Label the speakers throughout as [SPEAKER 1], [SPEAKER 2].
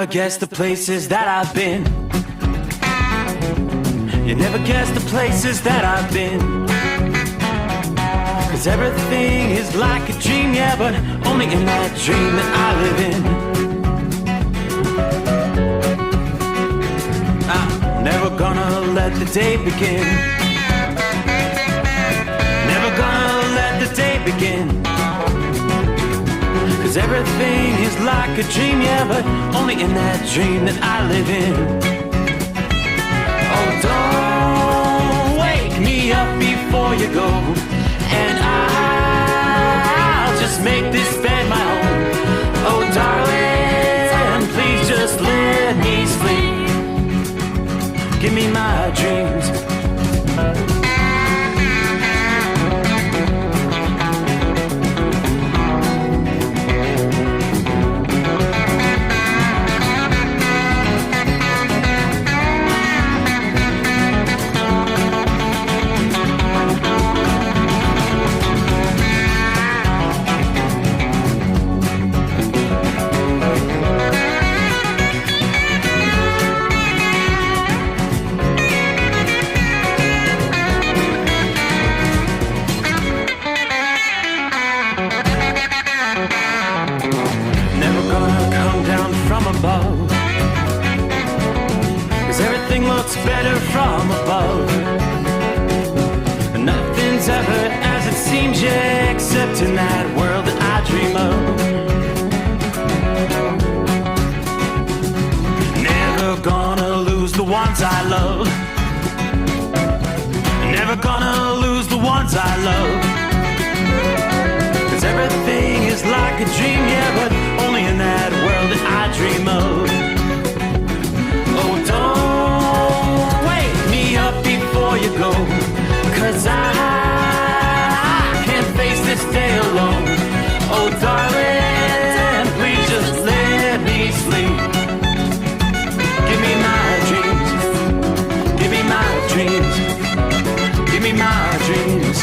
[SPEAKER 1] never guess the places that I've been. You never guess the places that I've been. 'Cause everything is like a dream, yeah, but only in that dream that I live in. I'm never gonna let the day begin. Never gonna let the day begin. 'Cause everything is like a dream, yeah, but only in that dream that I live in. Oh, don't wake me up before you go, and I'll just make this bed my home. Oh, darling, please just let me sleep. Give me my dreams. Better from above. Nothing's ever as it seems, yeah, except in that world that I dream of. Never gonna lose the ones I love. Never gonna lose the ones I love. 'Cause everything is like a dream, yeah, but only in that world that I dream of. Oh, don't up before you go, 'cause I can't face this day alone. Oh, darling, please just let me sleep. Give me my dreams. Give me my dreams. Give me my dreams.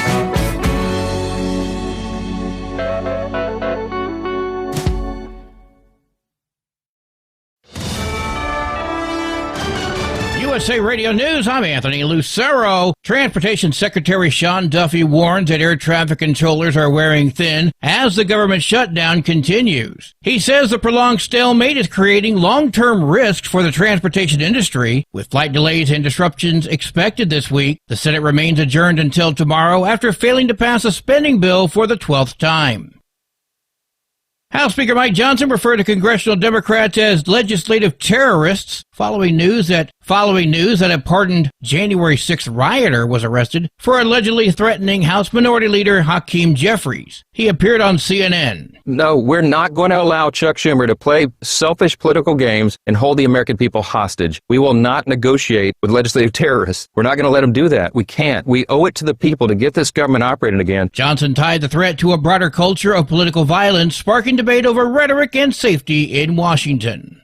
[SPEAKER 2] USA Radio News, I'm Anthony Lucero. Transportation Secretary Sean Duffy warns that air traffic controllers are wearing thin as the government shutdown continues. He says the prolonged stalemate is creating long-term risks for the transportation industry. With flight delays and disruptions expected this week, the Senate remains adjourned until tomorrow after failing to pass a spending bill for the 12th time. House Speaker Mike Johnson referred to congressional Democrats as legislative terrorists following news that a pardoned January 6th rioter was arrested for allegedly threatening House Minority Leader Hakeem Jeffries. He appeared on CNN.
[SPEAKER 3] No, we're not going to allow Chuck Schumer to play selfish political games and hold the American people hostage. We will not negotiate with legislative terrorists. We're not going to let them do that. We can't. We owe it to the people to get this government operating again.
[SPEAKER 2] Johnson tied the threat to a broader culture of political violence, sparking debate over rhetoric and safety in Washington.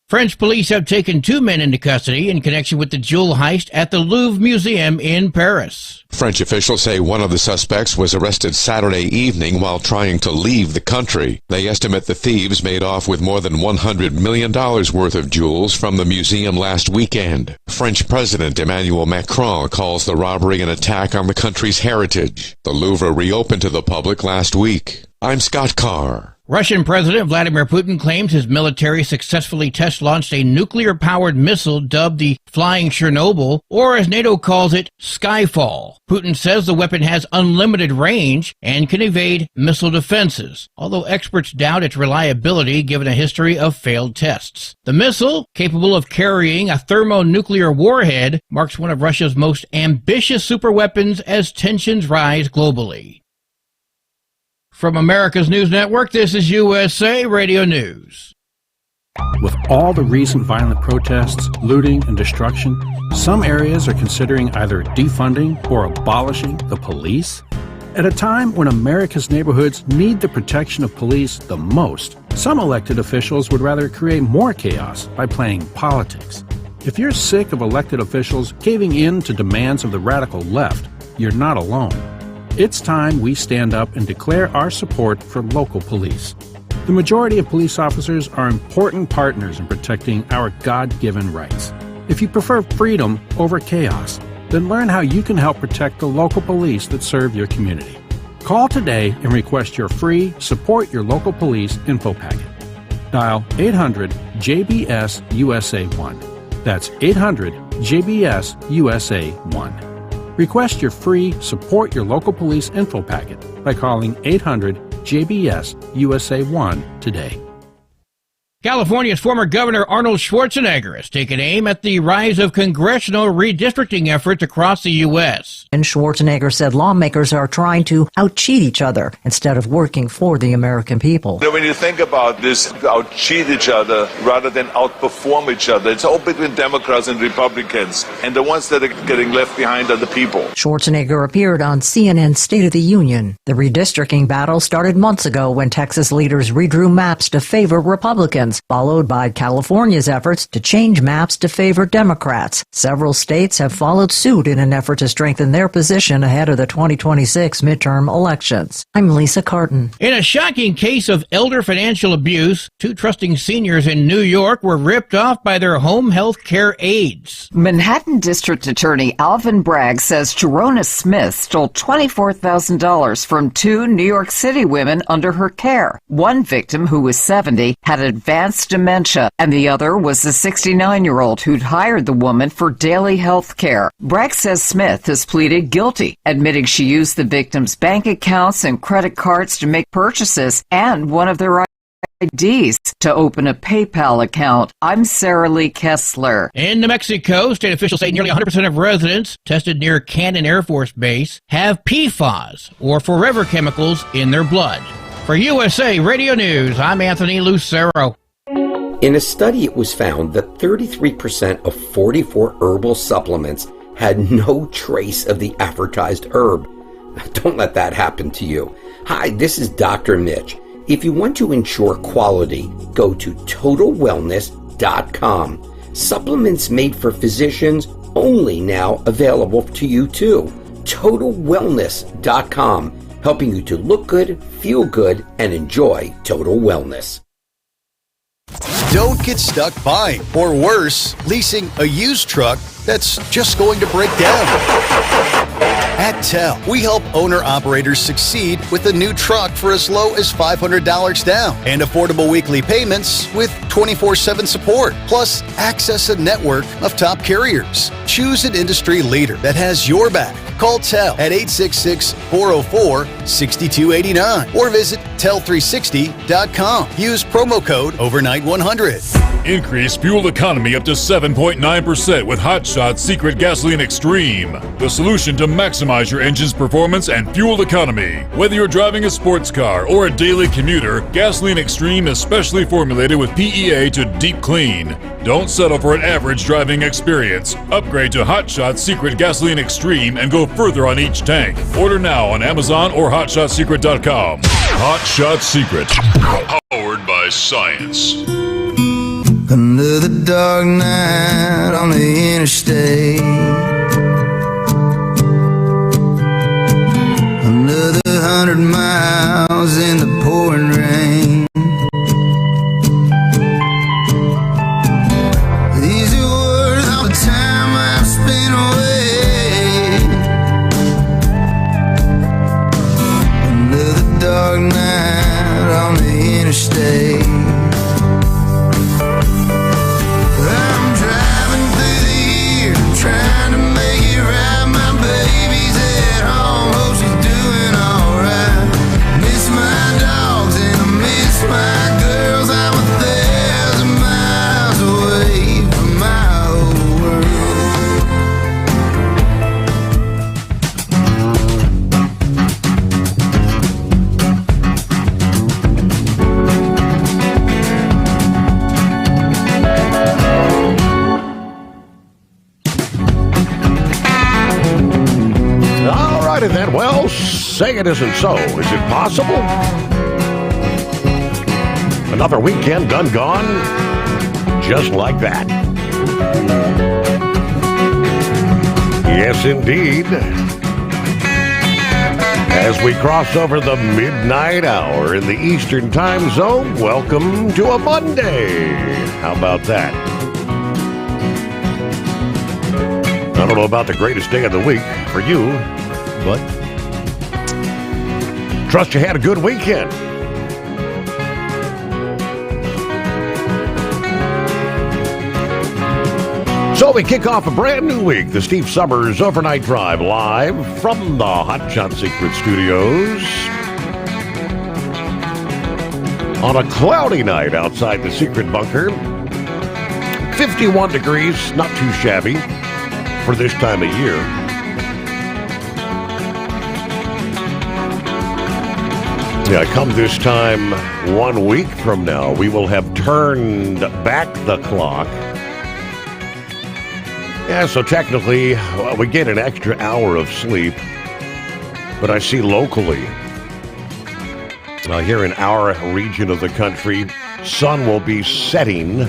[SPEAKER 2] French police have taken 2 men into custody in connection with the jewel heist at the Louvre Museum in Paris.
[SPEAKER 4] French officials say one of the suspects was arrested Saturday evening while trying to leave the country. They estimate the thieves made off with more than $100 million worth of jewels from the museum last weekend. French President Emmanuel Macron calls the robbery an attack on the country's heritage. The Louvre reopened to the public last week. I'm Scott Carr.
[SPEAKER 2] Russian President Vladimir Putin claims his military successfully test-launched a nuclear-powered missile dubbed the Flying Chernobyl, or as NATO calls it, Skyfall. Putin says the weapon has unlimited range and can evade missile defenses, although experts doubt its reliability given a history of failed tests. The missile, capable of carrying a thermonuclear warhead, marks one of Russia's most ambitious superweapons as tensions rise globally. From America's News Network, this is USA Radio News.
[SPEAKER 5] With all the recent violent protests, looting, and destruction, some areas are considering either defunding or abolishing the police. At a time when America's neighborhoods need the protection of police the most, some elected officials would rather create more chaos by playing politics. If you're sick of elected officials caving in to demands of the radical left, you're not alone. It's time we stand up and declare our support for local police. The majority of police officers are important partners in protecting our God-given rights. If you prefer freedom over chaos, then learn how you can help protect the local police that serve your community. Call today and request your free Support Your Local Police info packet. Dial 800-JBS-USA-1. That's 800-JBS-USA-1. Request your free Support Your Local Police info packet by calling 800-JBS-USA-1 today.
[SPEAKER 2] California's former Governor Arnold Schwarzenegger has taken aim at the rise of congressional redistricting efforts across the U.S.
[SPEAKER 6] And Schwarzenegger said lawmakers are trying to out-cheat each other instead of working for the American people.
[SPEAKER 7] When you think about this, out-cheat each other rather than outperform each other, it's all between Democrats and Republicans, and the ones that are getting left behind are the people.
[SPEAKER 6] Schwarzenegger appeared on CNN's State of the Union. The redistricting battle started months ago when Texas leaders redrew maps to favor Republicans, followed by California's efforts to change maps to favor Democrats. Several states have followed suit in an effort to strengthen their position ahead of the 2026 midterm elections. I'm Lisa Carton.
[SPEAKER 2] In a shocking case of elder financial abuse, 2 trusting seniors in New York were ripped off by their home health care aides.
[SPEAKER 8] Manhattan District Attorney Alvin Bragg says Jerona Smith stole $24,000 from 2 New York City women under her care. One victim, who was 70, had advanced dementia, and the other was the 69-year-old who'd hired the woman for daily health care. Bragg says Smith has pleaded guilty, admitting she used the victim's bank accounts and credit cards to make purchases and one of their IDs to open a PayPal account. I'm Sarah Lee Kessler.
[SPEAKER 2] In New Mexico, state officials say nearly 100% of residents tested near Cannon Air Force Base have PFAS, or forever chemicals, in their blood. For USA Radio News, I'm Anthony Lucero.
[SPEAKER 9] In a study, it was found that 33% of 44 herbal supplements had no trace of the advertised herb. Don't let that happen to you. Hi, this is Dr. Mitch. If you want to ensure quality, go to TotalWellness.com. Supplements made for physicians, only now available to you too. TotalWellness.com, helping you to look good, feel good, and enjoy total wellness.
[SPEAKER 10] Don't get stuck buying, or worse, leasing a used truck that's just going to break down. At TEL, we help owner-operators succeed with a new truck for as low as $500 down and affordable weekly payments with 24/7 support, plus access a network of top carriers. Choose an industry leader that has your back. Call TEL at 866-404-6289 or visit tel360.com. Use promo code OVERNIGHT100.
[SPEAKER 11] Increase fuel economy up to 7.9% with Hot Shot Secret Gasoline Extreme, the solution to maximize your engine's performance and fuel economy. Whether you're driving a sports car or a daily commuter, Gasoline Extreme is specially formulated with PEA to deep clean. Don't settle for an average driving experience. Upgrade to Hot Shot Secret Gasoline Extreme and go further on each tank. Order now on Amazon or HotShotSecret.com. Hot Shot Secret, powered by science.
[SPEAKER 12] Under the dark night on the interstate, under the 100 miles in the pouring rain, these are words all the time I've spent away. Under the dark night on the interstate, trying to make it right. My baby's at home, hope she's doing alright. Miss my dogs and I miss my girls. I'm 1,000 miles away from my old
[SPEAKER 13] Then, well, say it isn't so. Is it possible? Another weekend done gone, just like that. Yes, indeed. As we cross over the midnight hour in the Eastern Time Zone, welcome to a Monday. How about that? I don't know about the greatest day of the week for you, but trust you had a good weekend. So we kick off a brand new week, the Steve Sommers Overnight Drive, live from the Hot Shot Secret Studios on a cloudy night outside the Secret Bunker. 51 degrees, not too shabby for this time of year. Yeah, come this time 1 week from now, we will have turned back the clock. Yeah, so technically, we get an extra hour of sleep. But I see locally, here in our region of the country, sun will be setting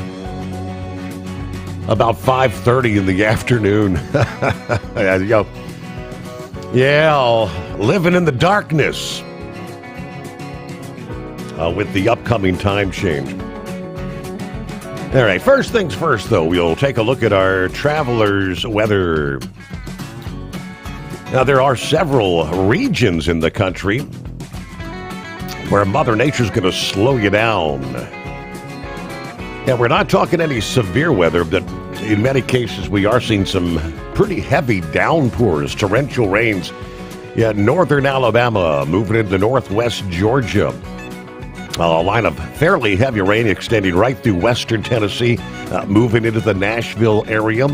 [SPEAKER 13] about 5:30 in the afternoon. Living in the darkness with the upcoming time change. All right, first things first, though, we'll take a look at our travelers' weather. Now, there are several regions in the country where Mother Nature's going to slow you down. Yeah, we're not talking any severe weather, but in many cases we are seeing some pretty heavy downpours, torrential rains. Yeah, northern Alabama moving into northwest Georgia. A line of fairly heavy rain extending right through western Tennessee, moving into the Nashville area.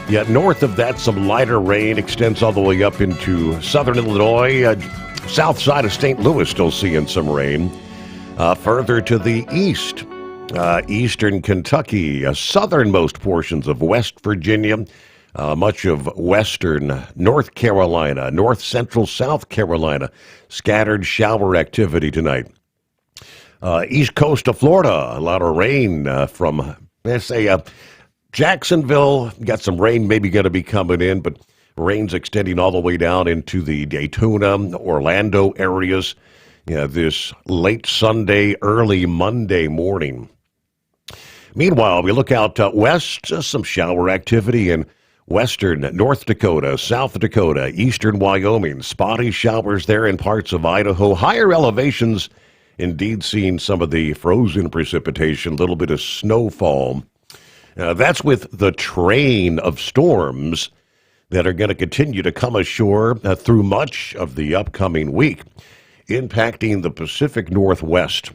[SPEAKER 13] Yet north of that, some lighter rain extends all the way up into southern Illinois. South side of St. Louis still seeing some rain. Further to the east, eastern Kentucky, southernmost portions of West Virginia, much of western North Carolina, north central South Carolina, scattered shower activity tonight. East coast of Florida, a lot of rain from, let's say, Jacksonville. Got some rain maybe going to be coming in, but rain's extending all the way down into the Daytona, Orlando areas this late Sunday, early Monday morning. Meanwhile, we look out west, some shower activity in western North Dakota, South Dakota, eastern Wyoming. Spotty showers there in parts of Idaho. Higher elevations, indeed seeing some of the frozen precipitation, a little bit of snowfall. That's with the train of storms that are going to continue to come ashore through much of the upcoming week, impacting the Pacific Northwest.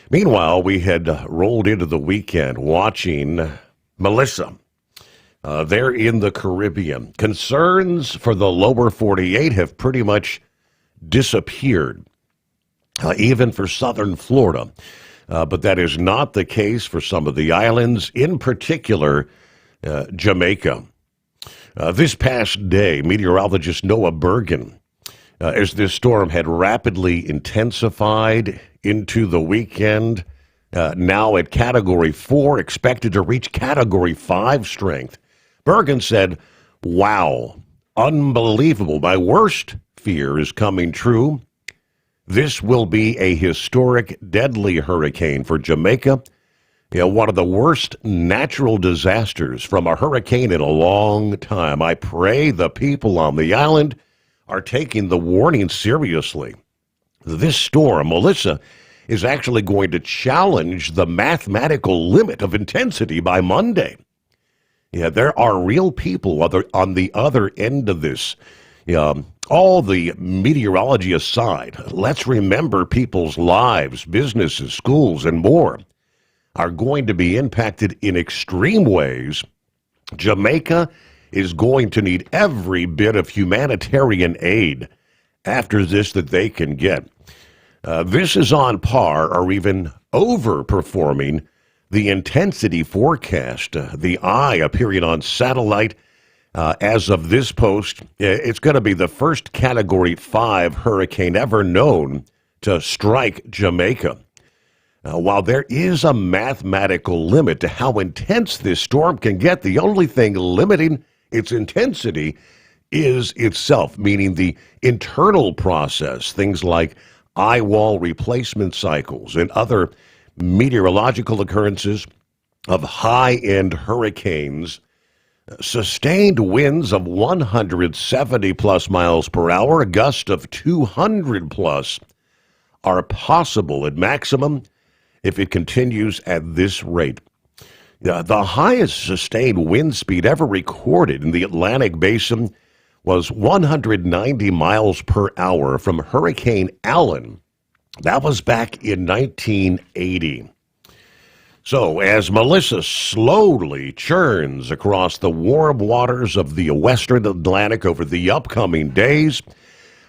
[SPEAKER 13] Meanwhile, we had rolled into the weekend watching Melissa. They're in the Caribbean. Concerns for the lower 48 have pretty much disappeared. Even for southern Florida. But that is not the case for some of the islands, in particular, Jamaica. This past day, meteorologist Noah Bergen, as this storm had rapidly intensified into the weekend, now at Category 4, expected to reach Category 5 strength. Bergen said, "Wow, unbelievable. My worst fear is coming true. This will be a historic, deadly hurricane for Jamaica. One of the worst natural disasters from a hurricane in a long time. I pray the people on the island are taking the warning seriously. This storm, Melissa, is actually going to challenge the mathematical limit of intensity by Monday. Yeah, there are real people on the other end of this. All the meteorology aside, let's remember people's lives, businesses, schools, and more are going to be impacted in extreme ways. Jamaica is going to need every bit of humanitarian aid after this that they can get. This is on par or even overperforming the intensity forecast, the eye appearing on satellite. As of this post, it's going to be the first Category 5 hurricane ever known to strike Jamaica. While there is a mathematical limit to how intense this storm can get, the only thing limiting its intensity is itself, meaning the internal process, things like eye wall replacement cycles and other meteorological occurrences of high-end hurricanes. Sustained winds of 170 plus miles per hour, a gust of 200 plus are possible at maximum if it continues at this rate. The highest sustained wind speed ever recorded in the Atlantic Basin was 190 miles per hour from Hurricane Allen. That was back in 1980. So, as Melissa slowly churns across the warm waters of the western Atlantic over the upcoming days,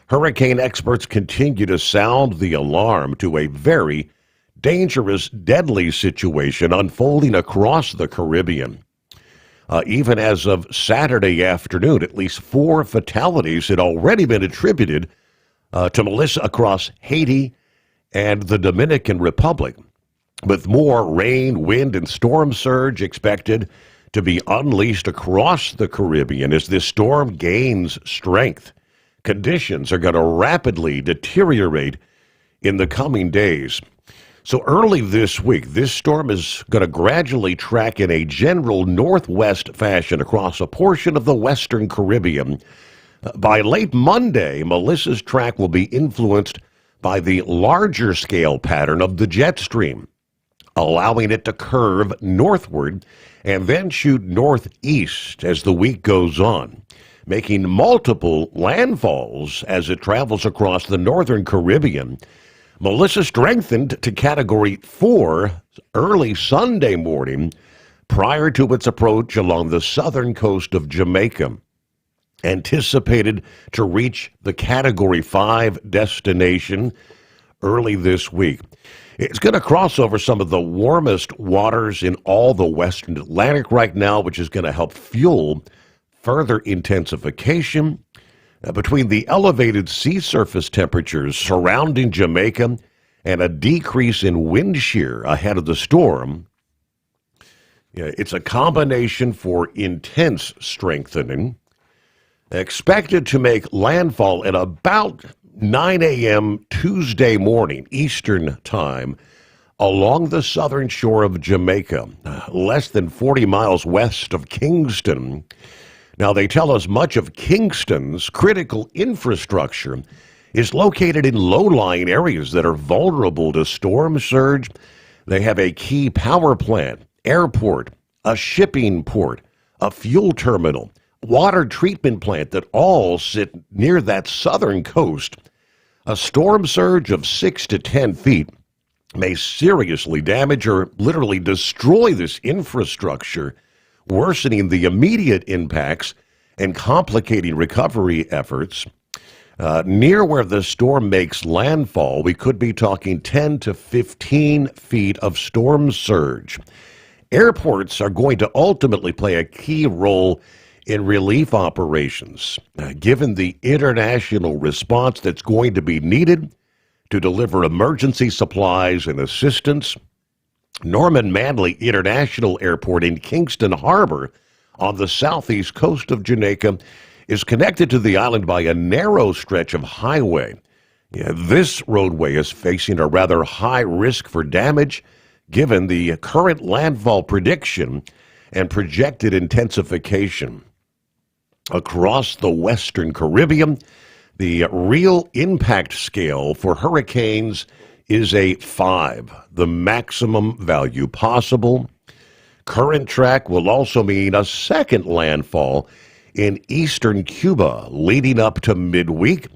[SPEAKER 13] hurricane experts continue to sound the alarm to a very dangerous, deadly situation unfolding across the Caribbean. Even as of Saturday afternoon, at least 4 fatalities had already been attributed to Melissa across Haiti and the Dominican Republic, with more rain, wind, and storm surge expected to be unleashed across the Caribbean as this storm gains strength. Conditions are going to rapidly deteriorate in the coming days. So early this week, this storm is going to gradually track in a general northwest fashion across a portion of the western Caribbean. By late Monday, Melissa's track will be influenced by the larger scale pattern of the jet stream, allowing it to curve northward and then shoot northeast as the week goes on, making multiple landfalls as it travels across the northern Caribbean. Melissa strengthened to Category 4 early Sunday morning prior to its approach along the southern coast of Jamaica, anticipated to reach the Category 5 destination early this week. It's going to cross over some of the warmest waters in all the western Atlantic right now, which is going to help fuel further intensification. Between the elevated sea surface temperatures surrounding Jamaica and a decrease in wind shear ahead of the storm, it's a combination for intense strengthening, expected to make landfall at about 9 a.m. Tuesday morning, Eastern Time, along the southern shore of Jamaica, less than 40 miles west of Kingston. Now, they tell us much of Kingston's critical infrastructure is located in low-lying areas that are vulnerable to storm surge. They have a key power plant, airport, a shipping port, a fuel terminal, water treatment plant that all sit near that southern coast. A storm surge of 6 to 10 feet may seriously damage or literally destroy this infrastructure, worsening the immediate impacts and complicating recovery efforts. Near where the storm makes landfall, we could be talking 10 to 15 feet of storm surge. Airports are going to ultimately play a key role in relief operations, given the international response that's going to be needed to deliver emergency supplies and assistance. Norman Manley International Airport in Kingston Harbor on the southeast coast of Jamaica is connected to the island by a narrow stretch of highway. This roadway is facing a rather high risk for damage given the current landfall prediction and projected intensification. Across the western Caribbean, the real impact scale for hurricanes is a 5, the maximum value possible. Current track will also mean a second landfall in eastern Cuba leading up to midweek.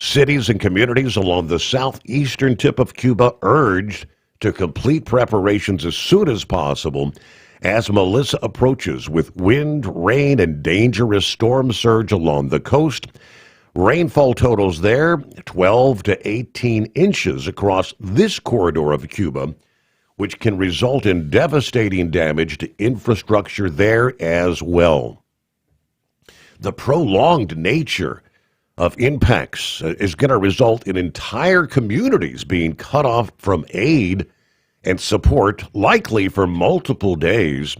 [SPEAKER 13] Cities and communities along the southeastern tip of Cuba urged to complete preparations as soon as possible as Melissa approaches with wind, rain, and dangerous storm surge along the coast. Rainfall totals there, 12 to 18 inches across this corridor of Cuba, which can result in devastating damage to infrastructure there as well. The prolonged nature of impacts is going to result in entire communities being cut off from aid and support, likely for multiple days.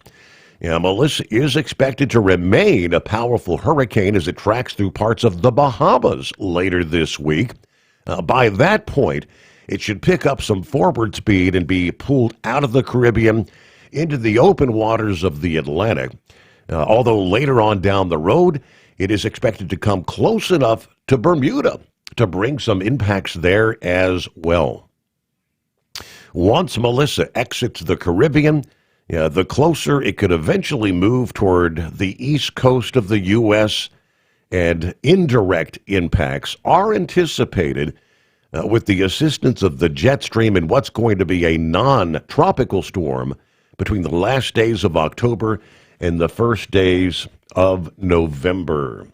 [SPEAKER 13] Melissa is expected to remain a powerful hurricane as it tracks through parts of the Bahamas later this week. By that point, it should pick up some forward speed and be pulled out of the Caribbean into the open waters of the Atlantic. Although later on down the road, it is expected to come close enough to Bermuda to bring some impacts there as well. Once Melissa exits the Caribbean, the closer it could eventually move toward the east coast of the U.S., and indirect impacts are anticipated with the assistance of the jet stream in what's going to be a non-tropical storm between the last days of October and the first days of November.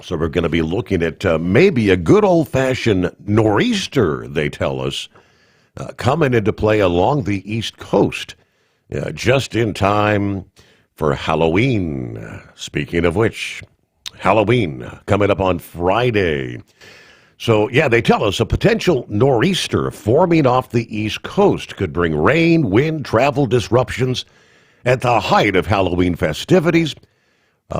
[SPEAKER 13] So we're going to be looking at maybe a good old-fashioned nor'easter, they tell us, coming into play along the East Coast, just in time for Halloween. Speaking of which, Halloween coming up on Friday. So, they tell us a potential nor'easter forming off the East Coast could bring rain, wind, travel disruptions at the height of Halloween festivities,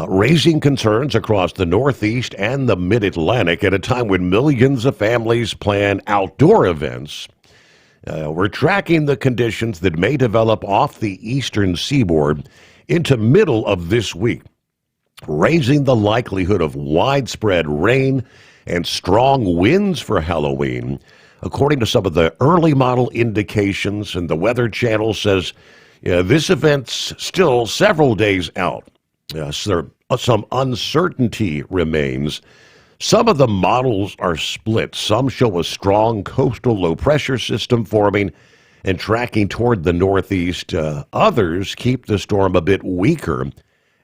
[SPEAKER 13] raising concerns across the Northeast and the Mid-Atlantic at a time when millions of families plan outdoor events. We're tracking the conditions that may develop off the eastern seaboard into middle of this week, raising the likelihood of widespread rain and strong winds for Halloween. According to some of the early model indications, and the Weather Channel says this event's still several days out. So some uncertainty remains. Some of the models are split. Some show a strong coastal low-pressure system forming and tracking toward the northeast. Others keep the storm a bit weaker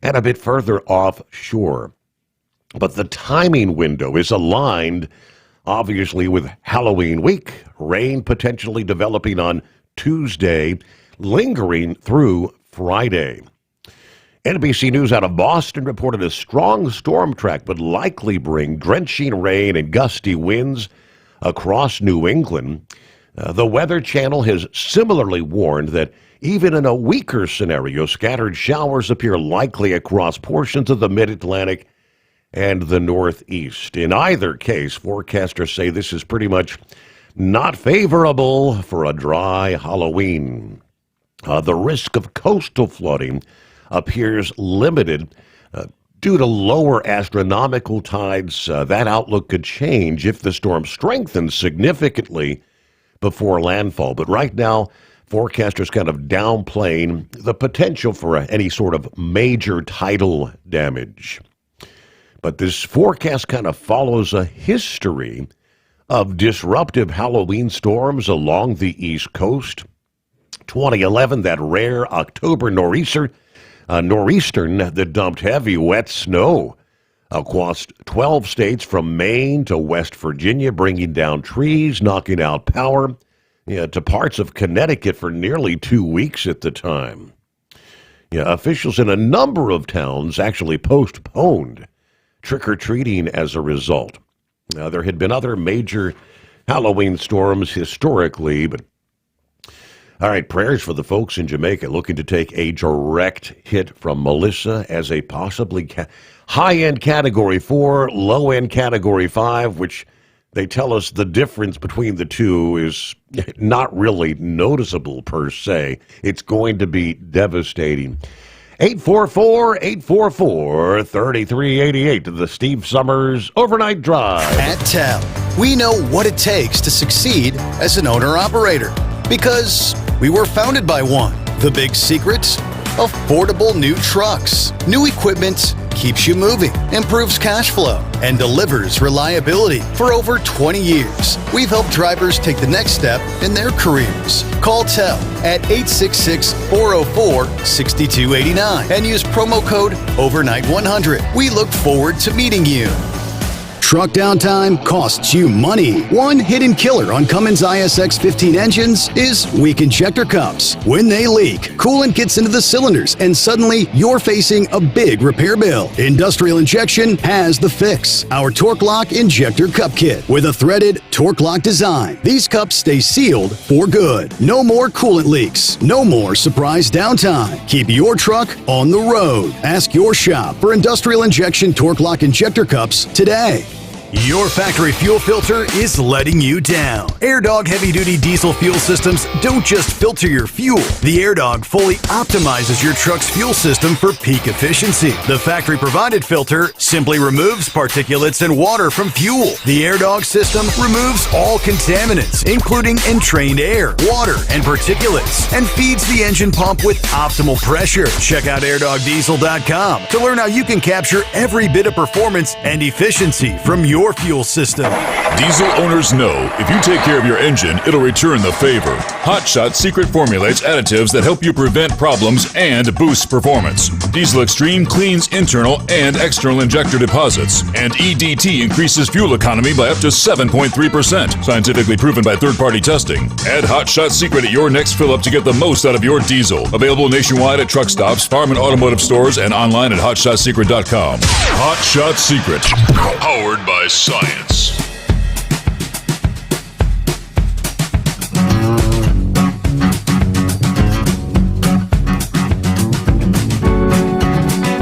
[SPEAKER 13] and a bit further offshore. But the timing window is aligned, obviously, with Halloween week. Rain potentially developing on Tuesday, lingering through Friday. NBC News out of Boston reported a strong storm track would likely bring drenching rain and gusty winds across New England. The Weather Channel has similarly warned that even in a weaker scenario, scattered showers appear likely across portions of the Mid-Atlantic and the Northeast. In either case, forecasters say this is pretty much not favorable for a dry Halloween. The risk of coastal flooding appears limited due to lower astronomical tides. That outlook could change if the storm strengthens significantly before landfall. But right now, forecasters kind of downplaying the potential for any sort of major tidal damage. But this forecast kind of follows a history of disruptive Halloween storms along the East Coast. 2011, that rare October nor'eastern that dumped heavy, wet snow across 12 states from Maine to West Virginia, bringing down trees, knocking out power to parts of Connecticut for nearly 2 weeks at the time. Officials in a number of towns actually postponed trick-or-treating as a result. Now, there had been other major Halloween storms historically, but all right, prayers for the folks in Jamaica looking to take a direct hit from Melissa as a possibly high-end Category 4, low-end Category 5, which they tell us the difference between the two is not really noticeable per se. It's going to be devastating. 844-844-3388 to the Steve Sommers Overnight Drive.
[SPEAKER 10] At TEL, we know what it takes to succeed as an owner-operator because we were founded by one. The big secrets? Affordable new trucks. New equipment keeps you moving, improves cash flow, and delivers reliability. For over 20 years, we've helped drivers take the next step in their careers. Call TEL at 866-404-6289 and use promo code OVERNIGHT100. We look forward to meeting you. truck downtime costs you money. One hidden killer on Cummins ISX 15 engines is weak injector cups. When they leak, coolant gets into the cylinders and suddenly you're facing a big repair bill. Industrial Injection has the fix. Our Torque Lock Injector Cup Kit with a threaded Torque Lock design. These cups stay sealed for good. No more coolant leaks. No more surprise downtime. Keep your truck on the road. Ask your shop for Industrial Injection Torque Lock Injector Cups today.
[SPEAKER 14] Your factory fuel filter is letting you down. AirDog heavy-duty diesel fuel systems don't just filter your fuel. The AirDog fully optimizes your truck's fuel system for peak efficiency. The factory-provided filter simply removes particulates and water from fuel. The AirDog system removes all contaminants, including entrained air, water, and particulates, and feeds the engine pump with optimal pressure. Check out airdogdiesel.com to learn how you can capture every bit of performance and efficiency from your fuel system.
[SPEAKER 11] Diesel owners know if you take care of your engine, it'll return the favor. Hot Shot secret formulates additives that help you prevent problems and boost performance. Diesel Extreme cleans internal and external injector deposits, and EDT increases fuel economy by up to 7.3%, scientifically proven by third-party testing. Add Hot Shot secret at your next fill-up to get the most out of your diesel. Available nationwide at truck stops, farm and automotive stores, and online at hotshotsecret.com. Hot Shot Secret, powered by science.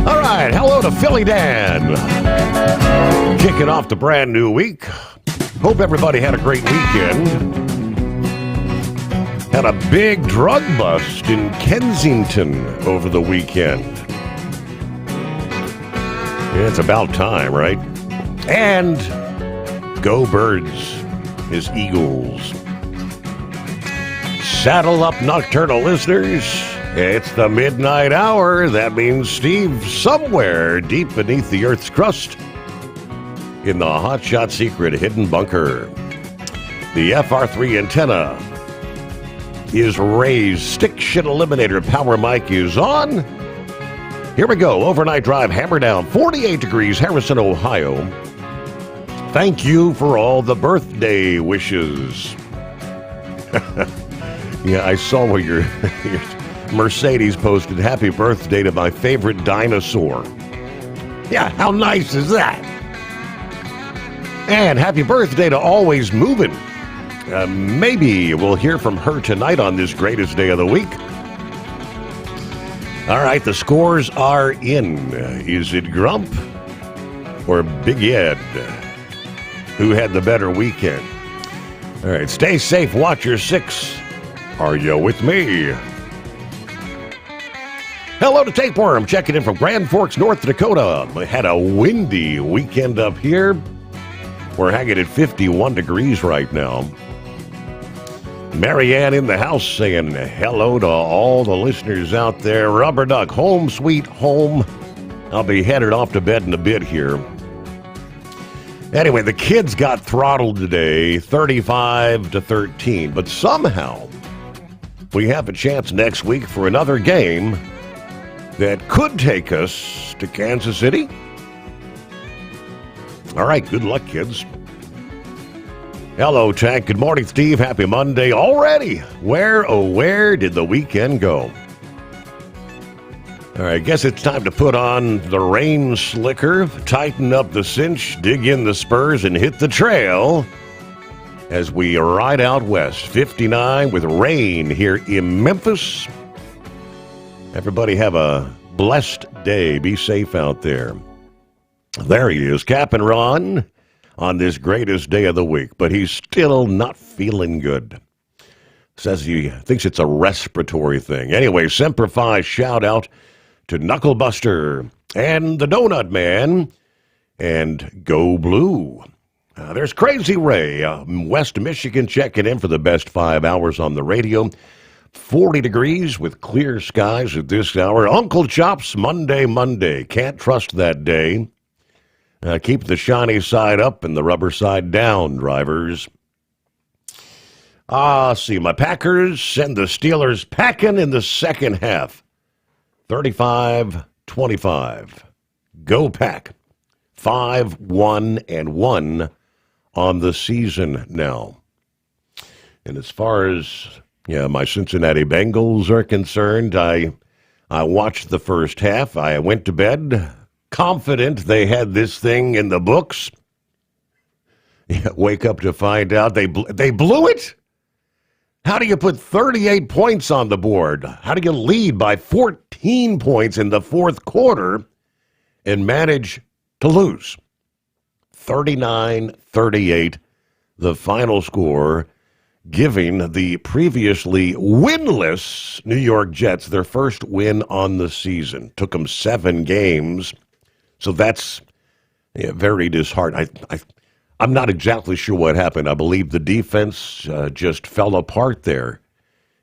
[SPEAKER 13] All right, hello to Philly Dan. Kicking off the brand new week. Hope everybody had a great weekend. Had a big drug bust in Kensington over the weekend. Yeah, it's about time, right? And go Birds, his Eagles. Saddle up, nocturnal listeners. It's the midnight hour. That means Steve somewhere deep beneath the Earth's crust in the Hot Shot Secret hidden bunker. The FR3 antenna is raised. Stick shit eliminator power mic is on. Here we go. Overnight drive, hammer down, 48 degrees, Harrison, Ohio. Thank you for all the birthday wishes. Yeah, I saw where your Mercedes posted, happy birthday to my favorite dinosaur. Yeah, how nice is that? And happy birthday to Always Moving. Maybe we'll hear from her tonight on this greatest day of the week. All right, the scores are in. Is it Grump or Big Ed? Who had the better weekend? All right, stay safe, watch your six. Are you with me? Hello to Tapeworm, checking in from Grand Forks, North Dakota. We had a windy weekend up here. We're hanging at 51 degrees right now. Marianne in the house saying hello to all the listeners out there. Rubber Duck, home sweet home. I'll be headed off to bed in a bit here. Anyway, the kids got throttled today, 35-13. But somehow, we have a chance next week for another game that could take us to Kansas City. All right, good luck, kids. Hello, Tank. Good morning, Steve. Happy Monday already. Where, oh, where did the weekend go? All right, I guess it's time to put on the rain slicker, tighten up the cinch, dig in the spurs, and hit the trail as we ride out west. 59 with rain here in Memphis. Everybody have a blessed day. Be safe out there. There he is, Cap and Ron, on this greatest day of the week, but he's still not feeling good. Says he thinks it's a respiratory thing. Anyway, Semper Fi shout out to Knucklebuster and the Donut Man and Go Blue. There's Crazy Ray, West Michigan, checking in for the best 5 hours on the radio. 40 degrees with clear skies at this hour. Uncle Chops, Monday. Can't trust that day. Keep the shiny side up and the rubber side down, drivers. See, my Packers send the Steelers packing in the second half. 35-25. Go Pack. 5-1-1 on the season now. And as far as my Cincinnati Bengals are concerned, I watched the first half. I went to bed confident they had this thing in the books. Wake up to find out they blew it. How do you put 38 points on the board? How do you lead by 14 points in the fourth quarter and manage to lose? 39-38, the final score, giving the previously winless New York Jets their first win on the season. Took them 7 games, so that's very disheartening. I'm not exactly sure what happened. I believe the defense just fell apart there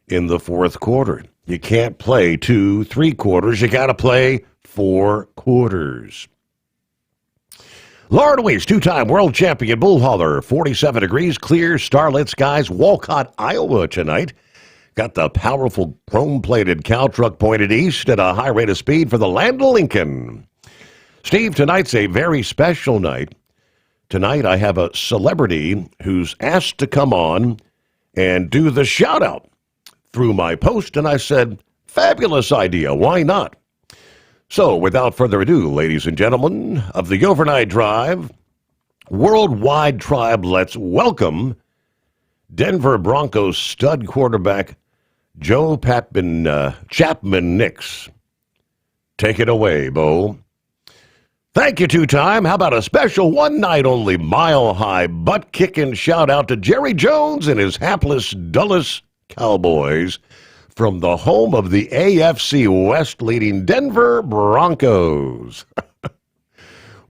[SPEAKER 13] in the fourth quarter. You can't play 2-3 quarters. You got to play 4 quarters. Lauren Weiss, 2-time world champion bull hauler, 47 degrees, clear, starlit skies, Walcott, Iowa tonight. Got the powerful chrome-plated cow truck pointed east at a high rate of speed for the Land of Lincoln. Steve, tonight's a very special night. Tonight I have a celebrity who's asked to come on and do the shout-out through my post, and I said, fabulous idea, why not? So, without further ado, ladies and gentlemen of the Overnight Drive, Worldwide Tribe, let's welcome Denver Broncos stud quarterback Joe Chapman Nix. Take it away, Bo. Thank you, 2-time. How about a special one-night-only mile-high butt-kicking shout-out to Jerry Jones and his hapless Dulles Cowboys from the home of the AFC West-leading Denver Broncos.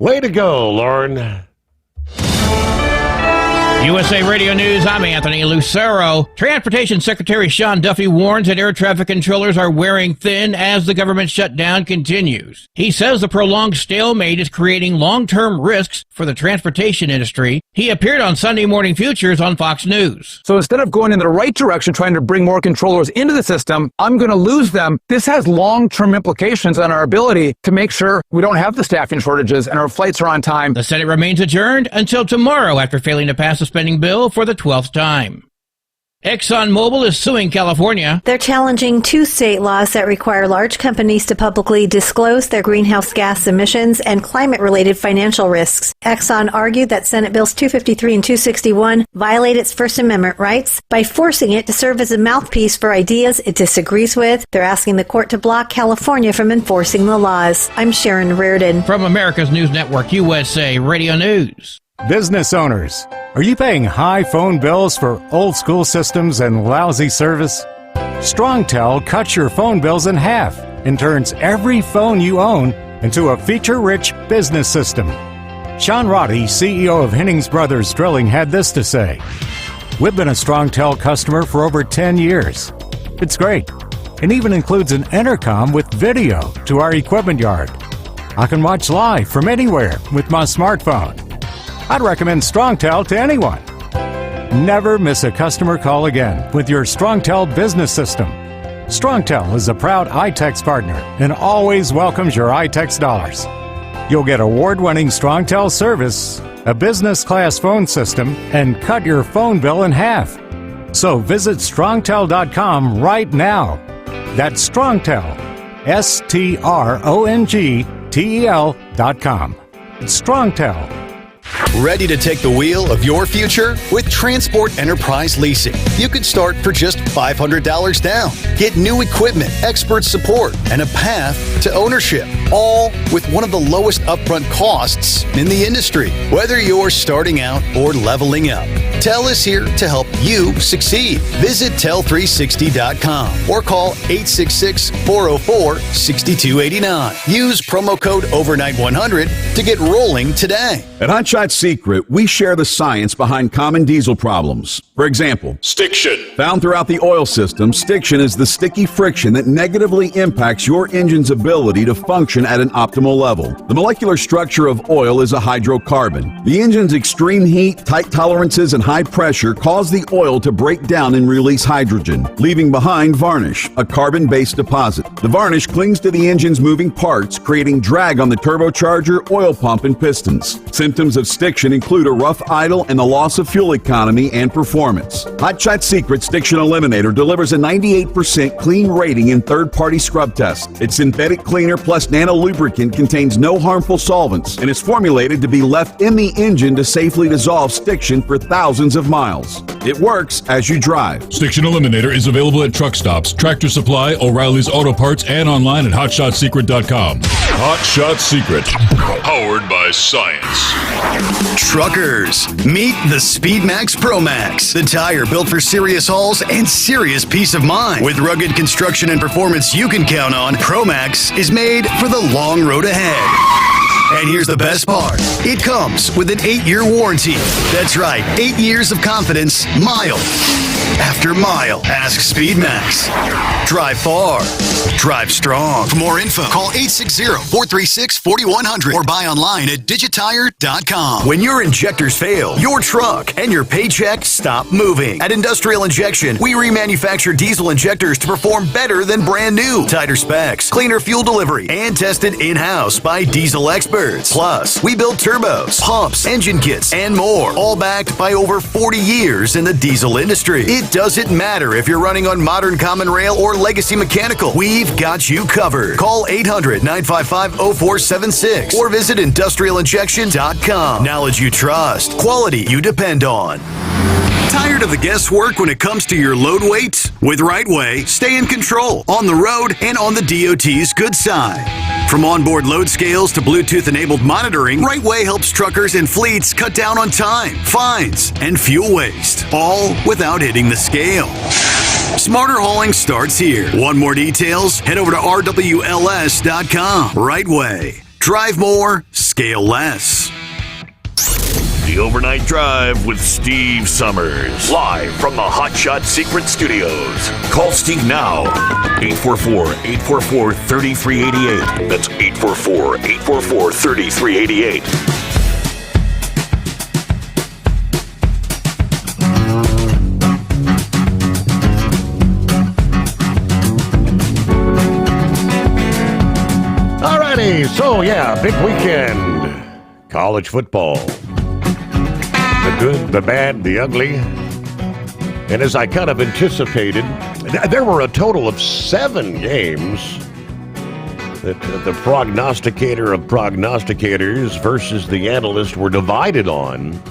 [SPEAKER 13] Way to go, Lauren.
[SPEAKER 2] USA Radio News, I'm Anthony Lucero. Transportation Secretary Sean Duffy warns that air traffic controllers are wearing thin as the government shutdown continues. He says the prolonged stalemate is creating long-term risks for the transportation industry. He appeared on Sunday Morning Futures on Fox News.
[SPEAKER 15] So instead of going in the right direction, trying to bring more controllers into the system, I'm going to lose them. This has long-term implications on our ability to make sure we don't have the staffing shortages and our flights are on time.
[SPEAKER 2] The Senate remains adjourned until tomorrow after failing to pass a spending bill for the 12th time. ExxonMobil is suing California.
[SPEAKER 16] They're challenging 2 state laws that require large companies to publicly disclose their greenhouse gas emissions and climate-related financial risks. Exxon argued that Senate Bills 253 and 261 violate its First Amendment rights by forcing it to serve as a mouthpiece for ideas it disagrees with. They're asking the court to block California from enforcing the laws. I'm Sharon Reardon.
[SPEAKER 2] From America's News Network, USA Radio News.
[SPEAKER 17] Business owners, are you paying high phone bills for old school systems and lousy service? StrongTel cuts your phone bills in half and turns every phone you own into a feature-rich business system. Sean Roddy, CEO of Hennings Brothers Drilling, had this to say: "We've been a StrongTel customer for over 10 years. It's great, and even includes an intercom with video to our equipment yard. I can watch live from anywhere with my smartphone. I'd recommend StrongTel to anyone. Never miss a customer call again with your StrongTel business system. StrongTel is a proud iTex partner and always welcomes your iTex dollars. You'll get award-winning StrongTel service, a business-class phone system, and cut your phone bill in half. So visit StrongTel.com right now. That's StrongTel, StrongTel.com. It's StrongTel.
[SPEAKER 14] Ready to take the wheel of your future? With Transport Enterprise Leasing, you could start for just $500 down. Get new equipment, expert support, and a path to ownership, all with one of the lowest upfront costs in the industry. Whether you're starting out or leveling up, TEL is here to help you succeed. Visit tel360.com or call 866-404-6289. Use promo code OVERNIGHT100 to get rolling today.
[SPEAKER 18] At Hotshot Secret, we share the science behind common diesel problems. For example, stiction. Found throughout the oil system, stiction is the sticky friction that negatively impacts your engine's ability to function at an optimal level. The molecular structure of oil is a hydrocarbon. The engine's extreme heat, tight tolerances, and high high pressure cause the oil to break down and release hydrogen, leaving behind varnish, a carbon-based deposit. The varnish clings to the engine's moving parts, creating drag on the turbocharger, oil pump, and pistons. Symptoms of stiction include a rough idle and the loss of fuel economy and performance. Hot Shot Secret Stiction Eliminator delivers a 98% clean rating in third-party scrub tests. Its synthetic cleaner plus nano lubricant contains no harmful solvents and is formulated to be left in the engine to safely dissolve stiction for thousands of miles. It works as you drive.
[SPEAKER 11] Stiction Eliminator is available at truck stops, Tractor Supply, O'Reilly's Auto Parts, and online at HotShotSecret.com. Hot Shot Secret, powered by science.
[SPEAKER 14] Truckers, meet the Speedmax Pro Max, the tire built for serious hauls and serious peace of mind. With rugged construction and performance you can count on, Pro Max is made for the long road ahead. And here's the best part. It comes with an 8-year warranty. That's right, 8 years of confidence, mile after mile. Ask Speedmax. Drive far. Drive strong. For more info, call 860-436-4100 or buy online at digitire.com. When your injectors fail, your truck and your paycheck stop moving. At Industrial Injection, we remanufacture diesel injectors to perform better than brand new. Tighter specs, cleaner fuel delivery, and tested in-house by diesel experts. Plus, we build turbos, pumps, engine kits, and more, all backed by over 40 years in the diesel industry. It doesn't matter if you're running on modern common rail or legacy mechanical. We've got you covered. Call 800-955-0476 or visit industrialinjection.com. Knowledge you trust. Quality you depend on. Tired of the guesswork when it comes to your load weight? With Rightway, stay in control on the road and on the DOT's good side. From onboard load scales to Bluetooth-enabled monitoring, Rightway helps truckers and fleets cut down on time, fines, and fuel waste, all without hitting the scale. Smarter hauling starts here. Want more details? Head over to rwls.com. Rightway. Drive more, scale less.
[SPEAKER 19] The Overnight Drive with Steve Sommers. Live from the Hot Shot Secret Studios. Call Steve now. 844-844-3388. That's 844-844-3388.
[SPEAKER 13] Alrighty, so yeah, big weekend. College football. The good, the bad, the ugly. And as I kind of anticipated, there were a total of 7 games that the prognosticator of prognosticators versus the analyst were divided on.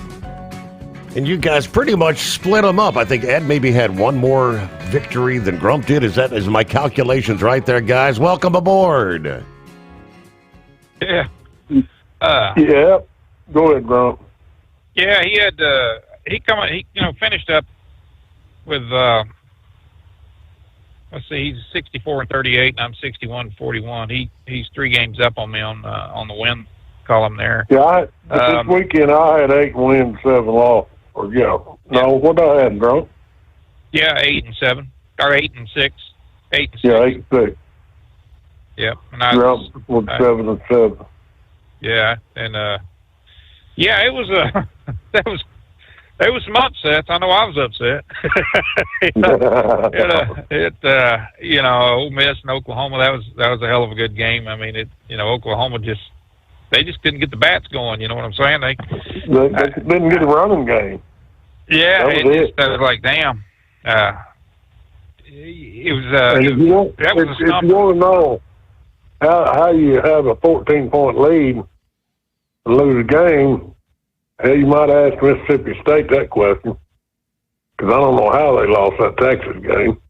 [SPEAKER 13] And you guys pretty much split them up. I think Ed maybe had one more victory than Grump did. Is my calculations right there, guys? Welcome aboard.
[SPEAKER 20] Yeah.
[SPEAKER 21] Yeah. Go ahead, Grump.
[SPEAKER 20] Yeah, he had he finished up with let's see, he's 64-38 and I'm 61-41. He's 3 games up on me on the win column there.
[SPEAKER 21] Yeah, this weekend I had 8 wins, 7 losses. Or no, what I had, Grump?
[SPEAKER 20] Yeah, 8-7 or 8-6. 8-6.
[SPEAKER 21] Yeah, 8-6.
[SPEAKER 20] Yep. And I
[SPEAKER 21] was 7-7.
[SPEAKER 20] Yeah, and yeah, it was there was some upsets. I know I was upset. Ole Miss and Oklahoma, that was a hell of a good game. I mean, Oklahoma they just couldn't get the bats going. You know what I'm saying? They
[SPEAKER 21] didn't get a running game.
[SPEAKER 20] Yeah, it was like damn. It was. If you want
[SPEAKER 21] to know how you have a 14-point lead and lose a game, you might ask Mississippi State that question, because I don't know how they lost that Texas game.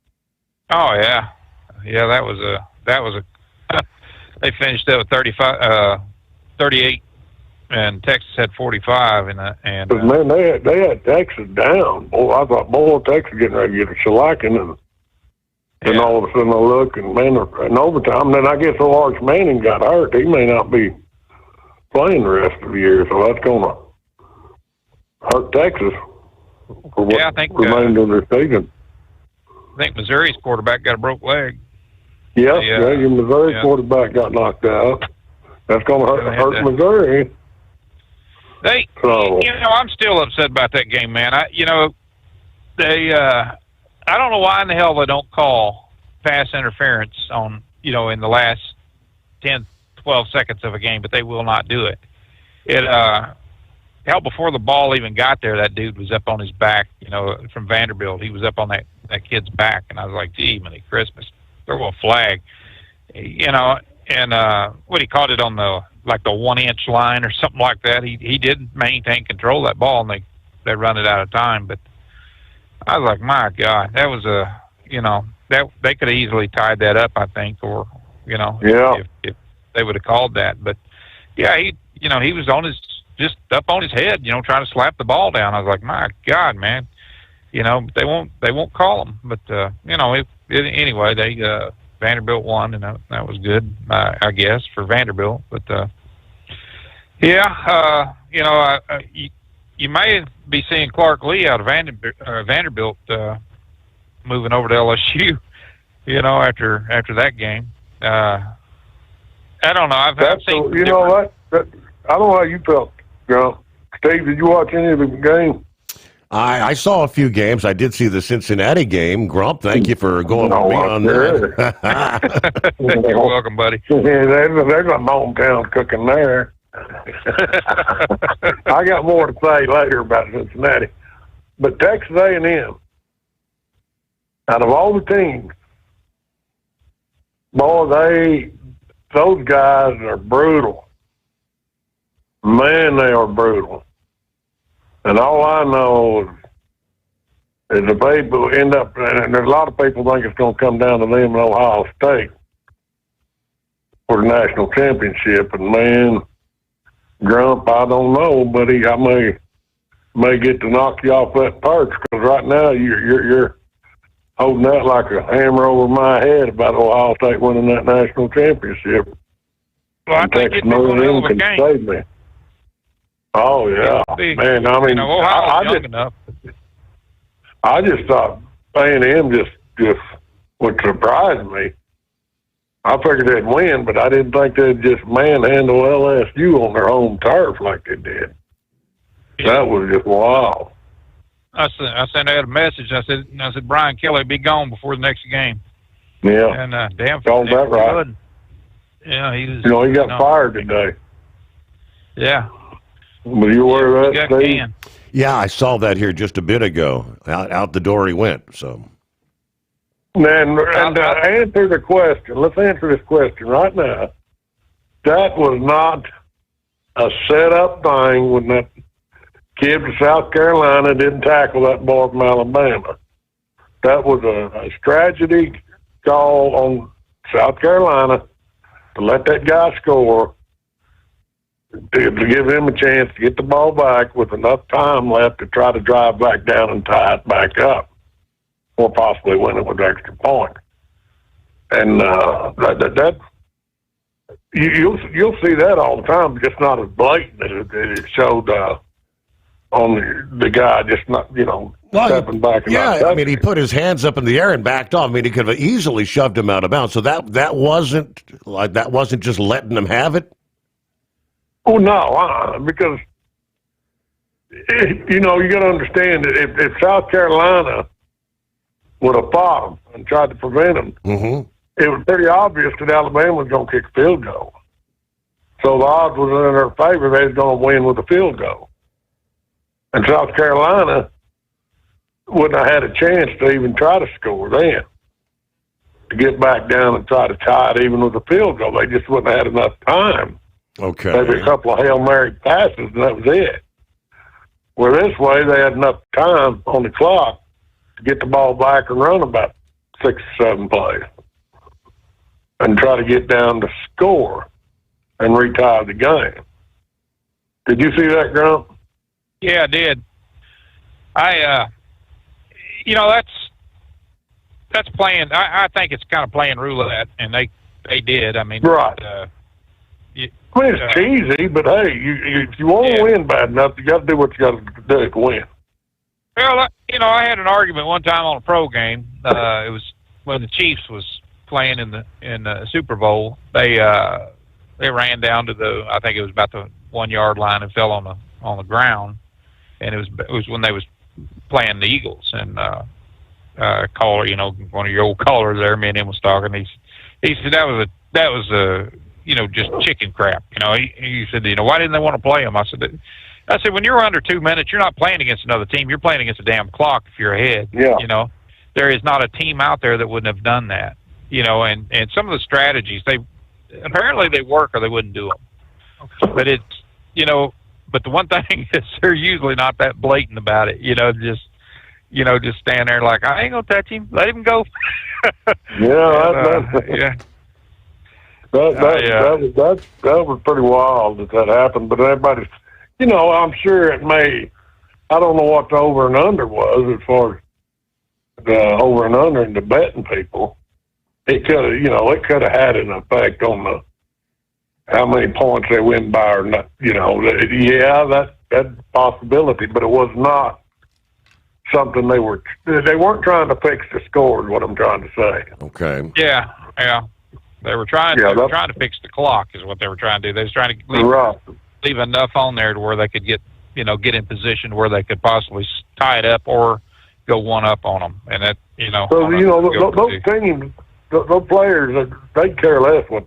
[SPEAKER 20] Oh yeah, that was a. They finished up with 38, and Texas had 45, and
[SPEAKER 21] man, they had Texas down. Boy, I thought, Texas getting ready to get a shellacking, and all of a sudden I look, and man, in overtime, then I guess Arch Manning got hurt. He may not be playing the rest of the year, so that's going to hurt Texas for what remained of their season.
[SPEAKER 20] I think Missouri's quarterback got a broke leg.
[SPEAKER 21] Yeah, your Missouri quarterback got knocked out. That's going to hurt Missouri. So,
[SPEAKER 20] I'm still upset about that game, man. I don't know why in the hell they don't call pass interference on, in the last 10, 12 seconds of a game, but they will not do it. Hell, before the ball even got there, that dude was up on his back, from Vanderbilt. He was up on that kid's back, and I was like, gee, many Christmas, throw a flag, and what he caught it on the 1-inch line or something like that. He did maintain control of that ball, and they run it out of time. But I was like, my God, that was that they could have easily tied that up, I think, or if they would have called that. But yeah, he was just up on his head, trying to slap the ball down. I was like, my God, man, they won't call him. But anyway, they Vanderbilt won, and that was good, I guess, for Vanderbilt. But you may be seeing Clark Lee out of Vanderbilt moving over to LSU. After that game. I don't know. I've seen.
[SPEAKER 21] You know what? I don't know how you felt, Steve. Did you watch any of the game?
[SPEAKER 13] I saw a few games. I did see the Cincinnati game. Grump, thank you for going with me on that.
[SPEAKER 20] You're welcome, buddy.
[SPEAKER 21] Yeah, there's a hometown cooking there. I got more to say later about Cincinnati. But Texas A&M, out of all the teams, boy, those guys are brutal. Man, they are brutal. And all I know is the people end up, and there's a lot of people think it's going to come down to them in Ohio State for the national championship. And man, Grump, I don't know, but I may get to knock you off that perch, because right now you're holding that like a hammer over my head about Ohio State winning that national championship.
[SPEAKER 20] Well, I think it's a hell of a game.
[SPEAKER 21] Save me. Oh yeah, man. I mean, I just thought A&M just would surprise me. I figured they'd win, but I didn't think they'd just manhandle LSU on their home turf like they did. That was just wild.
[SPEAKER 20] I sent out a message. I said Brian Kelly would be gone before the next game.
[SPEAKER 21] Yeah,
[SPEAKER 20] and damn,
[SPEAKER 21] that right.
[SPEAKER 20] Yeah, he was.
[SPEAKER 21] He got fired today.
[SPEAKER 20] Yeah.
[SPEAKER 21] Were you aware of that, Steve?
[SPEAKER 13] Yeah, I saw that here just a bit ago. Out the door he went. So.
[SPEAKER 21] And answer the question. Let's answer this question right now. That was not a set-up thing when that kid from South Carolina didn't tackle that boy from Alabama. That was a strategy call on South Carolina to let that guy score, to give him a chance to get the ball back with enough time left to try to drive back down and tie it back up, or possibly win it with extra point. And you'll see that all the time, but just not as blatant as it showed on the guy just not, stepping back. And
[SPEAKER 13] I mean, he put his hands up in the air and backed off. I mean, he could have easily shoved him out of bounds. So that wasn't just letting him have it.
[SPEAKER 21] Oh no, because you got to understand that if South Carolina would have fought him and tried to prevent him, it was pretty obvious that Alabama was going to kick a field goal. So the odds was in their favor; they was going to win with a field goal. And South Carolina wouldn't have had a chance to even try to score then, to get back down and try to tie it even with a field goal. They just wouldn't have had enough time.
[SPEAKER 13] Okay.
[SPEAKER 21] Maybe a couple of Hail Mary passes, and that was it. Where this way, they had enough time on the clock to get the ball back and run about 6 or 7 plays and try to get down to score and retie the game. Did you see that, Grump?
[SPEAKER 20] Yeah, I did. That's playing. I think it's kind of playing roulette, and they did. I mean,
[SPEAKER 21] right. It's cheesy, but hey, if you want to win bad enough, you got to do what you got to do to win.
[SPEAKER 20] Well, I had an argument one time on a pro game. It was when the Chiefs was playing in the Super Bowl. They ran down to I think it was about the 1 yard line and fell on on the ground, and it was when they was playing the Eagles, and caller, you know, one of your old callers there, me and him was talking. He said that was a you know, just chicken crap. You know, he said, you know, why didn't they want to play him? I said, when you're under 2 minutes, you're not playing against another team. You're playing against a damn clock if you're ahead.
[SPEAKER 21] Yeah.
[SPEAKER 20] You know, there is not a team out there that wouldn't have done that. You know, and some of the strategies, apparently they work or they wouldn't do them. But it's, you know, but the one thing is they're usually not that blatant about it. You know, just stand there like, I ain't gonna touch him. Let him go.
[SPEAKER 21] Yeah, that was pretty wild that happened. But everybody's, you know, I'm sure it may. I don't know what the over and under was as far as the over and under and the betting people. It could have, you know, it could have had an effect on the how many points they win by or not. You know, that's a possibility, but it was not something they weren't trying to fix the score. Is what I'm trying to say.
[SPEAKER 13] Okay.
[SPEAKER 20] Yeah. They were trying to fix the clock is what they were trying to do. They was trying to leave enough on there to where they could get in position where they could possibly tie it up or go one up on them. And that, you know.
[SPEAKER 21] So, you know, those teams, those players, they care less as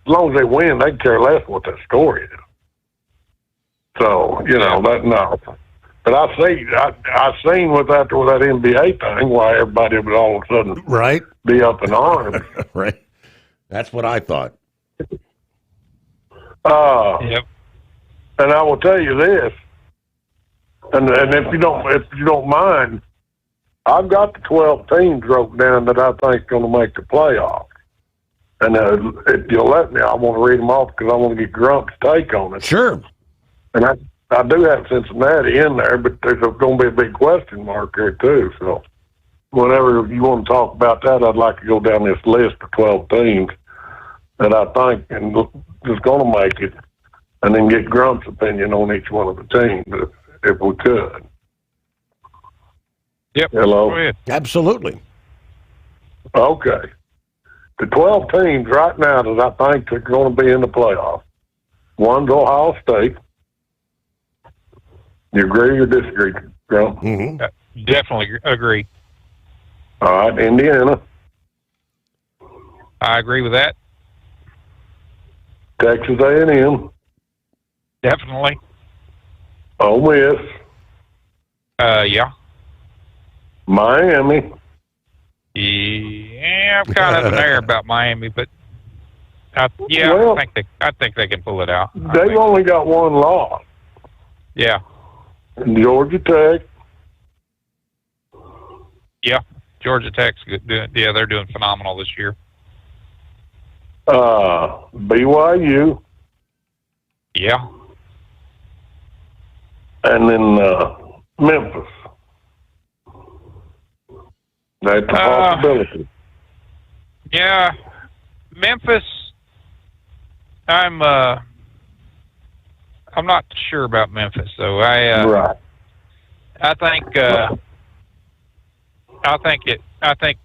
[SPEAKER 21] long as they win, they care less what the score is. So, you know, no. But I seen with that NBA thing why everybody would all of a sudden be up in arms.
[SPEAKER 13] Right. That's what I thought.
[SPEAKER 20] Yep.
[SPEAKER 21] And I will tell you this, and if you don't mind, I've got the 12 teams wrote down that I think are going to make the playoffs. And if you'll let me, I want to read them off because I want to get Grump's take on it.
[SPEAKER 13] Sure.
[SPEAKER 21] And I do have Cincinnati in there, but there's going to be a big question mark there too. So whenever you want to talk about that, I'd like to go down this list of 12 teams that I think is going to make it, and then get Grump's opinion on each one of the teams if we could.
[SPEAKER 20] Yep.
[SPEAKER 21] Hello?
[SPEAKER 20] Go ahead.
[SPEAKER 13] Absolutely.
[SPEAKER 21] Okay. The 12 teams right now that I think are going to be in the playoffs. One's Ohio State. You agree or disagree, Grump?
[SPEAKER 13] Mm-hmm.
[SPEAKER 20] Definitely agree.
[SPEAKER 21] All right, Indiana.
[SPEAKER 20] I agree with that.
[SPEAKER 21] Texas A&M.
[SPEAKER 20] Definitely.
[SPEAKER 21] Ole Miss.
[SPEAKER 20] Yeah.
[SPEAKER 21] Miami.
[SPEAKER 20] Yeah, I'm kind of in there about Miami, but I think they can pull it out.
[SPEAKER 21] They've only got one loss.
[SPEAKER 20] Yeah.
[SPEAKER 21] And Georgia Tech.
[SPEAKER 20] Yeah, Georgia Tech's good. They're doing phenomenal this year.
[SPEAKER 21] BYU.
[SPEAKER 20] Yeah.
[SPEAKER 21] And then Memphis. That's a possibility.
[SPEAKER 20] Yeah, Memphis. I'm not sure about Memphis though.
[SPEAKER 21] Right.
[SPEAKER 20] I think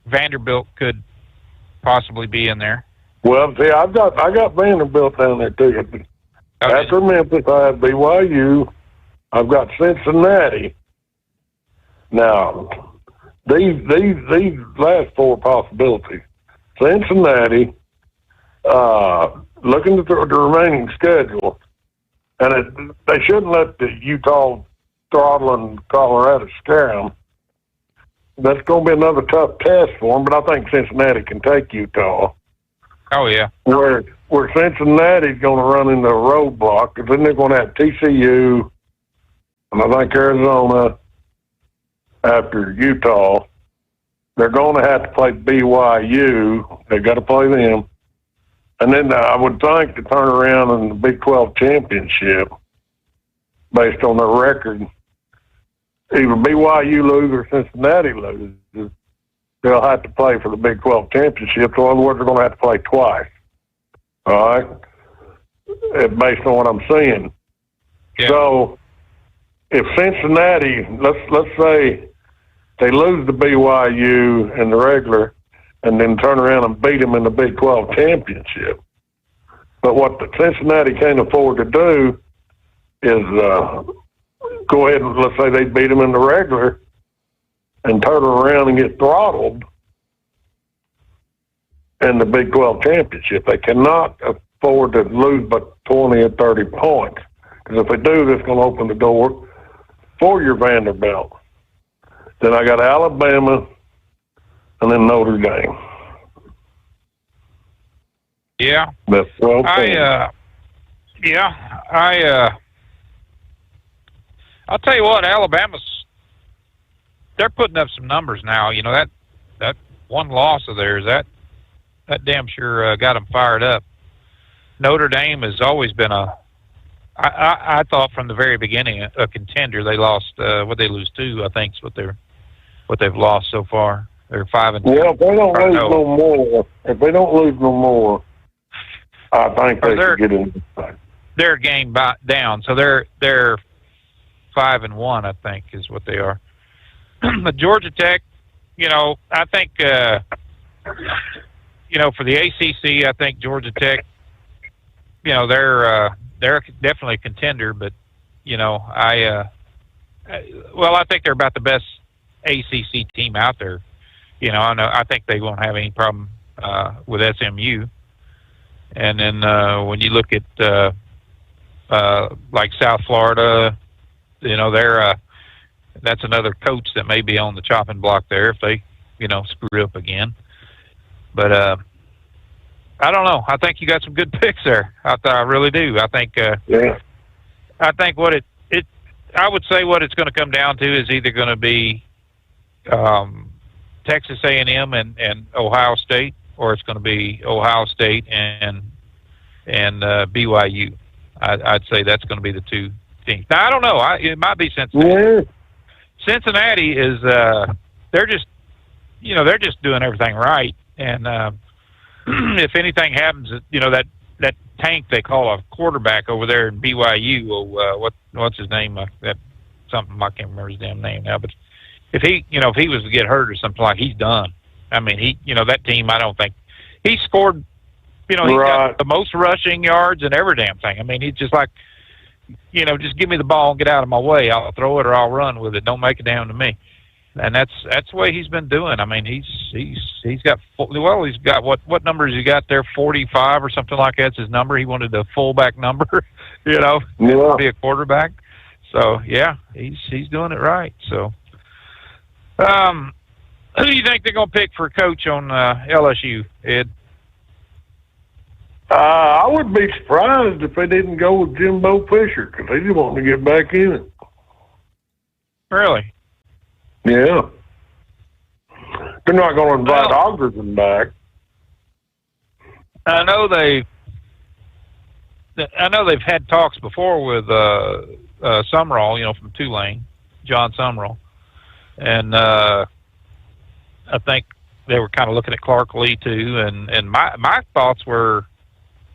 [SPEAKER 20] Vanderbilt could possibly be in there.
[SPEAKER 21] Well, see, I got Vanderbilt down there too. After Memphis, I have BYU. I've got Cincinnati. Now, these last four possibilities: Cincinnati. Looking at the remaining schedule, and they shouldn't let the Utah throttle and Colorado scare them. That's going to be another tough test for them, but I think Cincinnati can take Utah.
[SPEAKER 20] Oh, yeah.
[SPEAKER 21] Where Cincinnati's going to run into a roadblock, because then they're going to have TCU, and I think Arizona after Utah. They're going to have to play BYU. They've got to play them. And then I would think to turn around in the Big 12 championship, based on their record, either BYU lose or Cincinnati loses, they'll have to play for the Big 12 championship. So in other words, they're going to have to play twice. All right? Based on what I'm seeing.
[SPEAKER 20] Yeah.
[SPEAKER 21] So if Cincinnati, let's say they lose to BYU in the regular, and then turn around and beat them in the Big 12 championship. But what the Cincinnati can't afford to do go ahead and let's say they beat them in the regular and turn around and get throttled in the Big 12 championship. They cannot afford to lose but 20 or 30 points. Because if they do, that's going to open the door for your Vanderbilt. Then I got Alabama and then Notre Dame.
[SPEAKER 20] Yeah.
[SPEAKER 21] That's 12 points.
[SPEAKER 20] I'll tell you what, they're putting up some numbers now. You know, that one loss of theirs, that damn sure got them fired up. Notre Dame has always been I thought from the very beginning a contender. They lost what they lose to, I think, is what they've lost so far. They're 5-10.
[SPEAKER 21] Yeah, if they don't lose no more, I think they can get in.
[SPEAKER 20] They're a game down, so they're 5-1, I think, is what they are. But Georgia Tech, you know, I think, you know, for the ACC, I think Georgia Tech, you know, they're definitely a contender. But you know, I think they're about the best ACC team out there. You know, I think they won't have any problem with SMU. And then when you look at like South Florida, you know, that's another coach that may be on the chopping block there if they, you know, screw up again. But I don't know. I think you got some good picks there. I really do. I think I think I would say what it's going to come down to is either going to be Texas A&M and Ohio State, or it's going to be Ohio State and BYU. I'd say that's going to be the two teams. Now I don't know. It might be Cincinnati. Cincinnati is they're just doing everything right, and if anything happens, you know, that tank they call a quarterback over there in BYU. What's his name? That something, I can't remember his damn name now. But if he was to get hurt or something, like, he's done. I mean, that team, I don't think he scored. You know, he's got the most rushing yards and every damn thing. I mean, he's just like, you know, just give me the ball and get out of my way. I'll throw it or I'll run with it. Don't make it down to me. And that's the way he's been doing. I mean, he's got what numbers he got there? 45 or something like that's his number. He wanted a fullback number, you know, to be a quarterback. So yeah, he's doing it right. So, who do you think they're going to pick for coach on LSU, Ed?
[SPEAKER 21] I would be surprised if they didn't go with Jimbo Fisher, because they just want to get back in it.
[SPEAKER 20] Really?
[SPEAKER 21] Yeah. They're not going to invite Ogden back.
[SPEAKER 20] I know they've had talks before with Summerall, you know, from Tulane, John Summerall, and I think they were kind of looking at Clark Lee too. And my thoughts were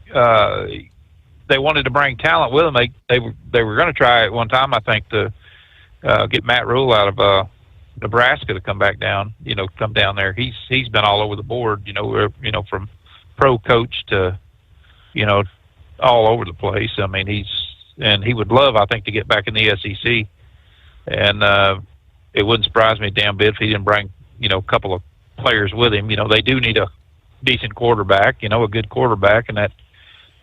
[SPEAKER 20] they wanted to bring talent with them. They were going to try at one time, I think, to get Matt Rule out of Nebraska to come back down. You know, come down there. He's been all over the board. You know, from pro coach to, you know, all over the place. I mean, he would love, I think, to get back in the SEC. And it wouldn't surprise me a damn bit if he didn't bring, you know, a couple of players with him. You know, they do need a decent quarterback, you know, a good quarterback, and that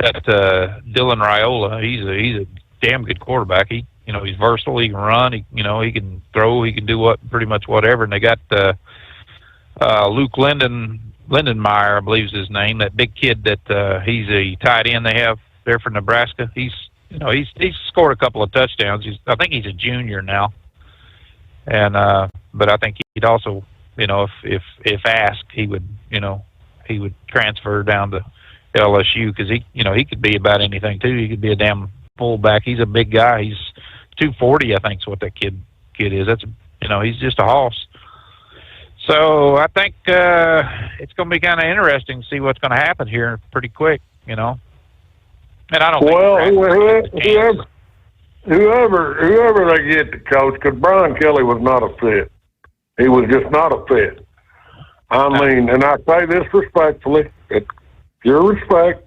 [SPEAKER 20] Dylan Raiola, he's a damn good quarterback. He, you know, he's versatile. He can run. He can throw. He can do pretty much whatever. And they got Luke Lindenmeyer, I believe is his name. That big kid that he's a tight end they have there for Nebraska. He's scored a couple of touchdowns. I think he's a junior now. And but I think he'd also, you know, if asked, he would transfer down to LSU, because he could be about anything too. He could be a damn fullback. He's a big guy. He's 240, I think, is what that kid is. That's, you know, he's just a hoss. So I think it's going to be kind of interesting to see what's going to happen here pretty quick, you know. And I don't think
[SPEAKER 21] whoever they get to coach, because Brian Kelly was not a fit. He was just not a fit. I mean, and I say this respectfully, it's pure respect.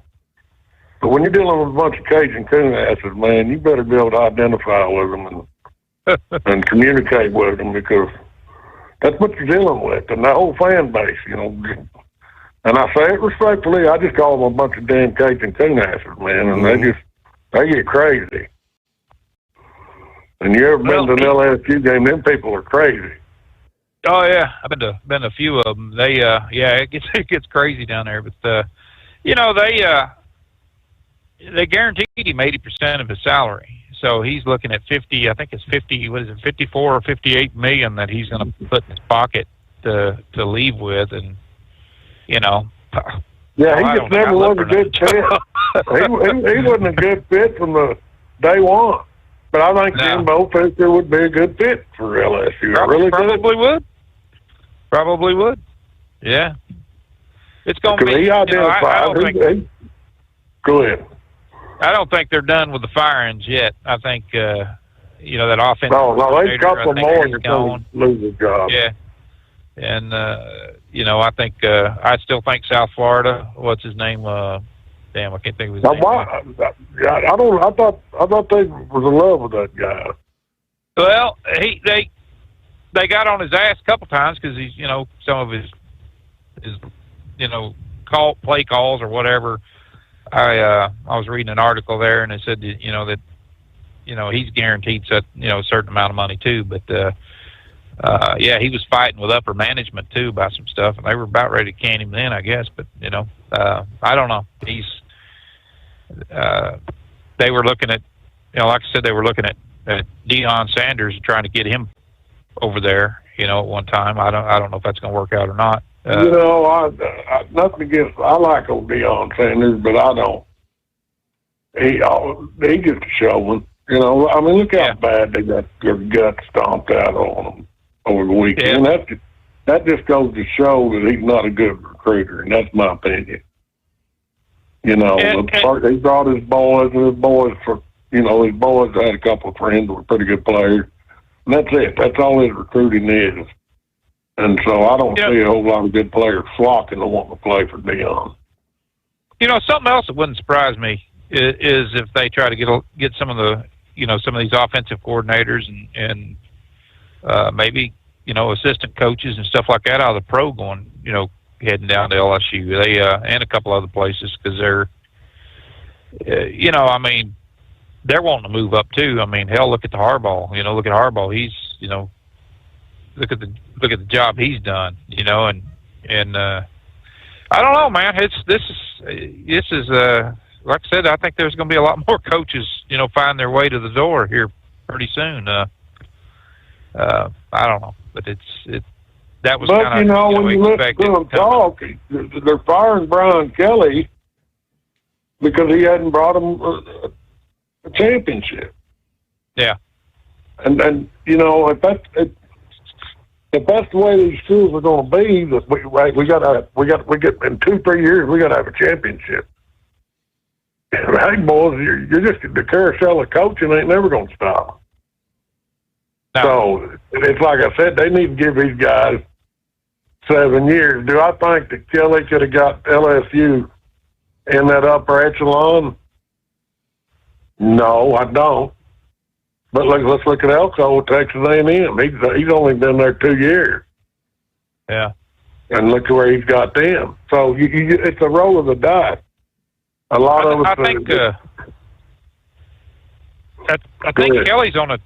[SPEAKER 21] But when you're dealing with a bunch of Cajun coon asses, man, you better be able to identify with them and communicate with them, because that's what you're dealing with, and that whole fan base, you know. And I say it respectfully, I just call them a bunch of damn Cajun coon asses, man, and they get crazy. And you ever been to an LSU game? Them people are crazy.
[SPEAKER 20] Oh yeah, I've been to a few of them. They it gets crazy down there, but you know, they guaranteed him 80% of his salary. So he's looking at 50. I think it's 50. What is it? 54 or 58 million that he's going to put in his pocket to leave with, and you know.
[SPEAKER 21] Yeah, he just never was a good fit. he wasn't a good fit from the day one. But I think Jimbo Fisher would be a good fit for LSU.
[SPEAKER 20] Probably would. Yeah. It's going to be.
[SPEAKER 21] He identified. Go ahead.
[SPEAKER 20] I don't think they're done with the firings yet. I think, that offensive.
[SPEAKER 21] No, there's a couple more that's going to lose a job.
[SPEAKER 20] Yeah. And, I think, I still think South Florida, what's his name? I can't think of his name.
[SPEAKER 21] I thought they was in love with that guy.
[SPEAKER 20] Well, they got on his ass a couple times because he's, some of his play calls or whatever. I was reading an article there, and it said that, he's guaranteed a certain amount of money too. But he was fighting with upper management too about some stuff, and they were about ready to can him then, I guess. But I don't know. They were looking at, like I said, they were looking at Deion Sanders and trying to get him over there. At one time. I don't know if that's going to work out or not.
[SPEAKER 21] I nothing against. I like old Deion Sanders, but I don't. He just a showman. I mean, look how bad they got their guts stomped out on them over the weekend. Yeah. That just goes to show that he's not a good recruiter, and that's my opinion. He brought his boys, and his boys had a couple of friends that were pretty good players. And that's it. That's all his recruiting is. And so I don't see a whole lot of good players flocking to want to play for Deion.
[SPEAKER 20] Something else that wouldn't surprise me is if they try to get some of the, some of these offensive coordinators and maybe, assistant coaches and stuff like that out of the pro going, heading down to LSU. They and a couple other places because they're, they're wanting to move up too. I mean, hell, look at the Harbaugh. Look at Harbaugh. He's, look at the job he's done. And I don't know, man. This is like I said, I think there's going to be a lot more coaches, find their way to the door here pretty soon. I don't know, but that was kind of
[SPEAKER 21] when you listen to them talk, they're firing Brian Kelly because he hadn't brought them a championship.
[SPEAKER 20] Yeah,
[SPEAKER 21] and if that's the way these schools are going to be, we get in 2-3 years we got to have a championship. Hey boys, you're just the carousel of coaching ain't never going to stop. No. So it's like I said, they need to give these guys 7 years. Do I think that Kelly could have got LSU in that upper echelon? No, I don't. But let's look at Elko, Texas A&M. He's only been there 2 years.
[SPEAKER 20] Yeah.
[SPEAKER 21] And look where he's got them. So it's a roll of the dice. A lot of us.
[SPEAKER 20] I think Kelly's on a.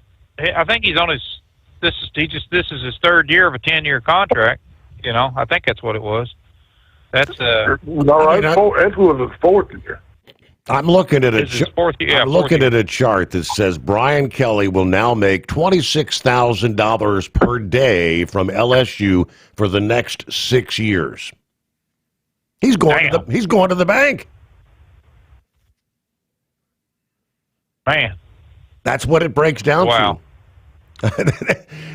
[SPEAKER 20] I think he's on his. This is his 3rd year of a 10-year contract. I think that's what it was. That's
[SPEAKER 21] no, it was his 4th year.
[SPEAKER 13] I'm looking at a chart that says Brian Kelly will now make $26,000 per day from LSU for the next 6 years. He's going to the bank.
[SPEAKER 20] Man,
[SPEAKER 13] that's what it breaks down to.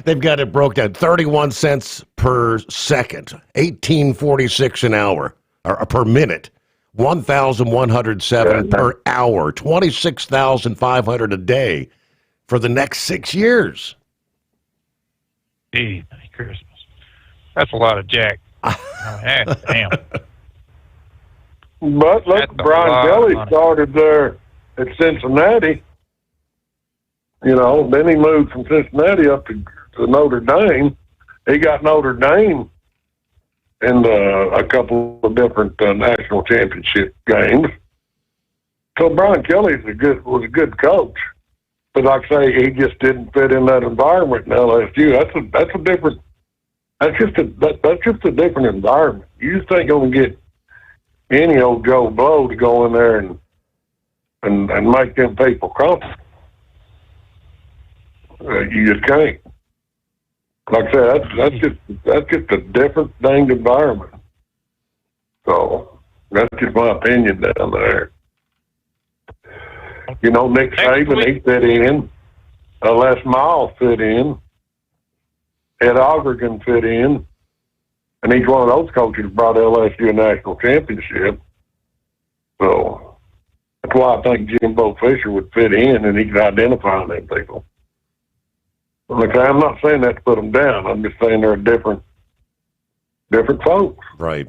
[SPEAKER 13] They've got it broke down 31 cents per second, 18.46 an hour or per minute. 1,107 per hour, 26,500 a day for the next 6 years.
[SPEAKER 20] Gee, Merry Christmas. That's a lot of jack. Damn.
[SPEAKER 21] But look, Brian Kelly started there at Cincinnati. You know, then he moved from Cincinnati up to Notre Dame. He got Notre Dame in a couple of different national championship games. So Brian Kelly was a good coach, but like I say, he just didn't fit in that environment in LSU. That's just a different environment. You just ain't gonna get any old Joe Blow to go in there and make them people comfortable. You just can't. Like I said, that's just a different dang environment. So that's just my opinion down there. You know, Nick Saban, he fit in. Les Miles fit in. Ed Ogregan fit in. And each one of those coaches brought LSU a national championship. So that's why I think Jimbo Fisher would fit in and he could identify them people. Like, I'm not saying that to put them down. I'm just saying they're different folks.
[SPEAKER 13] Right.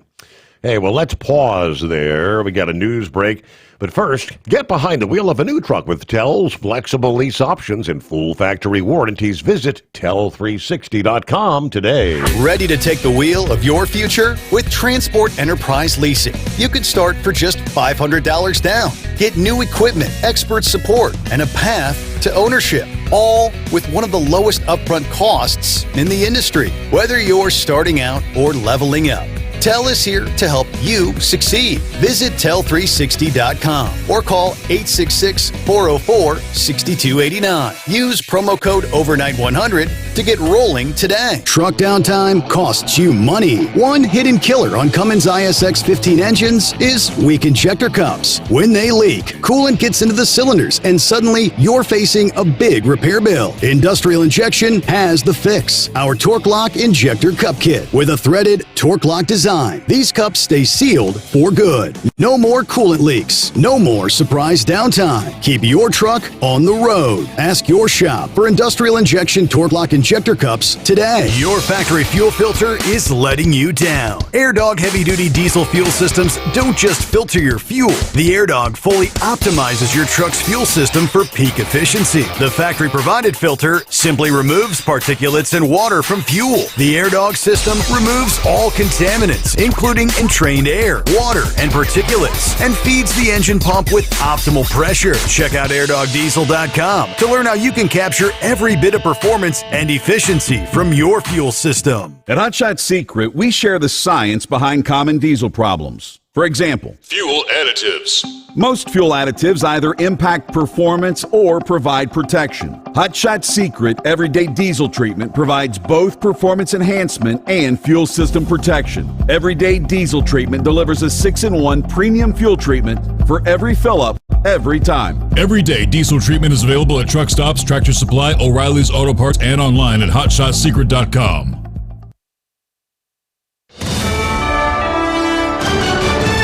[SPEAKER 13] Hey, well, let's pause there. We got a news break. But first, get behind the wheel of a new truck with Tell's flexible lease options and full factory warranties. Visit Tell360.com today.
[SPEAKER 14] Ready to take the wheel of your future? With Transport Enterprise Leasing, you could start for just $500 down. Get new equipment, expert support, and a path to ownership, all with one of the lowest upfront costs in the industry. Whether you're starting out or leveling up, Tell is here to help you succeed. Visit Tell360.com or call 866-404-6289. Use promo code OVERNIGHT100 to get rolling today. Truck downtime costs you money. One hidden killer on Cummins ISX 15 engines is weak injector cups. When they leak, coolant gets into the cylinders and suddenly you're facing a big repair bill. Industrial Injection has the fix. Our Torque Lock Injector Cup Kit with a threaded Torque Lock design. These cups stay sealed for good. No more coolant leaks. No more surprise downtime. Keep your truck on the road. Ask your shop for Industrial Injection Torque Lock Injector Cups today. Your factory fuel filter is letting you down. AirDog heavy-duty diesel fuel systems don't just filter your fuel. The AirDog fully optimizes your truck's fuel system for peak efficiency. The factory-provided filter simply removes particulates and water from fuel. The AirDog system removes all contaminants, including entrained air, water, and particulates, and feeds the engine pump with optimal pressure. Check out airdogdiesel.com to learn how you can capture every bit of performance and efficiency from your fuel system.
[SPEAKER 18] At Hot Shot Secret, we share the science behind common diesel problems. For example,
[SPEAKER 11] fuel additives.
[SPEAKER 18] Most fuel additives either impact performance or provide protection. Hot Shot Secret Everyday Diesel Treatment provides both performance enhancement and fuel system protection. Everyday Diesel Treatment delivers a 6-in-1 premium fuel treatment for every fill-up, every time.
[SPEAKER 11] Everyday Diesel Treatment is available at truck stops, Tractor Supply, O'Reilly's Auto Parts, and online at hotshotsecret.com.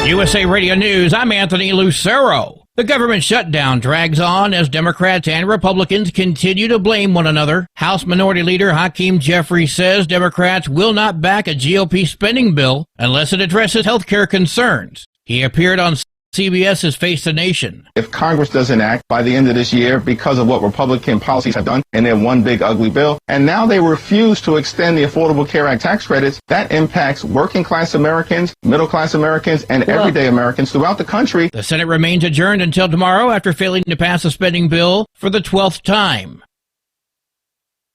[SPEAKER 2] USA Radio News, I'm Anthony Lucero. The government shutdown drags on as Democrats and Republicans continue to blame one another. House Minority Leader Hakeem Jeffries says Democrats will not back a GOP spending bill unless it addresses health care concerns. He appeared on CBS's Face the Nation.
[SPEAKER 1] If Congress doesn't act by the end of this year because of what Republican policies have done in their one big ugly bill, and now they refuse to extend the Affordable Care Act tax credits, that impacts working class Americans, middle class Americans, and everyday Americans throughout the country.
[SPEAKER 2] The Senate remains adjourned until tomorrow after failing to pass a spending bill for the 12th time.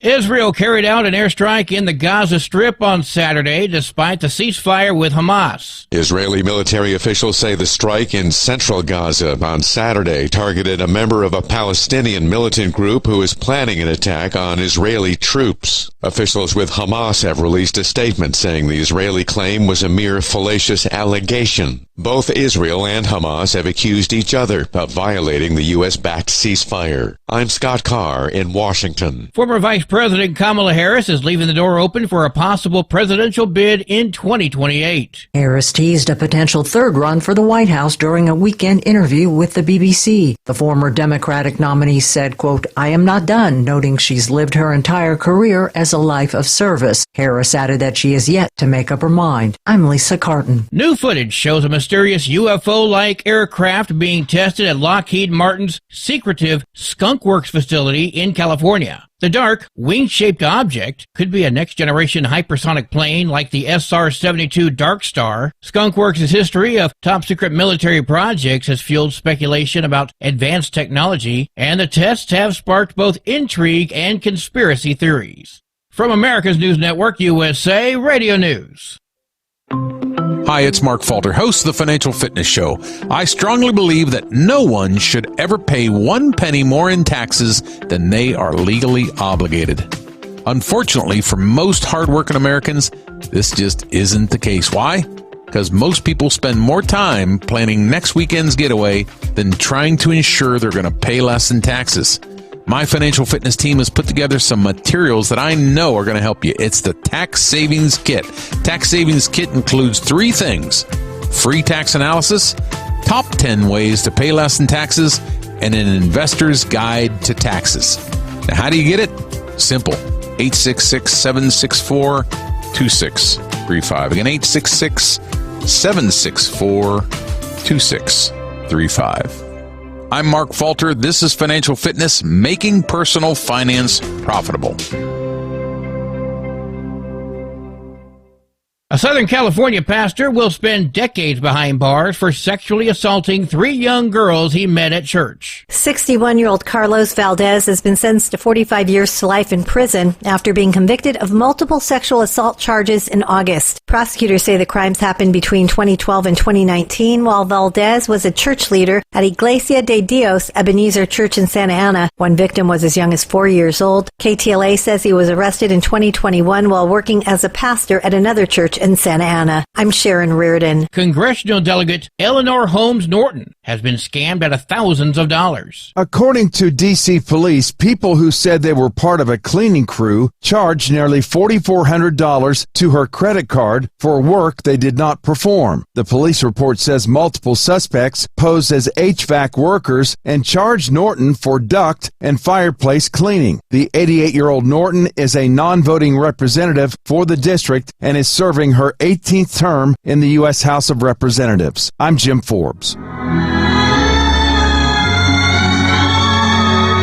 [SPEAKER 2] Israel carried out an airstrike in the Gaza Strip on Saturday despite the ceasefire with Hamas.
[SPEAKER 4] Israeli military officials say the strike in central Gaza on Saturday targeted a member of a Palestinian militant group who is planning an attack on Israeli troops. Officials with Hamas have released a statement saying the Israeli claim was a mere fallacious allegation. Both Israel and Hamas have accused each other of violating the U.S.-backed ceasefire. I'm Scott Carr in Washington.
[SPEAKER 2] Former Vice President Kamala Harris is leaving the door open for a possible presidential bid in 2028.
[SPEAKER 6] Harris teased a potential third run for the White House during a weekend interview with the BBC. The former Democratic nominee said, quote, "I am not done," noting she's lived her entire career as a life of service. Harris added that she is yet to make up her mind. I'm Lisa Carton.
[SPEAKER 2] New footage shows a mysterious UFO-like aircraft being tested at Lockheed Martin's secretive Skunk Works facility in California. The dark, wing-shaped object could be a next-generation hypersonic plane like the SR-72 Dark Star. Skunk Works' history of top-secret military projects has fueled speculation about advanced technology, and the tests have sparked both intrigue and conspiracy theories. From America's News Network, USA Radio News.
[SPEAKER 3] Hi, it's Mark Falter, host of the Financial Fitness Show. I strongly believe that no one should ever pay 1 penny more in taxes than they are legally obligated. Unfortunately, for most hardworking Americans, this just isn't the case. Why? Because most people spend more time planning next weekend's getaway than trying to ensure they're going to pay less in taxes. My financial fitness team has put together some materials that I know are going to help you. It's the Tax Savings Kit. Tax Savings Kit includes 3 things: free tax analysis, top 10 ways to pay less in taxes, and an investor's guide to taxes. Now, how do you get it? Simple. 866-764-2635. Again, 866-764-2635. I'm Mark Falter. This is Financial Fitness, making personal finance profitable.
[SPEAKER 2] A Southern California pastor will spend decades behind bars for sexually assaulting 3 young girls he met at church.
[SPEAKER 16] 61-year-old Carlos Valdez has been sentenced to 45 years to life in prison after being convicted of multiple sexual assault charges in August. Prosecutors say the crimes happened between 2012 and 2019 while Valdez was a church leader at Iglesia de Dios Ebenezer Church in Santa Ana. One victim was as young as 4 years old. KTLA says he was arrested in 2021 while working as a pastor at another church in Santa Ana. I'm Sharon Reardon.
[SPEAKER 2] Congressional Delegate Eleanor Holmes Norton has been scammed out of thousands of dollars.
[SPEAKER 22] According to D.C. police, people who said they were part of a cleaning crew charged nearly $4,400 to her credit card for work they did not perform. The police report says multiple suspects posed as HVAC workers and charged Norton for duct and fireplace cleaning. The 88-year-old Norton is a non-voting representative for the district and is serving her 18th term in the U.S. House of Representatives. I'm Jim Forbes.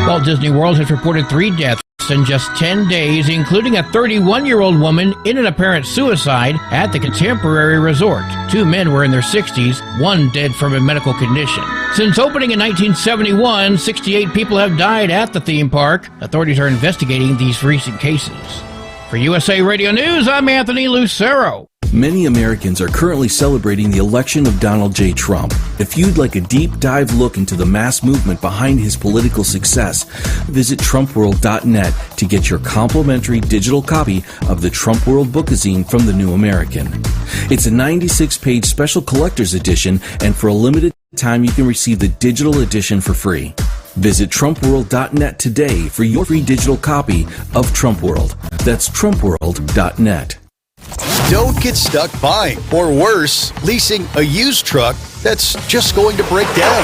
[SPEAKER 2] Walt Disney World has reported 3 deaths in just 10 days, including a 31-year-old woman in an apparent suicide at the Contemporary Resort. 2 men were in their 60s, 1 dead from a medical condition. Since opening in 1971, 68 people have died at the theme park. Authorities are investigating these recent cases. For USA Radio News, I'm Anthony Lucero.
[SPEAKER 23] Many Americans are currently celebrating the election of Donald J. Trump. If you'd like a deep dive look into the mass movement behind his political success, visit TrumpWorld.net to get your complimentary digital copy of the Trump World Bookazine from The New American. It's a 96-page special collector's edition, and for a limited time you can receive the digital edition for free. Visit TrumpWorld.net today for your free digital copy of Trump World. That's TrumpWorld.net.
[SPEAKER 10] Don't get stuck buying, or worse, leasing a used truck that's just going to break down.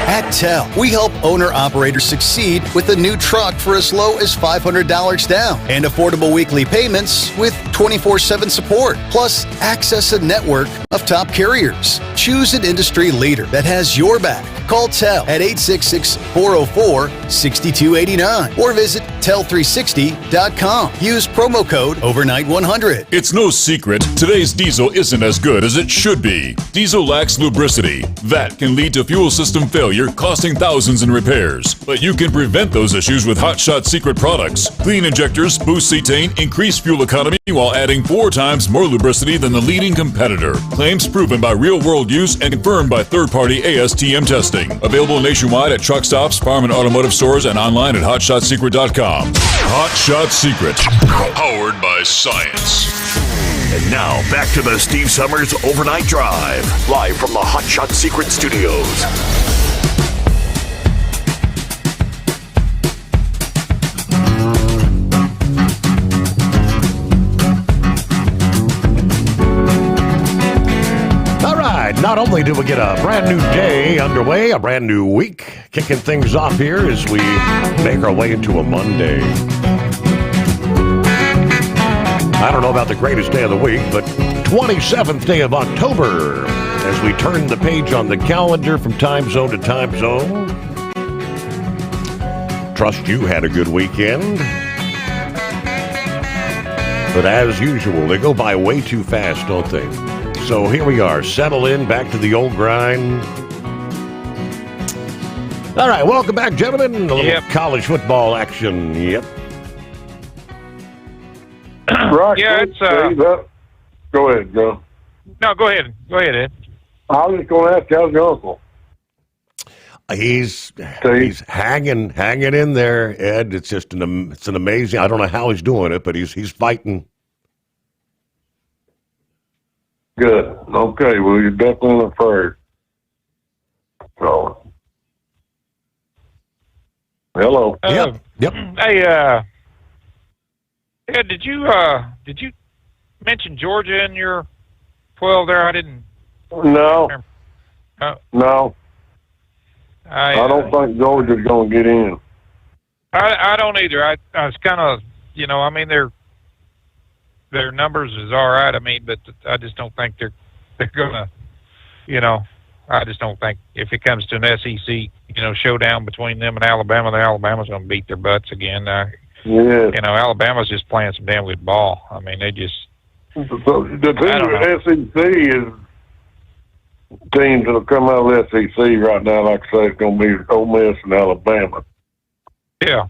[SPEAKER 10] At TEL, we help owner-operators succeed with a new truck for as low as $500 down and affordable weekly payments with 24/7 support. Plus, access a network of top carriers. Choose an industry leader that has your back. Call TEL at 866-404-6289 or visit tel360.com. Use promo code overnight100.
[SPEAKER 11] It's no secret, today's diesel isn't as good as it should be. Diesel lacks lubricity. That can lead to fuel system failure, costing thousands in repairs. But you can prevent those issues with Hot Shot Secret products. Clean injectors, boost cetane, increase fuel economy while adding 4 times more lubricity than the leading competitor. Claims proven by real-world use and confirmed by third-party ASTM testing. Available nationwide at truck stops, farm and automotive stores, and online at hotshotsecret.com. Hot Shot Secret. Powered by science.
[SPEAKER 19] And now, back to the Steve Summers Overnight Drive, live from the Hot Shot Secret Studios.
[SPEAKER 13] Not only do we get a brand new day underway, a brand new week, kicking things off here as we make our way into a Monday. I don't know about the greatest day of the week, but 27th day of October as we turn the page on the calendar from time zone to time zone. Trust you had a good weekend. But as usual, they go by way too fast, don't they? So here we are, settle in, back to the old grind. All right, welcome back, gentlemen. A little college football action. Yep.
[SPEAKER 21] Right.
[SPEAKER 20] Yeah, it's
[SPEAKER 21] Go ahead, Joe.
[SPEAKER 20] No, go ahead. Go ahead, Ed.
[SPEAKER 21] I was just going to ask you, how's your uncle?
[SPEAKER 13] He's hanging in there, Ed. It's just it's an amazing. I don't know how he's doing it, but he's fighting.
[SPEAKER 21] Good. Okay. Well, you're definitely in a prayer. So, hello.
[SPEAKER 13] Yep.
[SPEAKER 20] Hey, Ed, did you mention Georgia in your 12 there? I didn't.
[SPEAKER 21] No. No.
[SPEAKER 20] I
[SPEAKER 21] don't think Georgia's going to get in.
[SPEAKER 20] I don't either. I was kind of, I mean, their numbers is all right. I mean, but I just don't think they're gonna, I just don't think if it comes to an SEC, showdown between them and Alabama, then Alabama's going to beat their butts again. Alabama's just playing some damn good ball. I mean, they just.
[SPEAKER 21] So the SEC is teams that'll come out of the SEC right now. Like I say, it's going to be Ole Miss and Alabama.
[SPEAKER 20] Yeah.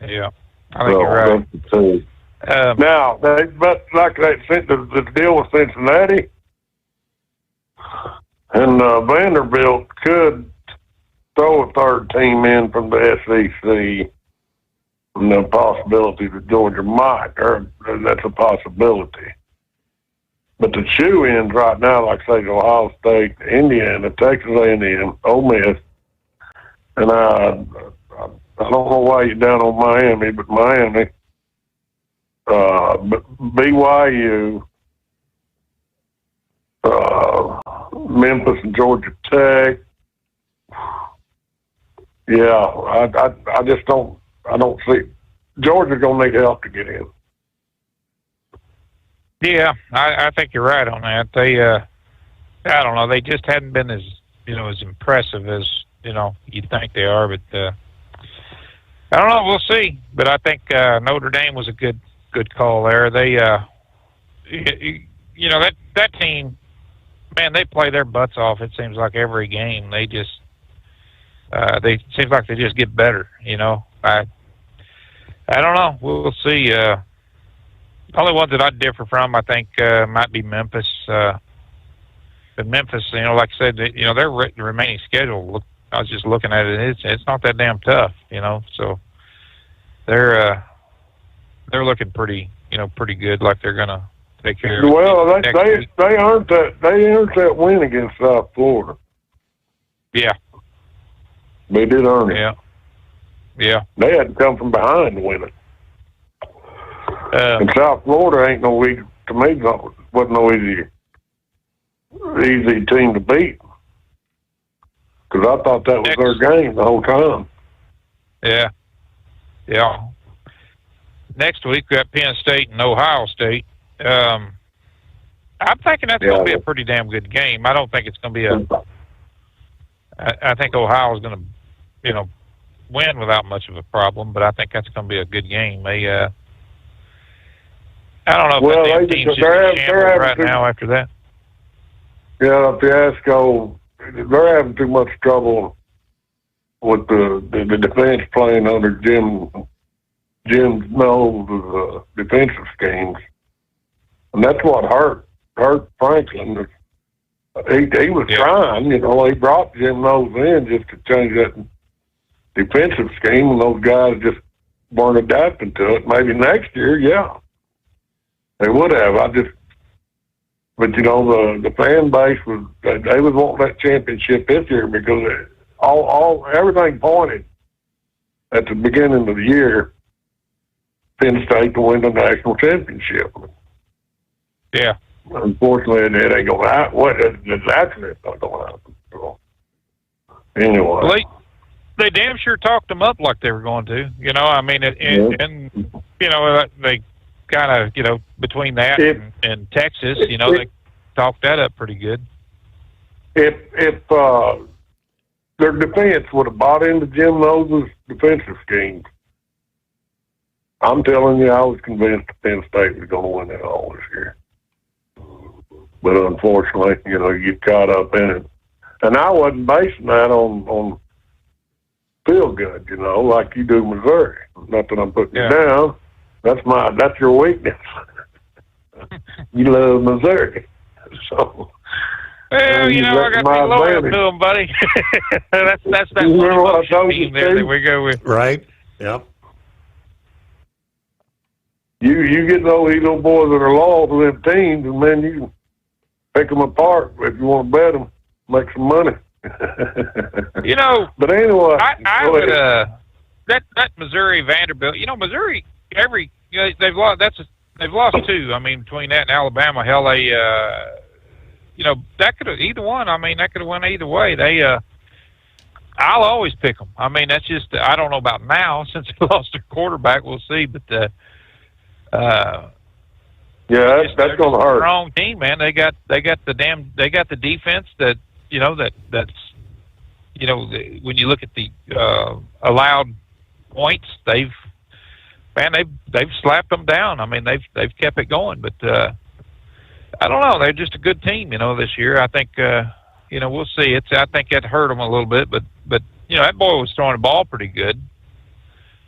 [SPEAKER 20] Yeah. I think you're right.
[SPEAKER 21] That's the two. Now, but like the deal with Cincinnati and Vanderbilt could throw a third team in from the SEC. And the possibility that Georgia might, or that's a possibility. But the shoe-ins right now, like say Ohio State, Indiana, Texas A&M, Ole Miss, and I don't know why you're down on Miami, but Miami, BYU, Memphis and Georgia Tech. Yeah, I just don't. I don't see Georgia's going to need help to get in.
[SPEAKER 20] Yeah, I think you're right on that. They, I don't know, they just hadn't been as as impressive as you'd think they are. But I don't know. We'll see. But I think Notre Dame was a good call there. They, that team, man, they play their butts off. It seems like every game they just. It seems like they just get better. I don't know. We'll see. The only ones that I'd differ from, I think, might be Memphis. But Memphis, like I said, their remaining schedule. I was just looking at it. It's not that damn tough, So they're looking pretty good. Like they're gonna take care of.
[SPEAKER 21] Well, they earned that win against South Florida.
[SPEAKER 20] Yeah,
[SPEAKER 21] they did earn it.
[SPEAKER 20] Yeah.
[SPEAKER 21] They had to come from behind to win it. And South Florida ain't no easy, to me, wasn't no easy team to beat. Because I thought that was their game the whole time.
[SPEAKER 20] Yeah. Next week we got Penn State and Ohio State. I'm thinking that's going to be a pretty damn good game. I don't think it's going to be I think Ohio's going to, win without much of a problem, but I think that's going to be a good game. They, I don't know if that team's just shambles right now after that.
[SPEAKER 21] Yeah, Fiasco, they're having too much trouble with the defense playing under Jim Knowles' defensive schemes, and that's what hurt Franklin. He was trying, he brought Jim Knowles in just to change that defensive scheme, and those guys just weren't adapting to it. Maybe next year, they would have. But the fan base they would want that championship this year because everything pointed at the beginning of the year Penn State to win the national championship.
[SPEAKER 20] Yeah,
[SPEAKER 21] unfortunately, it ain't going to happen. It's actually not going to happen. So, anyway.
[SPEAKER 20] Well, they damn sure talked them up like they were going to. You know, I mean, and you know, they kind of, you know, between that and Texas, you know, they talked that up pretty good.
[SPEAKER 21] If their defense would have bought into Jim Knowles' defensive schemes, I'm telling you, I was convinced Penn State was going to win it all this year. But unfortunately, you know, you get caught up in it. And I wasn't basing that on feel good, you know, like you do Missouri. Not that I'm putting you down. That's your weakness. You love Missouri. So,
[SPEAKER 20] well, you know, I got to be loyal to them, buddy. that's that one team there that we go with.
[SPEAKER 13] Right. Yep.
[SPEAKER 21] You get these little boys that are loyal to them teams, and then you pick them apart if you want to bet them, make some money.
[SPEAKER 20] You know,
[SPEAKER 21] but anyway,
[SPEAKER 20] I would that Missouri Vanderbilt. You know, Missouri they've lost two. I mean, between that and Alabama, hell, they you know, that could have either one. I mean, that could have went either way. I'll always pick them. I mean, that's just, I don't know about now since they lost their quarterback. We'll see, but
[SPEAKER 21] yeah, that's going to hurt.
[SPEAKER 20] Strong team, man. They got the defense that, you know, that's, you know, when you look at the allowed points, they've slapped them down. I mean, they've kept it going, but I don't know. They're just a good team, you know, this year. I think, you know, we'll see. I think it hurt them a little bit, but you know, that boy was throwing the ball pretty good,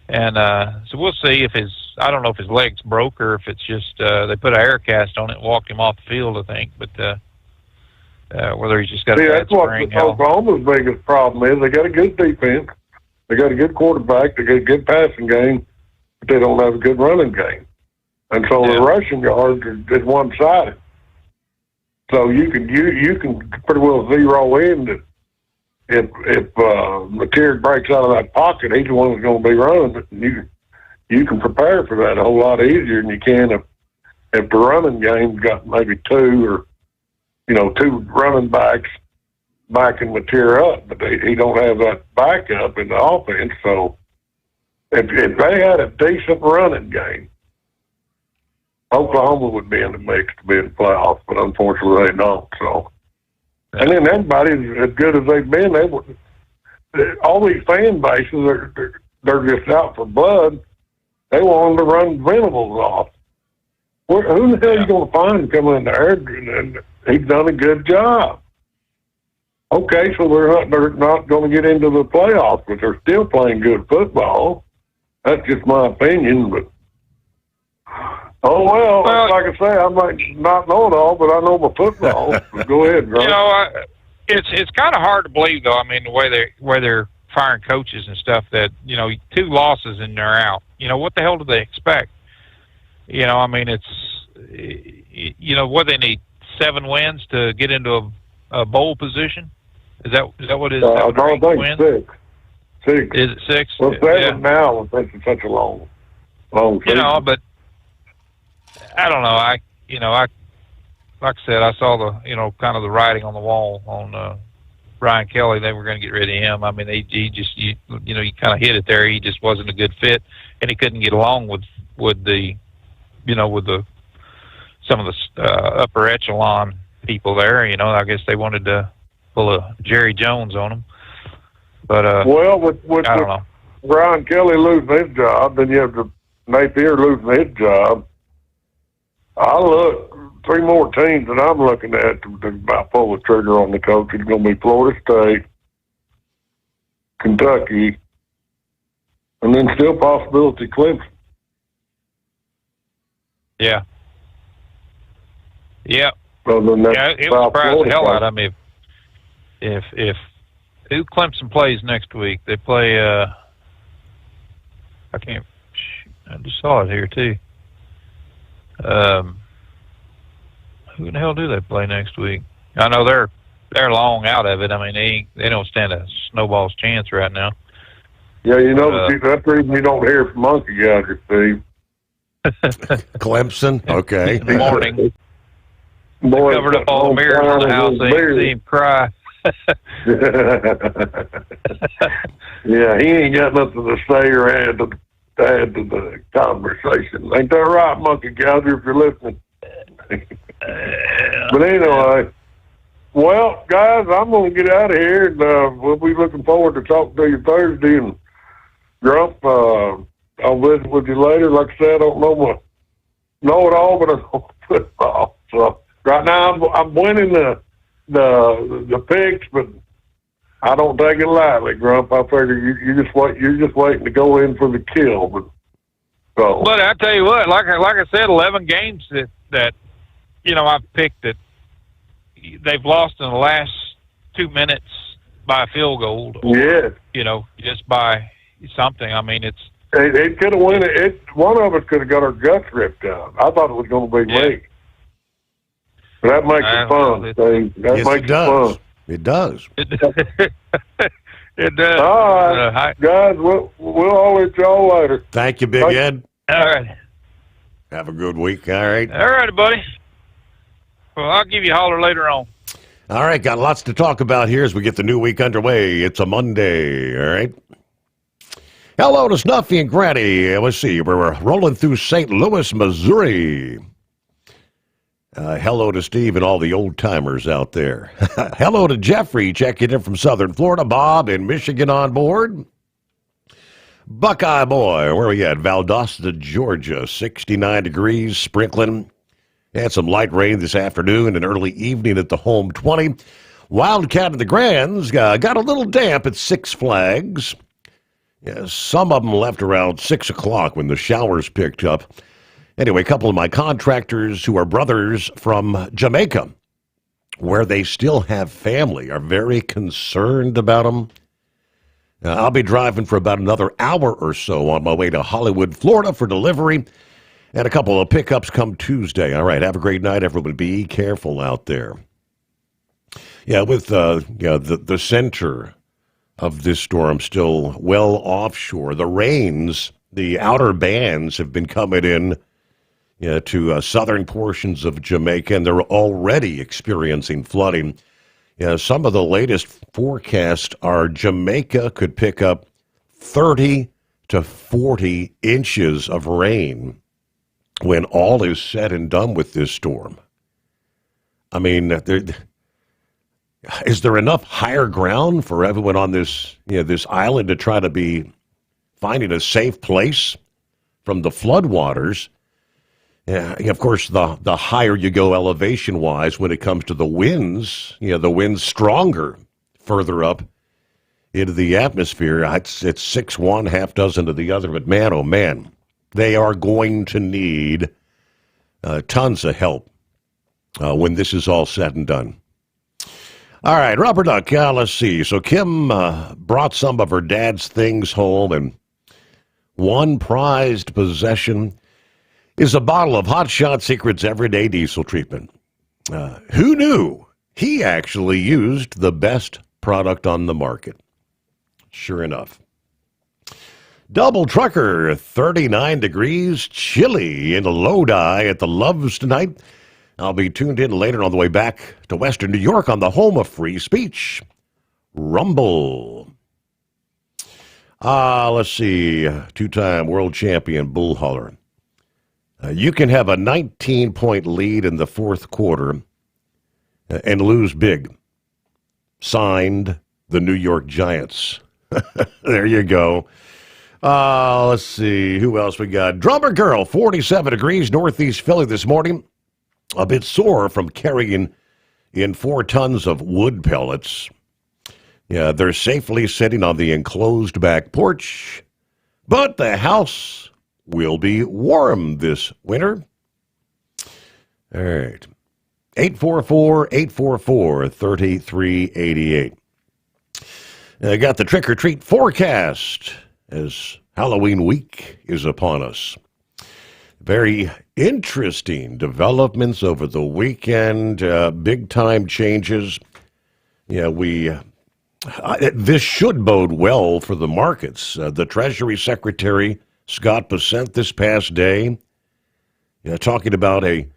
[SPEAKER 20] and so we'll see if I don't know if his legs broke or if it's just they put an air cast on it and walked him off the field, I think, but whether he's just got a bad spring.
[SPEAKER 21] That's what Oklahoma's biggest problem is. They got a good defense, they got a good quarterback, they got a good passing game, but they don't have a good running game, and so the rushing yards is one-sided. So you can pretty well zero in that if Mateer breaks out of that pocket, he's the one that's going to be running it. You can prepare for that a whole lot easier than you can if the running game's got maybe two running backs backing Mateer up, but he don't have that backup in the offense. So if they had a decent running game, Oklahoma would be in the mix to be in the playoffs, but unfortunately they don't. So, and then everybody's as good as they've been. All these fan bases they're just out for blood. They want them to run Venables off. Who the hell are you going to find coming in there? And he's done a good job. Okay, so they're not going to get into the playoffs, but they're still playing good football. That's just my opinion, but. Oh, well, like I say, I might not know it all, but I know my football. Go ahead, bro.
[SPEAKER 20] You know, it's kind of hard to believe, though. I mean, the way they're firing coaches and stuff, that, you know, 2 losses and they're out. You know, what the hell do they expect? You know, I mean, it's, you know, what they need, 7 wins to get into a bowl position? Is that what it is?
[SPEAKER 21] I don't think 6.
[SPEAKER 20] Is it 6?
[SPEAKER 21] Well, 7 now, since it's such a long season.
[SPEAKER 20] You know, but I don't know. Like I said, I saw the, you know, kind of the writing on the wall on Brian Kelly. They were going to get rid of him. I mean, he just, you know, you kind of hit it there. He just wasn't a good fit, and he couldn't get along with the, you know, with some of the upper echelon people there. You know, I guess they wanted to pull a Jerry Jones on him. But
[SPEAKER 21] with
[SPEAKER 20] I don't know.
[SPEAKER 21] Brian Kelly losing his job, then you have Napier losing his job. I look 3 more teams that I'm looking at to about pull the trigger on the coach. It's going to be Florida State, Kentucky, and then still possibility Clemson.
[SPEAKER 20] Yeah. Yeah.
[SPEAKER 21] So then
[SPEAKER 20] It would surprise the hell out of me if who Clemson plays next week. They play. I just saw it here too. Who in the hell do they play next week? I know they're long out of it. I mean, they don't stand a snowball's chance right now.
[SPEAKER 21] Yeah, you know, that's the reason you don't hear from Monkey Gouger, Steve.
[SPEAKER 13] Clemson, okay.
[SPEAKER 20] In the morning.
[SPEAKER 21] Boy,
[SPEAKER 20] covered up all the mirrors in the house so you can see him cry.
[SPEAKER 21] Yeah, he ain't got nothing to say or add to the conversation. Ain't that right, Monkey Gouger, if you're listening? But anyway, well, guys, I'm going to get out of here, and we'll be looking forward to talking to you Thursday. And Grump, I'll visit with you later. Like I said, I don't know it all, but I know football. So right now, I'm winning the picks, but I don't take it lightly, Grump. I figure you're just waiting to go in for the kill. But
[SPEAKER 20] I tell you what, like I said, 11 games that I've picked that they've lost in the last 2 minutes by a field goal. Or, just by something. I mean, it
[SPEAKER 21] could have won it. One of us could have got our guts ripped out. I thought it was going to be me. But that makes it fun. That makes it fun.
[SPEAKER 13] It does.
[SPEAKER 20] It does.
[SPEAKER 21] All right, guys, we'll all let y'all later.
[SPEAKER 13] Thank you, Big Ed.
[SPEAKER 20] All right.
[SPEAKER 13] Have a good week. All right.
[SPEAKER 20] All right, buddy. Well, I'll give you a holler later on.
[SPEAKER 13] All right, got lots to talk about here as we get the new week underway. It's a Monday, all right? Hello to Snuffy and Granny. Let's see, we're rolling through St. Louis, Missouri. Hello to Steve and all the old-timers out there. Hello to Jeffrey, checking in from Southern Florida. Bob in Michigan on board. Buckeye Boy, where are we at? Valdosta, Georgia, 69 degrees, sprinkling. Had some light rain this afternoon and early evening at the home 20. Wildcat at the Grands got a little damp at Six Flags. Yeah, some of them left around 6 o'clock when the showers picked up. Anyway, a couple of my contractors who are brothers from Jamaica, where they still have family, are very concerned about them. I'll be driving for about another hour or so on my way to Hollywood, Florida for delivery, and a couple of pickups come Tuesday. All right, have a great night, everyone. Be careful out there. Yeah, with the center of this storm still well offshore, the rains, the outer bands have been coming in to southern portions of Jamaica, and they're already experiencing flooding. Some of the latest forecasts are Jamaica could pick up 30 to 40 inches of rain when all is said and done with this storm. I mean, is there enough higher ground for everyone on this island to try to be finding a safe place from the floodwaters? Of course, the higher you go elevation-wise when it comes to the winds, the wind's stronger further up into the atmosphere. It's 6-1, half dozen to the other. But man, oh man, they are going to need tons of help when this is all said and done. All right, Rubber Duck, let's see. So Kim brought some of her dad's things home, and one prized possession is a bottle of Hot Shot Secret's Everyday Diesel Treatment. Who knew he actually used the best product on the market? Sure enough. Double Trucker, 39 degrees, chilly in Lodi at the Loves tonight. I'll be tuned in later on the way back to Western New York on the home of free speech, Rumble. Let's see, two-time world champion Bull Hauler. You can have a 19-point lead in the fourth quarter and lose big. Signed, the New York Giants. There you go. Let's see, who else we got? Drummer Girl, 47 degrees, northeast Philly this morning. A bit sore from carrying in 4 tons of wood pellets. Yeah, they're safely sitting on the enclosed back porch, but the house will be warm this winter. All right. 844-844-3388. I got the trick-or-treat forecast as Halloween week is upon us. Very interesting developments over the weekend, big-time changes. Yeah, this should bode well for the markets. The Treasury Secretary Scott Bessent this past day, talking about a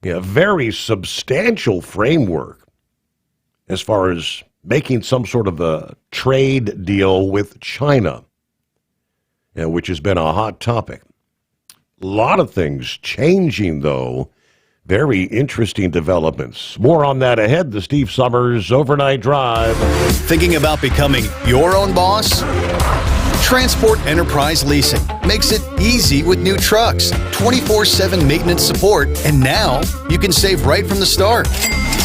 [SPEAKER 13] very substantial framework as far as making some sort of a trade deal with China, which has been a hot topic. A lot of things changing, though. Very interesting developments. More on that ahead. The Steve Sommers Overnight Drive.
[SPEAKER 10] Thinking about becoming your own boss? Transport Enterprise Leasing makes it easy with new trucks, 24/7 maintenance support, and now you can save right from the start.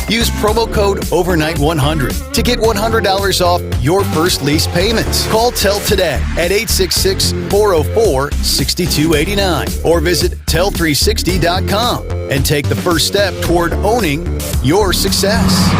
[SPEAKER 10] Use promo code OVERNIGHT100 to get $100 off your first lease payments. Call TEL today at 866-404-6289 or visit tel360.com and take the first step toward owning your success.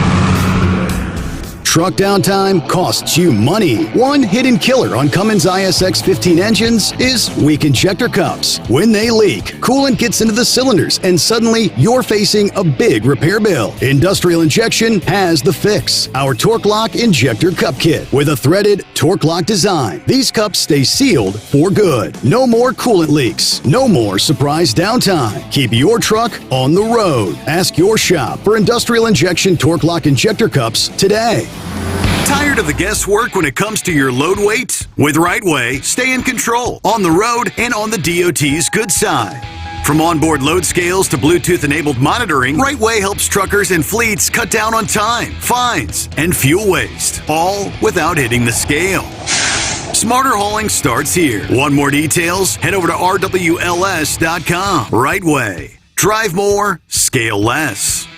[SPEAKER 14] Truck downtime costs you money. One hidden killer on Cummins ISX 15 engines is weak injector cups. When they leak, coolant gets into the cylinders and suddenly you're facing a big repair bill. Industrial Injection has the fix. Our Torque Lock Injector Cup Kit with a threaded Torque Lock design. These cups stay sealed for good. No more coolant leaks. No more surprise downtime. Keep your truck on the road. Ask your shop for Industrial Injection Torque Lock Injector Cups today. Tired of the guesswork when it comes to your load weight? With RightWay, stay in control on the road and on the DOT's good side. From onboard load scales to Bluetooth-enabled monitoring, RightWay helps truckers and fleets cut down on time, fines, and fuel waste, all without hitting the scale. Smarter hauling starts here. Want more details? Head over to rwls.com. RightWay. Drive more, scale less.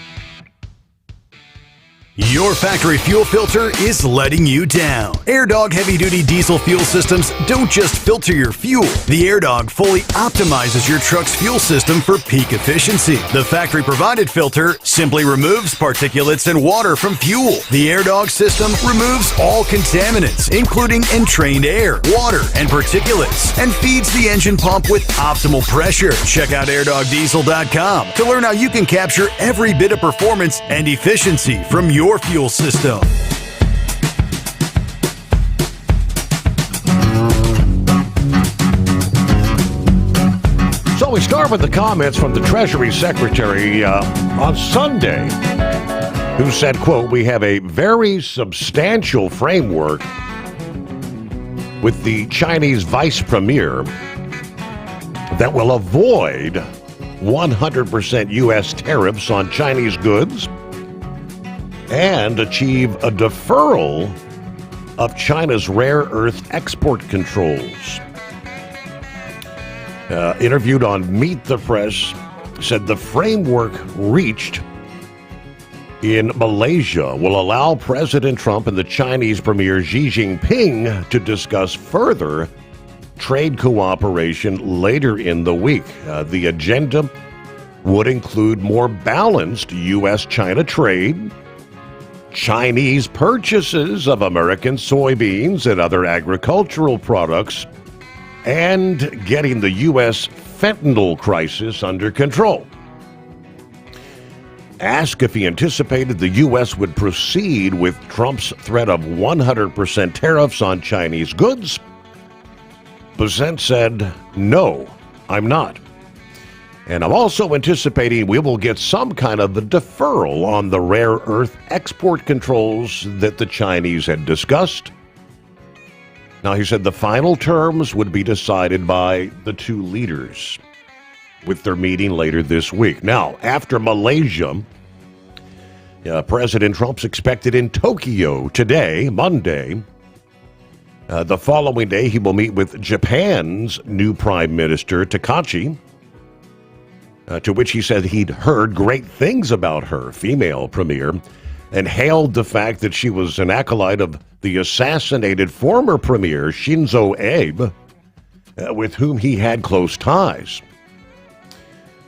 [SPEAKER 14] Your factory fuel filter is letting you down. AirDog heavy-duty diesel fuel systems don't just filter your fuel. The AirDog fully optimizes your truck's fuel system for peak efficiency. The factory-provided filter simply removes particulates and water from fuel. The AirDog system removes all contaminants, including entrained air, water, and particulates, and feeds the engine pump with optimal pressure. Check out airdogdiesel.com to learn how you can capture every bit of performance and efficiency from your fuel system.
[SPEAKER 13] So we start with the comments from the Treasury Secretary on Sunday, who said, quote, "We have a very substantial framework with the Chinese vice premier that will avoid 100% U.S. tariffs on Chinese goods and achieve a deferral of China's rare earth export controls." Interviewed on Meet the Press, said the framework reached in Malaysia will allow President Trump and the Chinese Premier Xi Jinping to discuss further trade cooperation later in the week. The agenda would include more balanced U.S.-China trade, Chinese purchases of American soybeans and other agricultural products, and getting the U.S. fentanyl crisis under control. Asked if he anticipated the U.S. would proceed with Trump's threat of 100% tariffs on Chinese goods, Bezant said, "No, I'm not. And I'm also anticipating we will get some kind of a deferral on the rare earth export controls that the Chinese had discussed." Now, he said the final terms would be decided by the two leaders with their meeting later this week. Now, after Malaysia, President Trump's expected in Tokyo today, Monday. The following day, he will meet with Japan's new Prime Minister, Takashi, to which he said he'd heard great things about her, female premier, and hailed the fact that she was an acolyte of the assassinated former premier Shinzo Abe, with whom he had close ties.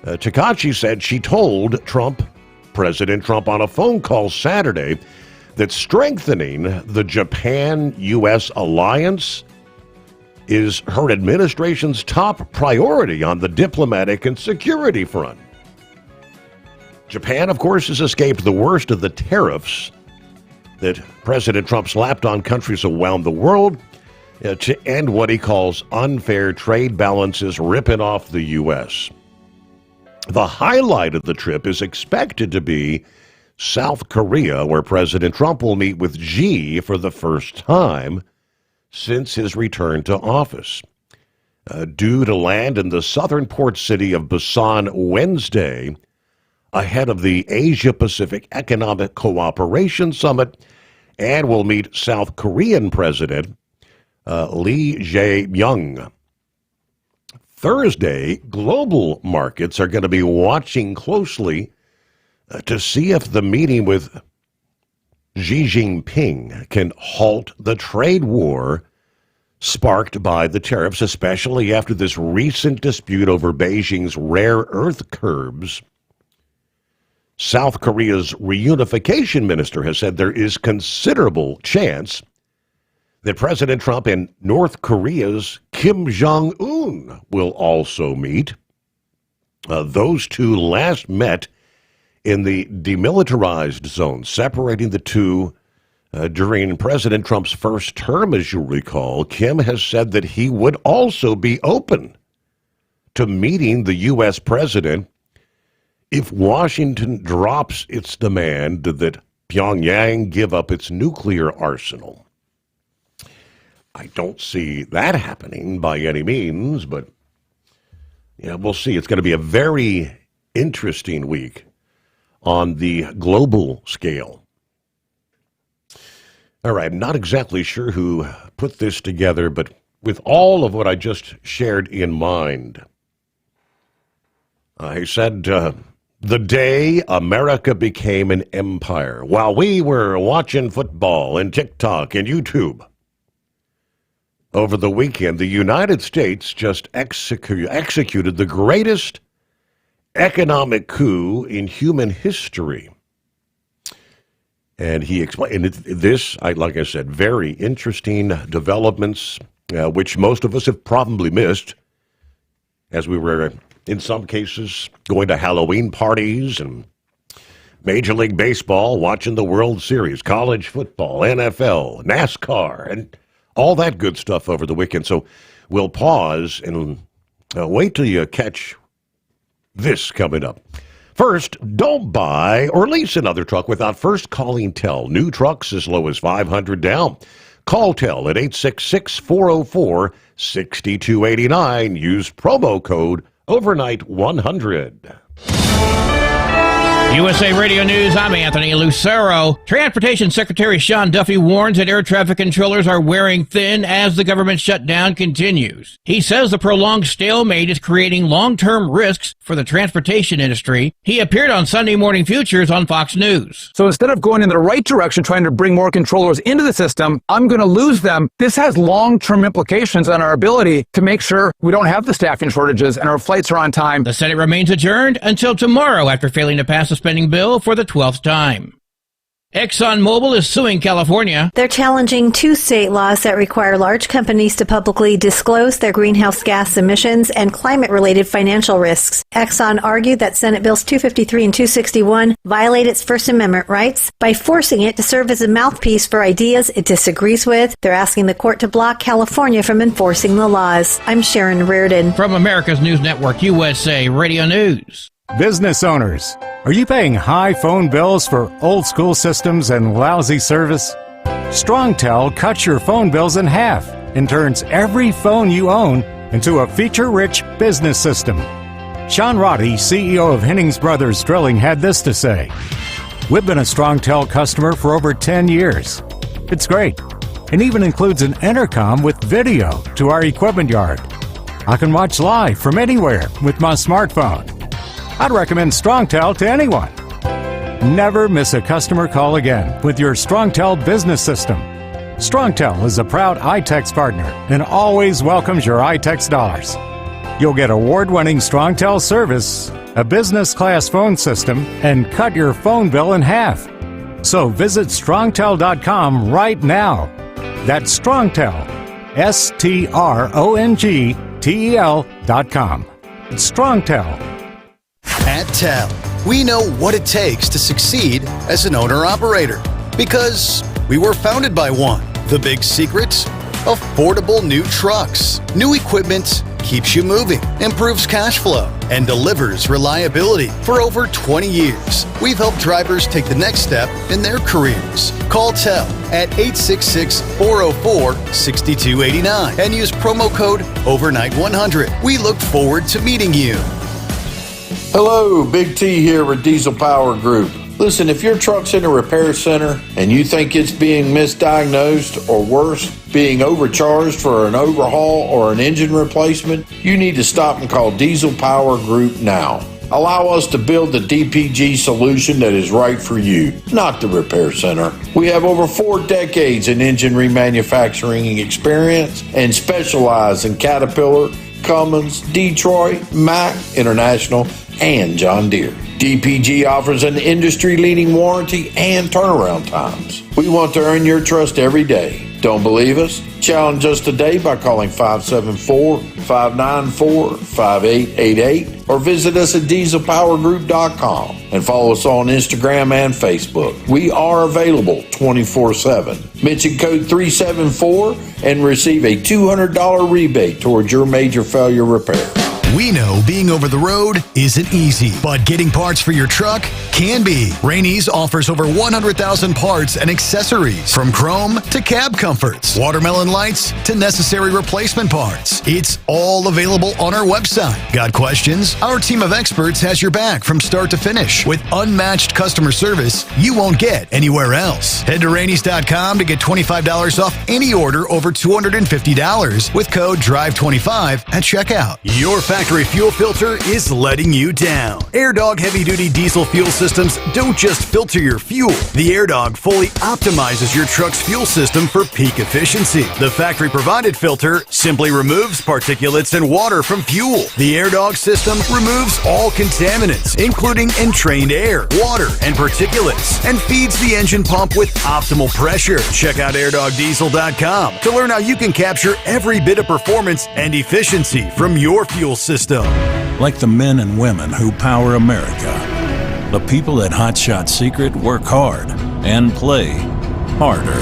[SPEAKER 13] Takashi said she told President Trump on a phone call Saturday that strengthening the Japan-U.S. alliance is her administration's top priority on the diplomatic and security front. Japan, of course, has escaped the worst of the tariffs that President Trump slapped on countries around the world to end what he calls unfair trade balances, ripping off the U.S. The highlight of the trip is expected to be South Korea, where President Trump will meet with Xi for the first time since his return to office. Due to land in the southern port city of Busan Wednesday, ahead of the Asia-Pacific Economic Cooperation Summit, and will meet South Korean President Lee Jae-myung. Thursday, global markets are going to be watching closely to see if the meeting with Xi Jinping can halt the trade war sparked by the tariffs, especially after this recent dispute over Beijing's rare earth curbs. South Korea's reunification minister has said there is considerable chance that President Trump and North Korea's Kim Jong-un will also meet. Those two last met in the demilitarized zone, separating the two during President Trump's first term, as you recall. Kim has said that he would also be open to meeting the U.S. president if Washington drops its demand that Pyongyang give up its nuclear arsenal. I don't see that happening by any means, but we'll see. It's going to be a very interesting week on the global scale. All right, I'm not exactly sure who put this together, but with all of what I just shared in mind, I said the day America became an empire, while we were watching football and TikTok and YouTube, over the weekend, the United States just executed the greatest economic coup in human history. And he explained this, like I said, very interesting developments, which most of us have probably missed, as we were, in some cases, going to Halloween parties and Major League Baseball, watching the World Series, college football, NFL, NASCAR, and all that good stuff over the weekend. So we'll pause and wait till you catch this coming up. First, don't buy or lease another truck without first calling TEL. New trucks as low as $500 down. Call TEL at 866-404-6289. Use promo code OVERNIGHT100.
[SPEAKER 2] USA Radio News, I'm Anthony Lucero. Transportation Secretary Sean Duffy warns that air traffic controllers are wearing thin as the government shutdown continues. He says the prolonged stalemate is creating long-term risks for the transportation industry. He appeared on Sunday Morning Futures on Fox News.
[SPEAKER 15] So instead of going in the right direction, trying to bring more controllers into the system, I'm going to lose them. This has long-term implications on our ability to make sure we don't have the staffing shortages and our flights are on time.
[SPEAKER 2] The Senate remains adjourned until tomorrow after failing to pass a spending bill for the 12th time. ExxonMobil is suing California.
[SPEAKER 16] They're challenging two state laws that require large companies to publicly disclose their greenhouse gas emissions and climate-related financial risks. Exxon argued that Senate Bills 253 and 261 violate its First Amendment rights by forcing it to serve as a mouthpiece for ideas it disagrees with. They're asking the court to block California from enforcing the laws. I'm Sharon Reardon.
[SPEAKER 2] From America's News Network, USA Radio News.
[SPEAKER 17] Business owners, are you paying high phone bills for old school systems and lousy service? StrongTel cuts your phone bills in half and turns every phone you own into a feature-rich business system. Sean Roddy, CEO of Hennings Brothers Drilling, had this to say: "We've been a StrongTel customer for over 10 years. It's great, and even includes an intercom with video to our equipment yard. I can watch live from anywhere with my smartphone. I'd recommend StrongTel to anyone. Never miss a customer call again with your StrongTel business system. StrongTel is a proud iTex partner and always welcomes your iTex dollars. You'll get award-winning StrongTel service, a business-class phone system, and cut your phone bill in half. So visit StrongTel.com right now. That's StrongTel, StrongTel.com. It's StrongTel.
[SPEAKER 10] At TEL, we know what it takes to succeed as an owner-operator because we were founded by one. The big secret? Affordable new trucks, new equipment, keeps you moving, improves cash flow, and delivers reliability. For over 20 years, we've helped drivers take the next step in their careers. Call TEL at 866-404-6289 and use promo code OVERNIGHT100. We look forward to meeting you.
[SPEAKER 5] Hello, Big T here with Diesel Power Group. Listen, if your truck's in a repair center and you think it's being misdiagnosed or worse, being overcharged for an overhaul or an engine replacement, you need to stop and call Diesel Power Group now. Allow us to build the DPG solution that is right for you, not the repair center. We have over 4 decades in engine remanufacturing experience and specialize in Caterpillar, Cummins, Detroit, Mack, International, and John Deere. DPG offers an industry-leading warranty and turnaround times. We want to earn your trust every day. Don't believe us? Challenge us today by calling 574-594-5888 or visit us at dieselpowergroup.com and follow us on Instagram and Facebook. We are available 24/7. Mention code 374 and receive a $200 rebate towards your major failure repair.
[SPEAKER 14] We know being over the road isn't easy, but getting parts for your truck can be. Rainey's offers over 100,000 parts and accessories, from chrome to cab comforts, watermelon lights to necessary replacement parts. It's all available on our website. Got questions? Our team of experts has your back from start to finish with unmatched customer service you won't get anywhere else. Head to Rainey's.com to get $25 off any order over $250 with code DRIVE25 at checkout. Your factory fuel filter is letting you down. AirDog heavy-duty diesel fuel systems don't just filter your fuel. The AirDog fully optimizes your truck's fuel system for peak efficiency. The factory-provided filter simply removes particulates and water from fuel. The AirDog system removes all contaminants, including entrained air, water, and particulates, and feeds the engine pump with optimal pressure. Check out airdogdiesel.com to learn how you can capture every bit of performance and efficiency from your fuel system.
[SPEAKER 7] Like the men and women who power America, the people at Hot Shot Secret work hard and play harder.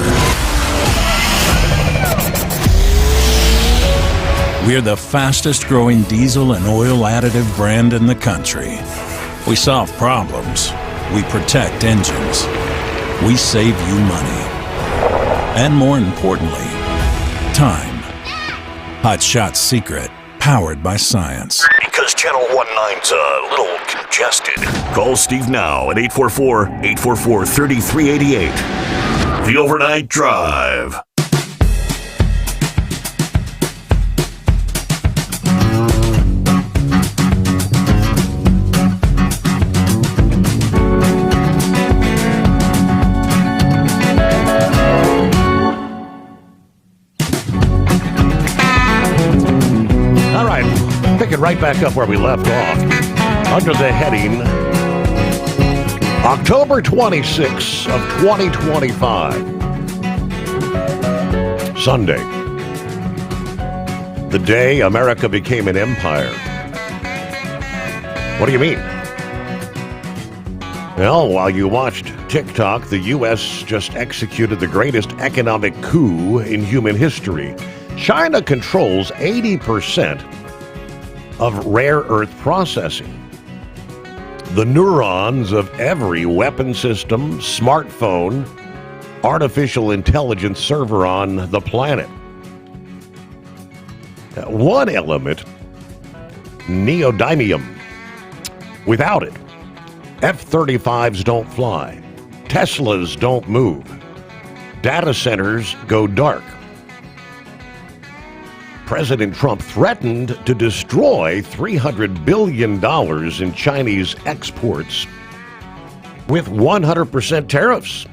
[SPEAKER 7] We're the fastest growing diesel and oil additive brand in the country. We solve problems. We protect engines. We save you money. And more importantly, time. Hot Shot Secret. Powered by science.
[SPEAKER 19] Because Channel 19's a little congested. Call Steve now at 844-844-3388. The Overnight Drive.
[SPEAKER 13] Picking right back up where we left off, under the heading October 26th of 2025, Sunday, the day America became an empire. What do you mean? Well, while you watched TikTok, the U.S. just executed the greatest economic coup in human history. China controls 80% of rare earth processing. The neurons of every weapon system, smartphone, artificial intelligence server on the planet. One element, neodymium. Without it, F-35s don't fly, Teslas don't move, data centers go dark. President Trump threatened to destroy $300 billion in Chinese exports with 100% tariffs.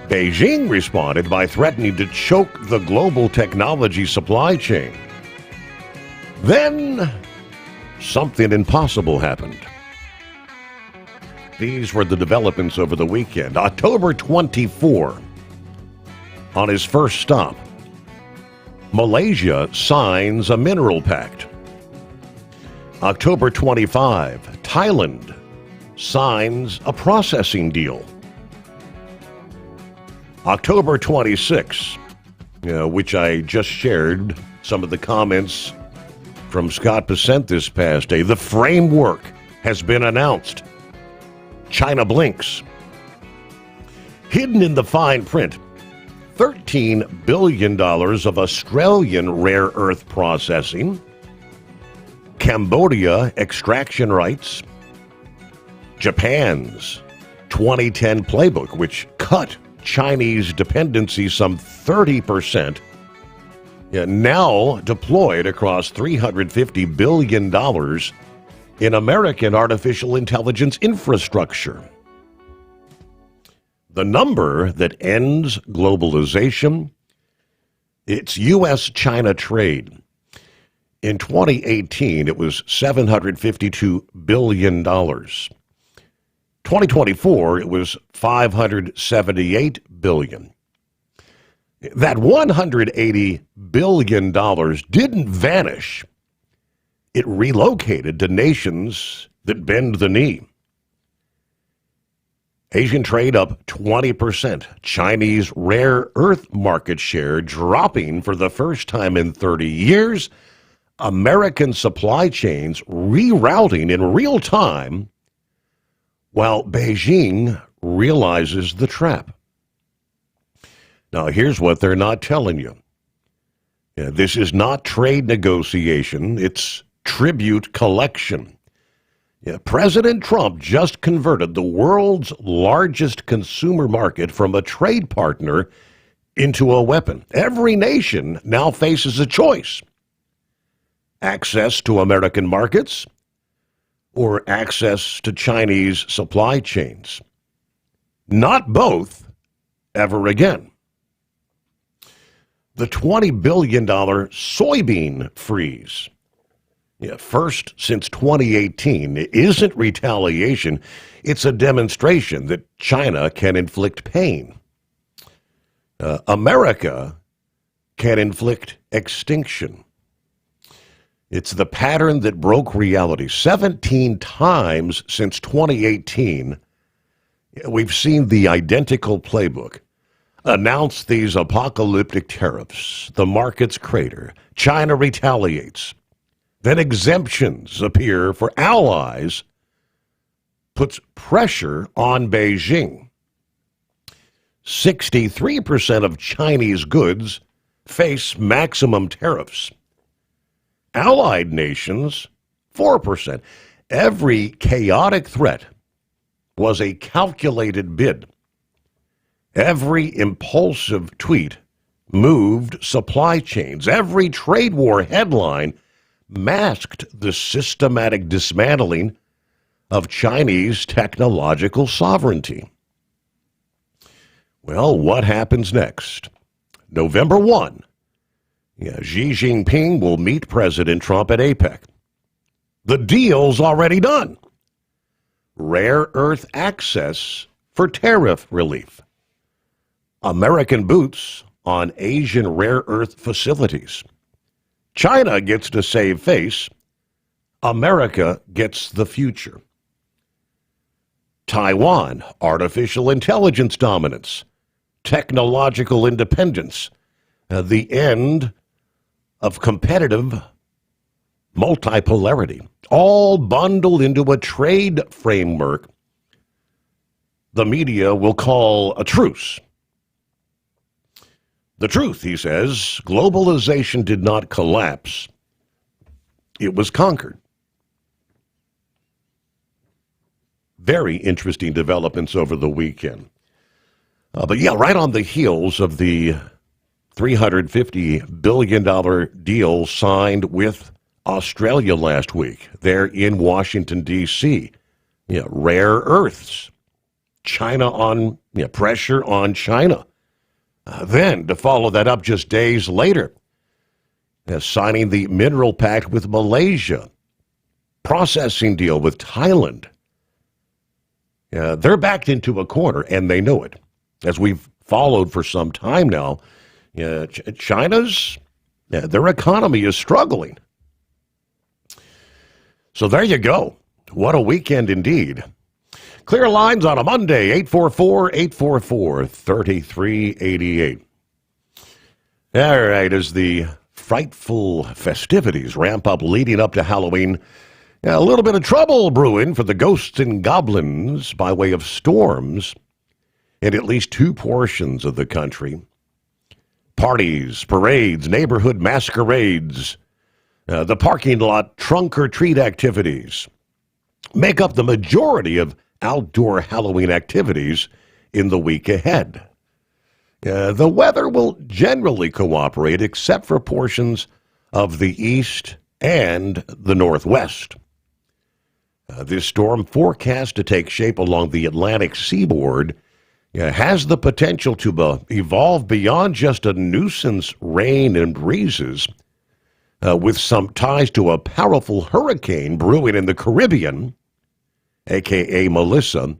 [SPEAKER 13] Beijing responded by threatening to choke the global technology supply chain. Then, something impossible happened. These were the developments over the weekend. October 24, on his first stop, Malaysia signs a mineral pact. October 25, Thailand signs a processing deal. October 26, which I just shared some of the comments from Scott Bessent this past day. The framework has been announced. China blinks. Hidden in the fine print, $13 billion of Australian rare earth processing, Cambodia extraction rights, Japan's 2010 playbook, which cut Chinese dependency some 30%, now deployed across $350 billion in American artificial intelligence infrastructure. The number that ends globalization, it's U.S.-China trade. In 2018, it was $752 billion. 2024, it was $578 billion. That $180 billion didn't vanish. It relocated to nations that bend the knee. Asian trade up 20%. Chinese rare earth market share dropping for the first time in 30 years. American supply chains rerouting in real time while Beijing realizes the trap. Now, here's what they're not telling you. This is not trade negotiation. It's tribute collection. President Trump just converted the world's largest consumer market from a trade partner into a weapon. Every nation now faces a choice. Access to American markets or access to Chinese supply chains. Not both ever again. The $20 billion soybean freeze, first since 2018, isn't retaliation. It's a demonstration that China can inflict pain. America can inflict extinction. It's the pattern that broke reality. 17 times since 2018, we've seen the identical playbook. Announce these apocalyptic tariffs. The markets crater. China retaliates. Then exemptions appear for allies. Puts pressure on Beijing. 63% of Chinese goods face maximum tariffs. Allied nations, 4%. Every chaotic threat was a calculated bid. Every impulsive tweet moved supply chains. Every trade war headline masked the systematic dismantling of Chinese technological sovereignty. Well, what happens next? November 1. Xi Jinping will meet President Trump at APEC. The deal's already done. Rare earth access for tariff relief. American boots on Asian rare earth facilities. China gets to save face. America gets the future. Taiwan, artificial intelligence dominance. Technological independence. The end of competitive multipolarity, all bundled into a trade framework the media will call a truce. The truth, he says, globalization did not collapse. It was conquered. Very interesting developments over the weekend. But right on the heels of the $350 billion deal signed with Australia last week. There in Washington, D.C. Rare earths. China on pressure on China. Then, to follow that up just days later, signing the mineral pact with Malaysia. Processing deal with Thailand. They're backed into a corner, and they know it. As we've followed for some time now, China's, their economy is struggling. So there you go. What a weekend indeed. Clear lines on a Monday, 844-844-3388. All right, as the frightful festivities ramp up leading up to Halloween, a little bit of trouble brewing for the ghosts and goblins by way of storms in at least two portions of the country. Parties, parades, neighborhood masquerades, the parking lot trunk or treat activities make up the majority of outdoor Halloween activities in the week ahead. The weather will generally cooperate except for portions of the east and the northwest. This storm, forecast to take shape along the Atlantic seaboard, has the potential to evolve beyond just a nuisance rain and breezes, with some ties to a powerful hurricane brewing in the Caribbean, a.k.a. Melissa.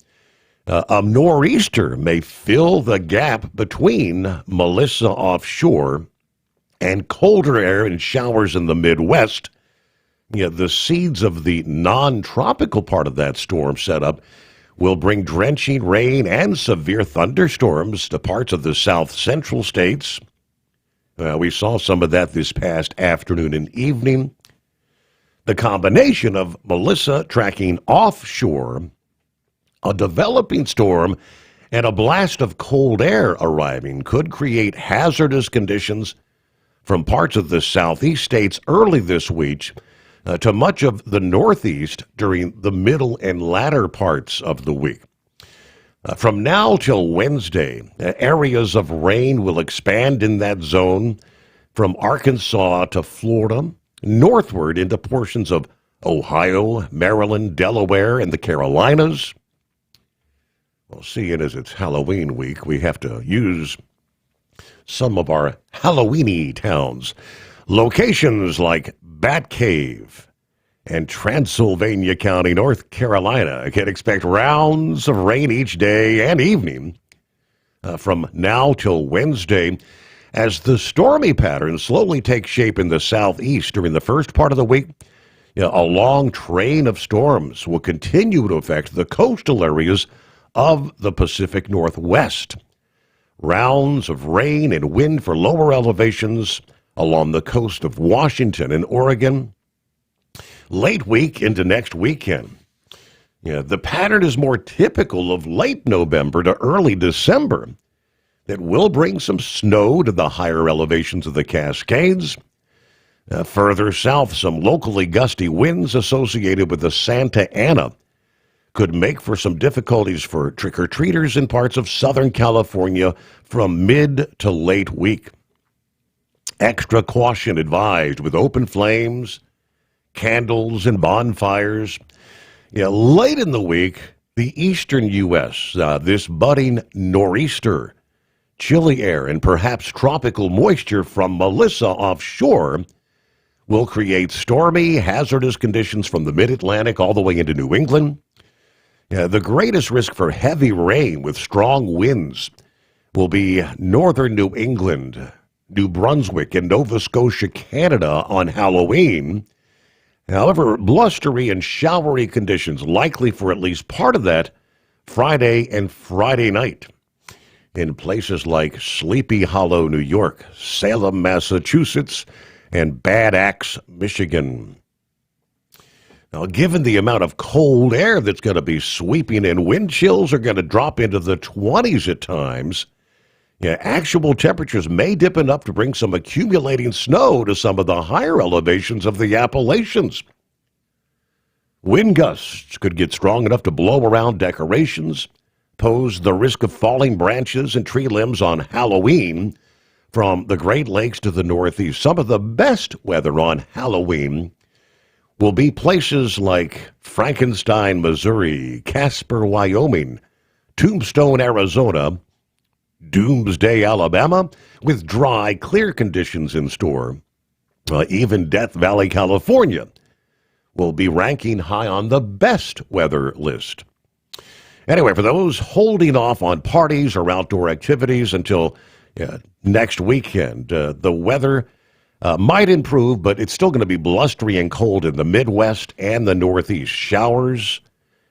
[SPEAKER 13] A nor'easter may fill the gap between Melissa offshore and colder air and showers in the Midwest. The seeds of the non-tropical part of that storm setup will bring drenching rain and severe thunderstorms to parts of the south central states. We saw some of that this past afternoon and evening. The combination of Melissa tracking offshore, a developing storm, and a blast of cold air arriving could create hazardous conditions from parts of the southeast states early this week to much of the northeast during the middle and latter parts of the week. From now till Wednesday, areas of rain will expand in that zone from Arkansas to Florida, northward into portions of Ohio, Maryland, Delaware, and the Carolinas. Well, seeing as it's Halloween week, we have to use some of our Halloweeny towns. Locations like Batcave and Transylvania County, North Carolina, can expect rounds of rain each day and evening from now till Wednesday, as the stormy pattern slowly takes shape in the southeast during the first part of the week. A long train of storms will continue to affect the coastal areas of the Pacific Northwest. Rounds of rain and wind for lower elevations along the coast of Washington and Oregon. Late week into next weekend. The pattern is more typical of late November to early December. That will bring some snow to the higher elevations of the Cascades. Further south, some locally gusty winds associated with the Santa Ana could make for some difficulties for trick-or-treaters in parts of Southern California from mid to late week. Extra caution advised with open flames, candles, and bonfires. Late in the week, the eastern U.S., this budding nor'easter, chilly air, and perhaps tropical moisture from Melissa offshore will create stormy, hazardous conditions from the mid-Atlantic all the way into New England. The greatest risk for heavy rain with strong winds will be northern New England, New Brunswick, and Nova Scotia, Canada on Halloween. However, blustery and showery conditions likely for at least part of that Friday and Friday night in places like Sleepy Hollow, New York, Salem, Massachusetts, and Bad Axe, Michigan. Now, given the amount of cold air that's going to be sweeping in, wind chills are going to drop into the 20s at times. Actual temperatures may dip enough to bring some accumulating snow to some of the higher elevations of the Appalachians. Wind gusts could get strong enough to blow around decorations, pose the risk of falling branches and tree limbs on Halloween from the Great Lakes to the Northeast. Some of the best weather on Halloween will be places like Frankenstein, Missouri, Casper, Wyoming, Tombstone, Arizona, Doomsday, Alabama, with dry, clear conditions in store. Even Death Valley, California, will be ranking high on the best weather list. Anyway, for those holding off on parties or outdoor activities until next weekend, the weather might improve, but it's still going to be blustery and cold in the Midwest and the Northeast. Showers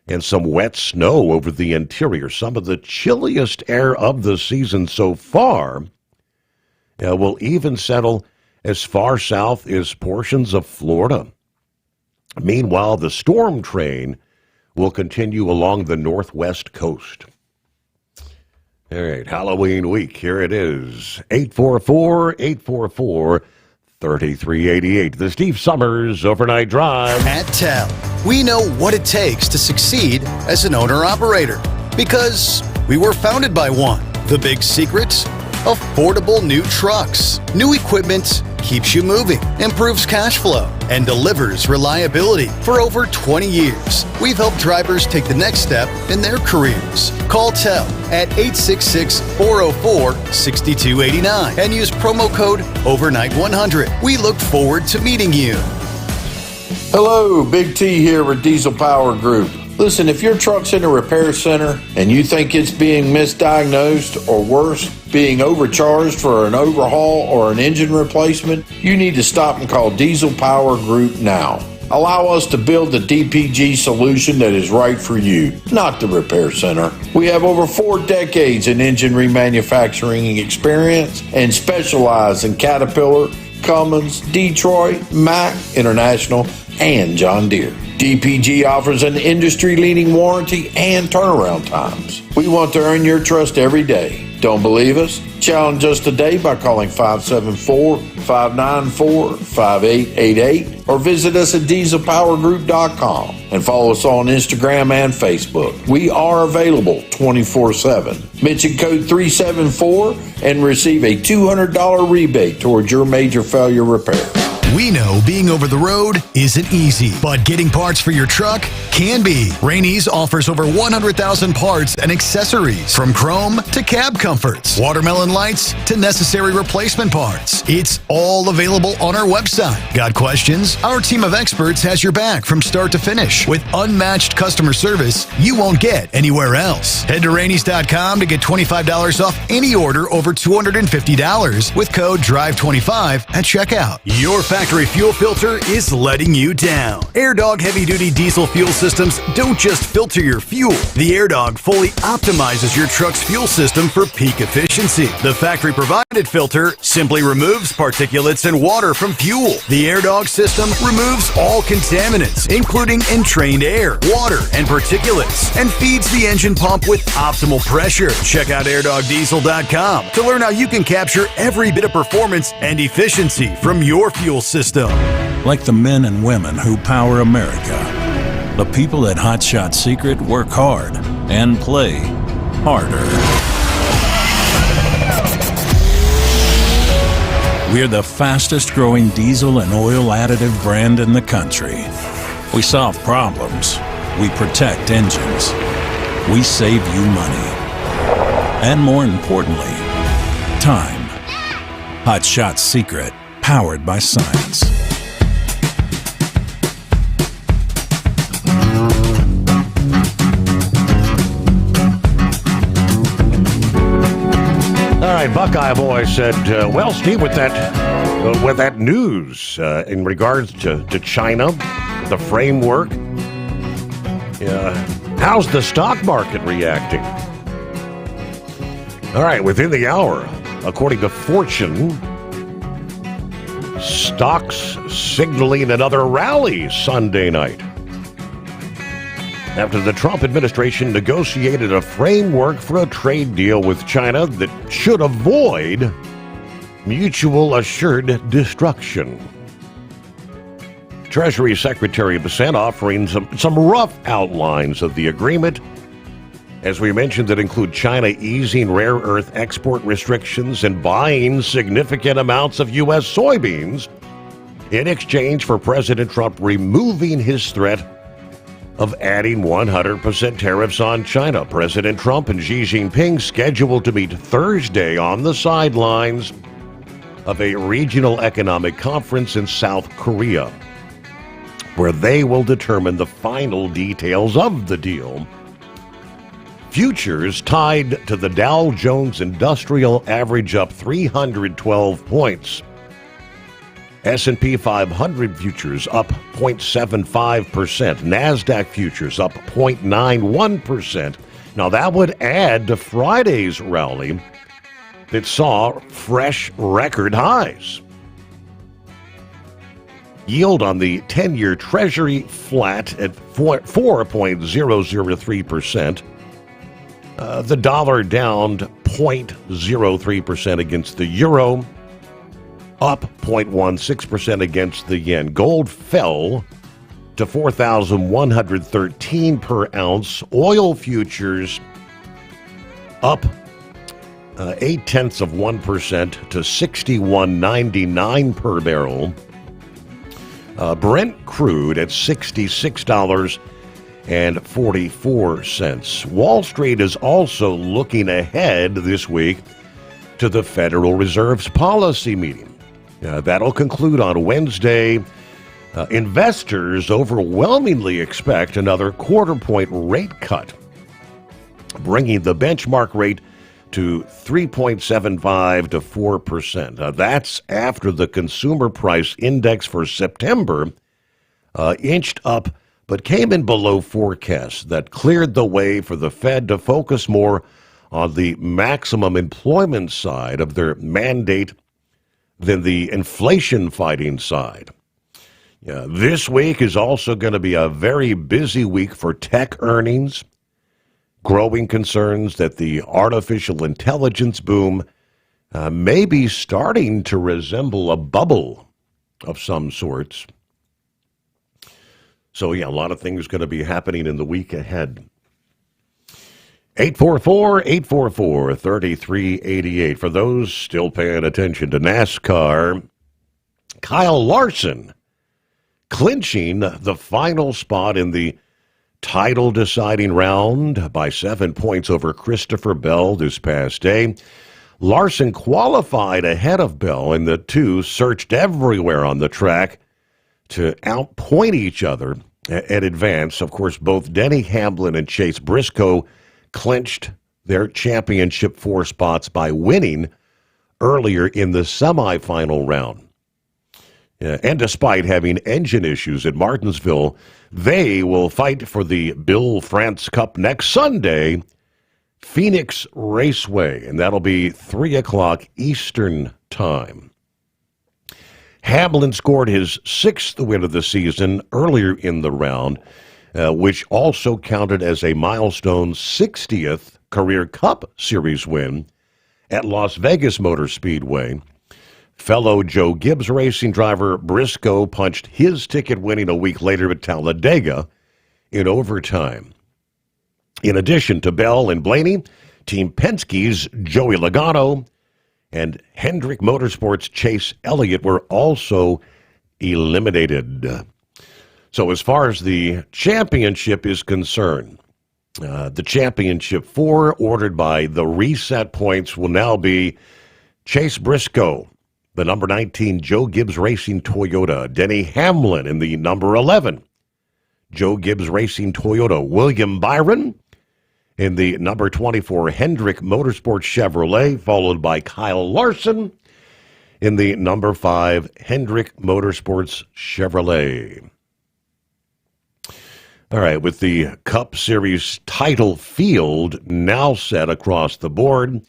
[SPEAKER 13] and some wet snow over the interior. Some of the chilliest air of the season so far. will even settle as far south as portions of Florida. Meanwhile, the storm train will continue along the northwest coast. All right, Halloween week, here it is. 844-844-3388. The Steve Sommers Overnight Drive.
[SPEAKER 10] At TEL, we know what it takes to succeed as an owner-operator because we were founded by one. The big secret? Affordable new trucks. New equipment keeps you moving, improves cash flow, and delivers reliability. For over 20 years, we've helped drivers take the next step in their careers. Call TEL at 866-404-6289 and use promo code OVERNIGHT100. We look forward to meeting you.
[SPEAKER 5] Hello, Big T here with Diesel Power Group. Listen, if your truck's in a repair center and you think it's being misdiagnosed or worse, being overcharged for an overhaul or an engine replacement, you need to stop and call Diesel Power Group now. Allow us to build the DPG solution that is right for you, not the repair center. We have over 4 decades in engine remanufacturing experience and specialize in Caterpillar, Cummins, Detroit, Mack, International, and John Deere. DPG offers an industry-leading warranty and turnaround times. We want to earn your trust every day. Don't believe us? Challenge us today by calling 574-594-5888 or visit us at dieselpowergroup.com and follow us on Instagram and Facebook. We are available 24/7. Mention code 374 and receive a $200 rebate towards your major failure repair.
[SPEAKER 14] We know being over the road isn't easy, but getting parts for your truck can be. Rainey's offers over 100,000 parts and accessories, from chrome to cab comforts, watermelon lights to necessary replacement parts. It's all available on our website. Got questions? Our team of experts has your back from start to finish with unmatched customer service you won't get anywhere else. Head to Rainey's.com to get $25 off any order over $250 with code DRIVE25 at checkout. Your factory fuel filter is letting you down. AirDog heavy-duty diesel fuel systems don't just filter your fuel. The AirDog fully optimizes your truck's fuel system for peak efficiency. The factory-provided filter simply removes particulates and water from fuel. The AirDog system removes all contaminants, including entrained air, water, and particulates, and feeds the engine pump with optimal pressure. Check out airdogdiesel.com to learn how you can capture every bit of performance and efficiency from your fuel system.
[SPEAKER 7] Like the men and women who power America, the people at Hot Shot Secret work hard and play harder. We're the fastest growing diesel and oil additive brand in the country. We solve problems. We protect engines. We save you money. And more importantly, time. Hot Shot Secret. Powered by science.
[SPEAKER 13] All right, Buckeye Boy said, well, Steve, with that news in regards to China, the framework, how's the stock market reacting? All right, within the hour, according to Fortune, stocks signaling another rally Sunday night after the Trump administration negotiated a framework for a trade deal with China that should avoid mutual assured destruction. Treasury Secretary Bessent offering some rough outlines of the agreement. As we mentioned, that include China easing rare earth export restrictions and buying significant amounts of U.S. soybeans in exchange for President Trump removing his threat of adding 100% tariffs on China. President Trump and Xi Jinping scheduled to meet Thursday on the sidelines of a regional economic conference in South Korea, where they will determine the final details of the deal. Futures tied to the Dow Jones Industrial Average up 312 points. S&P 500 futures up 0.75%. NASDAQ futures up 0.91%. Now that would add to Friday's rally that saw fresh record highs. Yield on the 10-year Treasury flat at 4.003%. The dollar down 0.03% against the euro, up 0.16% against the yen. Gold fell to $4,113 per ounce. Oil futures up 0.8% to $61.99 per barrel. Brent crude at $66.44. Wall Street is also looking ahead this week to the Federal Reserve's policy meeting. That'll conclude on Wednesday. Investors overwhelmingly expect another quarter-point rate cut, bringing the benchmark rate to 3.75 to 4%. That's after the consumer price index for September inched up but came in below forecasts. That cleared the way for the Fed to focus more on the maximum employment side of their mandate than the inflation-fighting side. This week is also going to be a very busy week for tech earnings. Growing concerns that the artificial intelligence boom may be starting to resemble a bubble of some sorts. So, a lot of things going to be happening in the week ahead. 844-844-3388. For those still paying attention to NASCAR, Kyle Larson clinching the final spot in the title deciding round by 7 points over Christopher Bell this past day. Larson qualified ahead of Bell, and the two searched everywhere on the track to outpoint each other and advance. Of course, both Denny Hamlin and Chase Briscoe clinched their championship 4 spots by winning earlier in the semifinal round. And despite having engine issues at Martinsville, they will fight for the Bill France Cup next Sunday, Phoenix Raceway, and that'll be 3 o'clock Eastern Time. Hamlin scored his 6th win of the season earlier in the round, which also counted as a milestone 60th career Cup Series win at Las Vegas Motor Speedway. Fellow Joe Gibbs Racing driver Briscoe punched his ticket winning a week later at Talladega in overtime. In addition to Bell and Blaney, Team Penske's Joey Logano and Hendrick Motorsports' Chase Elliott were also eliminated. So as far as the championship is concerned, the championship 4 ordered by the reset points will now be Chase Briscoe, the number 19 Joe Gibbs Racing Toyota, Denny Hamlin in the number 11 Joe Gibbs Racing Toyota, William Byron in the number 24 Hendrick Motorsports Chevrolet, followed by Kyle Larson in the number 5 Hendrick Motorsports Chevrolet. All right, with the Cup Series title field now set across the board,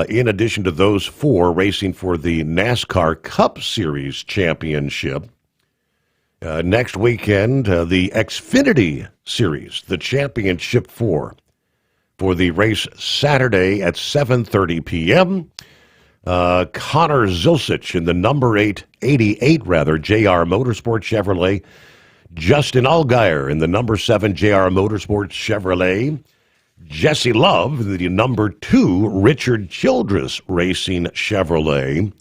[SPEAKER 13] in addition to those 4 racing for the NASCAR Cup Series championship, next weekend, the Xfinity Series, the championship 4, for the race Saturday at 7:30 p.m. Connor Zilsich in the number 88 JR Motorsports Chevrolet, Justin Allgaier in the number 7 JR Motorsports Chevrolet, Jesse Love in the number 2 Richard Childress Racing Chevrolet,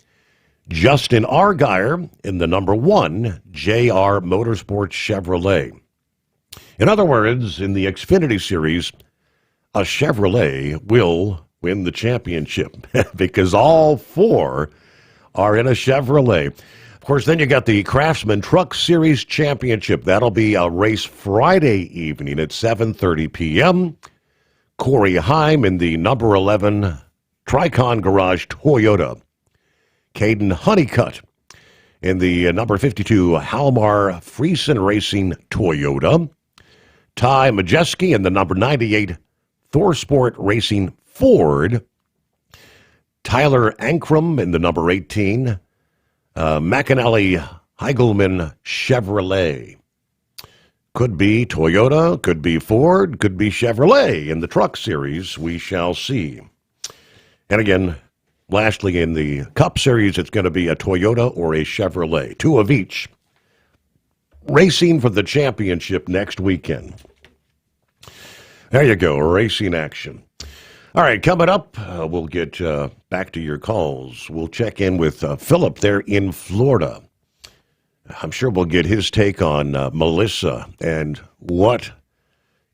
[SPEAKER 13] Justin Allgaier in the number 1 JR Motorsports Chevrolet. In other words, in the Xfinity Series, a Chevrolet will win the championship because all 4 are in a Chevrolet. Of course, then you got the Craftsman Truck Series Championship. That'll be a race Friday evening at 7:30 p.m. Corey Heim in the number 11 Tricon Garage Toyota. Caden Honeycutt in the number 52 Halmar Friesen Racing Toyota. Ty Majeski in the number 98 Thorsport Racing Ford. Tyler Ankrum in the number 18. McAnally Heigelman Chevrolet. Could be Toyota, could be Ford, could be Chevrolet in the truck series. We shall see. And again, lastly, in the Cup Series, it's going to be a Toyota or a Chevrolet, 2 of each. Racing for the championship next weekend. There you go, racing action. All right, coming up, we'll get back to your calls. We'll check in with Philip there in Florida. I'm sure we'll get his take on Melissa and what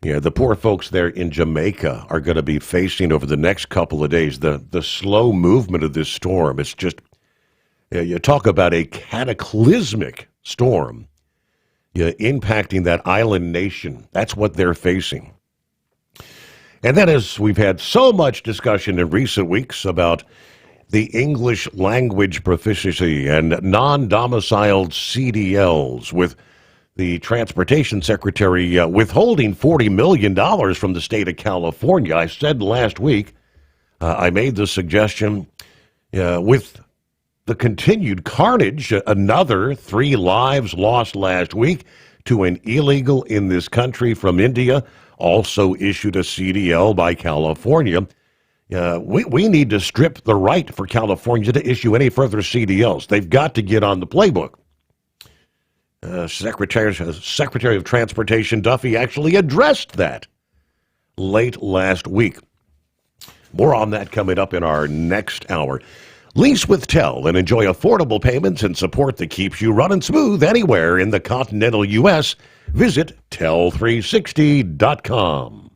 [SPEAKER 13] the poor folks there in Jamaica are going to be facing over the next couple of days. The slow movement of this storm. It's just, you talk about a cataclysmic storm impacting that island nation. That's what they're facing. And then, as we've had so much discussion in recent weeks about the English language proficiency and non-domiciled CDLs, with the Transportation Secretary withholding $40 million from the state of California. I said last week, I made the suggestion, with the continued carnage, another 3 lives lost last week to an illegal in this country from India, also issued a CDL by California. We need to strip the right for California to issue any further CDLs. They've got to get on the playbook. Secretary of Transportation Duffy actually addressed that late last week. More on that coming up in our next hour. Lease with Tel and enjoy affordable payments and support that keeps you running smooth anywhere in the continental U.S. Visit tel360.com.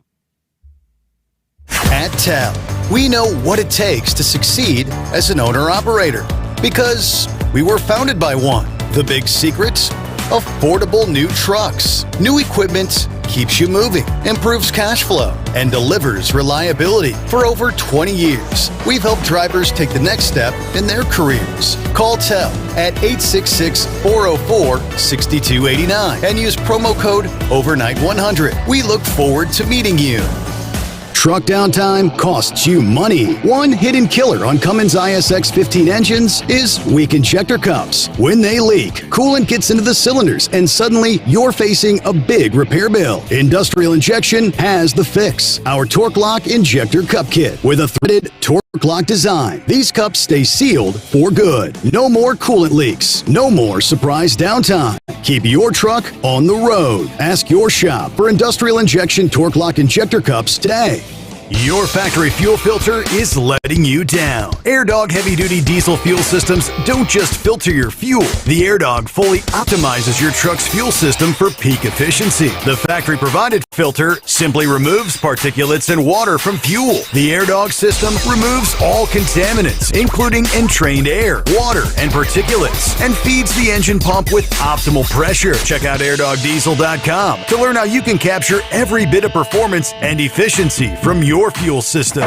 [SPEAKER 10] At Tel, we know what it takes to succeed as an owner-operator because we were founded by one. The big secrets? Affordable new trucks. New equipment keeps you moving, improves cash flow, and delivers reliability. For over 20 years, we've helped drivers take the next step in their careers. Call Tel at 866-404-6289 and use promo code OVERNIGHT100. We look forward to meeting you.
[SPEAKER 14] Truck downtime costs you money. One hidden killer on Cummins ISX 15 engines is weak injector cups. When they leak, coolant gets into the cylinders and suddenly you're facing a big repair bill. Industrial Injection has the fix. Our Torque Lock Injector Cup Kit with a threaded Torque Lock design. These cups stay sealed for good. No more coolant leaks. No more surprise downtime. Keep your truck on the road. Ask your shop for Industrial Injection Torque Lock Injector Cups today. Your factory fuel filter is letting you down. AirDog heavy-duty diesel fuel systems don't just filter your fuel. The AirDog fully optimizes your truck's fuel system for peak efficiency. The factory-provided filter simply removes particulates and water from fuel. The AirDog system removes all contaminants, including entrained air, water, and particulates, and feeds the engine pump with optimal pressure. Check out airdogdiesel.com to learn how you can capture every bit of performance and efficiency from your fuel system.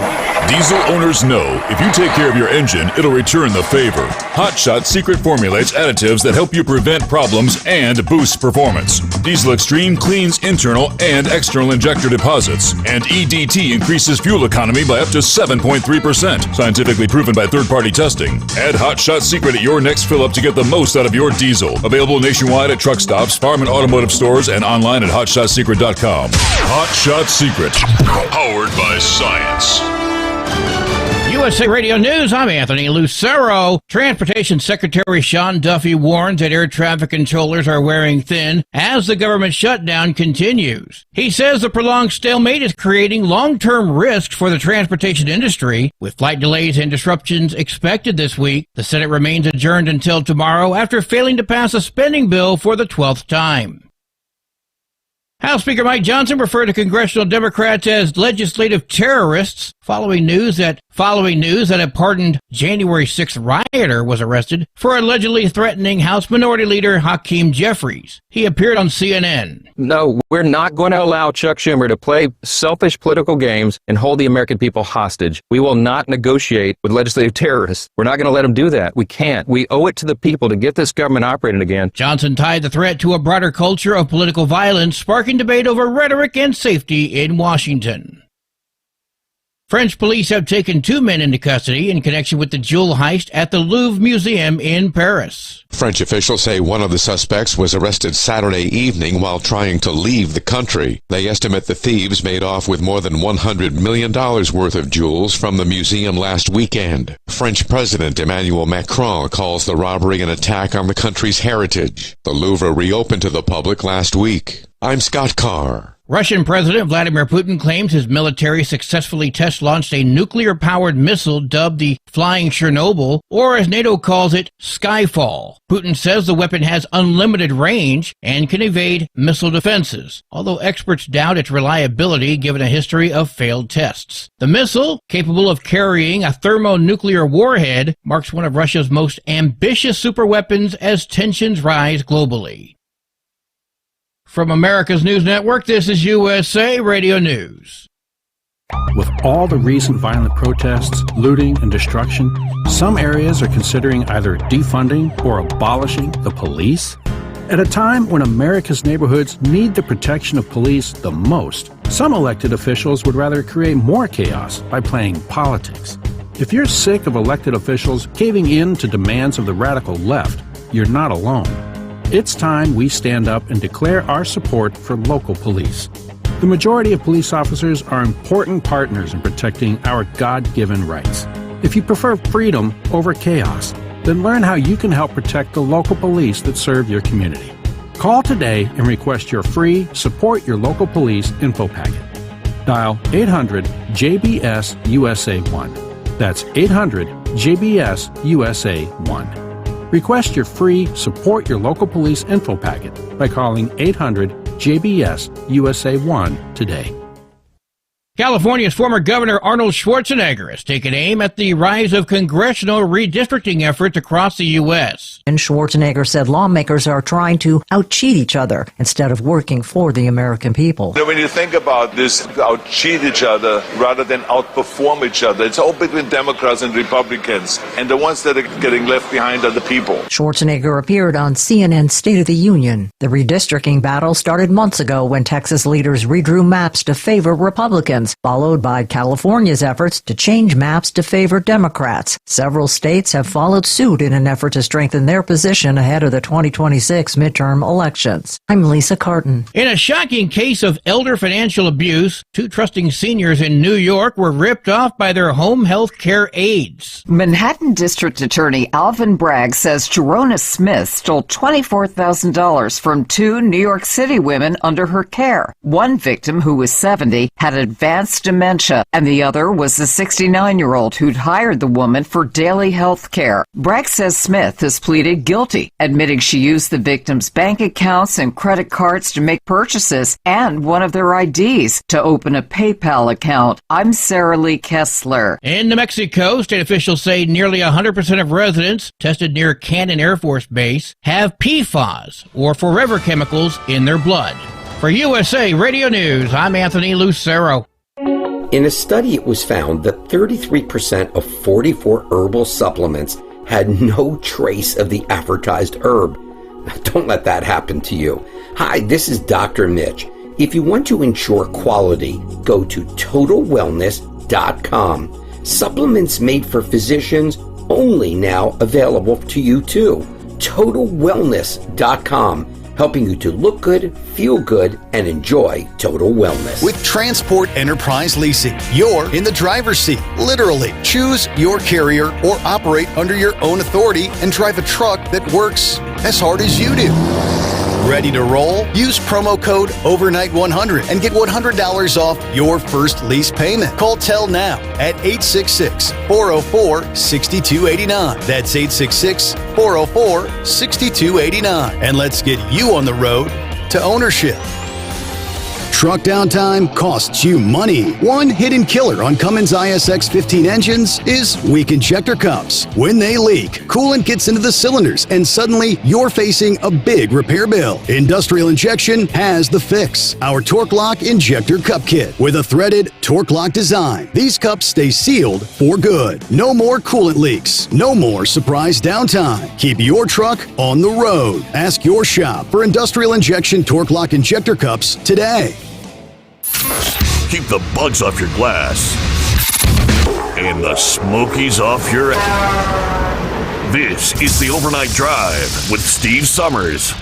[SPEAKER 11] Diesel owners know if you take care of your engine, it'll return the favor. Hot Shot secret formulates additives that help you prevent problems and boost performance. Diesel Extreme cleans internal and external injector deposits, and EDT increases fuel economy by up to 7.3%. Scientifically proven by third-party testing. Add Hot Shot secret at your next fill-up to get the most out of your diesel. Available nationwide at truck stops, farm and automotive stores, and online at hotshotsecret.com. Hot Shot Secret. Powered by science.
[SPEAKER 2] USA Radio News, I'm Anthony Lucero. Transportation Secretary Sean Duffy warns that air traffic controllers are wearing thin as the government shutdown continues. He says the prolonged stalemate is creating long-term risks for the transportation industry. With flight delays and disruptions expected this week, the Senate remains adjourned until tomorrow after failing to pass a spending bill for the 12th time. House Speaker Mike Johnson referred to congressional Democrats as legislative terrorists following news that a pardoned January 6th rioter was arrested for allegedly threatening House Minority Leader Hakeem Jeffries. He appeared on CNN.
[SPEAKER 8] No, we're not going to allow Chuck Schumer to play selfish political games and hold the American people hostage. We will not negotiate with legislative terrorists. We're not going to let them do that. We can't. We owe it to the people to get this government operating again.
[SPEAKER 2] Johnson tied the threat to a broader culture of political violence, sparking debate over rhetoric and safety in Washington. French police have taken 2 men into custody in connection with the jewel heist at the Louvre Museum in Paris.
[SPEAKER 4] French officials say one of the suspects was arrested Saturday evening while trying to leave the country. They estimate the thieves made off with more than $100 million worth of jewels from the museum last weekend. French President Emmanuel Macron calls the robbery an attack on the country's heritage. The Louvre reopened to the public last week. I'm Scott Carr.
[SPEAKER 2] Russian President Vladimir Putin claims his military successfully test-launched a nuclear-powered missile dubbed the Flying Chernobyl, or as NATO calls it, Skyfall. Putin says the weapon has unlimited range and can evade missile defenses, although experts doubt its reliability given a history of failed tests. The missile, capable of carrying a thermonuclear warhead, marks one of Russia's most ambitious superweapons as tensions rise globally. From America's News Network, this is USA Radio News.
[SPEAKER 7] With all the recent violent protests, looting, and destruction, some areas are considering either defunding or abolishing the police. At a time when America's neighborhoods need the protection of police the most, some elected officials would rather create more chaos by playing politics. If you're sick of elected officials caving in to demands of the radical left, you're not alone. It's time we stand up and declare our support for local police. The majority of police officers are important partners in protecting our God-given rights. If you prefer freedom over chaos, then learn how you can help protect the local police that serve your community. Call today and request your free Support Your Local Police info packet. Dial 800-JBS-USA1. That's 800-JBS-USA1. Request your free Support Your Local Police info packet by calling 800-JBS-USA1 today.
[SPEAKER 2] California's former Governor Arnold Schwarzenegger has taken aim at the rise of congressional redistricting efforts across the U.S.
[SPEAKER 6] And Schwarzenegger said lawmakers are trying to out-cheat each other instead of working for the American people.
[SPEAKER 9] When you think about this, out-cheat each other rather than outperform each other, it's all between Democrats and Republicans, and the ones that are getting left behind are the people.
[SPEAKER 6] Schwarzenegger appeared on CNN's State of the Union. The redistricting battle started months ago when Texas leaders redrew maps to favor Republicans, followed by California's efforts to change maps to favor Democrats. Several states have followed suit in an effort to strengthen their position ahead of the 2026 midterm elections. I'm Lisa Carton.
[SPEAKER 2] In a shocking case of elder financial abuse, 2 trusting seniors in New York were ripped off by their home health care aides.
[SPEAKER 12] Manhattan District Attorney Alvin Bragg says Jerona Smith stole $24,000 from 2 New York City women under her care. One victim, who was 70, had advanced dementia, and the other was the 69-year-old who'd hired the woman for daily health care. Bragg says Smith has pleaded guilty, admitting she used the victims' bank accounts and credit cards to make purchases and one of their IDs to open a PayPal account. I'm Sarah Lee Kessler.
[SPEAKER 2] In New Mexico, state officials say nearly 100% of residents tested near Cannon Air Force Base have PFAS, or forever chemicals, in their blood. For USA Radio News, I'm Anthony Lucero.
[SPEAKER 18] In a study, it was found that 33% of 44 herbal supplements had no trace of the advertised herb. Don't let that happen to you. Hi, this is Dr. Mitch. If you want to ensure quality, go to TotalWellness.com. Supplements made for physicians, only now available to you too. TotalWellness.com. helping you to look good, feel good, and enjoy total wellness.
[SPEAKER 10] With Transport Enterprise Leasing, you're in the driver's seat, literally. Choose your carrier or operate under your own authority and drive a truck that works as hard as you do. Ready to roll? Use promo code OVERNIGHT100 and get $100 off your first lease payment. Call TEL now at 866-404-6289. That's 866-404-6289. And let's get you on the road to ownership.
[SPEAKER 14] Truck downtime costs you money. One hidden killer on Cummins ISX 15 engines is weak injector cups. When they leak, coolant gets into the cylinders and suddenly you're facing a big repair bill. Industrial Injection has the fix. Our Torque Lock Injector Cup Kit with a threaded Torque Lock design. These cups stay sealed for good. No more coolant leaks. No more surprise downtime. Keep your truck on the road. Ask your shop for Industrial Injection Torque Lock Injector Cups today.
[SPEAKER 19] Keep the bugs off your glass and the Smokies off your ass. This is the Overnight Drive with Steve Summers.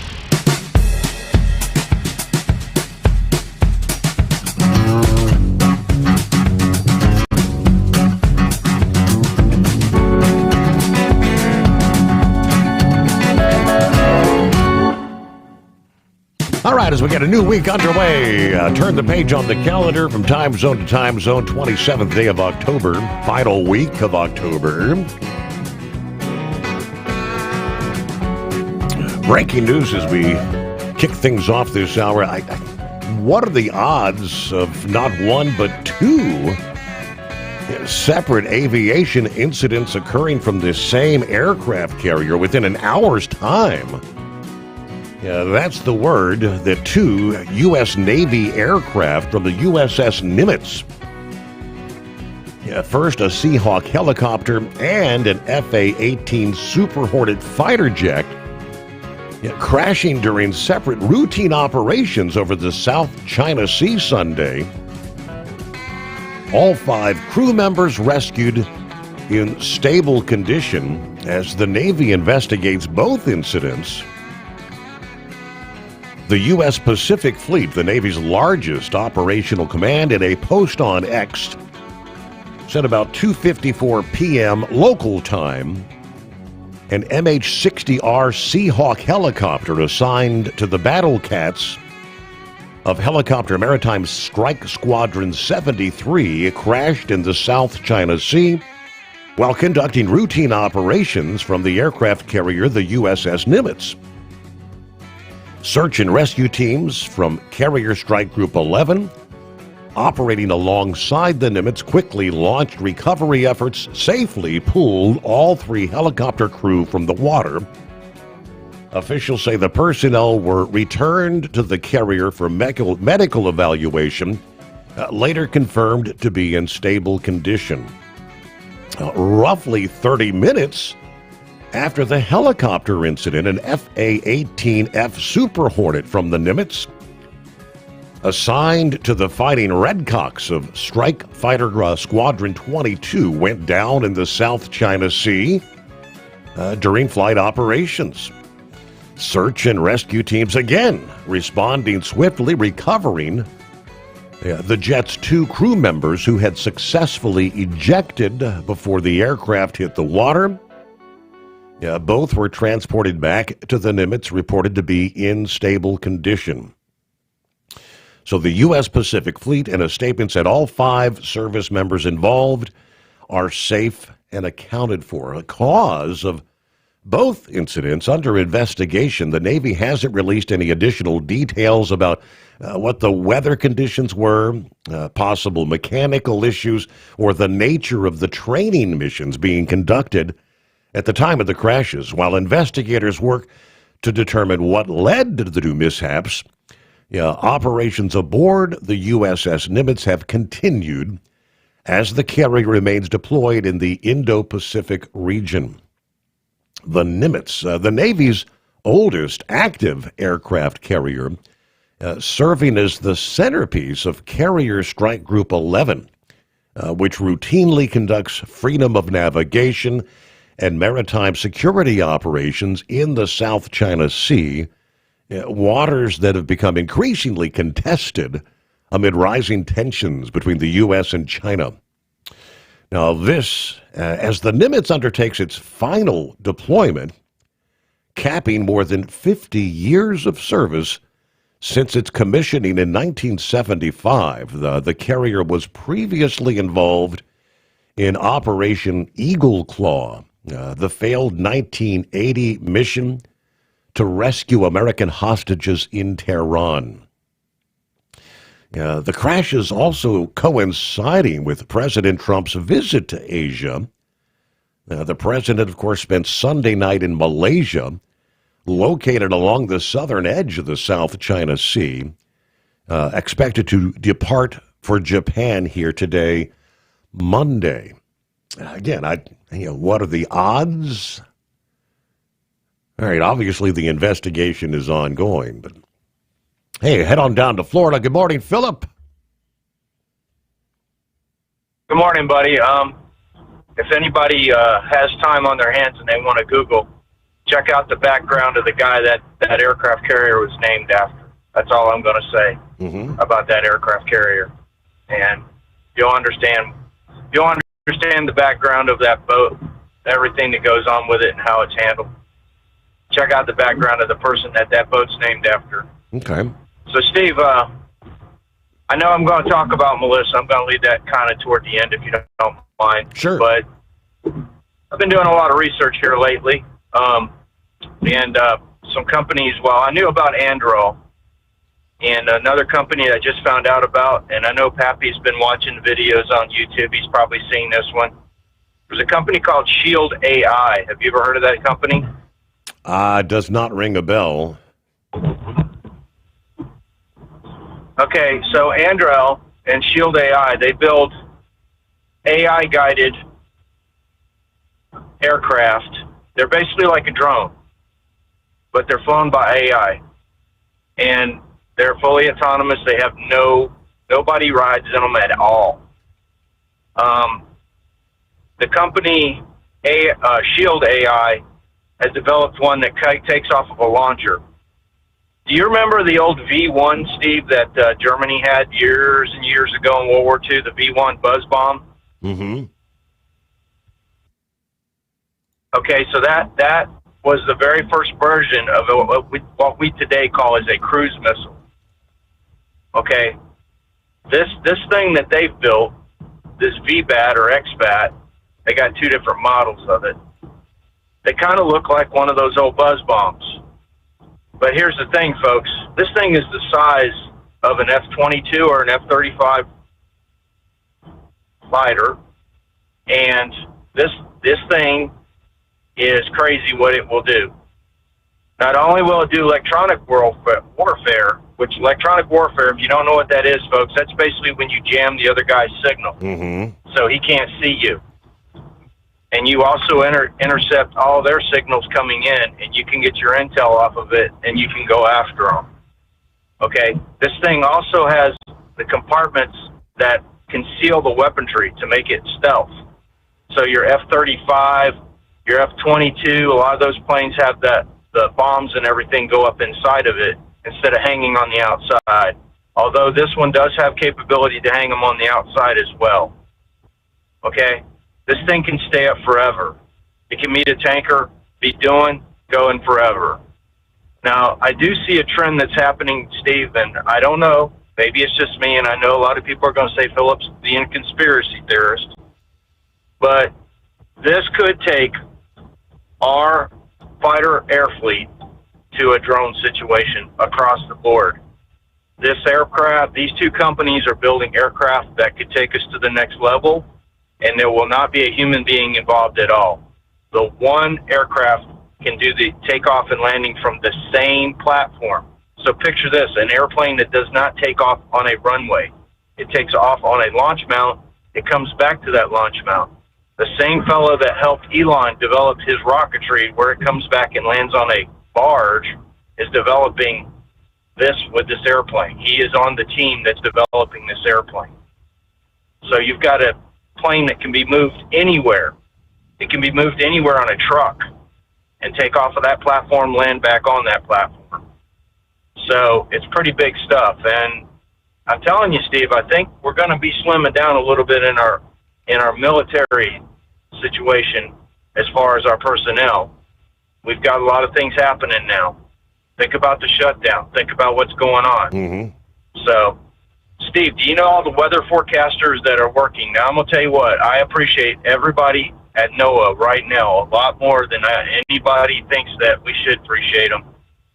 [SPEAKER 13] All right, as we get a new week underway, turn the page on the calendar from time zone to time zone, 27th day of October, final week of October. Breaking news as we kick things off this hour. What are the odds of not one but two separate aviation incidents occurring from this same aircraft carrier within an hour's time? Yeah, that's the word that two U.S. Navy aircraft from the USS Nimitz, first a Seahawk helicopter and an FA-18 Super Hornet fighter jet, crashing during separate routine operations over the South China Sea Sunday. All 5 crew members rescued in stable condition as the Navy investigates both incidents. The U.S. Pacific Fleet, the Navy's largest operational command, in a post on X, said about 2:54 p.m. local time, an MH-60R Seahawk helicopter assigned to the Battle Cats of Helicopter Maritime Strike Squadron 73 crashed in the South China Sea while conducting routine operations from the aircraft carrier, the USS Nimitz. Search and rescue teams from Carrier Strike Group 11, operating alongside the Nimitz, quickly launched recovery efforts, safely pulled all 3 helicopter crew from the water. Officials say the personnel were returned to the carrier for medical evaluation, later confirmed to be in stable condition. Roughly 30 minutes after the helicopter incident, an FA-18F Super Hornet from the Nimitz, assigned to the Fighting Redcocks of Strike Fighter Squadron 22, went down in the South China Sea during flight operations. Search and rescue teams again responding swiftly, recovering the jet's 2 crew members who had successfully ejected before the aircraft hit the water. Both were transported back to the Nimitz, reported to be in stable condition. So the U.S. Pacific Fleet, in a statement, said all 5 service members involved are safe and accounted for. The cause of both incidents under investigation. The Navy hasn't released any additional details about what the weather conditions were, possible mechanical issues, or the nature of the training missions being conducted at the time of the crashes. While investigators work to determine what led to the 2 mishaps, operations aboard the USS Nimitz have continued as the carrier remains deployed in the Indo-Pacific region. The Nimitz, the Navy's oldest active aircraft carrier, serving as the centerpiece of Carrier Strike Group 11, which routinely conducts freedom of navigation and maritime security operations in the South China Sea, waters that have become increasingly contested amid rising tensions between the U.S. and China. Now this, as the Nimitz undertakes its final deployment, capping more than 50 years of service since its commissioning in 1975, the carrier was previously involved in Operation Eagle Claw, the failed 1980 mission to rescue American hostages in Tehran. The crash is also coinciding with President Trump's visit to Asia. The president, of course, spent Sunday night in Malaysia, located along the southern edge of the South China Sea, expected to depart for Japan here today, Monday. Again, what are the odds? All right, obviously the investigation is ongoing, but hey, head on down to Florida. Good morning, Philip.
[SPEAKER 1] Good morning, buddy. if anybody has time on their hands and they want to Google, check out the background of the guy that aircraft carrier was named after. That's all I'm going to say about that aircraft carrier. And you'll understand the background of that boat, everything that goes on with it and how it's handled. Check out the background of the person that boat's named after.
[SPEAKER 13] Okay.
[SPEAKER 1] So, Steve, I know I'm going to talk about Melissa. I'm going to leave that kind of toward the end if you don't mind.
[SPEAKER 13] Sure.
[SPEAKER 1] But I've been doing a lot of research here lately. And some companies, well, I knew about Andro and another company I just found out about, and I know Pappy's been watching videos on YouTube. He's probably seen this one. There's a company called Shield AI. Have you ever heard of that company?
[SPEAKER 13] Does not ring a bell.
[SPEAKER 1] Okay, so Andro and Shield AI, they build AI-guided aircraft. They're basically like a drone, but they're flown by AI. And they're fully autonomous. They have nobody rides in them at all. The company Shield AI has developed one that takes off of a launcher. Do you remember the old V1, Steve, that Germany had years and years ago in World War II, the V1 buzz bomb?
[SPEAKER 13] Mm-hmm.
[SPEAKER 1] Okay, so that was the very first version of what we today call as a cruise missile. Okay, this thing that they've built, this VBAT or XBAT, they got two different models of it. They kind of look like one of those old buzz bombs. But here's the thing, folks. This thing is the size of an F-22 or an F-35 fighter, and this thing is crazy what it will do. Not only will it do electronic warfare, which electronic warfare, if you don't know what that is, folks, that's basically when you jam the other guy's signal, so he can't see you. And you also intercept all their signals coming in, and you can get your intel off of it, and you can go after them. Okay? This thing also has the compartments that conceal the weaponry to make it stealth. So your F-35, your F-22, a lot of those planes have the bombs and everything go up inside of it instead of hanging on the outside. Although this one does have capability to hang them on the outside as well. Okay? This thing can stay up forever. It can meet a tanker, be going forever. Now, I do see a trend that's happening, Steve, and I don't know. Maybe it's just me, and I know a lot of people are going to say Phillips being a conspiracy theorist. But this could take our fighter air fleet to a drone situation across the board. This aircraft, these two companies are building aircraft that could take us to the next level, and there will not be a human being involved at all. The one aircraft can do the takeoff and landing from the same platform. So picture this, an airplane that does not take off on a runway. It takes off on a launch mount. It comes back to that launch mount. The same fellow that helped Elon develop his rocketry, where it comes back and lands on a barge, is developing this with this airplane. He is on the team that's developing this airplane. So you've got a plane that can be moved anywhere. It can be moved anywhere on a truck and take off of that platform, land back on that platform. So it's pretty big stuff. And I'm telling you, Steve, I think we're going to be slimming down a little bit in our military situation as far as our personnel. We've got a lot of things happening now. Think about the shutdown. Think about what's going on. So, Steve, do you know all the weather forecasters that are working? Now, I'm going to tell you what, I appreciate everybody at NOAA right now a lot more than anybody thinks that we should appreciate them.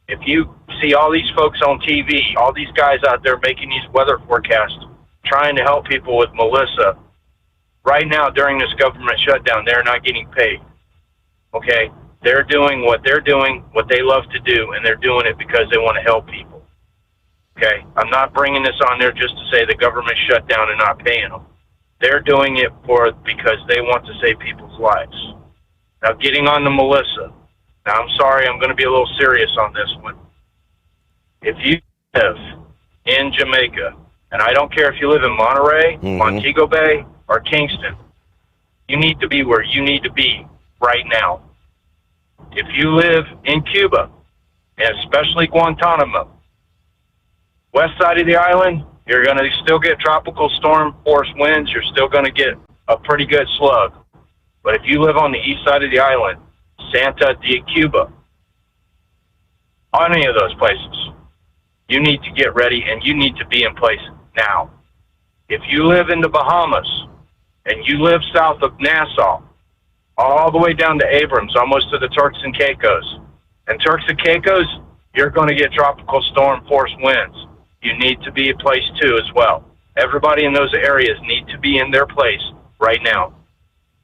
[SPEAKER 1] If you see all these folks on TV, all these guys out there making these weather forecasts, trying to help people with Melissa, right now during this government shutdown, they're not getting paid. Okay? They're doing what they love to do, and they're doing it because they want to help people. Okay? I'm not bringing this on there just to say the government shut down and not paying them. They're doing it because they want to save people's lives. Now, getting on to Melissa. Now, I'm sorry, I'm going to be a little serious on this one. If you live in Jamaica, and I don't care if you live in Monterey, Montego Bay, or Kingston, You need to be where you need to be right now. If you live in Cuba, and especially Guantanamo, west side of the island, you're going to still get tropical storm force winds. You're still going to get a pretty good slug. But if you live on the east side of the island, Santa de Cuba, on any of those places, you need to get ready and you need to be in place now. If you live in the Bahamas and you live south of Nassau, all the way down to Abrams, almost to the Turks and Caicos, and Turks and Caicos, you're going to get tropical storm force winds. You need to be in place too as well. Everybody in those areas need to be in their place right now,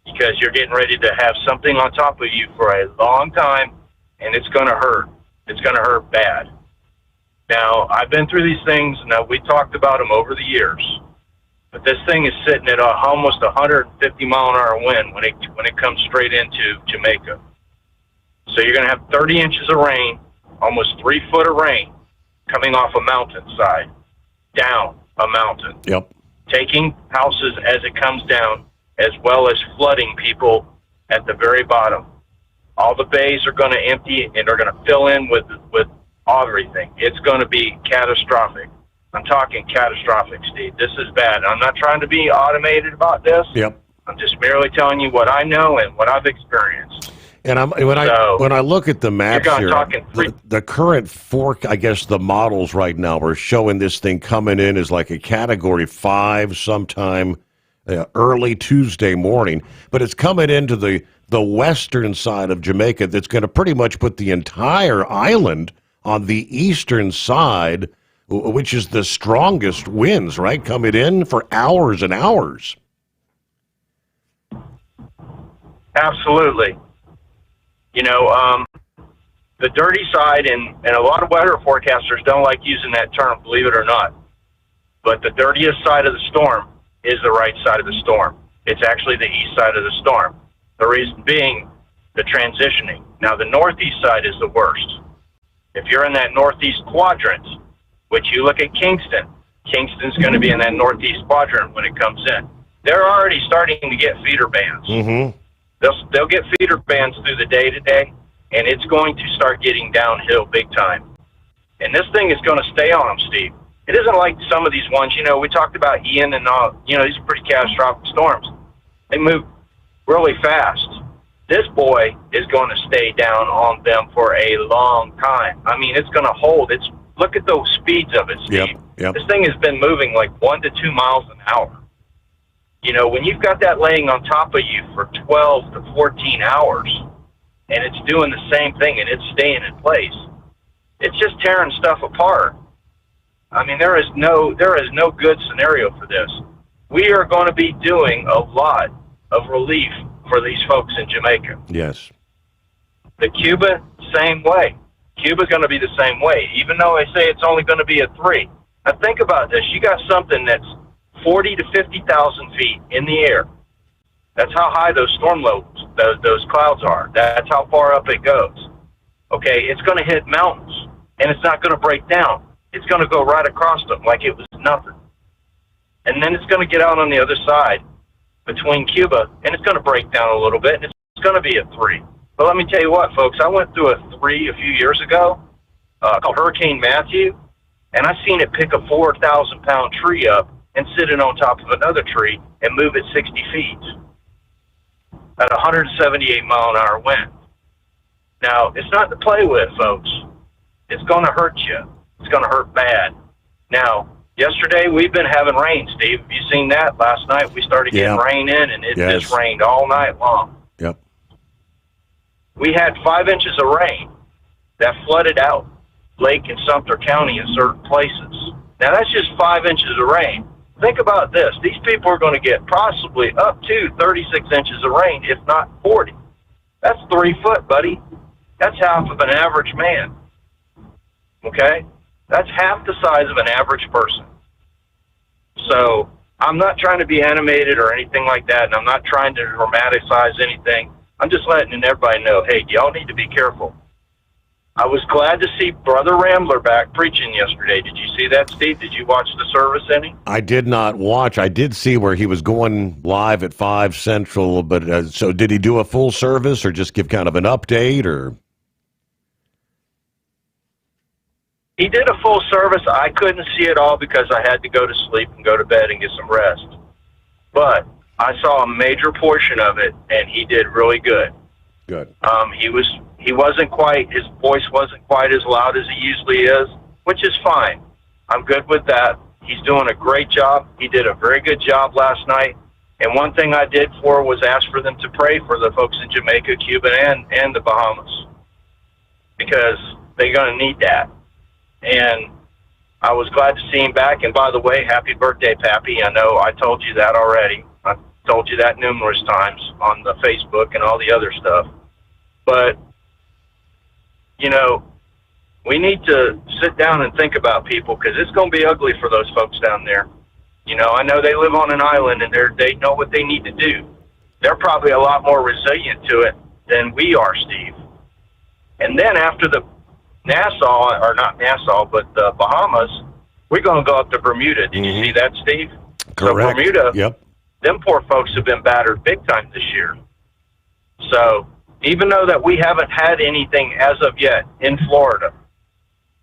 [SPEAKER 1] because you're getting ready to have something on top of you for a long time, and it's going to hurt. It's going to hurt bad. Now, I've been through these things, and we talked about them over the years, but this thing is sitting at almost 150-mile-an-hour wind when it comes straight into Jamaica. So you're going to have 30 inches of rain, almost 3 foot of rain, coming off a mountainside, down a mountain.
[SPEAKER 13] Yep.
[SPEAKER 1] Taking houses as it comes down, as well as flooding people at the very bottom. All the bays are going to empty and are going to fill in with everything. It's going to be catastrophic. I'm talking catastrophic, Steve. This is bad. I'm not trying to be automated about this.
[SPEAKER 13] Yep.
[SPEAKER 1] I'm just merely telling you what I know and what I've experienced.
[SPEAKER 13] And when I look at the maps here, the current I guess the models right now are showing this thing coming in as like a Category 5 sometime early Tuesday morning, but it's coming into the western side of Jamaica that's going to pretty much put the entire island on the eastern side, which is the strongest winds, right? Coming in for hours and hours.
[SPEAKER 1] Absolutely. You know, the dirty side, and a lot of weather forecasters don't like using that term, believe it or not, but the dirtiest side of the storm is the right side of the storm. It's actually the east side of the storm. The reason being the transitioning. Now, the northeast side is the worst. If you're in that northeast quadrant, which you look at Kingston, Kingston's going to be in that northeast quadrant when it comes in. They're already starting to get feeder bands.
[SPEAKER 13] Mm-hmm.
[SPEAKER 1] They'll get feeder bands through the day today, and it's going to start getting downhill big time. And this thing is going to stay on them, Steve. It isn't like some of these ones, we talked about Ian and all, these are pretty catastrophic storms. They move really fast. This boy is going to stay down on them for a long time. I mean, it's going to hold. Look at those speeds of it, Steve.
[SPEAKER 13] Yep.
[SPEAKER 1] This thing has been moving like 1 to 2 miles an hour. When you've got that laying on top of you for 12 to 14 hours, and it's doing the same thing and it's staying in place, it's just tearing stuff apart. I mean, there is no good scenario for this. We are going to be doing a lot of relief for these folks in Jamaica.
[SPEAKER 13] Yes.
[SPEAKER 1] The Cuba, same way. Cuba's going to be the same way, even though they say it's only going to be a 3. Now think about this. You got something that's 40 to 50,000 feet in the air. That's how high those storm lows, those clouds are. That's how far up it goes. Okay, it's going to hit mountains, and it's not going to break down. It's going to go right across them like it was nothing. And then it's going to get out on the other side between Cuba, and it's going to break down a little bit, and it's going to be a 3. But let me tell you what, folks, I went through a 3 a few years ago called Hurricane Matthew, and I seen it pick a 4,000-pound tree up and sit it on top of another tree and move it 60 feet at 178-mile-an-hour wind. Now, it's not to play with, folks. It's going to hurt you. It's going to hurt bad. Now, yesterday we've been having rain, Steve. Have you seen that? Last night we started getting rain in, and it just rained all night long.
[SPEAKER 13] Yep.
[SPEAKER 1] We had 5 inches of rain that flooded out Lake and Sumter County in certain places. Now, that's just 5 inches of rain. Think about this. These people are going to get possibly up to 36 inches of rain, if not 40. That's 3 foot, buddy. That's half of an average man. Okay? That's half the size of an average person. So I'm not trying to be animated or anything like that, and I'm not trying to dramatize anything. I'm just letting everybody know, hey, y'all need to be careful. I was glad to see Brother Rambler back preaching yesterday. Did you see that, Steve? Did you watch the service any?
[SPEAKER 13] I did not watch. I did see where he was going live at 5 Central, but so did he do a full service or just give kind of an update? Or
[SPEAKER 1] He did a full service. I couldn't see it all because I had to go to sleep and go to bed and get some rest. But I saw a major portion of it, and he did really good.
[SPEAKER 13] Good.
[SPEAKER 1] He wasn't quite, his voice wasn't quite as loud as he usually is, which is fine. I'm good with that. He's doing a great job. He did a very good job last night. And one thing I did was ask for them to pray for the folks in Jamaica, Cuba, and the Bahamas, because they're going to need that. And I was glad to see him back. And by the way, happy birthday, Pappy. I know I told you that already. I told you that numerous times on the Facebook and all the other stuff. But, you know, we need to sit down and think about people, because it's going to be ugly for those folks down there. You know, I know they live on an island and they know what they need to do. They're probably a lot more resilient to it than we are, Steve. And then after the Nassau, or not Nassau, but the Bahamas, we're going to go up to Bermuda. Did you see that, Steve?
[SPEAKER 13] Correct.
[SPEAKER 1] So Bermuda,
[SPEAKER 13] Yep.
[SPEAKER 1] them poor folks have been battered big time this year. So even though that we haven't had anything as of yet in Florida,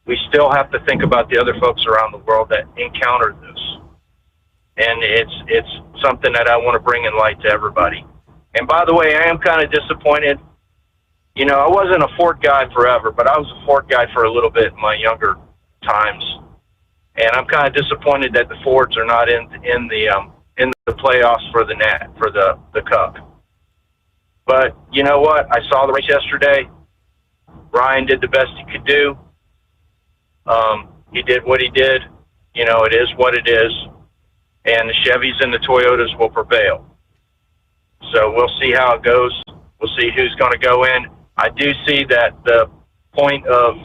[SPEAKER 1] we still have to think about the other folks around the world that encountered this. And it's something that I want to bring in light to everybody. And by the way, I am kind of disappointed. You know, I wasn't a Ford guy forever, but I was a Ford guy for a little bit in my younger times. And I'm kind of disappointed that the Fords are not in the playoffs for the Cup. But you know what? I saw the race yesterday. Ryan did the best he could do. He did what he did. You know, it is what it is. And the Chevys and the Toyotas will prevail. So we'll see how it goes. We'll see who's going to go in. I do see that the point of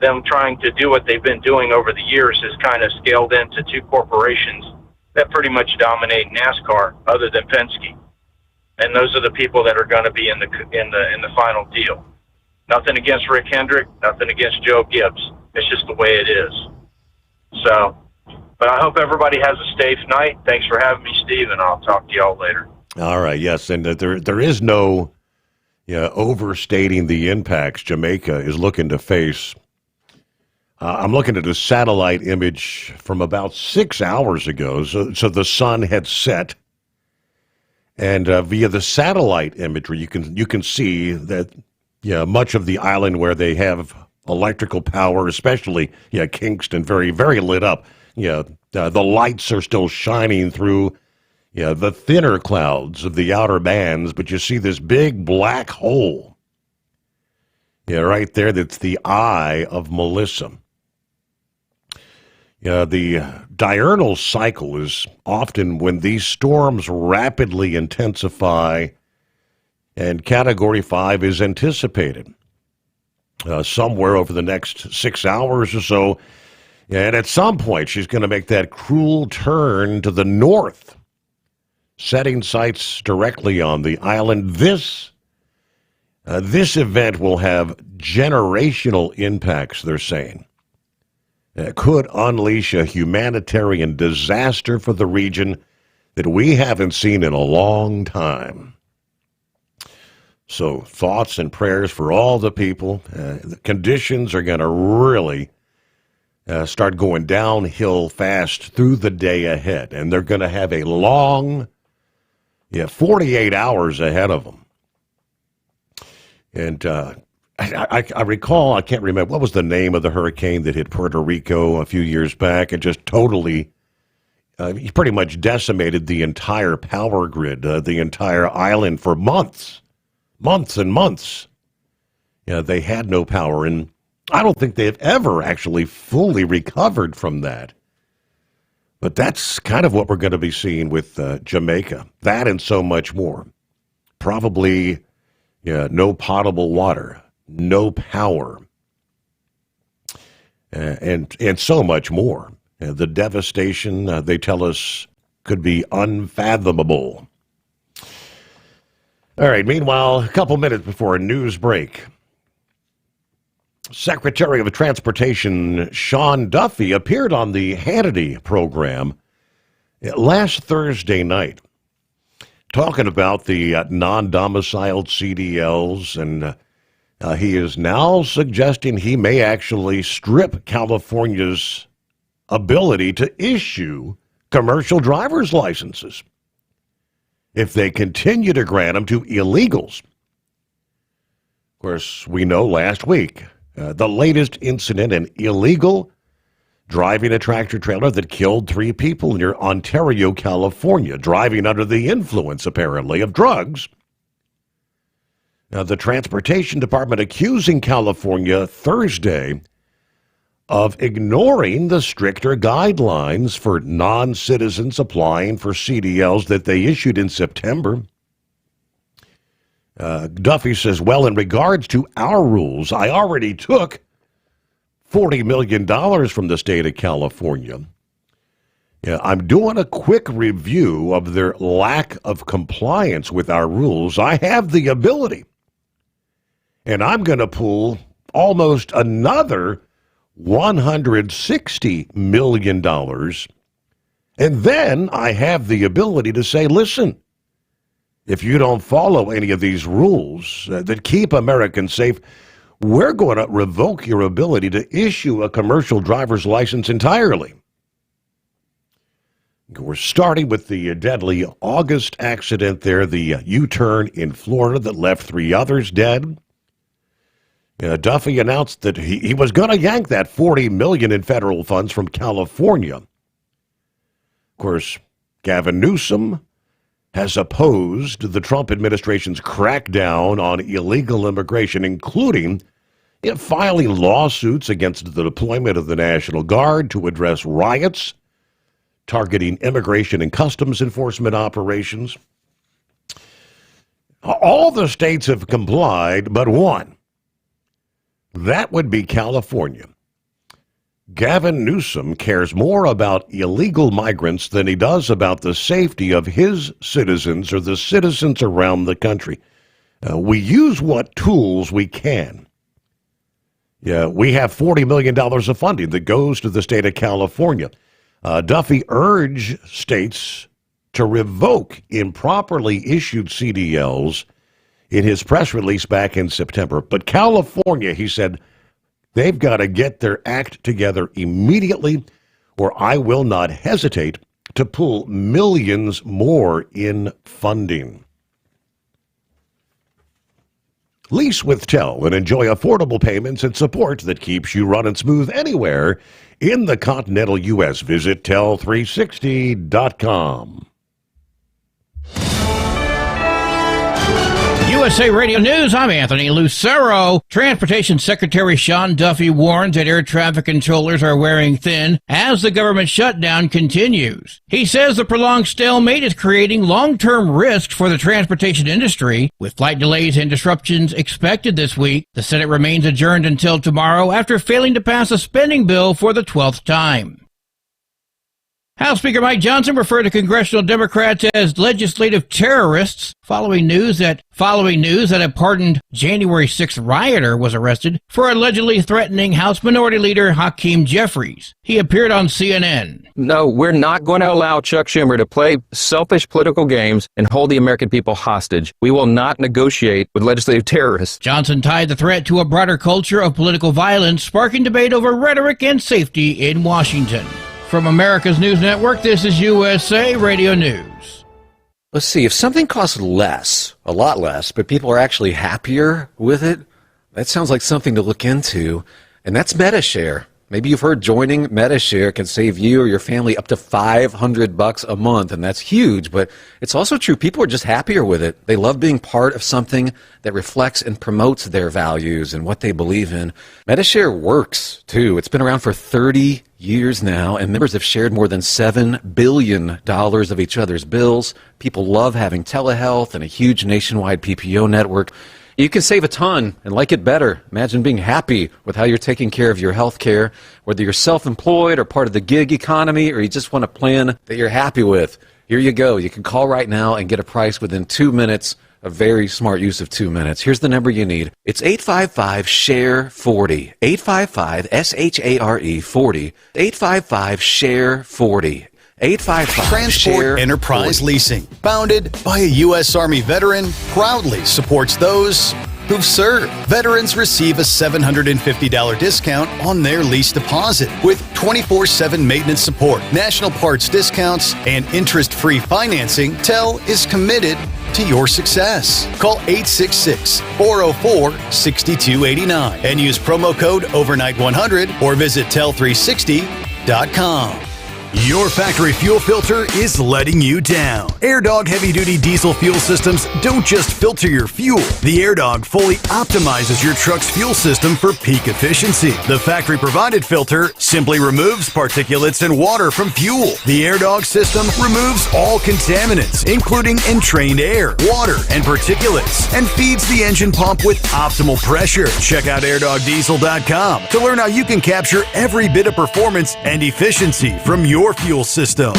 [SPEAKER 1] them trying to do what they've been doing over the years has kind of scaled into two corporations that pretty much dominate NASCAR, other than Penske. And those are the people that are going to be in the final deal. Nothing against Rick Hendrick, nothing against Joe Gibbs. It's just the way it is. So, but I hope everybody has a safe night. Thanks for having me, Steve, and I'll talk to y'all later.
[SPEAKER 13] All right, yes, and there is no overstating the impacts Jamaica is looking to face. I'm looking at a satellite image from about 6 hours ago. So the sun had set, and via the satellite imagery, you can see that much of the island where they have electrical power, especially Kingston, very very lit up. The lights are still shining through the thinner clouds of the outer bands, but you see this big black hole. Right there, that's the eye of Melissa. The diurnal cycle is often when these storms rapidly intensify and Category 5 is anticipated somewhere over the next 6 hours or so. And at some point, she's going to make that cruel turn to the north, setting sights directly on the island. This event will have generational impacts, they're saying. It could unleash a humanitarian disaster for the region that we haven't seen in a long time. So thoughts and prayers for all the people. The conditions are going to really start going downhill fast through the day ahead, and they're going to have a long 48 hours ahead of them. And I recall, I can't remember, what was the name of the hurricane that hit Puerto Rico a few years back? It just totally, he pretty much decimated the entire power grid, the entire island for months and months. They had no power, and I don't think they've ever actually fully recovered from that. But that's kind of what we're going to be seeing with Jamaica. That and so much more. Probably no potable water, no power, and so much more. The devastation, they tell us, could be unfathomable. All right, meanwhile, a couple minutes before a news break. Secretary of Transportation Sean Duffy appeared on the Hannity program last Thursday night, talking about the non-domiciled CDLs, and he is now suggesting he may actually strip California's ability to issue commercial driver's licenses if they continue to grant them to illegals. Of course, we know last week the latest incident, an illegal driving a tractor-trailer that killed 3 people near Ontario, California, driving under the influence, apparently, of drugs. Now, the Transportation Department accusing California Thursday of ignoring the stricter guidelines for non-citizens applying for CDLs that they issued in September. Duffy says, well, in regards to our rules, I already took $40 million from the state of California. Yeah, I'm doing a quick review of their lack of compliance with our rules. I have the ability, and I'm going to pull almost another $160 million. And then I have the ability to say, listen, if you don't follow any of these rules that keep Americans safe, we're going to revoke your ability to issue a commercial driver's license entirely. We're starting with the deadly August accident there, the U-turn in Florida that left 3 others dead. Duffy announced that he was going to yank that $40 million in federal funds from California. Of course, Gavin Newsom has opposed the Trump administration's crackdown on illegal immigration, including filing lawsuits against the deployment of the National Guard to address riots, targeting immigration and customs enforcement operations. All the states have complied but one. That would be California. Gavin Newsom cares more about illegal migrants than he does about the safety of his citizens or the citizens around the country. We use what tools we can. Yeah, we have $40 million of funding that goes to the state of California. Duffy urged states to revoke improperly issued CDLs in his press release back in September. But California, he said, they've got to get their act together immediately, or I will not hesitate to pull millions more in funding. Lease with Tel and enjoy affordable payments and support that keeps you running smooth anywhere in the continental U.S. Visit tel360.com.
[SPEAKER 2] USA Radio News, I'm Anthony Lucero. Transportation Secretary Sean Duffy warns that air traffic controllers are wearing thin as the government shutdown continues. He says the prolonged stalemate is creating long-term risks for the transportation industry, with flight delays and disruptions expected this week. The Senate remains adjourned until tomorrow after failing to pass a spending bill for the 12th time. House Speaker Mike Johnson referred to congressional Democrats as legislative terrorists following news that a pardoned January 6th rioter was arrested for allegedly threatening House Minority Leader Hakeem Jeffries. He appeared on CNN.
[SPEAKER 8] No, we're not going to allow Chuck Schumer to play selfish political games and hold the American people hostage. We will not negotiate with legislative terrorists.
[SPEAKER 2] Johnson tied the threat to a broader culture of political violence, sparking debate over rhetoric and safety in Washington. From America's News Network, this is USA Radio News.
[SPEAKER 3] Let's see, if something costs less, a lot less, but people are actually happier with it, that sounds like something to look into, and that's MediShare. Maybe you've heard joining MediShare can save you or your family up to $500 a month, and that's huge, but it's also true. People are just happier with it. They love being part of something that reflects and promotes their values and what they believe in. MediShare works, too. It's been around for 30 years now, and members have shared more than $7 billion of each other's bills. People love having telehealth and a huge nationwide PPO network. You can save a ton and like it better. Imagine being happy with how you're taking care of your health care, whether you're self-employed or part of the gig economy, or you just want a plan that you're happy with. Here you go. You can call right now and get a price within 2 minutes. a very smart use of 2 minutes. Here's the number you need. It's 855-SHARE-40. 855-SHARE 40. 855-SHARE-40. 855
[SPEAKER 10] Transport Enterprise
[SPEAKER 3] 40.
[SPEAKER 10] Leasing, founded by a U.S. Army veteran, proudly supports those who've served. Veterans receive a $750 discount on their lease deposit with 24/7 maintenance support, national parts discounts, and interest-free financing. TEL is committed to your success. Call 866-404-6289 and use promo code overnight100 or visit tel360.com.
[SPEAKER 14] Your factory fuel filter is letting you down. AirDog heavy-duty diesel fuel systems don't just filter your fuel. The AirDog fully optimizes your truck's fuel system for peak efficiency. The factory-provided filter simply removes particulates and water from fuel. The AirDog system removes all contaminants, including entrained air, water, and particulates, and feeds the engine pump with optimal pressure. Check out airdogdiesel.com to learn how you can capture every bit of performance and efficiency from your fuel system.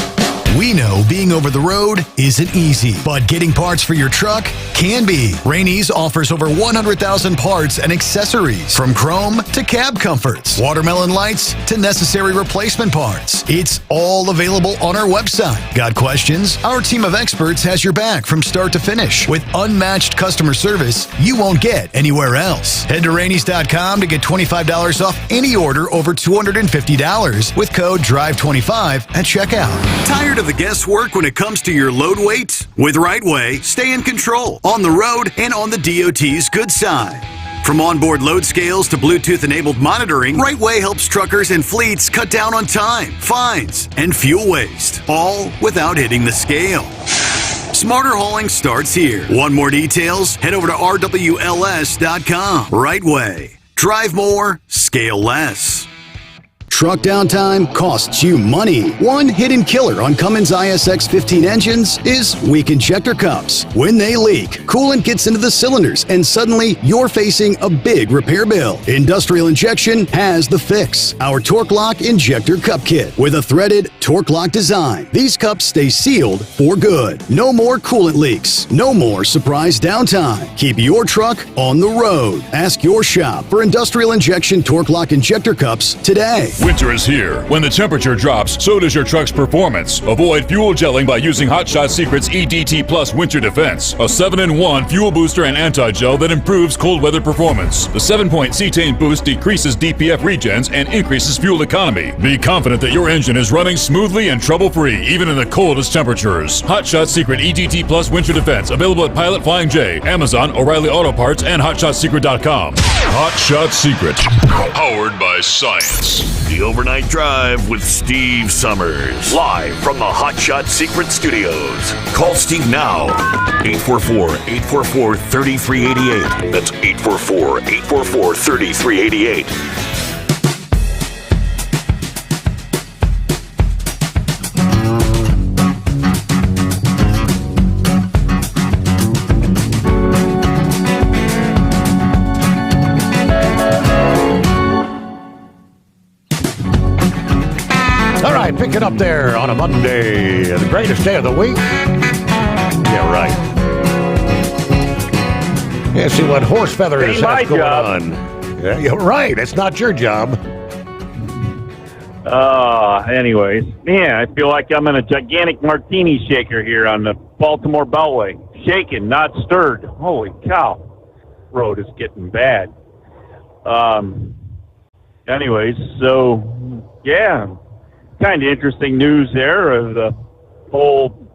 [SPEAKER 14] We know being over the road isn't easy, but getting parts for your truck can be. Rainey's offers over 100,000 parts and accessories, from chrome to cab comforts, watermelon lights to necessary replacement parts. It's all available on our website. Got questions? Our team of experts has your back from start to finish with unmatched customer service you won't get anywhere else. Head to Rainey's.com to get $25 off any order over $250 with code DRIVE25 at checkout. Tired of the guesswork when it comes to your load weight? With RightWay, stay in control on the road and on the DOT's good side. From onboard load scales to Bluetooth-enabled monitoring, RightWay helps truckers and fleets cut down on time, fines, and fuel waste, all without hitting the scale. Smarter hauling starts here. Want more details? Head over to rwls.com. RightWay. Drive more, scale less. Truck downtime costs you money. One hidden killer on Cummins ISX 15 engines is weak injector cups. When they leak, coolant gets into the cylinders and suddenly you're facing a big repair bill. Industrial Injection has the fix. Our Torque Lock Injector Cup Kit with a threaded Torque Lock design. These cups stay sealed for good. No more coolant leaks. No more surprise downtime. Keep your truck on the road. Ask your shop for Industrial Injection Torque Lock Injector Cups today.
[SPEAKER 11] Winter is here. When the temperature drops, so does your truck's performance. Avoid fuel gelling by using Hot Shot Secret's EDT Plus Winter Defense, a 7-in-1 fuel booster and anti-gel that improves cold weather performance. The 7-point cetane boost decreases DPF regens and increases fuel economy. Be confident that your engine is running smoothly and trouble-free, even in the coldest temperatures. Hot Shot Secret EDT Plus Winter Defense, available at Pilot Flying J, Amazon, O'Reilly Auto Parts, and HotShotSecret.com. Hot Shot Secret, powered by science.
[SPEAKER 19] The Overnight Drive with Steve Summers. Live from the Hot Shot Secret Studios. Call Steve now. 844-844-3388. That's 844-844-3388.
[SPEAKER 13] Pick it up there on a Monday, the greatest day of the week. Yeah, right. Yeah, see what horse feathers have going on. Yeah, you're right. It's not your job.
[SPEAKER 21] Anyways, man, I feel like I'm in a gigantic martini shaker here on the Baltimore Beltway. Shaken, not stirred. Holy cow. Road is getting bad. Anyways, so, yeah. Kind of interesting news there of the whole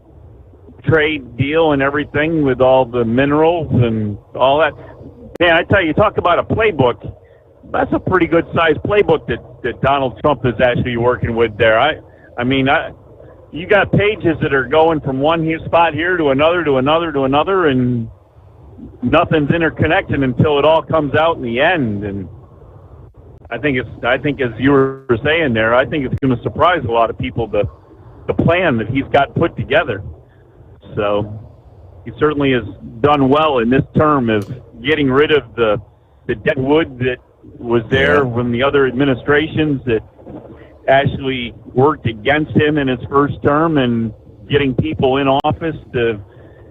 [SPEAKER 21] trade deal and everything with all the minerals and all that. Man, I tell you, talk about a playbook. That's a pretty good sized playbook that Donald Trump is actually working with there. I mean, you got pages that are going from one spot here to another to another to another, and nothing's interconnected until it all comes out in the end. And I think as you were saying there, I think it's going to surprise a lot of people, the plan that he's got put together. So he certainly has done well in this term of getting rid of the dead wood that was there from the other administrations that actually worked against him in his first term, and getting people in office to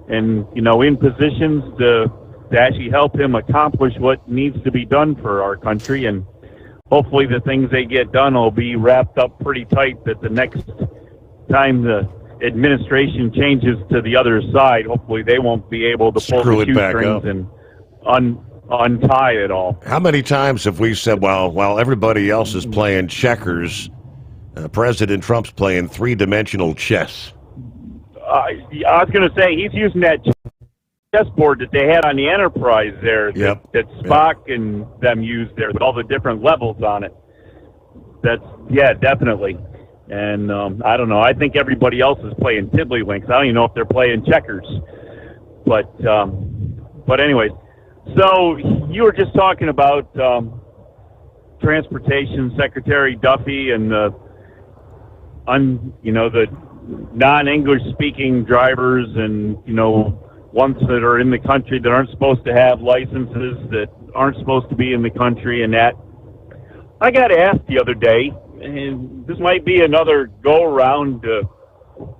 [SPEAKER 21] and in positions to actually help him accomplish what needs to be done for our country. And hopefully the things they get done will be wrapped up pretty tight, that the next time the administration changes to the other side, hopefully they won't be able to pull
[SPEAKER 13] Screw
[SPEAKER 21] the
[SPEAKER 13] it back
[SPEAKER 21] shoestrings
[SPEAKER 13] up.
[SPEAKER 21] and untie it all.
[SPEAKER 13] How many times have we said, well, while everybody else is playing checkers, President Trump's playing three-dimensional chess?
[SPEAKER 21] I was going to say, he's using that chessboard that they had on the Enterprise there, that Spock and them used there, with all the different levels on it. Definitely. And I don't know. I think everybody else is playing tiddlywinks. I don't even know if they're playing checkers. But anyways, so you were just talking about Transportation Secretary Duffy and the non-English speaking drivers, and ones that are in the country that aren't supposed to have licenses, that aren't supposed to be in the country, and that. I got asked the other day, and this might be another go-around,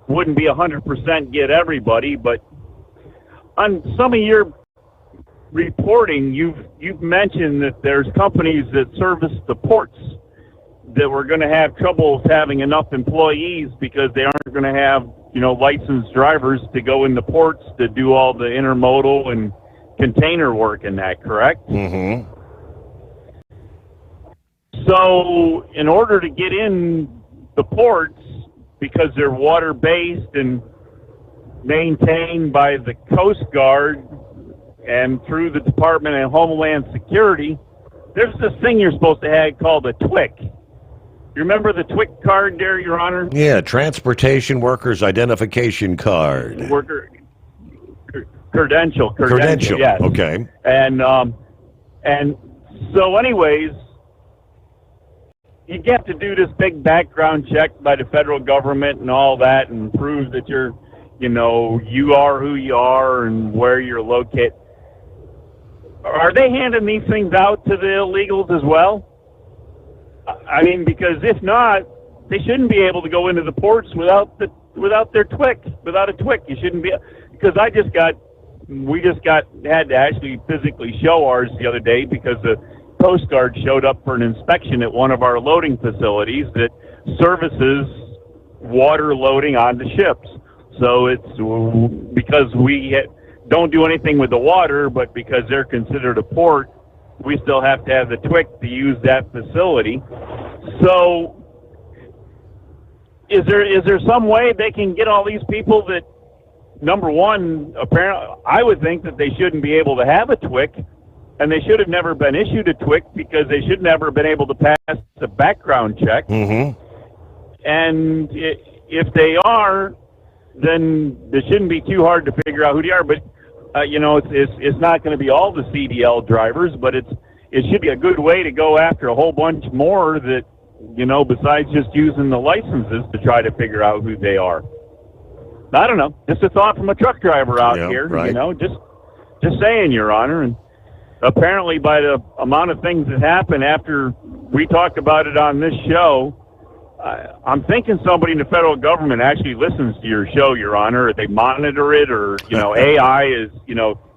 [SPEAKER 21] wouldn't be 100% get everybody, but on some of your reporting, you've mentioned that there's companies that service the ports that were going to have trouble having enough employees because they aren't going to have licensed drivers to go in the ports to do all the intermodal and container work in that, correct?
[SPEAKER 13] Mm-hmm.
[SPEAKER 21] So in order to get in the ports, because they're water-based and maintained by the Coast Guard and through the Department of Homeland Security, there's this thing you're supposed to have called a TWIC. You remember the TWIC card there, Your Honor?
[SPEAKER 13] Yeah, Transportation Workers Identification Card.
[SPEAKER 21] Credential, yes.
[SPEAKER 13] Okay.
[SPEAKER 21] And so anyways, you get to do this big background check by the federal government and all that, and prove that you are who you are and where you're located. Are they handing these things out to the illegals as well? I mean, because if not, they shouldn't be able to go into the ports without their TWIC, without a TWIC. You shouldn't be, because we just had to actually physically show ours the other day because the Coast Guard showed up for an inspection at one of our loading facilities that services water loading onto ships. So it's because we don't do anything with the water, but because they're considered a port, we still have to have the TWIC to use that facility. So is there some way they can get all these people that, number one, apparently, I would think that they shouldn't be able to have a TWIC, and they should have never been issued a TWIC because they should never have been able to pass the background check.
[SPEAKER 13] Mm-hmm.
[SPEAKER 21] And if they are, then it shouldn't be too hard to figure out who they are. But it's not going to be all the CDL drivers, but it should be a good way to go after a whole bunch more that, besides just using the licenses to try to figure out who they are. I don't know. Just a thought from a truck driver out here,
[SPEAKER 13] right.
[SPEAKER 21] Just saying, Your Honor. And apparently by the amount of things that happened after we talked about it on this show, I'm thinking somebody in the federal government actually listens to your show, Your Honor, or they monitor it, or, AI is,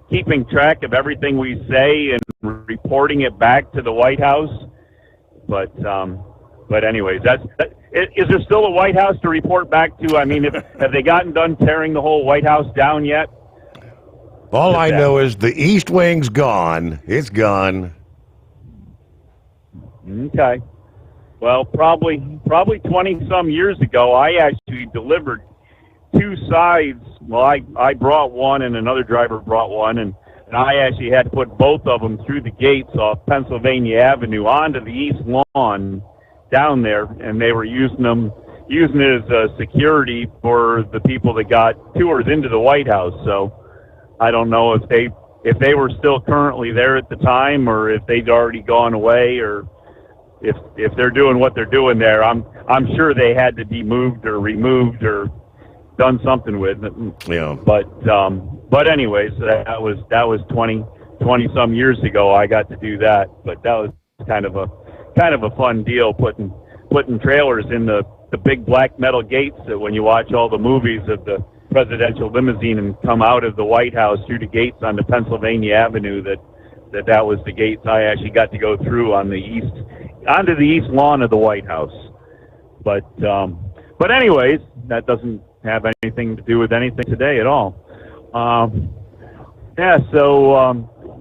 [SPEAKER 21] keeping track of everything we say and reporting it back to the White House. But anyways, is there still a White House to report back to? I mean, have they gotten done tearing the whole White House down yet?
[SPEAKER 13] All I know is the East Wing's gone. It's gone.
[SPEAKER 21] Okay. Well, probably 20-some years ago, I actually delivered two sides. Well, I brought one, and another driver brought one, and I actually had to put both of them through the gates off Pennsylvania Avenue onto the East Lawn down there, and they were using it as security for the people that got tours into the White House. So I don't know if they were still currently there at the time, or if they'd already gone away, or if they're doing what they're doing there. I'm sure they had to be moved or removed or done something with it.
[SPEAKER 13] Yeah.
[SPEAKER 21] But anyways, that was 20 some years ago. I got to do that, but that was kind of a fun deal, putting trailers in the big black metal gates that when you watch all the movies of the presidential limousine and come out of the White House through the gates on the Pennsylvania Avenue, that was the gates I actually got to go through onto the east lawn of the White House. But anyways, that doesn't have anything to do with anything today at all. So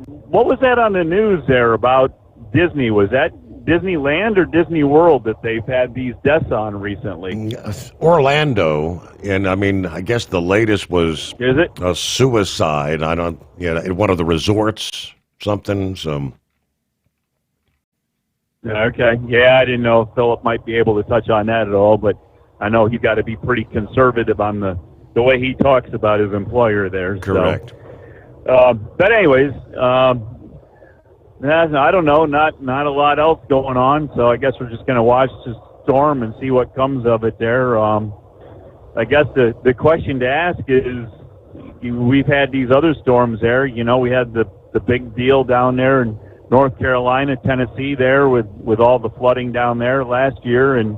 [SPEAKER 21] what was that on the news there about Disney? Was that Disneyland or Disney World that they've had these deaths on recently?
[SPEAKER 13] Orlando, and I mean, I guess the latest was a suicide. In one of the resorts, something.
[SPEAKER 21] Okay, yeah, I didn't know if Philip might be able to touch on that at all, but I know he's got to be pretty conservative on the way he talks about his employer there.
[SPEAKER 13] Correct.
[SPEAKER 21] But anyways, I don't know, not a lot else going on, so I guess we're just going to watch the storm and see what comes of it there. I guess the question to ask is, we've had these other storms there. You know, we had the big deal down there in North Carolina, Tennessee there with all the flooding down there last year, and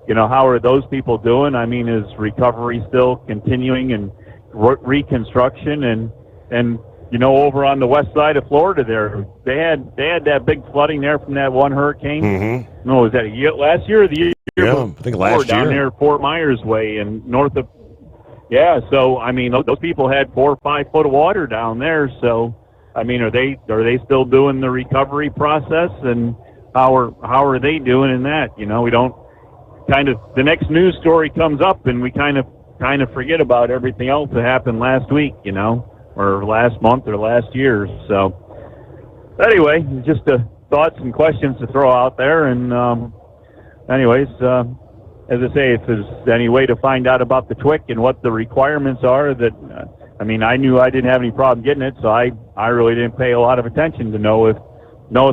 [SPEAKER 21] you know, how are those people doing? I mean, is recovery still continuing and reconstruction and you know, over on the west side of Florida there, they had that big flooding there from that one hurricane.
[SPEAKER 13] Mm-hmm.
[SPEAKER 21] No, was that last year or the year before?
[SPEAKER 13] I think last
[SPEAKER 21] down
[SPEAKER 13] year.
[SPEAKER 21] There, Fort Myers way and north of. Yeah, so I mean, those people had 4 or 5 foot of water down there. So, I mean, are they still doing the recovery process, and how are they doing in that? You know, we don't the next news story comes up, and we kind of forget about everything else that happened last week. You know. Or last month or last year. So anyway, just thoughts and questions to throw out there. And anyways, as I say, if there's any way to find out about the TWIC and what the requirements are, that I mean, I knew I didn't have any problem getting it, so I really didn't pay a lot of attention to know if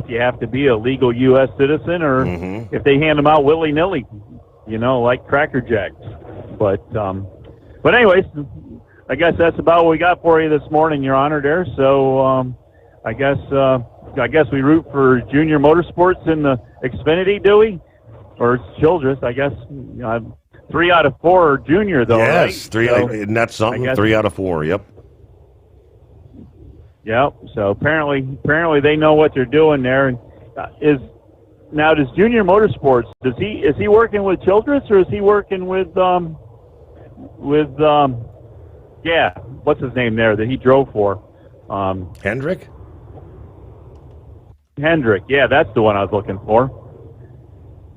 [SPEAKER 21] you have to be a legal U.S. citizen or if they hand them out willy-nilly, you know, like Cracker Jacks. But anyways, I guess that's about what we got for you this morning, Your Honor, there. So I guess we root for Junior Motorsports in the Xfinity, do we? Or Childress, I guess. 3 out of 4 are Junior, though, right?
[SPEAKER 13] Yes, 3. Isn't that something? 3 out of 4. Yep.
[SPEAKER 21] Yep. So apparently they know what they're doing there. Does Junior Motorsports, is he working with Childress, or is he working with yeah, what's his name there that he drove for?
[SPEAKER 13] Hendrick?
[SPEAKER 21] Hendrick, yeah, that's the one I was looking for.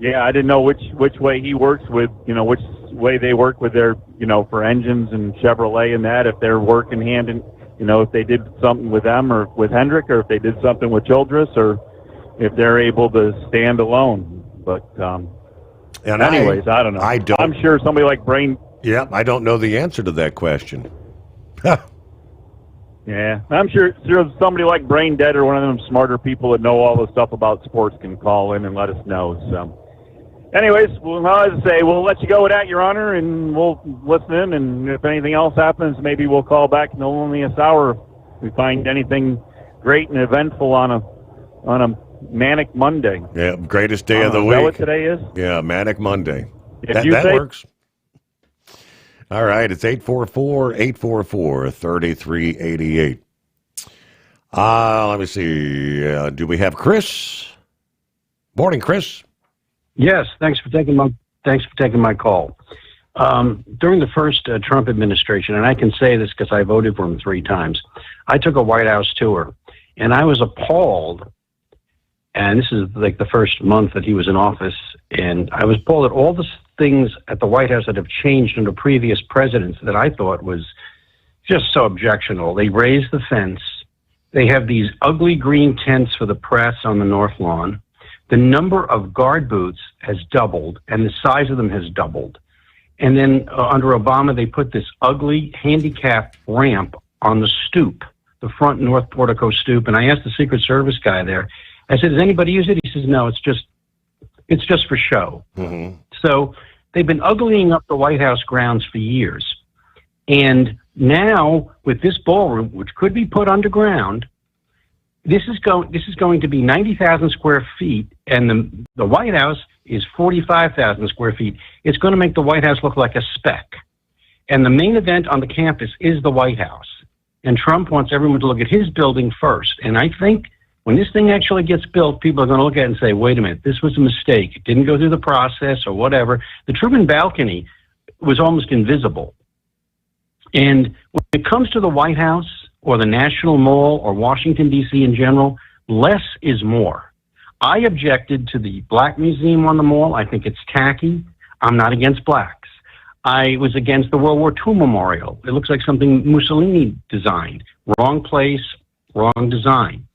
[SPEAKER 21] Yeah, I didn't know which way he works with, you know, which way they work with their, you know, for engines and Chevrolet and that, if they're working hand in, you know, if they did something with them or with Hendrick, or if they did something with Childress, or if they're able to stand alone. But anyways, I don't know. I'm sure somebody like Brain...
[SPEAKER 13] Yeah, I don't know the answer to that question.
[SPEAKER 21] Yeah, I'm sure somebody like Brain Dead or one of them smarter people that know all the stuff about sports can call in and let us know. So, anyways, well, as I say, we'll let you go with that, Your Honor, and we'll listen in. And if anything else happens, maybe we'll call back in the loneliest hour if we find anything great and eventful on a manic Monday.
[SPEAKER 13] Yeah, greatest day of the week.
[SPEAKER 21] Is that what today is?
[SPEAKER 13] Yeah, manic Monday.
[SPEAKER 21] That
[SPEAKER 13] works. All right, it's 844-844-3388. Let me see. Do we have Chris? Morning, Chris.
[SPEAKER 20] Yes, thanks for taking my call. During the first Trump administration, and I can say this because I voted for him 3 times, I took a White House tour, and I was appalled. And this is like the first month that he was in office, and I was appalled at all the things at the White House that have changed under previous presidents that I thought was just so objectionable. They raised the fence. They have these ugly green tents for the press on the North Lawn. The number of guard booths has doubled, and the size of them has doubled. And then under Obama, they put this ugly handicap ramp on the stoop, the front North Portico stoop. And I asked the Secret Service guy there, I said, does anybody use it? He says, no, it's just for show.
[SPEAKER 13] Mm-hmm.
[SPEAKER 20] So they've been uglying up the White House grounds for years. And now with this ballroom, which could be put underground, this is going to be 90,000 square feet, and the White House is 45,000 square feet. It's going to make the White House look like a speck. And the main event on the campus is the White House. And Trump wants everyone to look at his building first. And I think when this thing actually gets built, people are going to look at it and say, wait a minute, this was a mistake. It didn't go through the process or whatever. The Truman balcony was almost invisible. And when it comes to the White House or the National Mall or Washington, D.C. in general, less is more. I objected to the Black Museum on the mall. I think it's tacky. I'm not against blacks. I was against the World War II Memorial. It looks like something Mussolini designed. Wrong place, wrong design.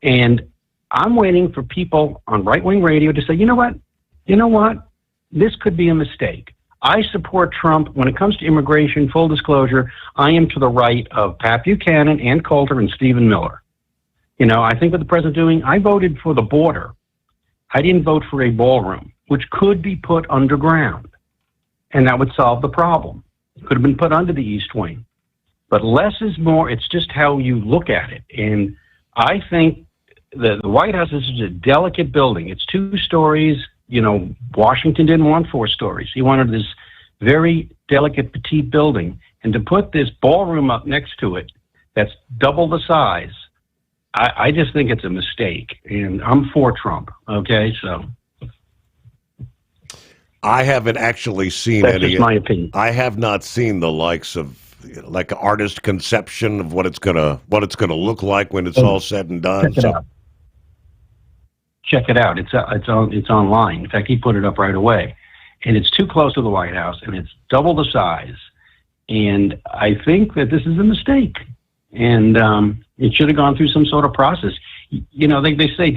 [SPEAKER 20] And I'm waiting for people on right-wing radio to say, you know what? This could be a mistake. I support Trump. When it comes to immigration, full disclosure, I am to the right of Pat Buchanan, Ann Coulter, and Stephen Miller. I think what the president's doing, I voted for the border. I didn't vote for a ballroom, which could be put underground. And that would solve the problem. It could have been put under the East Wing. But less is more. It's just how you look at it. And I think the White House is a delicate building. It's 2 stories. Washington didn't want 4 stories. He wanted this very delicate, petite building. And to put this ballroom up next to it that's double the size, I just think it's a mistake. And I'm for Trump, okay? So
[SPEAKER 13] I haven't actually seen
[SPEAKER 20] that's
[SPEAKER 13] any.
[SPEAKER 20] Just my opinion.
[SPEAKER 13] I have not seen the likes of like an artist conception of what it's gonna look like when it's all said and done.
[SPEAKER 20] Check it out. It's online. In fact, he put it up right away, and it's too close to the White House, and it's double the size. And I think that this is a mistake, and it should have gone through some sort of process. They say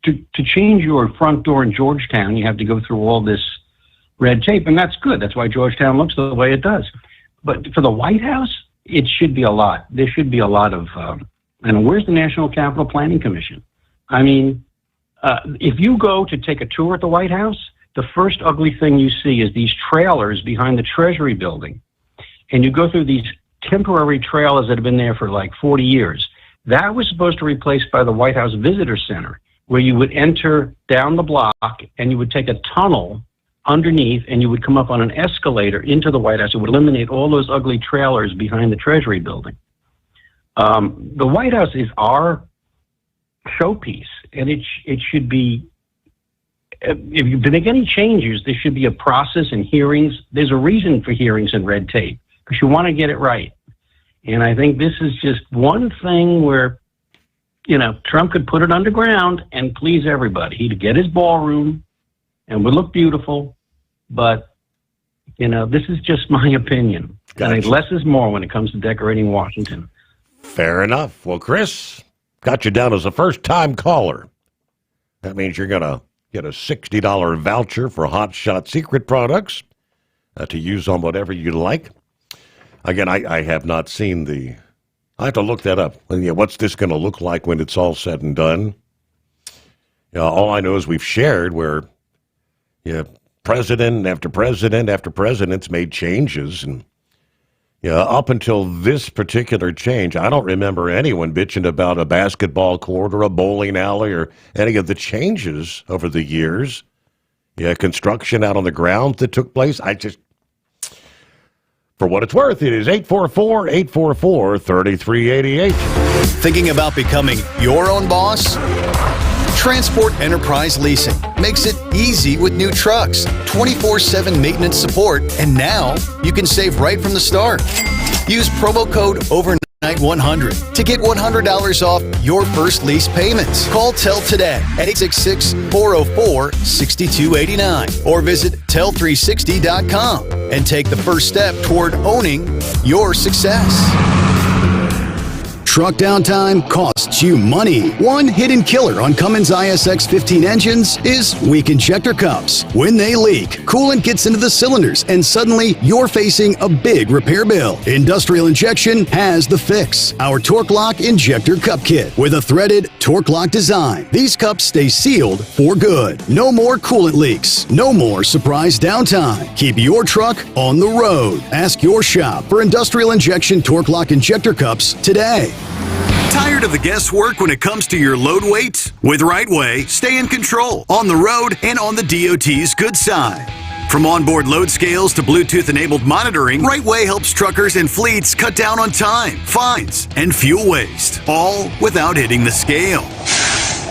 [SPEAKER 20] to change your front door in Georgetown, you have to go through all this red tape, and that's good. That's why Georgetown looks the way it does. But for the White House, it should be a lot. There should be a lot of, and where's the National Capital Planning Commission? I mean, if you go to take a tour at the White House, the first ugly thing you see is these trailers behind the Treasury building. And you go through these temporary trailers that have been there for like 40 years. That was supposed to be replaced by the White House Visitor Center, where you would enter down the block and you would take a tunnel underneath and you would come up on an escalator into the White House. It would eliminate all those ugly trailers behind the Treasury building. The White House is our showpiece, and it should be, if you make any changes, there should be a process and hearings. There's a reason for hearings and red tape, because you want to get it right. And I think this is just one thing where, Trump could put it underground and please everybody. He'd get his ballroom and would look beautiful, but, this is just my opinion. Gotcha. I think less is more when it comes to decorating Washington.
[SPEAKER 13] Fair enough. Well, Chris, got you down as a first-time caller. That means you're going to get a $60 voucher for Hot Shot Secret products to use on whatever you like. Again, I have not seen the... I have to look that up. What's this going to look like when it's all said and done? All I know is we've shared where president after president after president's made changes. And up until this particular change, I don't remember anyone bitching about a basketball court or a bowling alley or any of the changes over the years. Construction out on the ground that took place. For what it's worth, it is 844-844-3388.
[SPEAKER 14] Thinking about becoming your own boss? Transport Enterprise Leasing makes it easy with new trucks, 24/7 maintenance support, and now you can save right from the start. Use promo code OVERNIGHT100 to get $100 off your first lease payments. Call TEL today at 866-404-6289 or visit tel360.com and take the first step toward owning your success. Truck downtime costs you money. One hidden killer on Cummins ISX 15 engines is weak injector cups. When they leak, coolant gets into the cylinders and suddenly you're facing a big repair bill. Industrial Injection has the fix. Our Torque Lock Injector Cup Kit with a threaded Torque Lock design. These cups stay sealed for good. No more coolant leaks. No more surprise downtime. Keep your truck on the road. Ask your shop for Industrial Injection Torque Lock Injector Cups today. Tired of the guesswork when it comes to your load weight? With Right Way, stay in control on the road and on the DOT's good side. From onboard load scales to Bluetooth-enabled monitoring, Rightway helps truckers and fleets cut down on time, fines, and fuel waste, all without hitting the scale.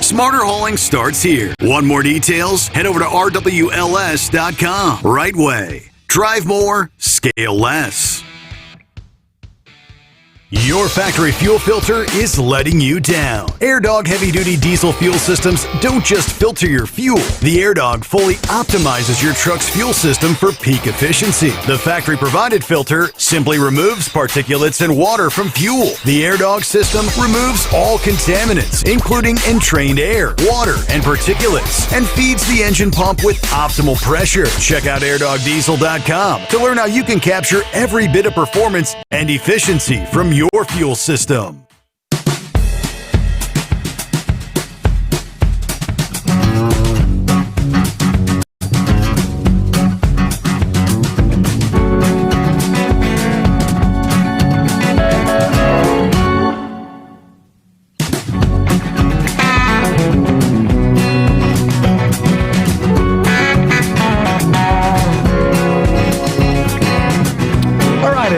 [SPEAKER 14] Smarter hauling starts here. Want more details? Head over to rwls.com. Rightway. Drive more, scale less. Your factory fuel filter is letting you down. AirDog heavy-duty diesel fuel systems don't just filter your fuel. The AirDog fully optimizes your truck's fuel system for peak efficiency. The factory-provided filter simply removes particulates and water from fuel. The AirDog system removes all contaminants, including entrained air, water, and particulates, and feeds the engine pump with optimal pressure. Check out airdogdiesel.com to learn how you can capture every bit of performance and efficiency from your fuel system.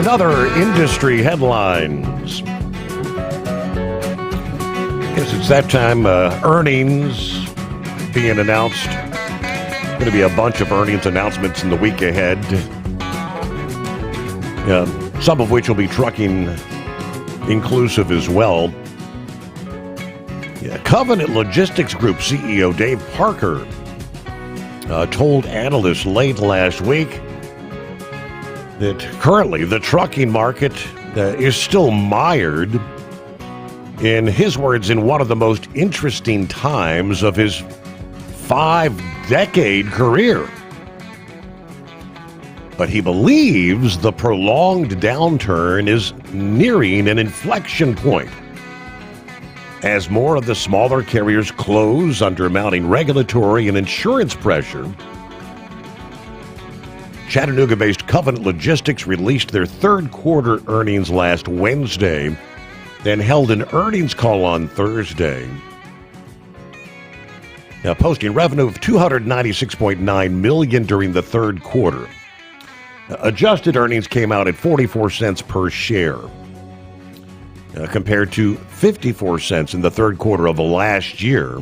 [SPEAKER 13] Other industry headlines. Guess it's that time. Earnings being announced. Going to be a bunch of earnings announcements in the week ahead. Some of which will be trucking inclusive as well. Covenant Logistics Group CEO Dave Parker told analysts late last week that currently the trucking market is still mired, in his words, in one of the most interesting times of his 5-decade career. But he believes the prolonged downturn is nearing an inflection point as more of the smaller carriers close under mounting regulatory and insurance pressure. Chattanooga-based Covenant Logistics released their third quarter earnings last Wednesday, then held an earnings call on Thursday. Now, posting revenue of $296.9 million during the third quarter. Adjusted earnings came out at 44 cents per share, compared to 54 cents in the third quarter of last year.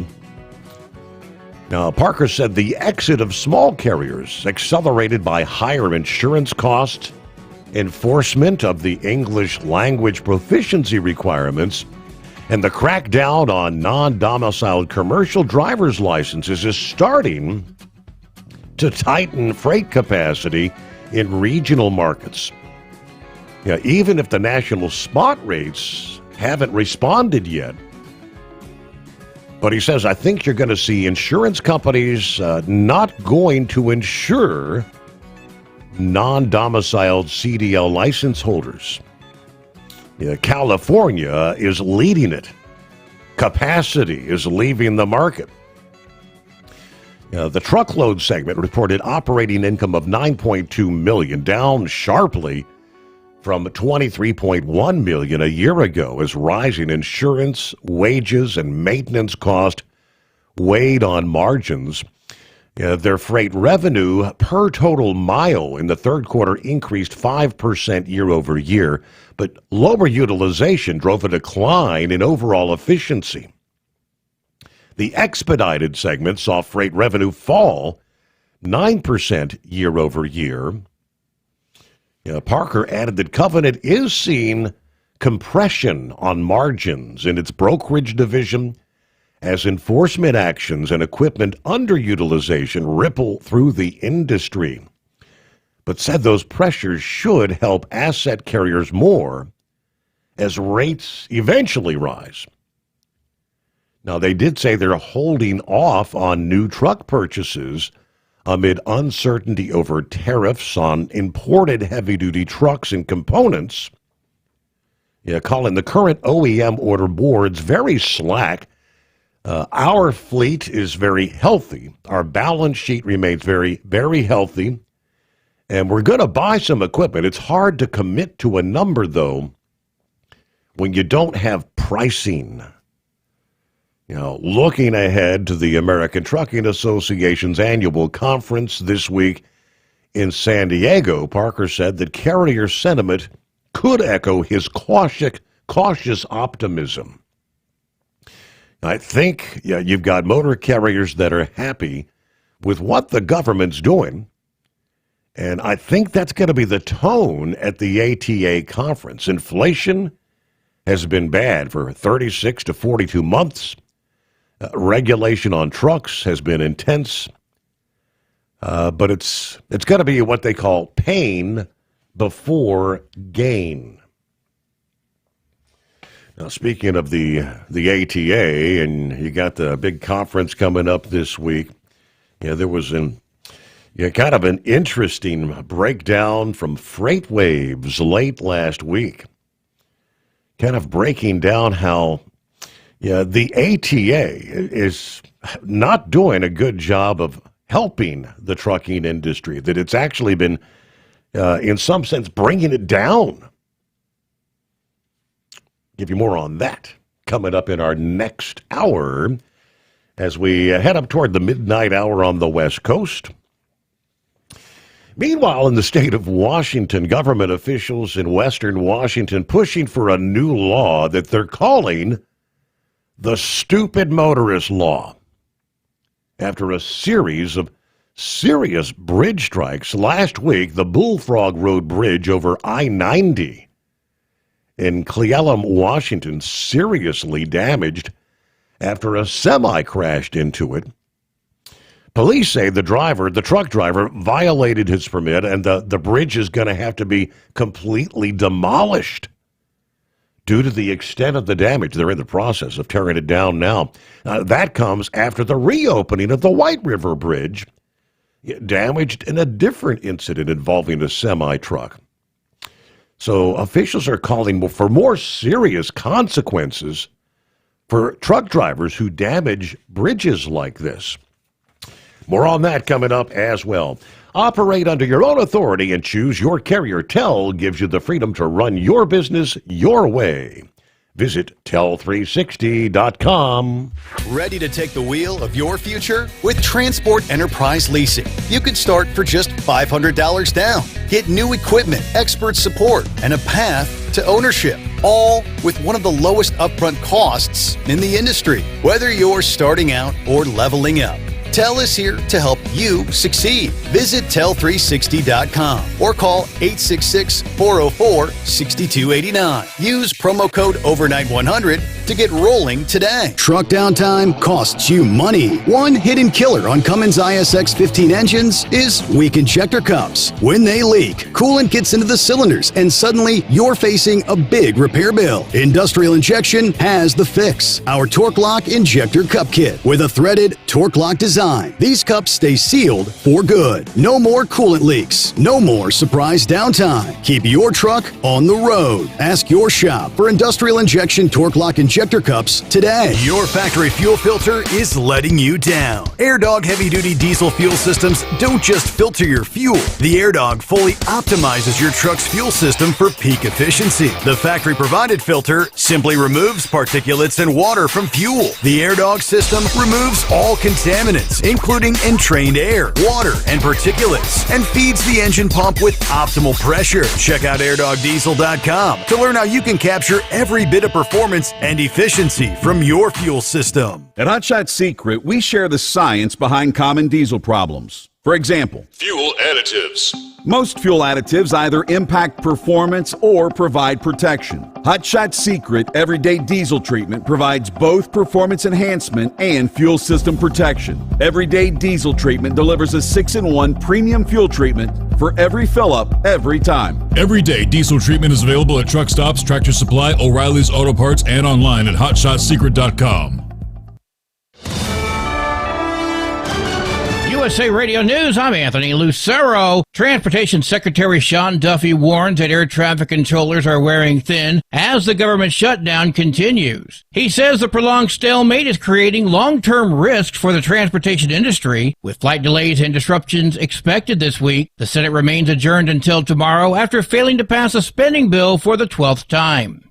[SPEAKER 13] Now, Parker said the exit of small carriers, accelerated by higher insurance costs, enforcement of the English language proficiency requirements, and the crackdown on non-domiciled commercial driver's licenses, is starting to tighten freight capacity in regional markets. Even if the national spot rates haven't responded yet. But he says, I think you're going to see insurance companies not going to insure non-domiciled CDL license holders. California is leading it. Capacity is leaving the market. The truckload segment reported operating income of $9.2 million, down sharply from $23.1 million a year ago, as rising insurance, wages, and maintenance cost weighed on margins. Their freight revenue per total mile in the third quarter increased 5% year over year, but lower utilization drove a decline in overall efficiency. The expedited segment saw freight revenue fall 9% year over year. Parker added that Covenant is seeing compression on margins in its brokerage division as enforcement actions and equipment underutilization ripple through the industry, but said those pressures should help asset carriers more as rates eventually rise. Now, they did say they're holding off on new truck purchases amid uncertainty over tariffs on imported heavy-duty trucks and components, calling the current OEM order boards very slack. Our fleet is very healthy. Our balance sheet remains very, very healthy, and we're going to buy some equipment. It's hard to commit to a number, though, when you don't have pricing. Looking ahead to the American Trucking Association's annual conference this week in San Diego, Parker said that carrier sentiment could echo his cautious optimism. I think you've got motor carriers that are happy with what the government's doing, and I think that's going to be the tone at the ATA conference. Inflation has been bad for 36 to 42 months. Regulation on trucks has been intense. But it's got to be what they call pain before gain. Now, speaking of the ATA, and you got the big conference coming up this week, there was kind of an interesting breakdown from FreightWaves late last week, kind of breaking down how the ATA is not doing a good job of helping the trucking industry, that it's actually been, in some sense, bringing it down. Give you more on that coming up in our next hour as we head up toward the midnight hour on the West Coast. Meanwhile, in the state of Washington, government officials in Western Washington pushing for a new law that they're calling the Stupid Motorist Law. After a series of serious bridge strikes last week, the Bullfrog Road Bridge over I-90 in Cle Elum, Washington, seriously damaged after a semi crashed into it. Police say the truck driver, violated his permit, and the bridge is going to have to be completely demolished due to the extent of the damage. They're in the process of tearing it down now. That comes after the reopening of the White River Bridge, damaged in a different incident involving a semi-truck. So officials are calling for more serious consequences for truck drivers who damage bridges like this. More on that coming up as well. Operate under your own authority and choose your carrier. TEL gives you the freedom to run your business your way. Visit tel360.com.
[SPEAKER 10] Ready to take the wheel of your future? With Transport Enterprise Leasing, you could start for just $500 down. Get new equipment, expert support, and a path to ownership, all with one of the lowest upfront costs in the industry. Whether you're starting out or leveling up, TEL is here to help you succeed. Visit tel360.com or call 866-404-6289. Use promo code overnight100 to get rolling today.
[SPEAKER 14] Truck downtime costs you money. One hidden killer on Cummins ISX 15 engines is weak injector cups. When they leak, coolant gets into the cylinders and suddenly you're facing a big repair bill. Industrial Injection has the fix. Our Torque Lock Injector Cup Kit with a threaded Torque Lock design. These cups stay sealed for good. No more coolant leaks. No more surprise downtime. Keep your truck on the road. Ask your shop for Industrial Injection Torque Lock Injector Cups today.
[SPEAKER 10] Your factory fuel filter is letting you down. AirDog heavy-duty diesel fuel systems don't just filter your fuel. The AirDog fully optimizes your truck's fuel system for peak efficiency. The factory-provided filter simply removes particulates and water from fuel. The AirDog system removes all contaminants, including entrained air, water, and particulates, and feeds the engine pump with optimal pressure. Check out airdogdiesel.com to learn how you can capture every bit of performance and efficiency from your fuel system.
[SPEAKER 15] At Hot Shot Secret, we share the science behind common diesel problems. For example,
[SPEAKER 11] fuel additives.
[SPEAKER 15] Most fuel additives either impact performance or provide protection. Hot Shot Secret Everyday Diesel Treatment provides both performance enhancement and fuel system protection. Everyday Diesel Treatment delivers a 6-in-1 premium fuel treatment for every fill-up, every time.
[SPEAKER 11] Everyday Diesel Treatment is available at truck stops, Tractor Supply, O'Reilly's Auto Parts, and online at hotshotsecret.com.
[SPEAKER 2] USA Radio News, I'm Anthony Lucero. Transportation Secretary Sean Duffy warns that air traffic controllers are wearing thin as the government shutdown continues. He says the prolonged stalemate is creating long-term risks for the transportation industry. With flight delays and disruptions expected this week, the Senate remains adjourned until tomorrow after failing to pass a spending bill for the 12th time.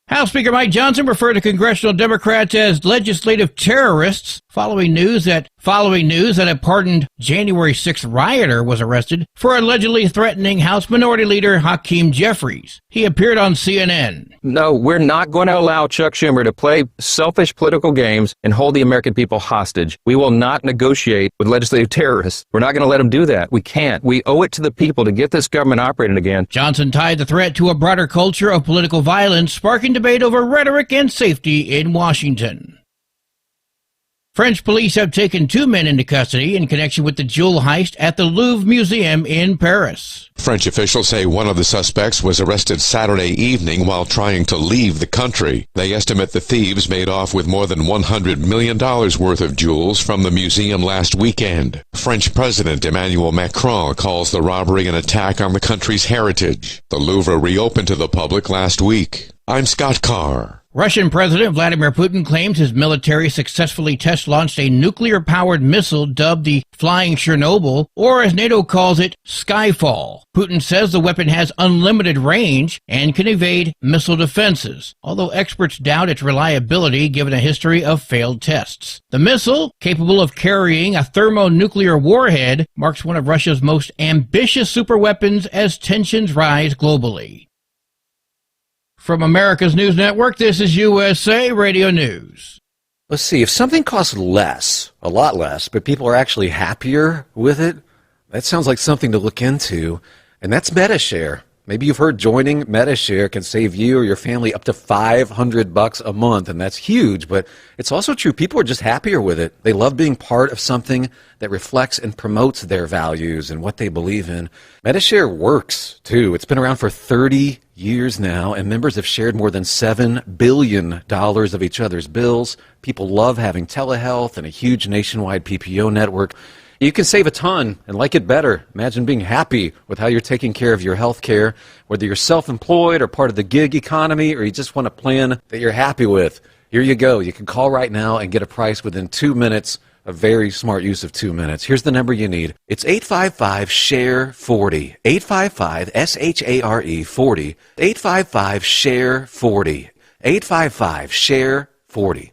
[SPEAKER 2] House Speaker Mike Johnson referred to congressional Democrats as legislative terrorists following news that a pardoned January 6th rioter was arrested for allegedly threatening House Minority Leader Hakeem Jeffries. He appeared on CNN.
[SPEAKER 8] No, we're not going to allow Chuck Schumer to play selfish political games and hold the American people hostage. We will not negotiate with legislative terrorists. We're not going to let them do that. We can't. We owe it to the people to get this government operating again.
[SPEAKER 2] Johnson tied the threat to a broader culture of political violence, sparking debate over rhetoric and safety in Washington. French police have taken 2 men into custody in connection with the jewel heist at the Louvre Museum in Paris.
[SPEAKER 4] French officials say one of the suspects was arrested Saturday evening while trying to leave the country. They estimate the thieves made off with more than $100 million worth of jewels from the museum last weekend. French President Emmanuel Macron calls the robbery an attack on the country's heritage. The Louvre reopened to the public last week. I'm Scott Carr.
[SPEAKER 2] Russian President Vladimir Putin claims his military successfully test-launched a nuclear-powered missile dubbed the Flying Chernobyl, or as NATO calls it, Skyfall. Putin says the weapon has unlimited range and can evade missile defenses, although experts doubt its reliability given a history of failed tests. The missile, capable of carrying a thermonuclear warhead, marks one of Russia's most ambitious superweapons as tensions rise globally. From America's News Network, this is USA Radio News.
[SPEAKER 3] Let's see, if something costs less, a lot less, but people are actually happier with it, that sounds like something to look into, and that's MediShare. Maybe you've heard joining MediShare can save you or your family up to $500 a month, and that's huge, but it's also true. People are just happier with it. They love being part of something that reflects and promotes their values and what they believe in. MediShare works, too. It's been around for 30 years now, and members have shared more than $7 billion of each other's bills. People love having telehealth and a huge nationwide PPO network. You can save a ton and like it better. Imagine being happy with how you're taking care of your health care, whether you're self-employed or part of the gig economy, or you just want a plan that you're happy with. Here you go. You can call right now and get a price within 2 minutes. A very smart use of 2 minutes. Here's the number you need. It's 855-SHARE-40. 855-SHARE 40. 855-SHARE-40. 855-SHARE-40.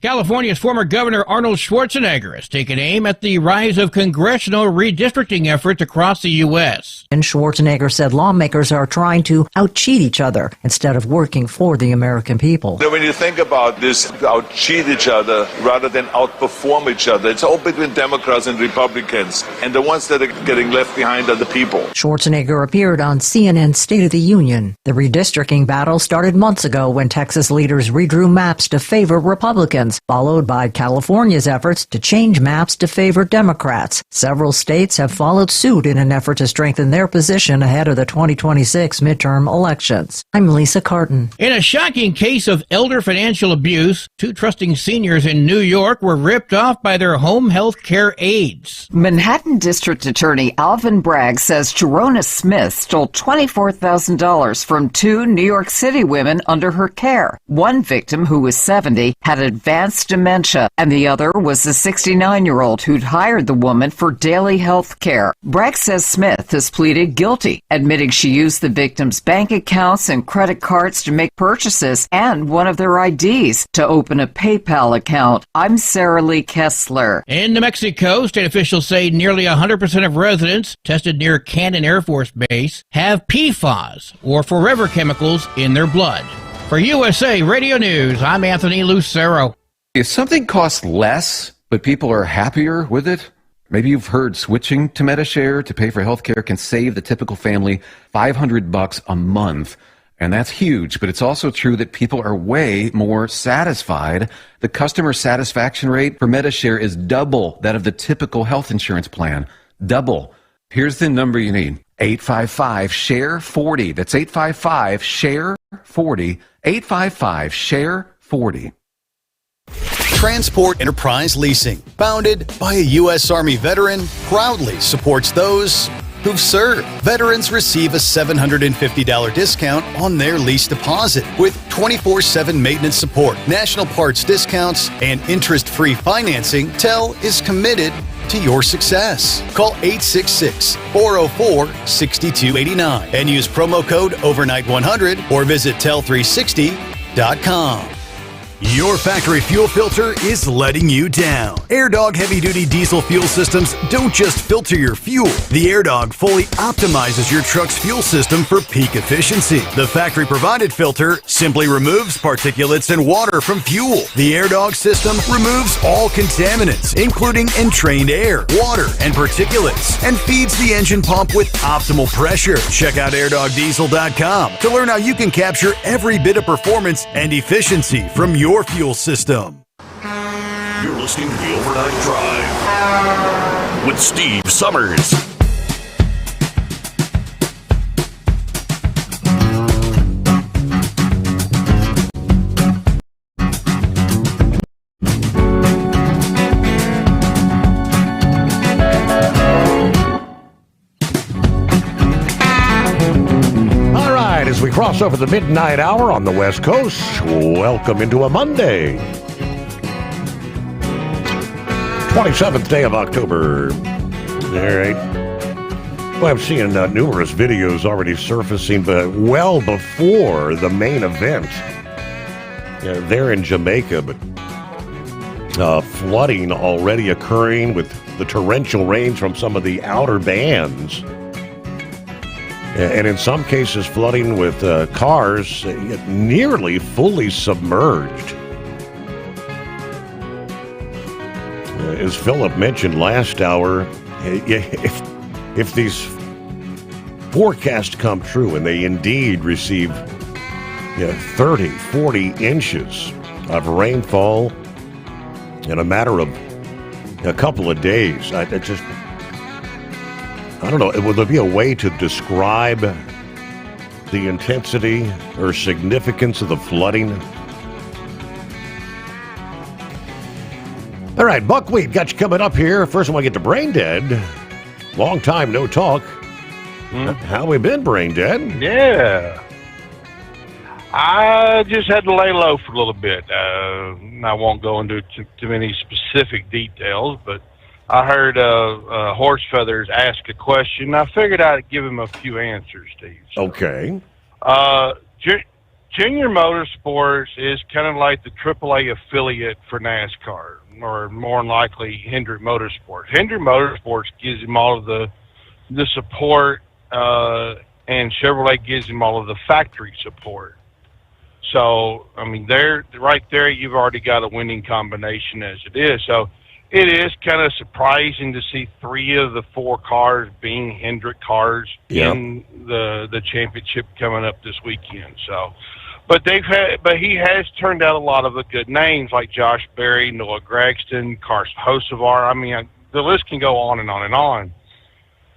[SPEAKER 2] California's former Governor Arnold Schwarzenegger has taken aim at the rise of congressional redistricting efforts across the U.S.
[SPEAKER 6] And Schwarzenegger said lawmakers are trying to out-cheat each other instead of working for the American people.
[SPEAKER 9] When you think about this, out-cheat each other rather than outperform each other, it's all between Democrats and Republicans, and the ones that are getting left behind are the people.
[SPEAKER 6] Schwarzenegger appeared on CNN's State of the Union. The redistricting battle started months ago when Texas leaders redrew maps to favor Republicans, followed by California's efforts to change maps to favor Democrats. Several states have followed suit in an effort to strengthen their position ahead of the 2026 midterm elections. I'm Lisa Carton.
[SPEAKER 2] In a shocking case of elder financial abuse, 2 trusting seniors in New York were ripped off by their home health care aides.
[SPEAKER 12] Manhattan District Attorney Alvin Bragg says Jerona Smith stole $24,000 from 2 New York City women under her care. One victim, who was 70, had advanced dementia, and the other was a 69-year-old who'd hired the woman for daily health care. Bragg says Smith has pleaded guilty, admitting she used the victims' bank accounts and credit cards to make purchases and one of their IDs to open a PayPal account. I'm Sarah Lee Kessler.
[SPEAKER 2] In New Mexico, state officials say nearly 100% of residents tested near Cannon Air Force Base have PFAS, or forever chemicals, in their blood. For USA Radio News, I'm Anthony Lucero.
[SPEAKER 3] If something costs less, but people are happier with it, maybe you've heard switching to MediShare to pay for healthcare can save the typical family $500 a month. And that's huge, but it's also true that people are way more satisfied. The customer satisfaction rate for MediShare is double that of the typical health insurance plan. Double. Here's the number you need. 855-SHARE-40. That's 855-SHARE-40. 855-SHARE-40.
[SPEAKER 10] Transport Enterprise Leasing, founded by a U.S. Army veteran, proudly supports those who've served. Veterans receive a $750 discount on their lease deposit with 24/7 maintenance support, national parts discounts, and interest-free financing. TEL is committed to your success. Call 866-404-6289 and use promo code OVERNIGHT100 or visit TEL360.com. AirDogHeavyDutyDieselFuelSystem.com. Your factory fuel filter is letting you down. AirDog heavy-duty diesel fuel systems don't just filter your fuel. The AirDog fully optimizes your truck's fuel system for peak efficiency. The factory-provided filter simply removes particulates and water from fuel. The AirDog system removes all contaminants, including entrained air, water, and particulates, and feeds the engine pump with optimal pressure. Check out AirDogDiesel.com to learn how you can capture every bit of performance and efficiency from your fuel system.
[SPEAKER 19] You're listening to the Overnight Drive with Steve Summers.
[SPEAKER 13] All right, as we cross over the midnight hour on the West Coast, welcome into a Monday. 27th day of October. All right. Well, I'm seeing numerous videos already surfacing, but well before the main event. There in Jamaica, but flooding already occurring with the torrential rains from some of the outer bands. And in some cases, flooding with cars nearly fully submerged. As Philip mentioned last hour, if these forecasts come true and they indeed receive 30, 40 inches of rainfall in a matter of a couple of days, I don't know, will there be a way to describe the intensity or significance of the flooding? All right, Buckwheat, got you coming up here. First, I want to get to Brain Dead. Long time no talk. How we been, Brain Dead?
[SPEAKER 16] Yeah. I just had to lay low for a little bit. I won't go into too many specific details, but I heard Horse Feathers ask a question. I figured I'd give him a few answers, Steve.
[SPEAKER 13] Okay.
[SPEAKER 16] Junior Motorsports is kind of like the AAA affiliate for NASCAR, or more than likely Hendrick Motorsports. Hendrick Motorsports gives him all of the support, and Chevrolet gives him all of the factory support. So, I mean, right there, you've already got a winning combination as it is. So, it is kind of surprising to see 3 of the 4 cars being Hendrick cars in the championship coming up this weekend. So, but he has turned out a lot of the good names like Josh Berry, Noah Gregston, Carson Hocevar. I mean, the list can go on and on and on.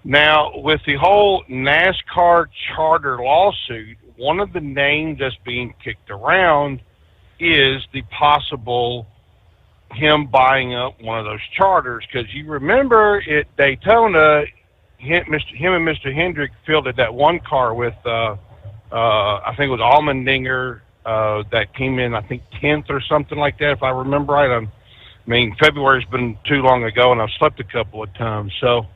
[SPEAKER 16] Now, with the whole NASCAR charter lawsuit, one of the names that's being kicked around is the possible him buying up one of those charters, because you remember at Daytona, him and Mr. Hendrick fielded that one car with I think it was Allmendinger that came in, I think 10th or something like that, if I remember right. I mean, February's been too long ago, and I've slept a couple of times. So,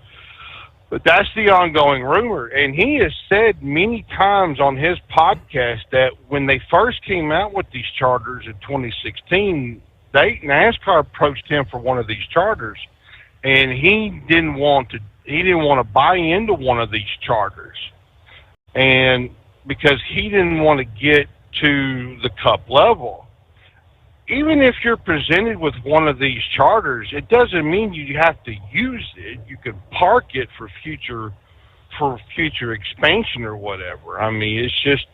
[SPEAKER 16] but that's the ongoing rumor, and he has said many times on his podcast that when they first came out with these charters in 2016. NASCAR approached him for one of these charters, and he didn't want to buy into one of these charters, and because he didn't want to get to the Cup level. Even if you're presented with one of these charters, it doesn't mean you have to use it. You can park it for future expansion or whatever. I mean, it's just,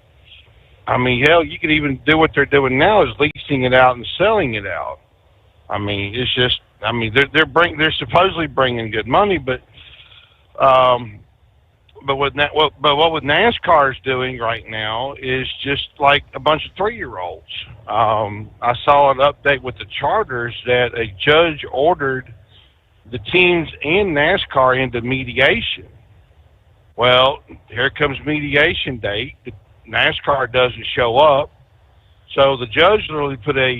[SPEAKER 16] I mean, hell, you could even do what they're doing now, is leasing it out and selling it out. I mean, it's just, I mean, they're supposedly bringing good money, but what NASCAR is doing right now is just like a bunch of 3-year-olds. I saw an update with the charters that a judge ordered the teams in NASCAR into mediation. Well, here comes mediation date. NASCAR doesn't show up, so the judge literally put a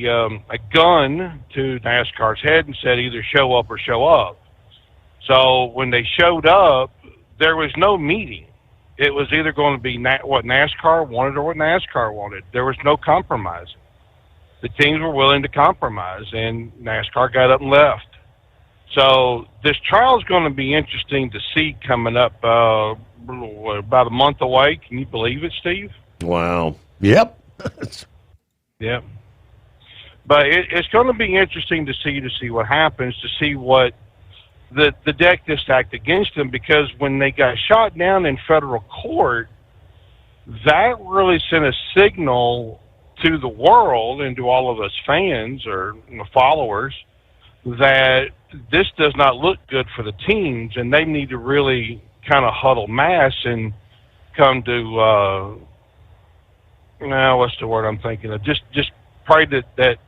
[SPEAKER 16] gun to NASCAR's head and said either show up or show up. So when they showed up, there was no meeting. it was either going to be what NASCAR wanted or what NASCAR wanted. There was no compromise. The teams were willing to compromise, and NASCAR got up and left. So this trial is going to be interesting to see coming up about a month away. Can you believe it, Steve?
[SPEAKER 13] Wow. Yep.
[SPEAKER 16] Yep. But it's going to be interesting to see what happens, to see what the deck is stacked against them, because when they got shot down in federal court, that really sent a signal to the world and to all of us fans or followers that this does not look good for the teams, and they need to really kind of huddle mass and come to what's the word I'm thinking of? Just pray that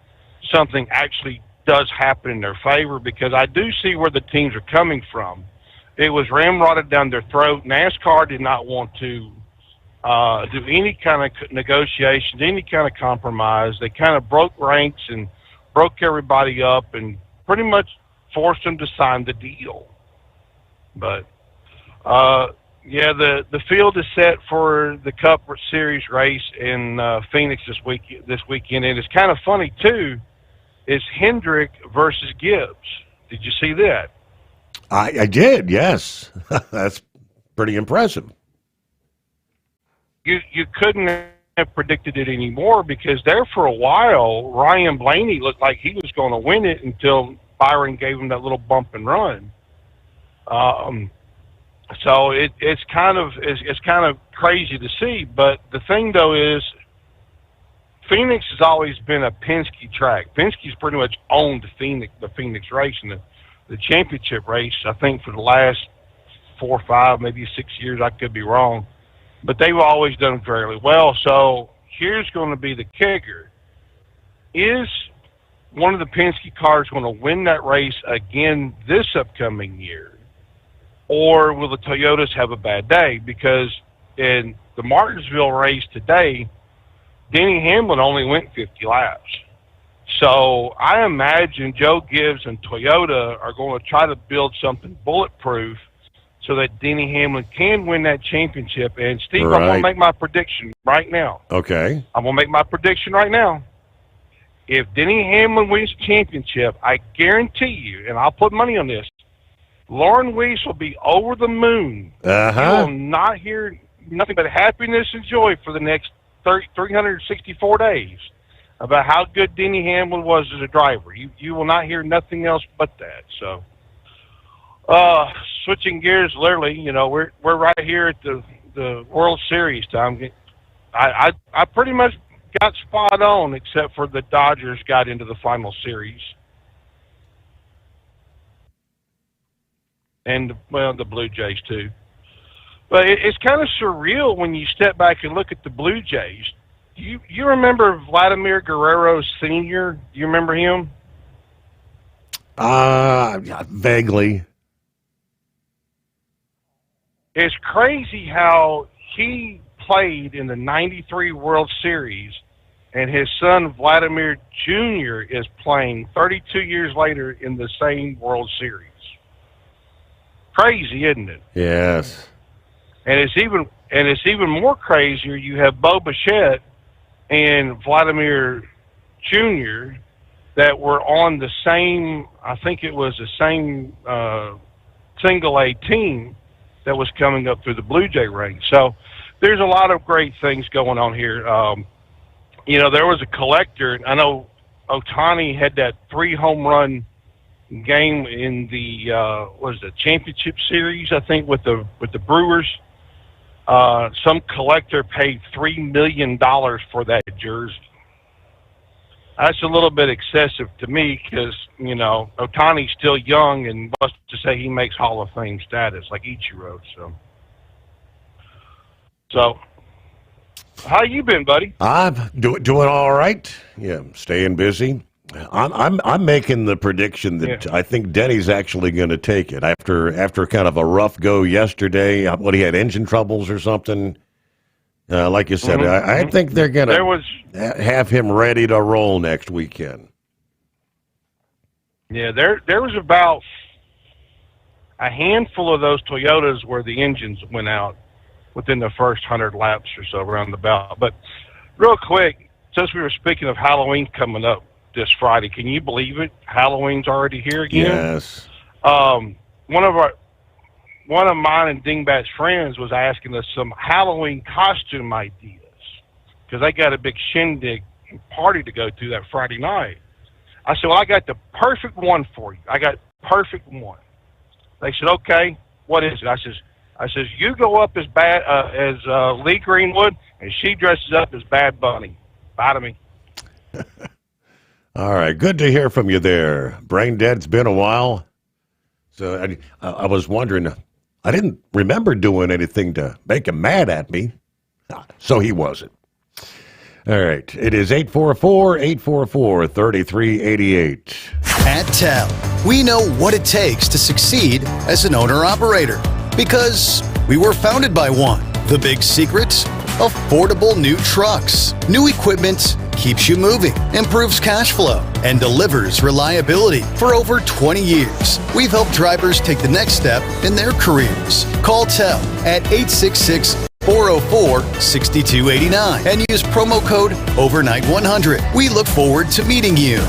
[SPEAKER 16] something actually does happen in their favor, because I do see where the teams are coming from. It was ramrodded down their throat. NASCAR did not want to do any kind of negotiations, any kind of compromise. They kind of broke ranks and broke everybody up and pretty much forced them to sign the deal. But the field is set for the Cup Series race in Phoenix this weekend, and it's kind of funny too. It's Hendrick versus Gibbs. Did you see that?
[SPEAKER 13] I did, yes. That's pretty impressive.
[SPEAKER 16] You couldn't have predicted it anymore, because there for a while, Ryan Blaney looked like he was going to win it until Byron gave him that little bump and run. So it's kind of crazy to see. But the thing though is, Phoenix has always been a Penske track. Penske's pretty much owned the Phoenix race and the championship race, I think, for the last 4 or 5, maybe 6 years. I could be wrong. But they've always done fairly well. So here's going to be the kicker. Is one of the Penske cars going to win that race again this upcoming year? Or will the Toyotas have a bad day? Because in the Martinsville race today, Denny Hamlin only went 50 laps. So I imagine Joe Gibbs and Toyota are going to try to build something bulletproof so that Denny Hamlin can win that championship. And, Steve,
[SPEAKER 13] Right.
[SPEAKER 16] I'm going to make my prediction right now.
[SPEAKER 13] Okay.
[SPEAKER 16] I'm going to make my prediction right now. If Denny Hamlin wins the championship, I guarantee you, and I'll put money on this, Lauren Weiss will be over the moon.
[SPEAKER 13] Uh-huh.
[SPEAKER 16] You will not hear nothing but happiness and joy for the next 364 days about how good Denny Hamlin was as a driver. You will not hear nothing else but that. So, switching gears, literally, we're right here at the World Series time. I pretty much got spot on, except for the Dodgers got into the final series. And, the Blue Jays, too. But it's kind of surreal when you step back and look at the Blue Jays. You remember Vladimir Guerrero Sr.? Do you remember him?
[SPEAKER 13] Vaguely.
[SPEAKER 16] It's crazy how he played in the '93 World Series, and his son Vladimir Jr. is playing 32 years later in the same World Series. Crazy, isn't it?
[SPEAKER 13] Yes.
[SPEAKER 16] And it's even more crazier. You have Bo Bichette and Vladimir Jr. that were on the same, I think it was the same single A team that was coming up through the Blue Jay ranks. So there's a lot of great things going on here. There was a collector. I know Ohtani had that 3 home run game in the championship series, I think, with the Brewers. Some collector paid $3 million for that jersey. That's a little bit excessive to me, because Ohtani's still young, and what's to say he makes Hall of Fame status like Ichiro. So how you been, buddy?
[SPEAKER 13] I'm doing all right. Yeah, staying busy. I'm making the prediction that I think Denny's actually going to take it after kind of a rough go yesterday. He had engine troubles or something. Like you said, I think they're going to have him ready to roll next weekend.
[SPEAKER 16] Yeah, there was about a handful of those Toyotas where the engines went out, within the first 100 laps or so around the belt. But real quick, since we were speaking of Halloween coming up this Friday, can you believe it? Halloween's already here again.
[SPEAKER 13] Yes.
[SPEAKER 16] One of mine and Dingbat's friends was asking us some Halloween costume ideas because they got a big shindig party to go to that Friday night. I said, well, I got the perfect one for you. I got perfect one. They said, okay, what is it? I says, you go up as Lee Greenwood, and she dresses up as Bad Bunny. Bye to me.
[SPEAKER 13] All right, good to hear from you there. Brain Dead, it's been a while. So I was wondering, I didn't remember doing anything to make him mad at me, so he wasn't. All right, it is 844-844-3388.
[SPEAKER 10] At TEL, we know what it takes to succeed as an owner-operator because we were founded by one. The big secret? Affordable new trucks. New equipment keeps you moving, improves cash flow, and delivers reliability. For over 20 years, we've helped drivers take the next step in their careers. Call TEL at 866-404-6289 and use promo code OVERNIGHT100. We look forward to meeting you.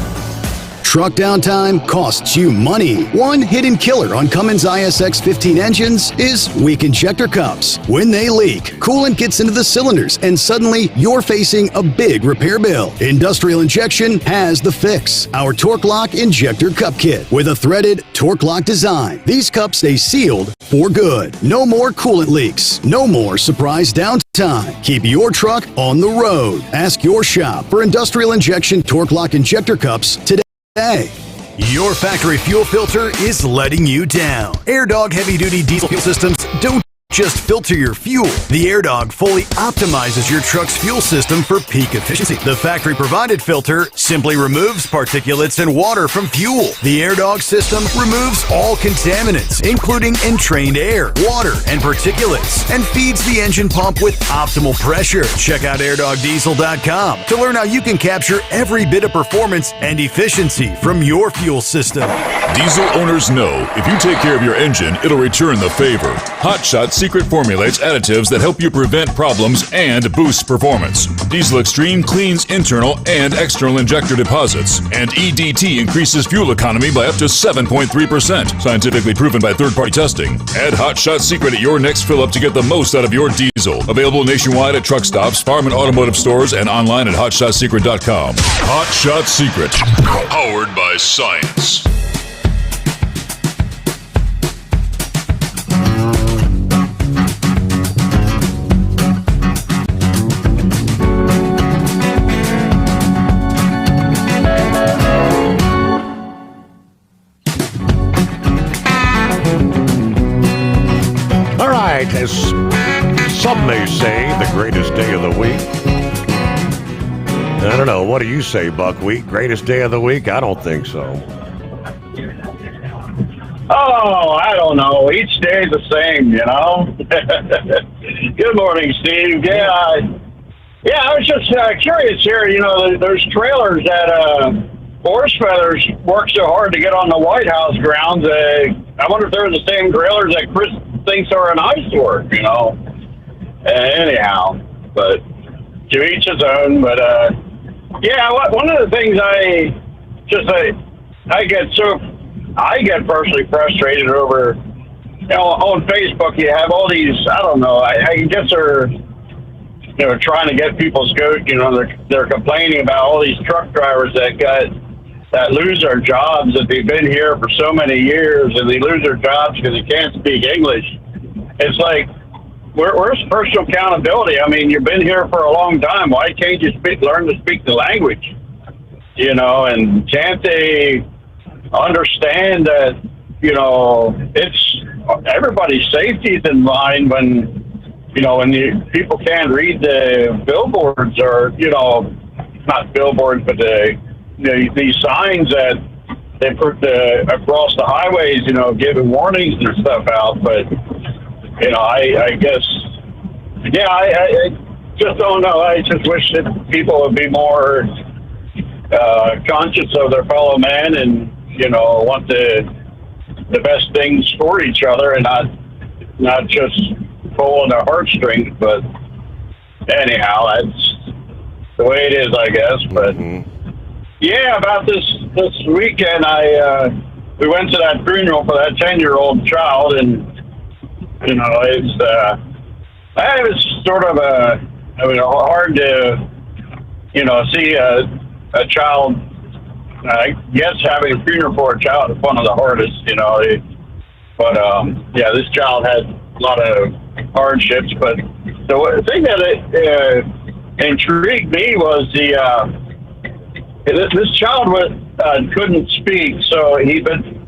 [SPEAKER 14] Truck downtime costs you money. One hidden killer on Cummins ISX-15 engines is weak injector cups. When they leak, coolant gets into the cylinders and suddenly you're facing a big repair bill. Industrial Injection has the fix. Our Torque Lock Injector Cup Kit with a threaded Torque Lock design. These cups stay sealed for good. No more coolant leaks. No more surprise downtime. Keep your truck on the road. Ask your shop for Industrial Injection Torque Lock Injector Cups today.
[SPEAKER 15] Your factory fuel filter is letting you down. AirDog heavy-duty diesel fuel systems don't just filter your fuel. The AirDog fully optimizes your truck's fuel system for peak efficiency. The factory-provided filter simply removes particulates and water from fuel. The AirDog system removes all contaminants, including entrained air, water, and particulates, and feeds the engine pump with optimal pressure. Check out airdogdiesel.com to learn how you can capture every bit of performance and efficiency from your fuel system.
[SPEAKER 11] Diesel owners know if you take care of your engine, it'll return the favor. Hot Shot Secret formulates additives that help you prevent problems and boost performance. Diesel Extreme cleans internal and external injector deposits, and EDT increases fuel economy by up to 7.3%, scientifically proven by third-party testing. Add Hot Shot Secret at your next fill-up to get the most out of your diesel. Available nationwide at truck stops, farm and automotive stores, and online at hotshotsecret.com. Hot Shot Secret, powered by science.
[SPEAKER 13] As some may say, the greatest day of the week. I don't know. What do you say, Buckwheat? Greatest day of the week? I don't think so.
[SPEAKER 17] Oh, I don't know. Each day is the same, you know. Good morning, Steve. Yeah, I was just curious here. You know, there's trailers that Horse Feathers work so hard to get on the White House grounds. I wonder if they're the same trailers that Chris thinks are an eyesore, you know. Anyhow, but to each his own. But yeah, one of the things I get personally frustrated over. You know, on Facebook, you have all these. I don't know. I guess they're, you know, trying to get people's goat. You know, they're complaining about all these truck drivers that lose their jobs, that they've been here for so many years, and they lose their jobs because they can't speak English. It's like, where's personal accountability? I mean, you've been here for a long time. Why can't you learn to speak the language? You know, and can't they understand that, you know, it's everybody's safety is in mind when, you know, when people can't read the billboards, or, you know, not billboards, but these signs that they put across the highways, you know, giving warnings and stuff out. But, you know, I guess, yeah, I just don't know. I just wish that people would be more conscious of their fellow man and, you know, want the best things for each other, and not just pulling their heartstrings. But anyhow, that's the way it is, I guess. But yeah, about this weekend, we went to that funeral for that 10-year-old child, and you know, it was sort of hard to, you know, see a child. I guess having a funeral for a child is one of the hardest, you know. But yeah, this child had a lot of hardships. But the thing that intrigued me was this child couldn't speak, so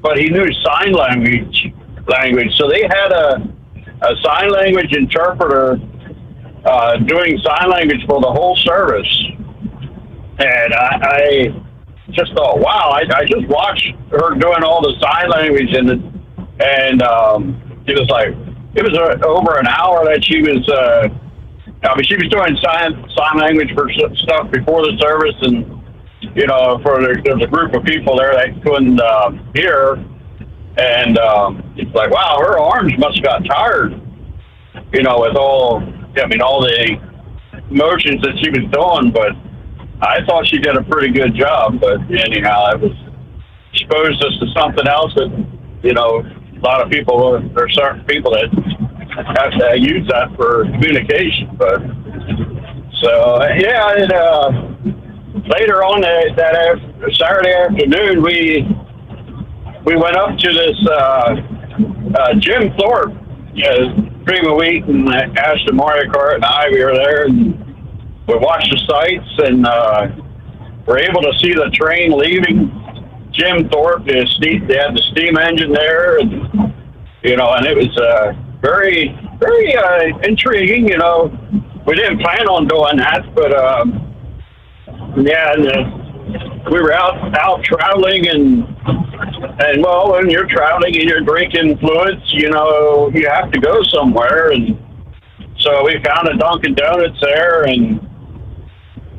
[SPEAKER 17] but he knew sign language. So they had a sign language interpreter doing sign language for the whole service, and I just thought, wow! I just watched her doing all the sign language, and it was like it was over an hour that she was. I mean, she was doing sign language for stuff before the service, and you know, there's a group of people there that couldn't hear, and it's like, wow, her arms must have got tired, you know, with all the motions that she was doing. But I thought she did a pretty good job. But anyhow, it was exposed us to something else that, you know, a lot of people, there are certain people that have to use that for communication. But so yeah, later on that Saturday afternoon, we went up to this Jim Thorpe, Cream of Wheat and Ashton Mario Kart and I. We were there, and we watched the sights, and were able to see the train leaving Jim Thorpe. They had the steam engine there, and you know, and it was very, very intriguing. You know, we didn't plan on doing that, but yeah, and, we were out traveling, and well, when you're traveling and you're drinking fluids, you know, you have to go somewhere, and so we found a Dunkin' Donuts there, and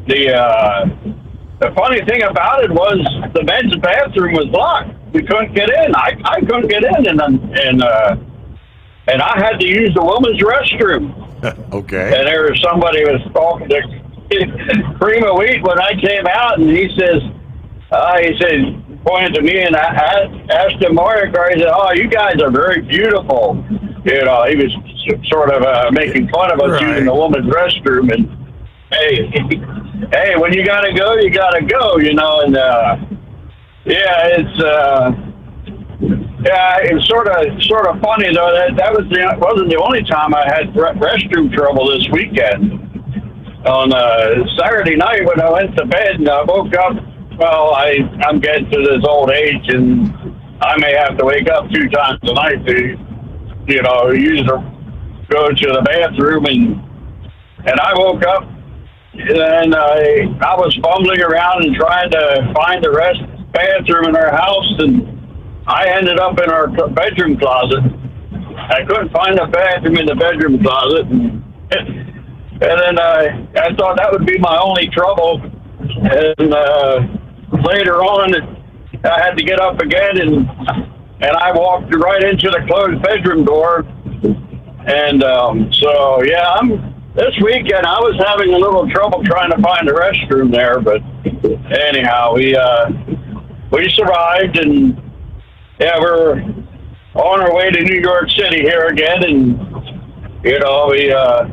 [SPEAKER 17] the funny thing about it was the men's bathroom was locked. We couldn't get in. I couldn't get in, and I had to use the women's restroom.
[SPEAKER 13] Okay.
[SPEAKER 17] And there was somebody who was talking to Cream of Wheat when I came out, and he said, pointed to me and asked him, Mario Kart, he said, "Oh, you guys are very beautiful." You know, he was sort of making fun of us using the woman's restroom. And hey, when you gotta go, you gotta go. You know, and yeah, it's sort of funny though. That wasn't the only time I had restroom trouble this weekend. On Saturday night when I went to bed and I woke up. Well, I'm getting to this old age, and I may have to wake up 2 times a night to, you know, go to the bathroom, and I woke up, and I was fumbling around and trying to find the bathroom in our house, and I ended up in our bedroom closet. I couldn't find the bathroom in the bedroom closet, and then I thought that would be my only trouble, and later on, I had to get up again, and I walked right into the closed bedroom door. And so, yeah, this weekend I was having a little trouble trying to find a restroom there. But anyhow, we survived, and yeah, we're on our way to New York City here again. And you know,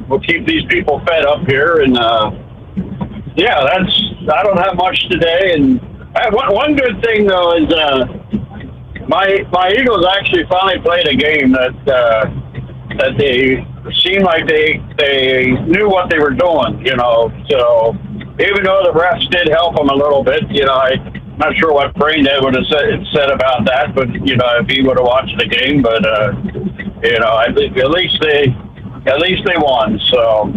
[SPEAKER 17] we'll keep these people fed up here, and yeah, I don't have much today. And one good thing though is my Eagles actually finally played a game that they seemed like they knew what they were doing, you know. So even though the refs did help them a little bit, you know, I'm not sure what Braindead would have said about that, but you know, if he would have watched the game, but you know, at least they won. So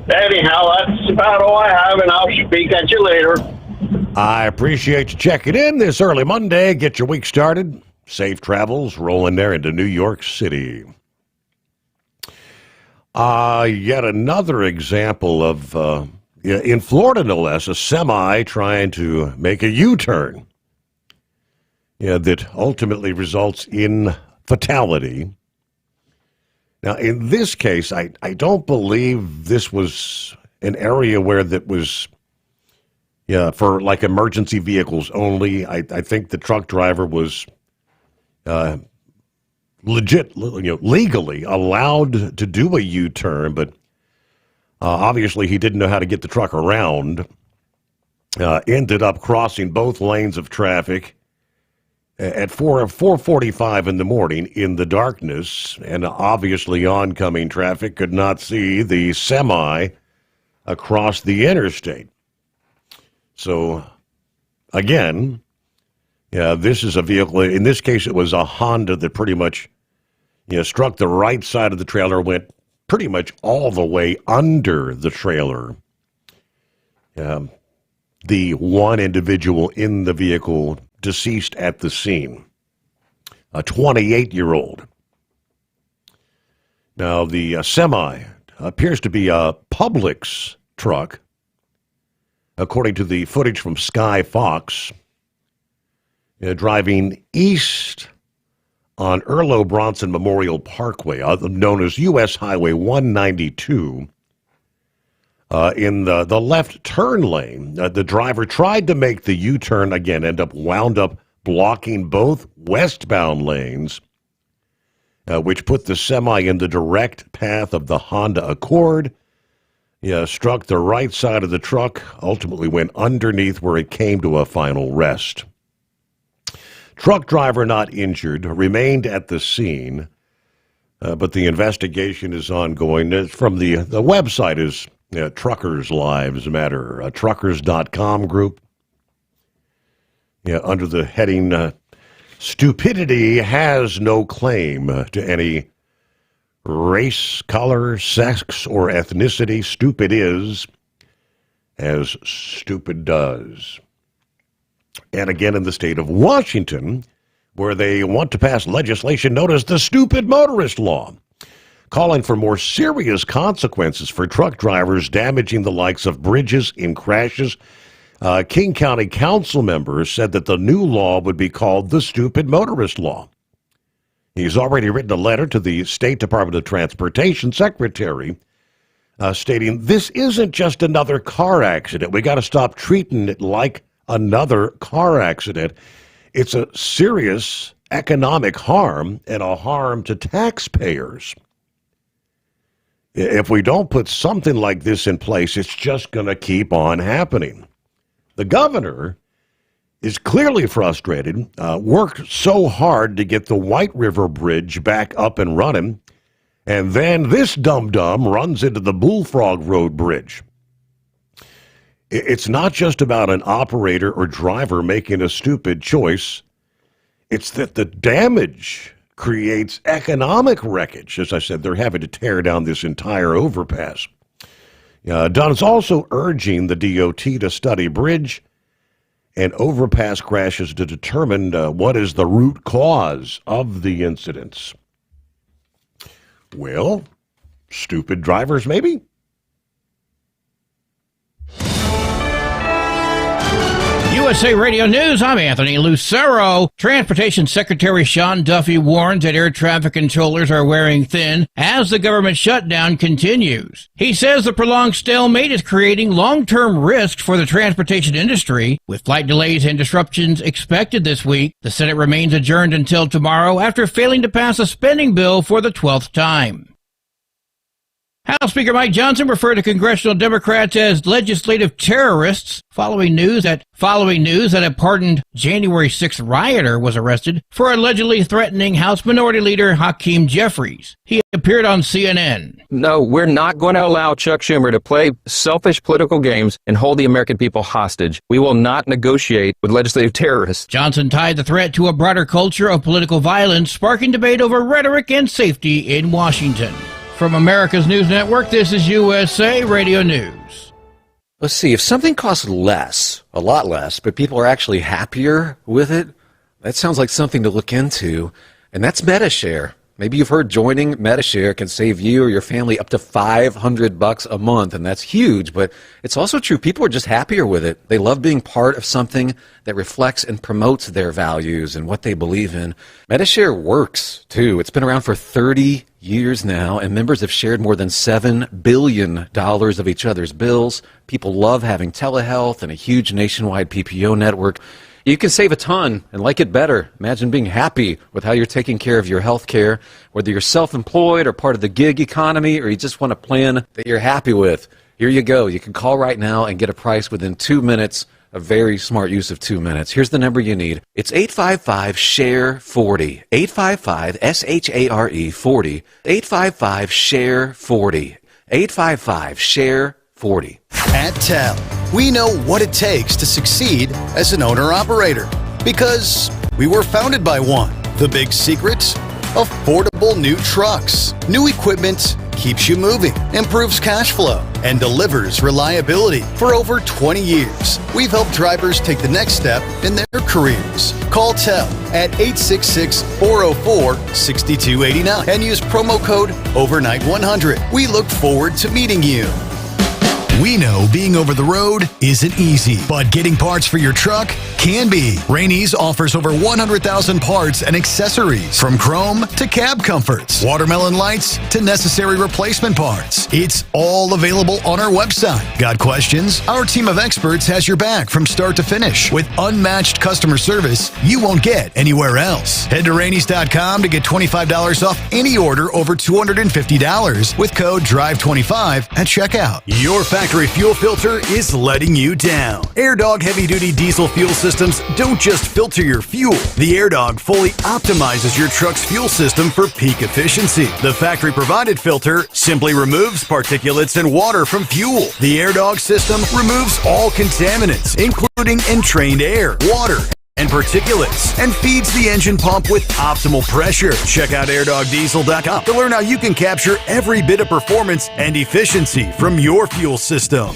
[SPEAKER 17] anyhow, that's about all I have, and I'll speak at you later.
[SPEAKER 13] I appreciate you checking in this early Monday. Get your week started. Safe travels rolling there into New York City. Yet another example of, in Florida no less, a semi trying to make a U-turn that ultimately results in fatality. Now, in this case, I don't believe this was an area where that was for like emergency vehicles only. I think the truck driver was legally allowed to do a U-turn, but obviously he didn't know how to get the truck around. Ended up crossing both lanes of traffic at 4:45 in the morning in the darkness, and obviously oncoming traffic could not see the semi across the interstate. So, again, this is a vehicle. In this case, it was a Honda that pretty much struck the right side of the trailer, went pretty much all the way under the trailer. The one individual in the vehicle deceased at the scene, a 28-year-old. Now, the semi appears to be a Publix truck, according to the footage from Sky Fox, driving east on Earlo Bronson Memorial Parkway, known as U.S. Highway 192. In the left turn lane, the driver tried to make the U-turn again, wound up blocking both westbound lanes, which put the semi in the direct path of the Honda Accord. Struck the right side of the truck, ultimately went underneath where it came to a final rest. Truck driver not injured, remained at the scene, but the investigation is ongoing. From the website is Truckers' Lives Matter, a truckers.com group. Under the heading, Stupidity has no claim to any race, color, sex, or ethnicity. Stupid is as stupid does. And again, in the state of Washington, where they want to pass legislation known as the Stupid Motorist Law, calling for more serious consequences for truck drivers damaging the likes of bridges in crashes. King County Council members said that the new law would be called the Stupid Motorist Law. He's already written a letter to the State Department of Transportation Secretary stating this isn't just another car accident. We got to stop treating it like another car accident. It's a serious economic harm and a harm to taxpayers. If we don't put something like this in place, it's just going to keep on happening. The governor is clearly frustrated, worked so hard to get the White River Bridge back up and running, and then this dum-dum runs into the Bullfrog Road Bridge. It's not just about an operator or driver making a stupid choice. It's that the damage creates economic wreckage. As I said, they're having to tear down this entire overpass. Dunn is also urging the DOT to study bridge and overpass crashes to determine what is the root cause of the incidents. Well, stupid drivers, maybe?
[SPEAKER 2] USA Radio News, I'm Anthony Lucero. Transportation Secretary Sean Duffy warns that air traffic controllers are wearing thin as the government shutdown continues. He says the prolonged stalemate is creating long-term risks for the transportation industry. With flight delays and disruptions expected this week, the Senate remains adjourned until tomorrow after failing to pass a spending bill for the 12th time. House Speaker Mike Johnson referred to congressional Democrats as legislative terrorists following news that a pardoned January 6th rioter was arrested for allegedly threatening House Minority Leader Hakeem Jeffries. He appeared on CNN.
[SPEAKER 8] No, we're not going to allow Chuck Schumer to play selfish political games and hold the American people hostage. We will not negotiate with legislative terrorists.
[SPEAKER 2] Johnson tied the threat to a broader culture of political violence, sparking debate over rhetoric and safety in Washington. From America's News Network, this is USA Radio News.
[SPEAKER 3] Let's see, if something costs less, a lot less, but people are actually happier with it, that sounds like something to look into. And that's MetaShare. Maybe you've heard joining Medishare can save you or your family up to $500 a month, and that's huge, but it's also true. People are just happier with it. They love being part of something that reflects and promotes their values and what they believe in. Medishare works, too. It's been around for 30 years now, and members have shared more than $7 billion of each other's bills. People love having telehealth and a huge nationwide PPO network. You can save a ton and like it better. Imagine being happy with how you're taking care of your health care, whether you're self-employed or part of the gig economy, or you just want a plan that you're happy with. Here you go. You can call right now and get a price within 2 minutes. A very smart use of 2 minutes. Here's the number you need. It's 855-SHARE-40. 855-SHARE 40. 855-SHARE-40. 855-SHARE-40.
[SPEAKER 10] At TEL, we know what it takes to succeed as an owner-operator because we were founded by one. The big secret? Affordable new trucks. New equipment keeps you moving, improves cash flow, and delivers reliability. For over 20 years, we've helped drivers take the next step in their careers. Call TEL at 866-404-6289 and use promo code OVERNIGHT100. We look forward to meeting you.
[SPEAKER 14] We know being over the road isn't easy, but getting parts for your truck can be. Rainey's offers over 100,000 parts and accessories, from chrome to cab comforts, watermelon lights to necessary replacement parts. It's all available on our website. Got questions? Our team of experts has your back from start to finish with unmatched customer service you won't get anywhere else. Head to Rainey's.com to get $25 off any order over $250 with code DRIVE25 at checkout.
[SPEAKER 10] Your factory fuel filter is letting you down. AirDog heavy-duty diesel fuel systems don't just filter your fuel. The AirDog fully optimizes your truck's fuel system for peak efficiency. The factory-provided filter simply removes particulates and water from fuel. The AirDog system removes all contaminants, including entrained air, water, and particulates, and feeds the engine pump with optimal pressure. Check out airdogdiesel.com to learn how you can capture every bit of performance and efficiency from your fuel system.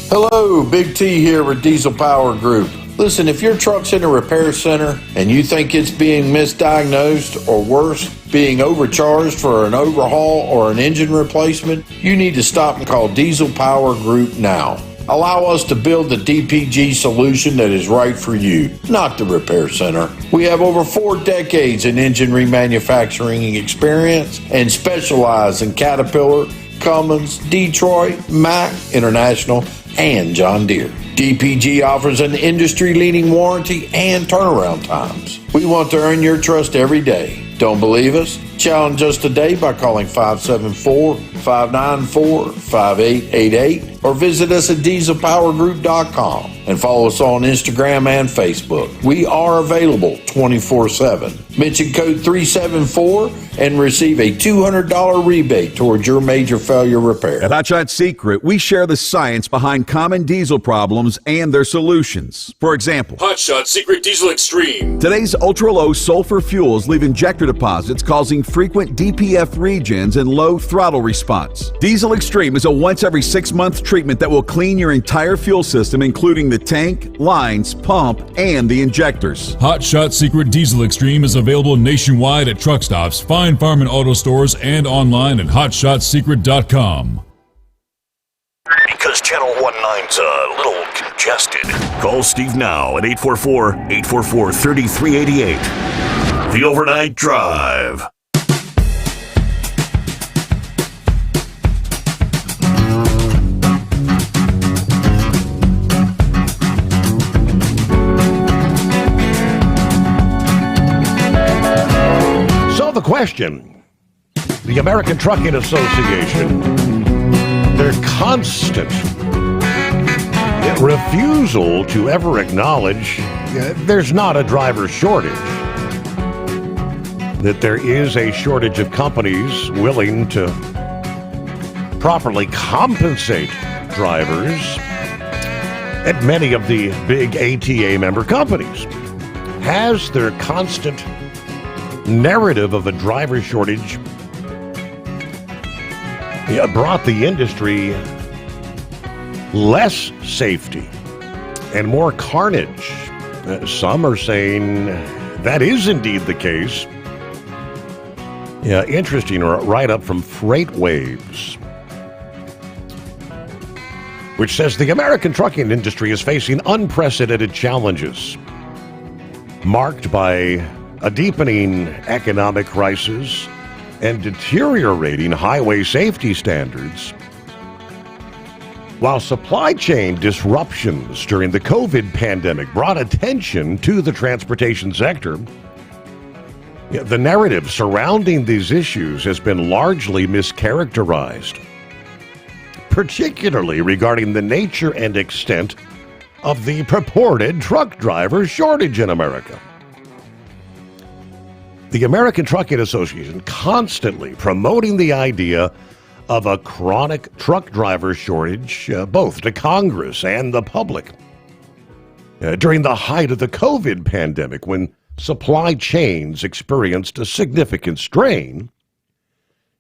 [SPEAKER 5] Hello, Big T here with Diesel Power Group. Listen, if your truck's in a repair center and you think it's being misdiagnosed or worse, being overcharged for an overhaul or an engine replacement, you need to stop and call Diesel Power Group now. Allow us to build the DPG solution that is right for you, not the repair center. We have over 4 decades in engine remanufacturing experience and specialize in Caterpillar, Cummins, Detroit, Mack, International, and John Deere. DPG offers an industry-leading warranty and turnaround times. We want to earn your trust every day. Don't believe us? Challenge us today by calling 574-594-5888 or visit us at dieselpowergroup.com and follow us on Instagram and Facebook. We are available 24/7. Mention code 374 and receive a $200 rebate towards your major failure repair.
[SPEAKER 15] At Hotshot Secret, we share the science behind common diesel problems and their solutions. For example,
[SPEAKER 11] Hotshot Secret Diesel Extreme.
[SPEAKER 15] Today's ultra-low sulfur fuels leave injector deposits causing frequent DPF regens and low throttle response. Diesel Extreme is a once every 6-month treatment that will clean your entire fuel system, including the tank, lines, pump, and the injectors.
[SPEAKER 11] Hotshot Secret Diesel Extreme is available nationwide at truck stops, Fine Farm and auto stores, and online at hotshotsecret.com.
[SPEAKER 19] Because Channel 19's a little congested. Call Steve now at 844-844-3388. The Overnight Drive.
[SPEAKER 13] So the question, the American Trucking Association, their constant refusal to ever acknowledge there's not a driver shortage, that there is a shortage of companies willing to properly compensate drivers at many of the big ATA member companies. Has their constant narrative of a driver shortage brought the industry less safety and more carnage? Some are saying that is indeed the case. Yeah, interesting write-up from Freight Waves, which says the American trucking industry is facing unprecedented challenges, marked by a deepening economic crisis and deteriorating highway safety standards. While supply chain disruptions during the COVID pandemic brought attention to the transportation sector, the narrative surrounding these issues has been largely mischaracterized, particularly regarding the nature and extent of the purported truck driver shortage in America. The American Trucking Association constantly promoting the idea of a chronic truck driver shortage, both to Congress and the public. During the height of the COVID pandemic, when supply chains experienced a significant strain,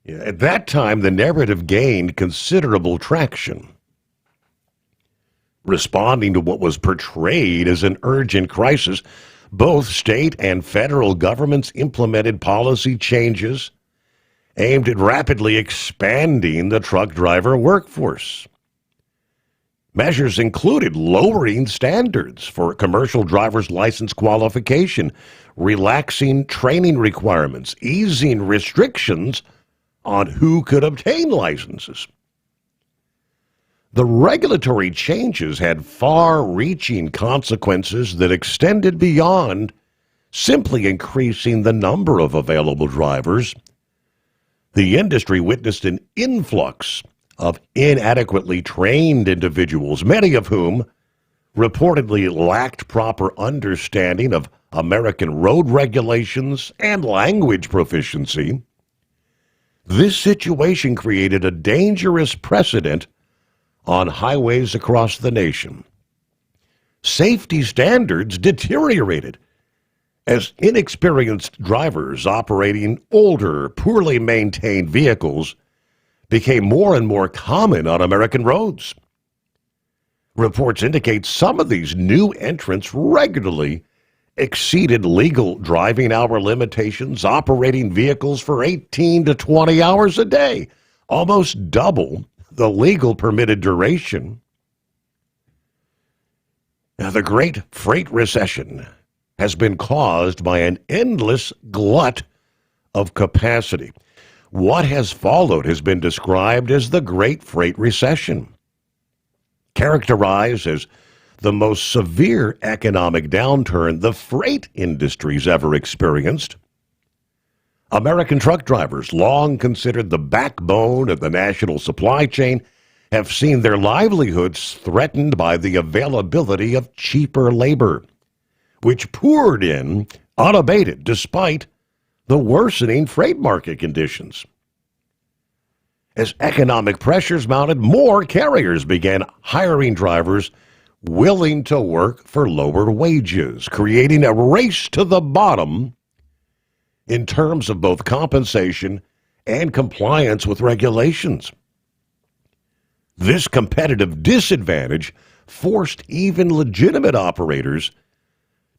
[SPEAKER 13] at that time the narrative gained considerable traction. Responding to what was portrayed as an urgent crisis, both state and federal governments implemented policy changes aimed at rapidly expanding the truck driver workforce. Measures included lowering standards for commercial driver's license qualification, relaxing training requirements, easing restrictions on who could obtain licenses. The regulatory changes had far-reaching consequences that extended beyond simply increasing the number of available drivers. The industry witnessed an influx of inadequately trained individuals, many of whom reportedly lacked proper understanding of American road regulations and language proficiency. This situation created a dangerous precedent on highways across the nation. Safety standards deteriorated as inexperienced drivers operating older, poorly maintained vehicles became more and more common on American roads. Reports indicate some of these new entrants regularly exceeded legal driving hour limitations, operating vehicles for 18 to 20 hours a day, almost double the legal permitted duration. Now, the Great Freight Recession has been caused by an endless glut of capacity. What has followed has been described as the Great Freight Recession, characterized as the most severe economic downturn the freight industry's ever experienced. American truck drivers, long considered the backbone of the national supply chain, have seen their livelihoods threatened by the availability of cheaper labor, which poured in unabated despite the worsening freight market conditions. As economic pressures mounted, more carriers began hiring drivers willing to work for lower wages, creating a race to the bottom in terms of both compensation and compliance with regulations. This competitive disadvantage forced even legitimate operators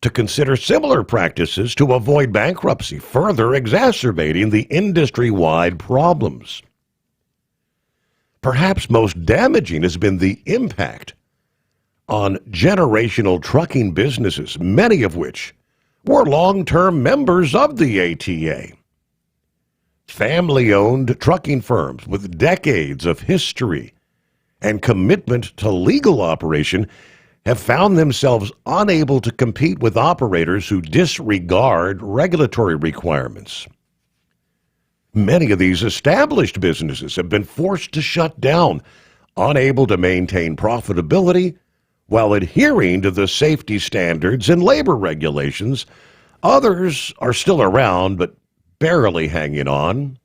[SPEAKER 13] to consider similar practices to avoid bankruptcy, further exacerbating the industry-wide problems. Perhaps most damaging has been the impact on generational trucking businesses, many of which were long-term members of the ATA. Family-owned trucking firms with decades of history and commitment to legal operation have found themselves unable to compete with operators who disregard regulatory requirements. Many of these established businesses have been forced to shut down, unable to maintain profitability while adhering to the safety standards and labor regulations. Others are still around, but barely hanging on.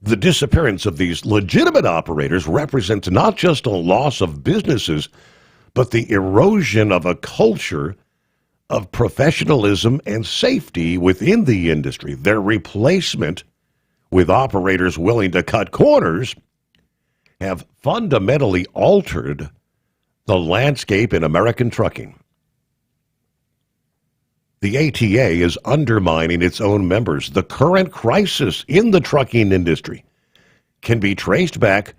[SPEAKER 13] The disappearance of these legitimate operators represents not just a loss of businesses, but the erosion of a culture of professionalism and safety within the industry. Their replacement with operators willing to cut corners have fundamentally altered the landscape in American trucking. The ATA is undermining its own members. The current crisis in the trucking industry can be traced back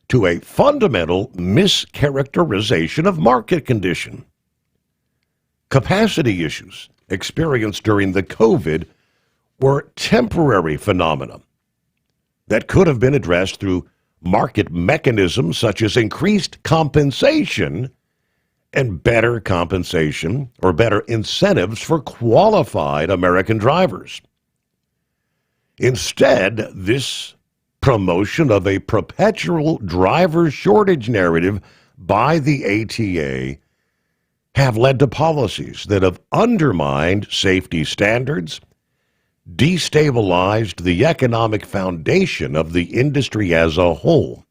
[SPEAKER 13] to a fundamental mischaracterization of market condition. Capacity issues experienced during the COVID were temporary phenomena that could have been addressed through market mechanisms such as increased compensation and better compensation or better incentives for qualified American drivers. Instead, this promotion of a perpetual driver shortage narrative by the ATA have led to policies that have undermined safety standards, destabilized the economic foundation of the industry as a whole.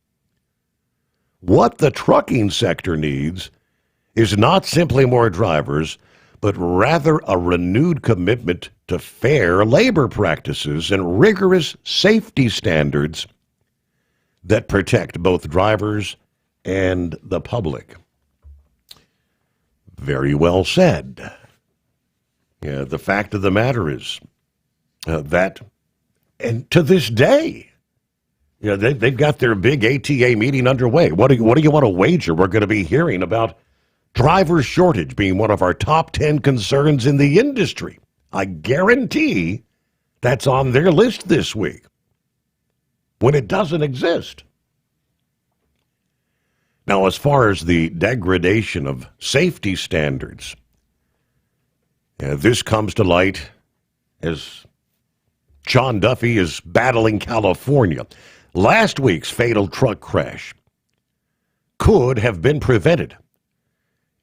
[SPEAKER 13] What the trucking sector needs is not simply more drivers, but rather a renewed commitment to fair labor practices and rigorous safety standards that protect both drivers and the public. Very well said. Yeah, the fact of the matter is that, and to this day, they've got their big ATA meeting underway. What do you want to wager we're going to be hearing about driver shortage being one of our top 10 concerns in the industry? I guarantee that's on their list this week, when it doesn't exist. Now, as far as the degradation of safety standards, this comes to light as John Duffy is battling California. Last week's fatal truck crash could have been prevented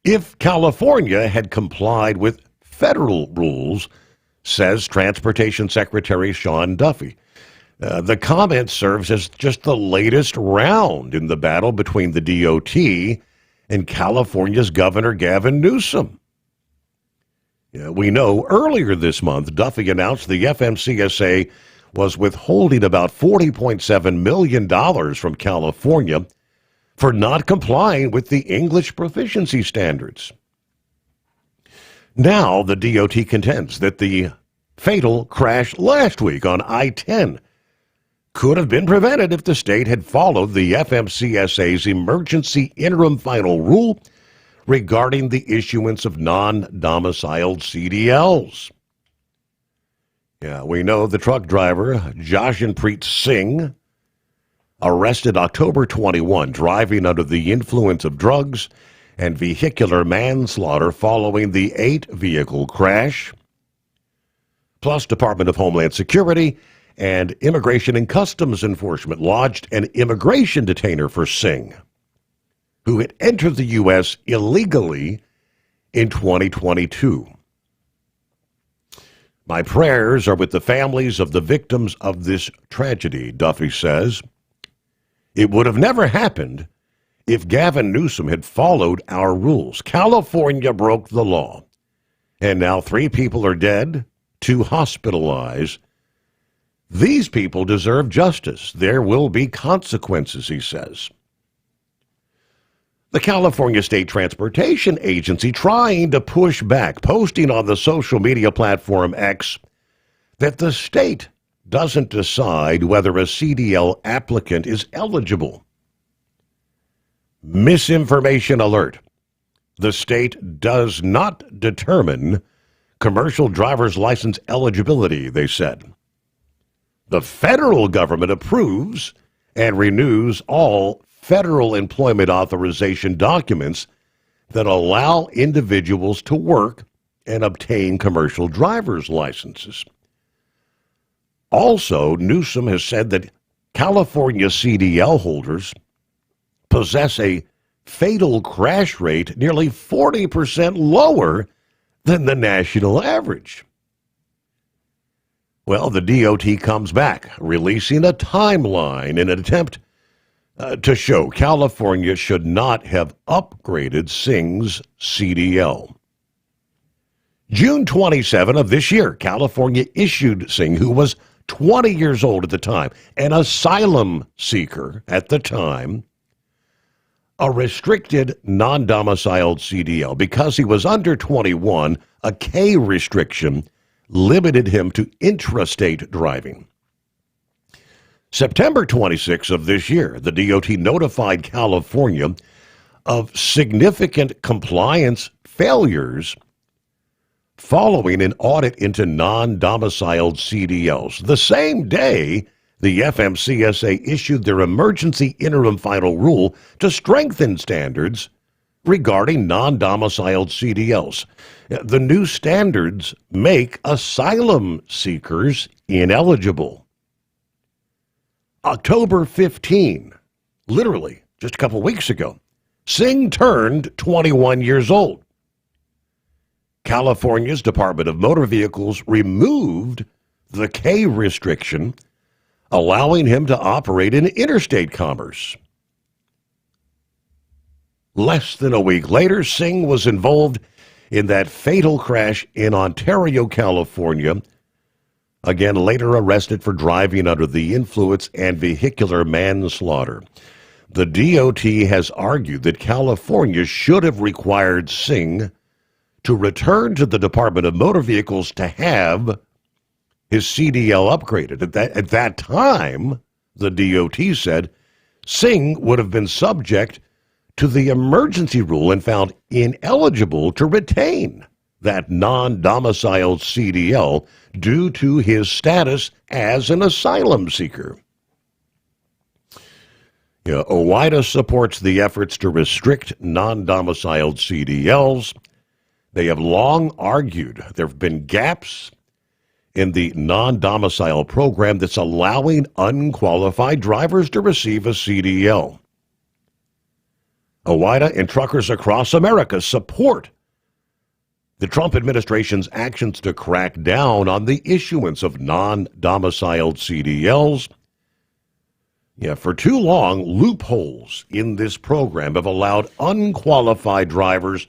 [SPEAKER 13] if California had complied with federal rules, says Transportation Secretary Sean Duffy. The comment serves as just the latest round in the battle between the DOT and California's Governor Gavin Newsom. We know earlier this month, Duffy announced the FMCSA was withholding about $40.7 million from California for not complying with the English proficiency standards. Now, the DOT contends that the fatal crash last week on I-10 could have been prevented if the state had followed the FMCSA's emergency interim final rule regarding the issuance of non-domiciled CDLs. We know the truck driver, Jashanpreet Singh, arrested October 21, driving under the influence of drugs and vehicular manslaughter following the 8-vehicle crash. Plus, Department of Homeland Security and Immigration and Customs Enforcement lodged an immigration detainer for Singh, who had entered the U.S. illegally in 2022. My prayers are with the families of the victims of this tragedy, Duffy says. It would have never happened if Gavin Newsom had followed our rules. California broke the law, and now 3 people are dead, 2 hospitalized. These people deserve justice. There will be consequences, he says. The California State Transportation Agency trying to push back, posting on the social media platform X that the state doesn't decide whether a CDL applicant is eligible. Misinformation alert. The state does not determine commercial driver's license eligibility, they said. The federal government approves and renews all federal employment authorization documents that allow individuals to work and obtain commercial driver's licenses. Also, Newsom has said that California CDL holders possess a fatal crash rate nearly 40% lower than the national average. Well, the DOT comes back, releasing a timeline in an attempt to show California should not have upgraded Singh's CDL. June 27 of this year, California issued Singh, who was 20 years old at the time, an asylum seeker at the time, a restricted non-domiciled CDL. Because he was under 21, a K restriction limited him to intrastate driving. September 26 of this year, the DOT notified California of significant compliance failures following an audit into non-domiciled CDLs. The same day, the FMCSA issued their emergency interim final rule to strengthen standards regarding non-domiciled CDLs. The new standards make asylum seekers ineligible. October 15, literally just a couple weeks ago, Singh turned 21 years old. California's Department of Motor Vehicles removed the K restriction, allowing him to operate in interstate commerce. Less than a week later, Singh was involved in that fatal crash in Ontario, California, again later arrested for driving under the influence and vehicular manslaughter. The DOT has argued that California should have required Singh to return to the Department of Motor Vehicles to have his CDL upgraded. At that time, the DOT said, Singh would have been subject to the emergency rule and found ineligible to retain that non-domiciled CDL due to his status as an asylum seeker. OOIDA supports the efforts to restrict non-domiciled CDLs. They have long argued there have been gaps in the non-domicile program that's allowing unqualified drivers to receive a CDL. OOIDA and truckers across America support the Trump administration's actions to crack down on the issuance of non-domiciled CDLs. For too long, loopholes in this program have allowed unqualified drivers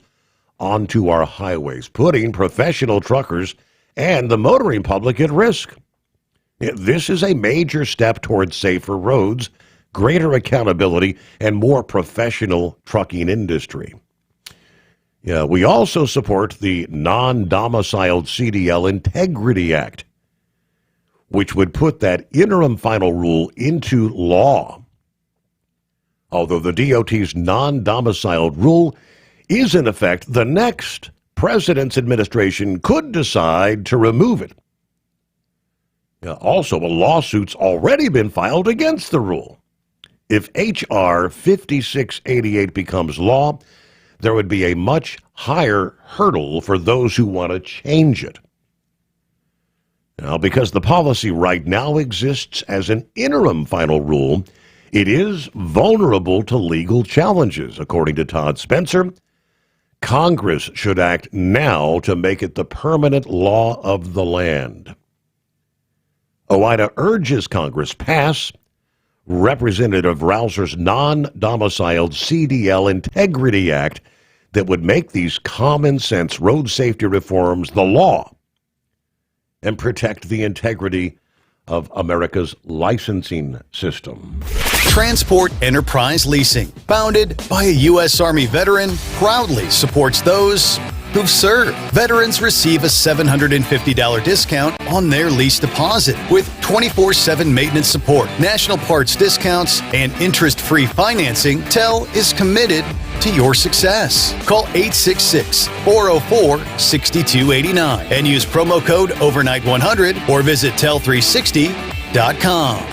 [SPEAKER 13] onto our highways, putting professional truckers and the motoring public at risk. This is a major step towards safer roads, greater accountability, and more professional trucking industry. We also support the Non-Domiciled CDL Integrity Act, which would put that interim final rule into law. Although the DOT's non-domiciled rule is in effect, the next president's administration could decide to remove it. Also, a lawsuit's already been filed against the rule. If H.R. 5688 becomes law, there would be a much higher hurdle for those who want to change it. Now, because the policy right now exists as an interim final rule, it is vulnerable to legal challenges. According to Todd Spencer, Congress should act now to make it the permanent law of the land. OOIDA urges Congress pass Representative Rausser's non-domiciled CDL Integrity Act that would make these common-sense road safety reforms the law and protect the integrity of America's licensing system.
[SPEAKER 10] Transport Enterprise Leasing, founded by a U.S. Army veteran, proudly supports those who've served. Veterans receive a $750 discount on their lease deposit with 24/7 maintenance support, national parts discounts, and interest-free financing. TEL is committed to your success. Call 866-404-6289 and use promo code overnight100 or visit tel360.com.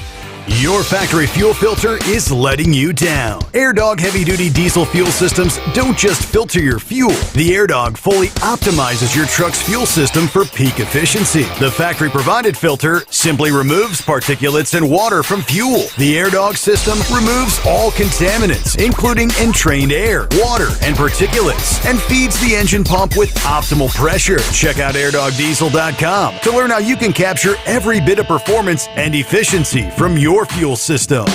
[SPEAKER 14] Your factory fuel filter is letting you down. AirDog heavy-duty diesel fuel systems don't just filter your fuel. The AirDog fully optimizes your truck's fuel system for peak efficiency. The factory-provided filter simply removes particulates and water from fuel. The AirDog system removes all contaminants, including entrained air, water, and particulates, and feeds the engine pump with optimal pressure. Check out airdogdiesel.com to learn how you can capture every bit of performance and efficiency from your fuel system.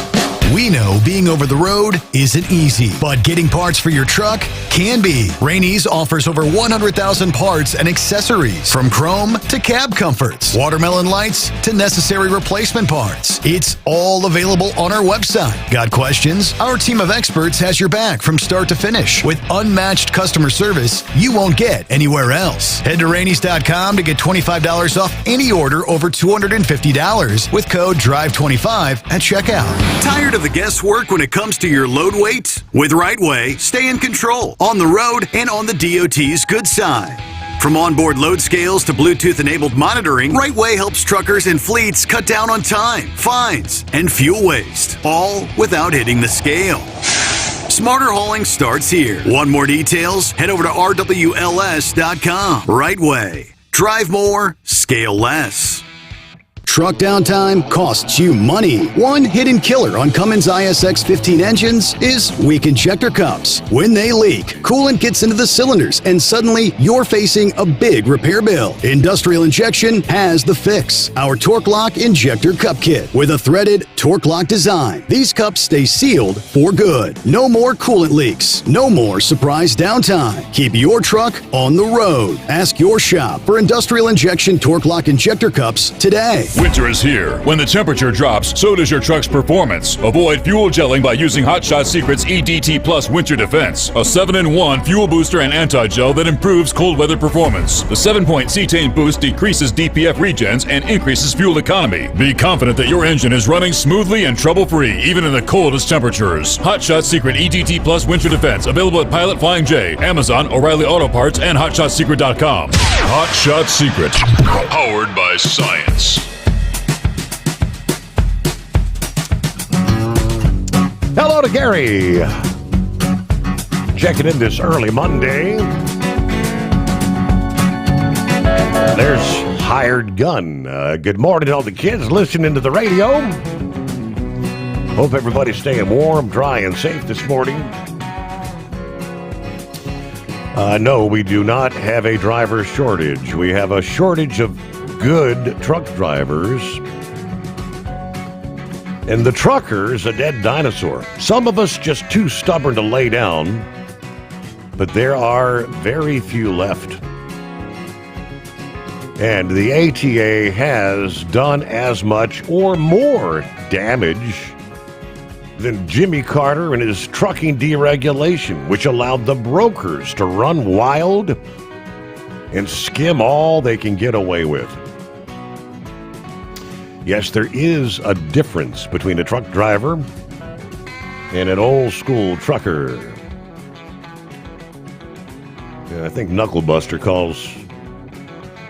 [SPEAKER 14] We know being over the road isn't easy, but getting parts for your truck can be. Rainey's offers over 100,000 parts and accessories, from chrome to cab comforts, watermelon lights to necessary replacement parts. It's all available on our website. Got questions? Our team of experts has your back from start to finish with unmatched customer service you won't get anywhere else. Head to Rainey's.com to get $25 off any order over $250 with code DRIVE25 at checkout.
[SPEAKER 10] Tired of the guesswork when it comes to your load weight? With Rightway, stay in control on the road and on the DOT's good side. From onboard load scales to Bluetooth-enabled monitoring, Rightway helps truckers and fleets cut down on time, fines, and fuel waste, all without hitting the scale. Smarter hauling starts here. Want more details? Head over to rwls.com. Rightway. Drive more, scale less.
[SPEAKER 14] Truck downtime costs you money. One hidden killer on Cummins ISX 15 engines is weak injector cups. When they leak, coolant gets into the cylinders and suddenly you're facing a big repair bill. Industrial Injection has the fix. Our Torque Lock Injector Cup Kit with a threaded Torque Lock design. These cups stay sealed for good. No more coolant leaks. No more surprise downtime. Keep your truck on the road. Ask your shop for Industrial Injection Torque Lock Injector Cups today.
[SPEAKER 11] Winter is here. When the temperature drops, so does your truck's performance. Avoid fuel gelling by using Hot Shot Secret's EDT Plus Winter Defense, a 7-in-1 fuel booster and anti-gel that improves cold weather performance. The 7-point cetane boost decreases DPF regens and increases fuel economy. Be confident that your engine is running smoothly and trouble-free, even in the coldest temperatures. Hot Shot Secret EDT Plus Winter Defense, available at Pilot Flying J, Amazon, O'Reilly Auto Parts, and HotShotSecret.com. Hot Shot Secret, powered by science.
[SPEAKER 13] Hello to Gary. Checking in this early Monday. There's Hired Gun. Good morning to all the kids listening to the radio. Hope everybody's staying warm, dry, and safe this morning. No, we do not have a driver shortage. We have a shortage of good truck drivers. And the trucker's a dead dinosaur. Some of us just too stubborn to lay down, but there are very few left. And the ATA has done as much or more damage than Jimmy Carter and his trucking deregulation, which allowed the brokers to run wild and skim all they can get away with. Yes, there is a difference between a truck driver and an old-school trucker. Yeah, I think Knucklebuster calls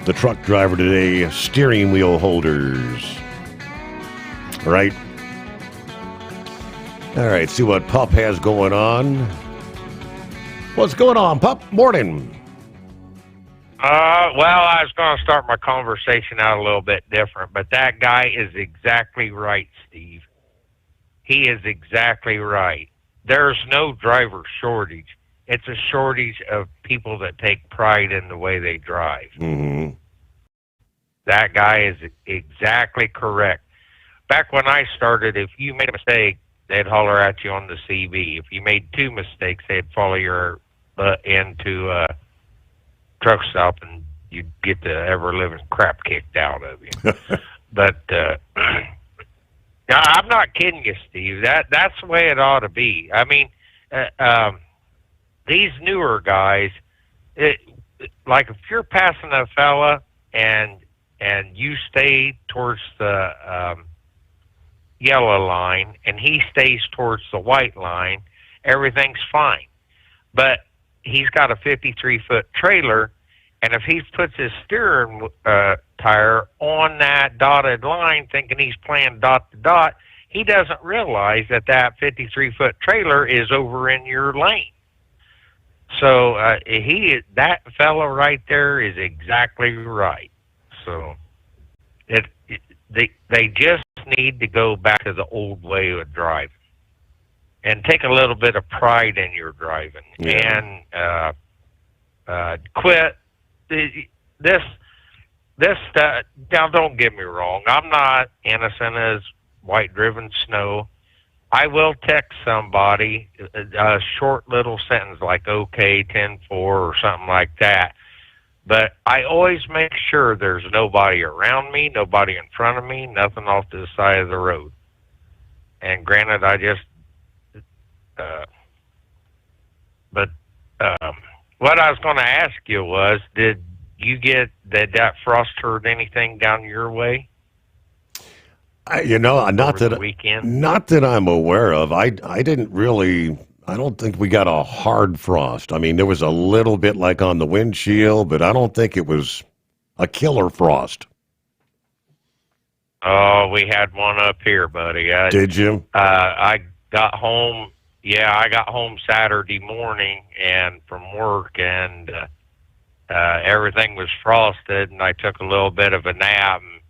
[SPEAKER 13] the truck driver today steering wheel holders. Right? All right, see what Pup has going on. What's going on, Pup? Morning.
[SPEAKER 7] Well, I was going to start my conversation out a little bit different, but that guy is exactly right, Steve. He is exactly right. There's no driver shortage. It's a shortage of people that take pride in the way they drive.
[SPEAKER 13] Mm-hmm.
[SPEAKER 7] That guy is exactly correct. Back when I started, if you made a mistake, they'd holler at you on the CB. If you made 2 mistakes, they'd follow your butt into a truck stop and you'd get the ever-living crap kicked out of you. But I'm not kidding you, Steve. That's the way it ought to be. I mean, these newer guys, like if you're passing a fella and you stay towards the yellow line and he stays towards the white line, everything's fine. But he's got a 53-foot trailer, and if he puts his steering tire on that dotted line thinking he's playing dot to dot, he doesn't realize that 53-foot trailer is over in your lane. So that fellow right there is exactly right. So they just need to go back to the old way of driving and take a little bit of pride in your driving, and quit this stuff. Now, don't get me wrong. I'm not innocent as white driven snow, I will text somebody a short little sentence like "Okay, 10-4" or something like that. But I always make sure there's nobody around me, nobody in front of me, nothing off to the side of the road. And granted, I just, what I was going to ask you was, did that frost hurt anything down your way?
[SPEAKER 13] Not that I'm aware of. I don't think we got a hard frost. I mean, there was a little bit like on the windshield, but I don't think it was a killer frost.
[SPEAKER 7] Oh, we had one up here, buddy.
[SPEAKER 13] Did you?
[SPEAKER 7] I got home. Yeah, I got home Saturday morning and from work, and everything was frosted, and I took a little bit of a nap. And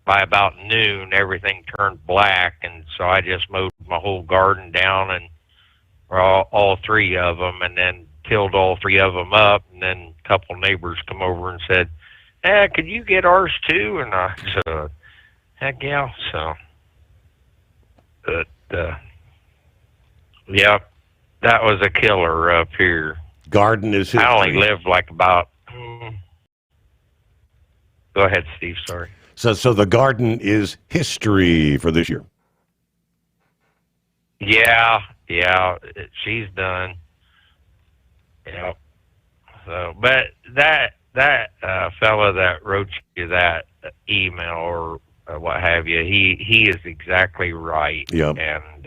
[SPEAKER 7] by about noon, everything turned black, and so I just mowed my whole garden down, and all three of them, and then tilled all three of them up, and then a couple neighbors come over and said, could you get ours too? And I said, heck yeah. So, but, yeah, that was a killer up here.
[SPEAKER 13] Garden is history.
[SPEAKER 7] I only lived like about, go ahead, Steve, sorry.
[SPEAKER 13] So the garden is history for this year.
[SPEAKER 7] Yeah, she's done. Yeah. So, but that fella that wrote you that email or what have you, he is exactly right.
[SPEAKER 13] Yep.
[SPEAKER 7] And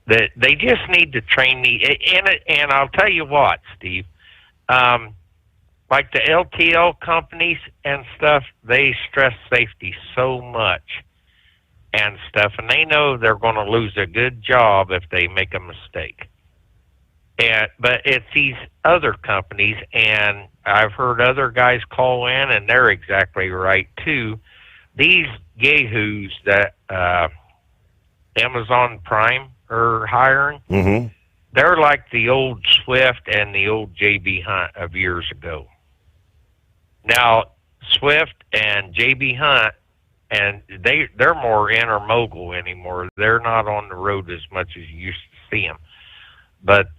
[SPEAKER 7] that they just need to train me. And I'll tell you what, Steve. Like the LTL companies and stuff, they stress safety so much and stuff, and they know they're going to lose a good job if they make a mistake. But it's these other companies, and I've heard other guys call in, and they're exactly right too. These yahoos that Amazon Prime are hiring, they're like the old Swift and the old J.B. Hunt of years ago. Now, Swift and J.B. Hunt, and they're more intermodal anymore. They're not on the road as much as you used to see them. But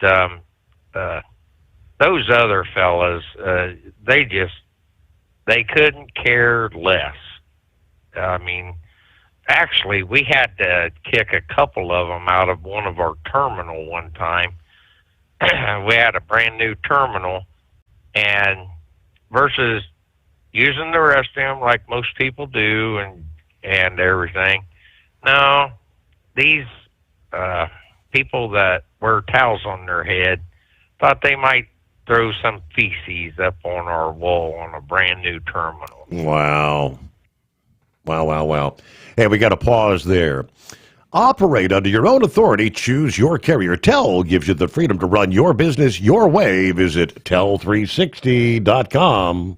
[SPEAKER 7] those other fellas, they couldn't care less. I mean, actually, we had to kick a couple of them out of one of our terminal one time. We had a brand new terminal, and versus using the restroom like most people do and everything. No, these people that wear towels on their head thought they might throw some feces up on our wall on a brand new terminal.
[SPEAKER 13] Wow. Hey, we got to pause there. Operate under your own authority. Choose your carrier. TEL gives you the freedom to run your business your way. Visit tel360.com.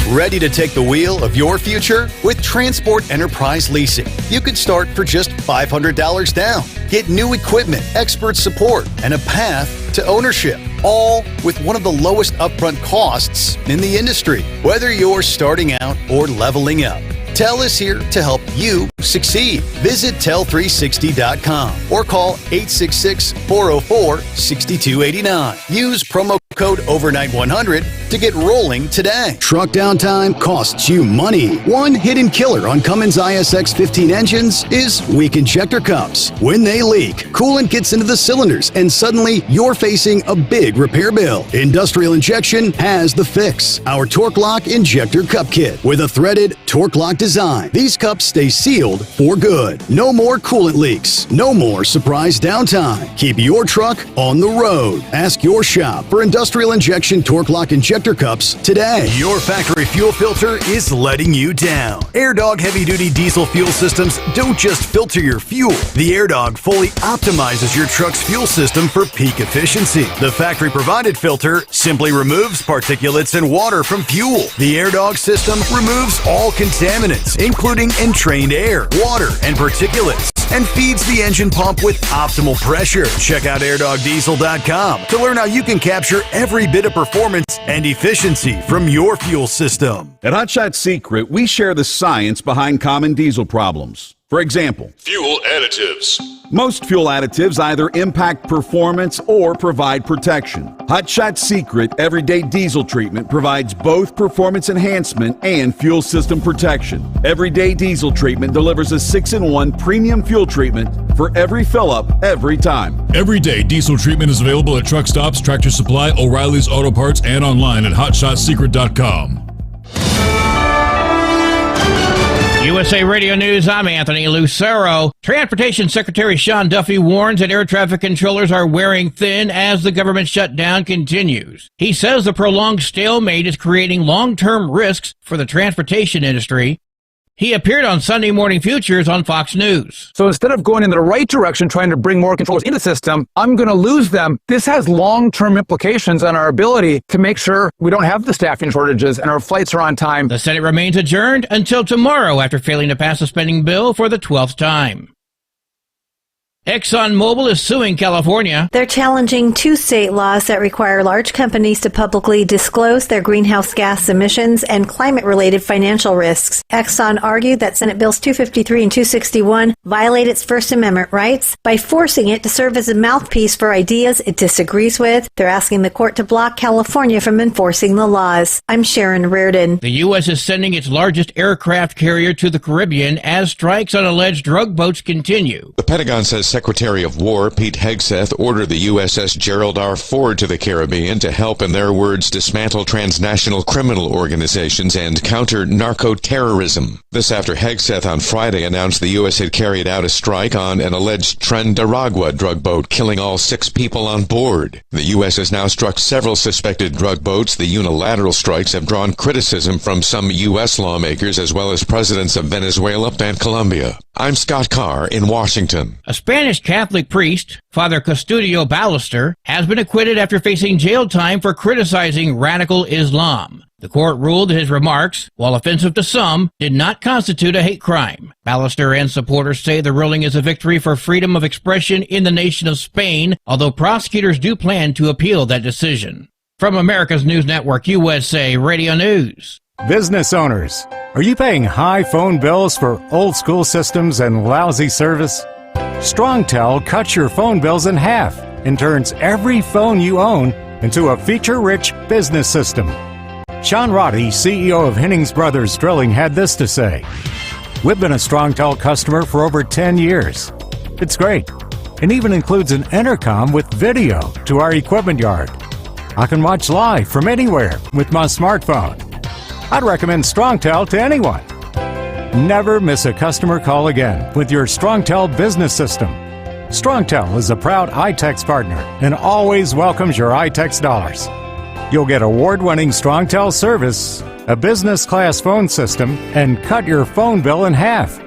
[SPEAKER 10] Ready to take the wheel of your future? With Transport Enterprise Leasing, you could start for just $500 down. Get new equipment, expert support, and a path to ownership, all with one of the lowest upfront costs in the industry. Whether you're starting out or leveling up, TEL is here to help you succeed. Visit tel360.com or call 866-404-6289. Use promo code overnight100 to get rolling today.
[SPEAKER 14] Truck downtime costs you money. One hidden killer on Cummins ISX 15 engines is weak injector cups. When they leak, coolant gets into the cylinders and suddenly you're facing a big repair bill. Industrial Injection has the fix. Our Torque Lock Injector Cup Kit with a threaded Torque Lock design. These cups stay sealed for good. No more coolant leaks. No more surprise downtime. Keep your truck on the road. Ask your shop for Industrial Injection Torque Lock Injector Cups today. Your factory fuel filter is letting you down. AirDog heavy-duty diesel fuel systems don't just filter your fuel. The AirDog fully optimizes your truck's fuel system for peak efficiency. The factory-provided filter simply removes particulates and water from fuel. The AirDog system removes all contaminants, including entrained air, water, and particulates, and feeds the engine pump with optimal pressure. Check out airdogdiesel.com to learn how you can capture every bit of performance and efficiency from your fuel system.
[SPEAKER 15] At Hot Shot Secret, we share the science behind common diesel problems. For example,
[SPEAKER 11] Fuel additives.
[SPEAKER 15] most fuel additives either impact performance or provide protection. Hot Shot Secret Everyday Diesel Treatment provides both performance enhancement and fuel system protection. Everyday Diesel Treatment delivers a 6-in-1 premium fuel treatment for every fill-up, every time.
[SPEAKER 11] Everyday diesel treatment is available at truck stops, Tractor Supply, O'Reilly's Auto Parts, and online at hotshotsecret.com.
[SPEAKER 2] USA Radio News, I'm Anthony Lucero. Transportation Secretary Sean Duffy warns that air traffic controllers are wearing thin as the government shutdown continues. He says the prolonged stalemate is creating long-term risks for the transportation industry. He appeared on Sunday Morning Futures on Fox News.
[SPEAKER 18] So instead of going in the right direction, trying to bring more controllers into the system, I'm going to lose them. This has long-term implications on our ability to make sure we don't have the staffing shortages and our flights are on time.
[SPEAKER 2] The Senate remains adjourned until tomorrow after failing to pass a spending bill for the 12th time. ExxonMobil is suing California.
[SPEAKER 22] They're challenging two state laws that require large companies to publicly disclose their greenhouse gas emissions and climate-related financial risks. Exxon argued that Senate Bills 253 and 261 violate its First Amendment rights by forcing it to serve as a mouthpiece for ideas it disagrees with. They're asking the court to block California from enforcing the laws. I'm Sharon Reardon.
[SPEAKER 2] The U.S. is sending its largest aircraft carrier to the Caribbean as strikes on alleged drug boats continue.
[SPEAKER 4] The Pentagon says Secretary of War Pete Hegseth ordered the USS Gerald R. Ford to the Caribbean to help, in their words, dismantle transnational criminal organizations and counter narco-terrorism. This after Hegseth on Friday announced the U.S. had carried out a strike on an alleged Tren-Daragua drug boat, killing all 6 people on board. The U.S. has now struck several suspected drug boats. The unilateral strikes have drawn criticism from some U.S. lawmakers as well as presidents of Venezuela and Colombia. I'm Scott Carr in Washington.
[SPEAKER 2] A Spanish Catholic priest, Father Custodio Ballester, has been acquitted after facing jail time for criticizing radical Islam. The court ruled that his remarks, while offensive to some, did not constitute a hate crime. Ballester and supporters say the ruling is a victory for freedom of expression in the nation of Spain, although prosecutors do plan to appeal that decision. From America's News Network, USA Radio News.
[SPEAKER 23] Business owners, are you paying high phone bills for old school systems and lousy service? StrongTel cuts your phone bills in half and turns every phone you own into a feature-rich business system. Sean Roddy, CEO of Hennings Brothers Drilling, had this to say: "We've been a StrongTel customer for over 10 years. It's great. It even includes an intercom with video to our equipment yard. I can watch live from anywhere with my smartphone. I'd recommend StrongTel to anyone. Never miss a customer call again with your StrongTel business system. StrongTel is a proud iTex partner and always welcomes your iTex dollars. You'll get award-winning StrongTel service, a business-class phone system, and cut your phone bill in half.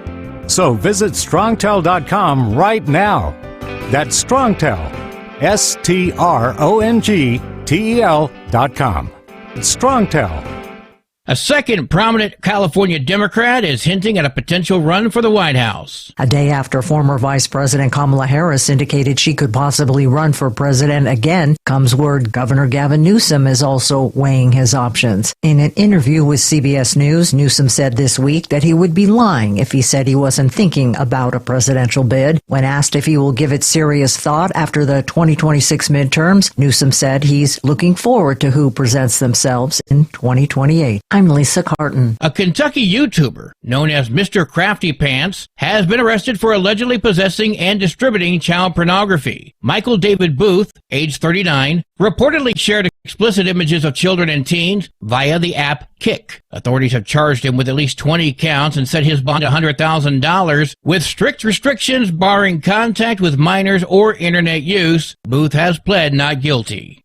[SPEAKER 23] So visit strongtel.com right now. That's StrongTel, StrongTel.com. StrongTel.
[SPEAKER 2] A second prominent California Democrat is hinting at a potential run for the White House.
[SPEAKER 6] A day after former Vice President Kamala Harris indicated she could possibly run for president again, comes word Governor Gavin Newsom is also weighing his options. In an interview with CBS News, Newsom said this week that he would be lying if he said he wasn't thinking about a presidential bid. When asked if he will give it serious thought after the 2026 midterms, Newsom said he's looking forward to who presents themselves in 2028. I'm Lisa Carton.
[SPEAKER 2] A Kentucky YouTuber known as Mr. Crafty Pants has been arrested for allegedly possessing and distributing child pornography. Michael David Booth, age 39, reportedly shared explicit images of children and teens via the app Kick. Authorities have charged him with at least 20 counts and set his bond at $100,000 with strict restrictions barring contact with minors or internet use. Booth has pled not guilty.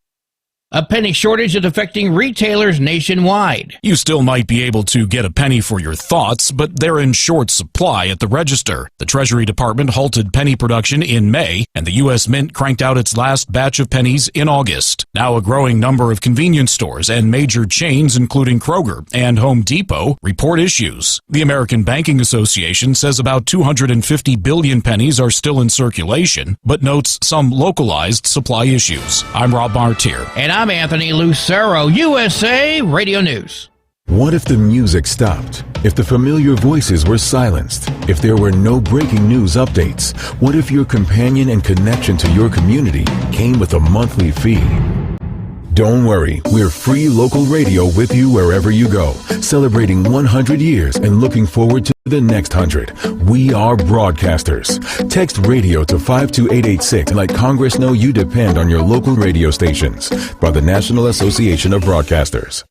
[SPEAKER 2] A penny shortage is affecting retailers nationwide.
[SPEAKER 24] You still might be able to get a penny for your thoughts, but they're in short supply at the register. The Treasury Department halted penny production in May, and the U.S. Mint cranked out its last batch of pennies in August. Now a growing number of convenience stores and major chains, including Kroger and Home Depot, report issues. The American Banking Association says about 250 billion pennies are still in circulation, but notes some localized supply issues. I'm Rob Martier.
[SPEAKER 2] And I'm Anthony Lucero, USA Radio News.
[SPEAKER 1] What if the music stopped? If the familiar voices were silenced? If there were no breaking news updates? What if your companion and connection to your community came with a monthly fee? Don't worry, we're free local radio with you wherever you go, celebrating 100 years and looking forward to the next 100. We are broadcasters. Text radio to 52886 and let Congress know you depend on your local radio stations. By the National Association of Broadcasters.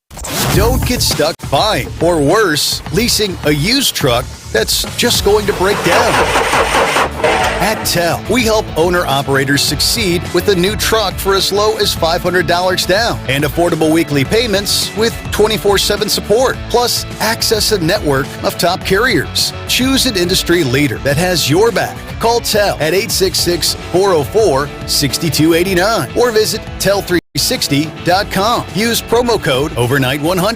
[SPEAKER 10] Don't get stuck buying, or worse, leasing a used truck that's just going to break down. At TEL, we help owner-operators succeed with a new truck for as low as $500 down and affordable weekly payments with 24/7 support, plus access a network of top carriers. Choose an industry leader that has your back. Call TEL at 866-404-6289 or visit tel360.com. Use promo code overnight100.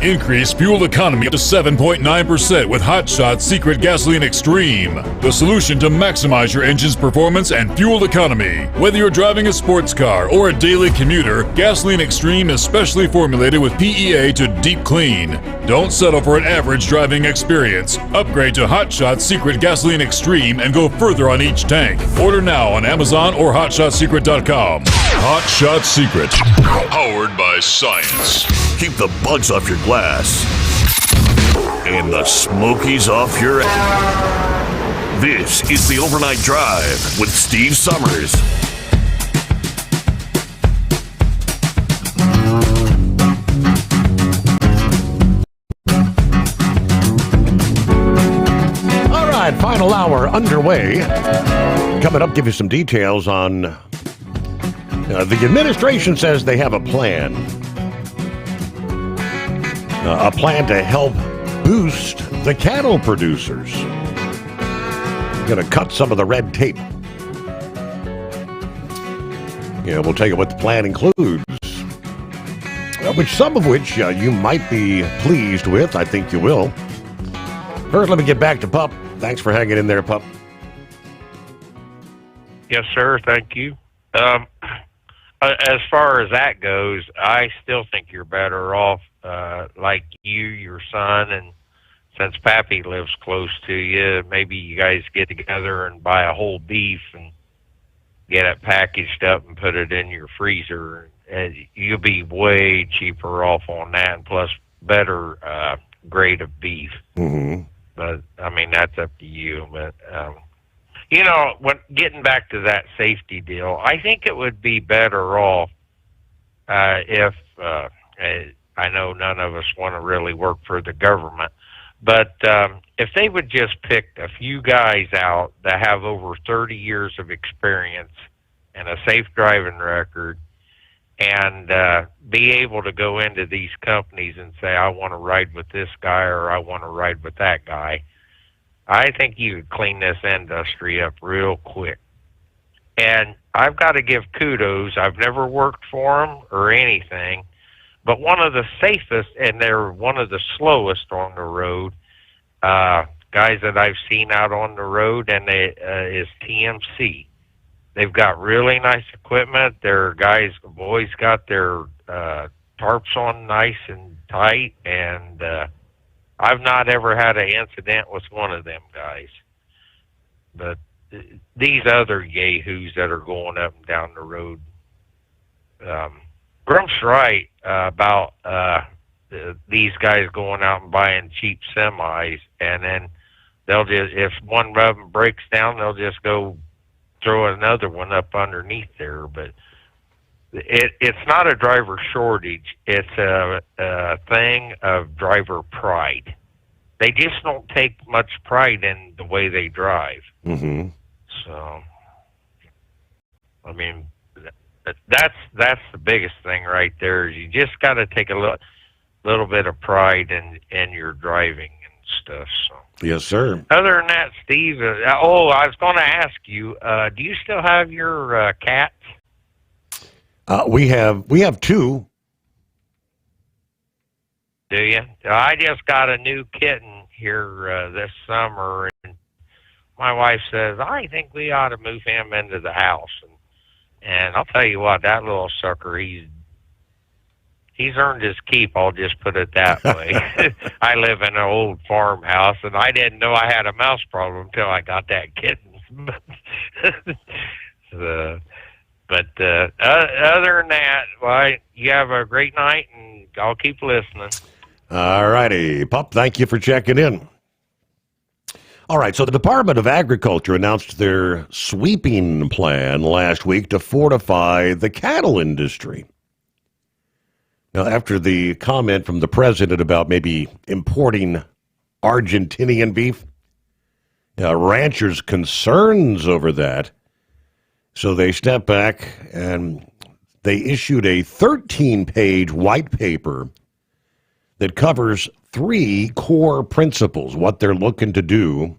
[SPEAKER 11] Increase fuel economy to 7.9% with Hot Shot Secret Gasoline Extreme. The solution to maximize your engine's performance and fuel economy. Whether you're driving a sports car or a daily commuter, Gasoline Extreme is specially formulated with PEA to deep clean. Don't settle for an average driving experience. Upgrade to Hot Shot Secret Gasoline Extreme and go further on each tank. Order now on Amazon or HotShotSecret.com. Hot Shot Secret. Powered by science.
[SPEAKER 19] Keep the bugs off your glass and the smokies off your ass. This is the Overnight Drive with Steve Summers.
[SPEAKER 13] All right, final hour underway. Coming up, give you some details on the administration says they have a plan. A plan to help boost the cattle producers. Going to cut some of the red tape. Yeah, we'll tell you what the plan includes. Some of which you might be pleased with. I think you will. First, let me get back to Pup. Thanks for hanging in there, Pup.
[SPEAKER 7] Yes, sir. Thank you. As far as that goes, I still think you're better off like you, your son, and since Pappy lives close to you, maybe you guys get together and buy a whole beef and get it packaged up and put it in your freezer. And you'll be way cheaper off on that, and plus better grade of beef.
[SPEAKER 13] Mm-hmm.
[SPEAKER 7] But, I mean, that's up to you. But, getting back to that safety deal, I think it would be better off if I know none of us want to really work for the government, but if they would just pick a few guys out that have over 30 years of experience and a safe driving record and be able to go into these companies and say, I want to ride with this guy or I want to ride with that guy, I think you could clean this industry up real quick. And I've got to give kudos. I've never worked for them or anything, but one of the safest, and they're one of the slowest on the road, guys that I've seen out on the road, and is TMC. They've got really nice equipment. Their boys got their tarps on nice and tight, and I've not ever had an incident with one of them guys. But these other yahoos that are going up and down the road, Grump's right about these guys going out and buying cheap semis, and then they'll just, if one of them breaks down, they'll just go throw another one up underneath there. But it's not a driver shortage. It's a thing of driver pride. They just don't take much pride in the way they drive.
[SPEAKER 13] Mm-hmm.
[SPEAKER 7] So, I mean, that's the biggest thing right there. Is you just got to take a little bit of pride in your driving and stuff. So.
[SPEAKER 13] Yes, sir.
[SPEAKER 7] Other than that, Steve, I was going to ask you, do you still have your cats?
[SPEAKER 13] We have two.
[SPEAKER 7] Do you? I just got a new kitten here this summer, and my wife says, I think we ought to move him into the house. And I'll tell you what, that little sucker, he's he's earned his keep. I'll just put it that way. I live in an old farmhouse, and I didn't know I had a mouse problem until I got that kitten. But other than that, well, you have a great night, and I'll keep listening.
[SPEAKER 13] All righty, Pup, thank you for checking in. All right, so the Department of Agriculture announced their sweeping plan last week to fortify the cattle industry. Now, after the comment from the president about maybe importing Argentinian beef, ranchers' concerns over that, so they stepped back and they issued a 13-page white paper that covers 3 core principles, what they're looking to do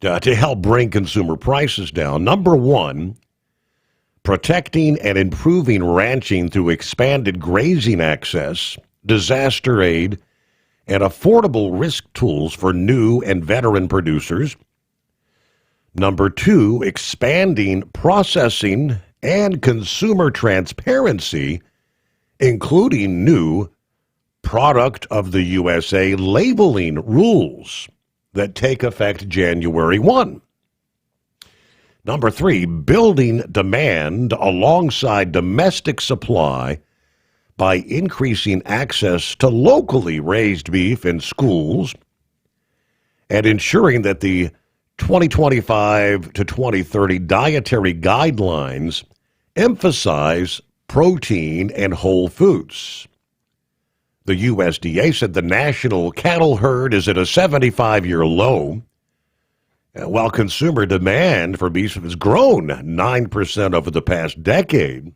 [SPEAKER 13] to help bring consumer prices down. Number 1, protecting and improving ranching through expanded grazing access, disaster aid, and affordable risk tools for new and veteran producers. Number 2, expanding processing and consumer transparency, including new Product of the USA labeling rules that take effect January 1. Number 3, building demand alongside domestic supply by increasing access to locally raised beef in schools and ensuring that the 2025 to 2030 dietary guidelines emphasize protein and whole foods. The USDA said the national cattle herd is at a 75-year low, while consumer demand for beef has grown 9% over the past decade.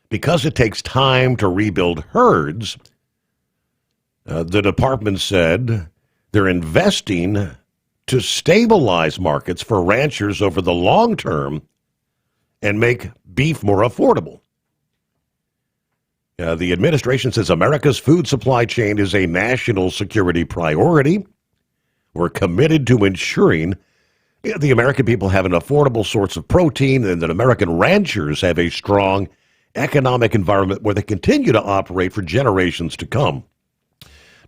[SPEAKER 13] Because it takes time to rebuild herds, the department said they're investing to stabilize markets for ranchers over the long term and make beef more affordable. The administration says America's food supply chain is a national security priority. We're committed to ensuring the American people have an affordable source of protein and that American ranchers have a strong economic environment where they continue to operate for generations to come.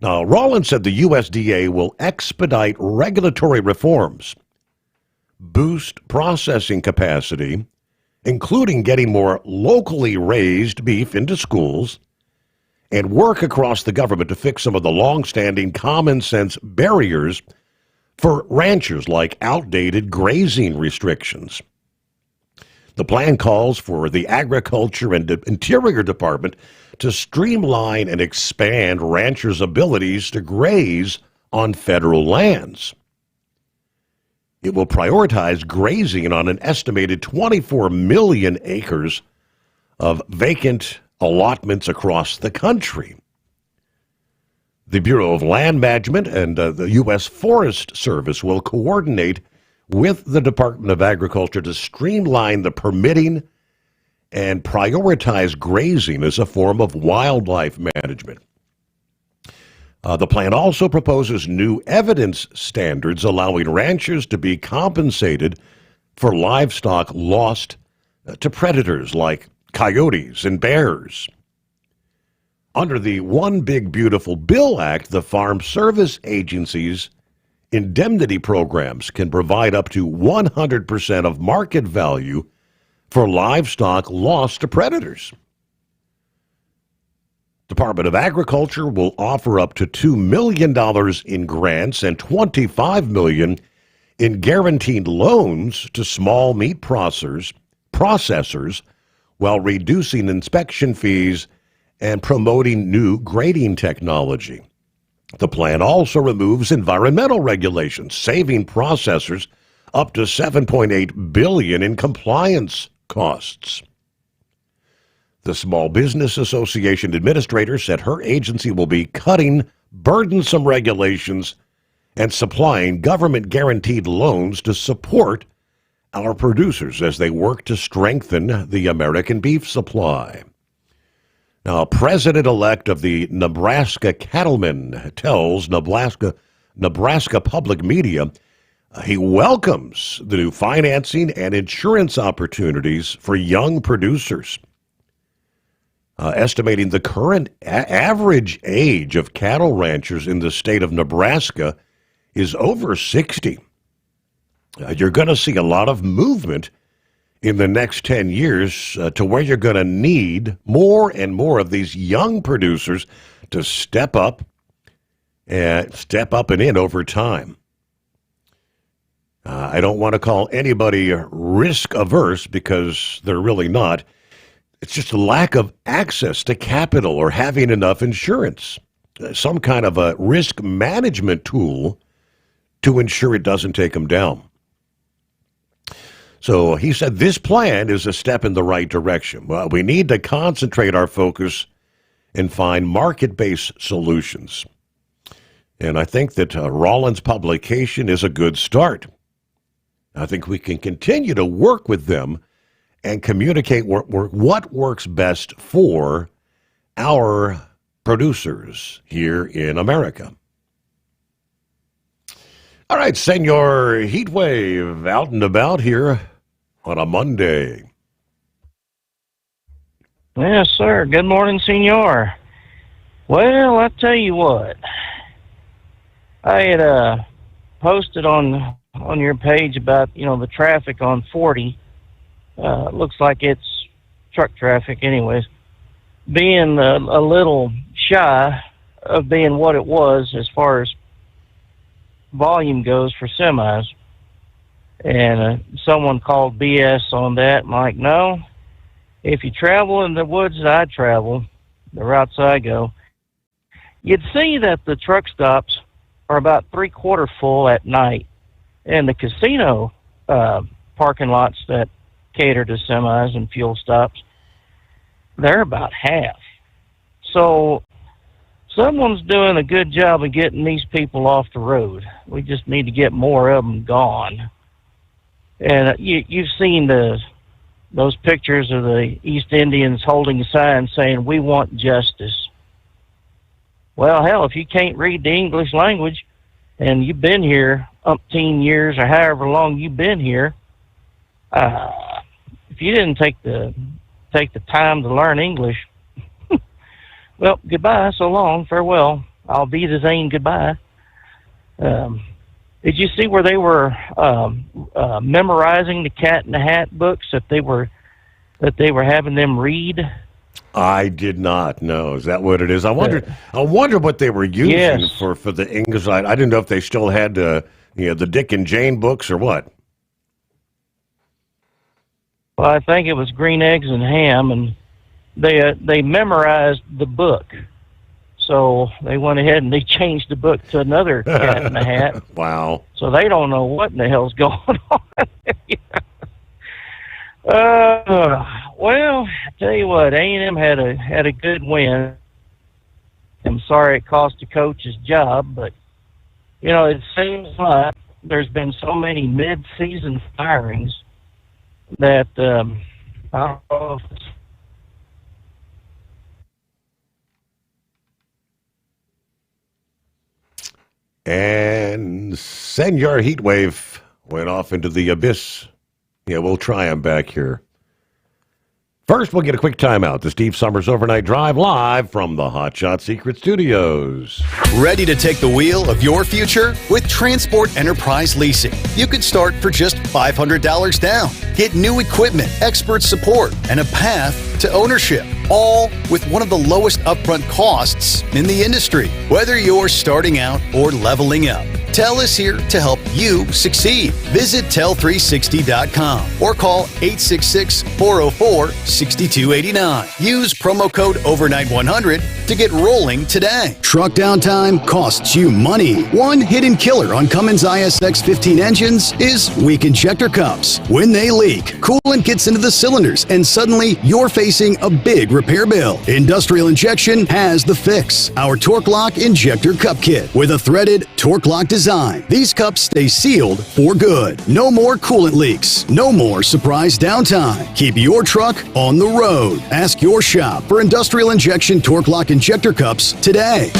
[SPEAKER 13] Now, Rollins said the USDA will expedite regulatory reforms, boost processing capacity, including getting more locally raised beef into schools, and work across the government to fix some of the long-standing common-sense barriers for ranchers, like outdated grazing restrictions. The plan calls for the Agriculture and Interior Department to streamline and expand ranchers' abilities to graze on federal lands. It will prioritize grazing on an estimated 24 million acres of vacant allotments across the country. The Bureau of Land Management and the U.S. Forest Service will coordinate with the Department of Agriculture to streamline the permitting and prioritize grazing as a form of wildlife management. The plan also proposes new evidence standards allowing ranchers to be compensated for livestock lost to predators like coyotes and bears. Under the One Big Beautiful Bill Act, the Farm Service Agency's indemnity programs can provide up to 100% of market value for livestock lost to predators. Department of Agriculture will offer up to $2 million in grants and $25 million in guaranteed loans to small meat processors while reducing inspection fees and promoting new grading technology. The plan also removes environmental regulations, saving processors up to $7.8 billion in compliance costs. The Small Business Association administrator said her agency will be cutting burdensome regulations and supplying government-guaranteed loans to support our producers as they work to strengthen the American beef supply. Now, President-elect of the Nebraska Cattlemen tells Nebraska Public Media he welcomes the new financing and insurance opportunities for young producers. estimating the current average age of cattle ranchers in the state of Nebraska is over 60. You're going to see a lot of movement in the next 10 years to where you're going to need more and more of these young producers to step up and in over time. I don't want to call anybody risk averse because they're really not. It's just a lack of access to capital or having enough insurance, some kind of a risk management tool to ensure it doesn't take them down. So he said this plan is a step in the right direction. Well, we need to concentrate our focus and find market-based solutions. And I think that Rollins publication is a good start. I think we can continue to work with them and communicate what works best for our producers here in America. All right, Senor Heatwave, out and about here on a Monday.
[SPEAKER 9] Yes, sir. Good morning, Senor. Well, I tell you what. I had posted on your page about, the traffic on 40. Looks like it's truck traffic anyways, being a little shy of being what it was as far as volume goes for semis. And someone called BS on that. I'm like, no, if you travel in the woods that I travel, the routes I go, you'd see that the truck stops are about 3/4 full at night. And the casino parking lots that cater to semis and fuel stops, they're about half. So someone's doing a good job of getting these people off the road. We just need to get more of them gone. And you've seen those pictures of the East Indians holding a sign saying, "We want justice." Well, hell, if you can't read the English language and you've been here umpteen years or however long you've been here, if you didn't take the time to learn English, well, goodbye, so long, farewell. I'll be the Zane, goodbye. Did you see where they were memorizing the Cat in the Hat books that they were having them read?
[SPEAKER 13] I did not know. Is that what it is? I wonder what they were using for the English. I didn't know if they still had the Dick and Jane books or what.
[SPEAKER 9] Well, I think it was Green Eggs and Ham, and they memorized the book. So they went ahead and they changed the book to another Cat in the Hat.
[SPEAKER 13] Wow.
[SPEAKER 9] So they don't know what in the hell's going on. Well, I tell you what, A&M had a good win. I'm sorry it cost the coach his job, but it seems like there's been so many mid-season firings that I don't know if it's
[SPEAKER 13] And Senor Heatwave went off into the abyss. Yeah, we'll try him back here. First, we'll get a quick timeout. The Steve Sommers Overnight Drive live from the Hot Shot Secret Studios.
[SPEAKER 10] Ready to take the wheel of your future? With Transport Enterprise Leasing, you could start for just $500 down. Get new equipment, expert support, and a path to ownership, all with one of the lowest upfront costs in the industry. Whether you're starting out or leveling up, TEL is here to help you succeed. Visit tel360.com or call 866-404-6289. Use promo code overnight100 to get rolling today.
[SPEAKER 14] Truck downtime costs you money. One hidden killer on Cummins ISX 15 engines is weak injector cups. When they leak, coolant gets into the cylinders and suddenly you're facing a big repair bill. Industrial Injection has the fix. Our Torque Lock Injector Cup Kit with a threaded Torque Lock design. These cups stay sealed for good. No more coolant leaks. No more surprise downtime. Keep your truck on the road. Ask your shop for Industrial Injection Torque Lock Injector Cups today.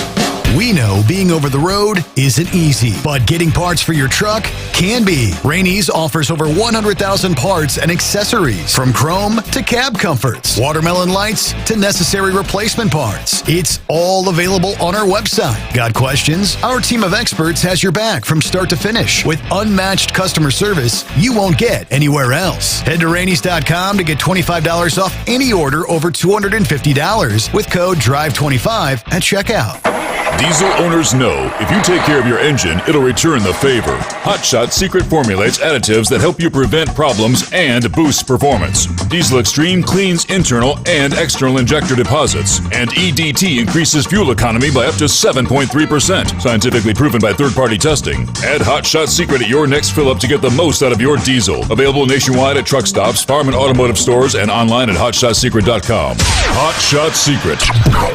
[SPEAKER 14] We know being over the road isn't easy, but getting parts for your truck can be. Rainey's offers over 100,000 parts and accessories, from chrome to cab comforts, watermelon lights to necessary replacement parts. It's all available on our website. Got questions? Our team of experts has your back from start to finish with unmatched customer service you won't get anywhere else. Head to Rainey's.com to get $25 off any order over $250 with code DRIVE25 at checkout.
[SPEAKER 11] Diesel owners know if you take care of your engine, it'll return the favor. Hot Shot secret formulates additives that help you prevent problems and boost performance. Diesel Extreme cleans internal and external injector deposits, and EDT increases fuel economy by up to 7.3%, scientifically proven by third-party testing. Add Hot Shot secret at your next fill-up to get the most out of your diesel. Available nationwide at truck stops, farm and automotive stores, and online at hotshotsecret.com. Hot Shot Secret,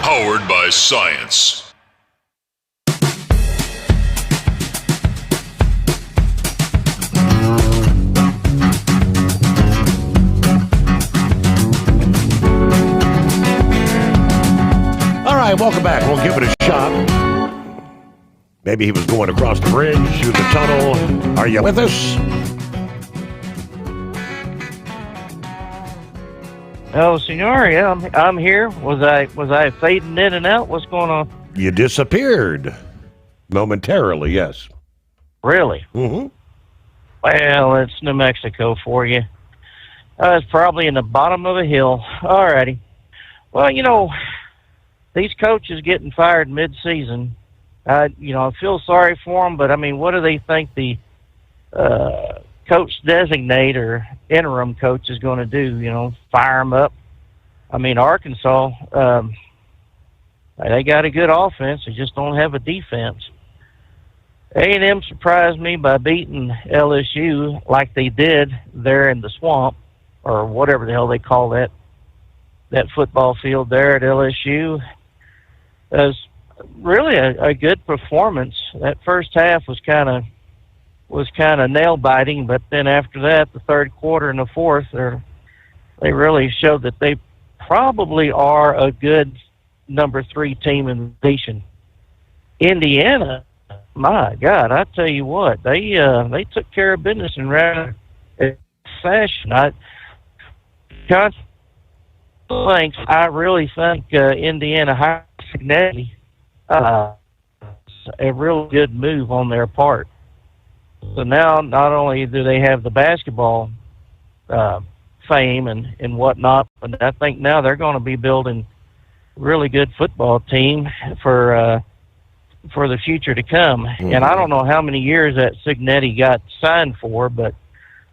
[SPEAKER 11] powered by science.
[SPEAKER 13] All right, welcome back. We'll give it a shot. Maybe he was going across the bridge, through the tunnel. Are you with us?
[SPEAKER 9] Oh, Senor, yeah, I'm here. Was I fading in and out? What's going on?
[SPEAKER 13] You disappeared. Momentarily, yes.
[SPEAKER 9] Really?
[SPEAKER 13] Mm-hmm.
[SPEAKER 9] Well, it's New Mexico for you. It's probably in the bottom of a hill. Alrighty. Well, these coaches getting fired mid-season, I feel sorry for them, but I mean, what do they think the coach designate or interim coach is going to do? Fire them up? I mean, Arkansas, they got a good offense. They just don't have a defense. A&M surprised me by beating LSU like they did there in the swamp, or whatever the hell they call that football field there at LSU. It was really a good performance. That first half was kind of nail biting, but then after that, the third quarter and the fourth, they really showed that they probably are a good number 3 team in the nation. Indiana, my God, I tell you what, they took care of business in rather fashion. I really think Indiana hired Signetti. A real good move on their part. So now, not only do they have the basketball fame and whatnot, but I think now they're going to be building a really good football team for the future to come. Mm-hmm. And I don't know how many years that Signetti got signed for, but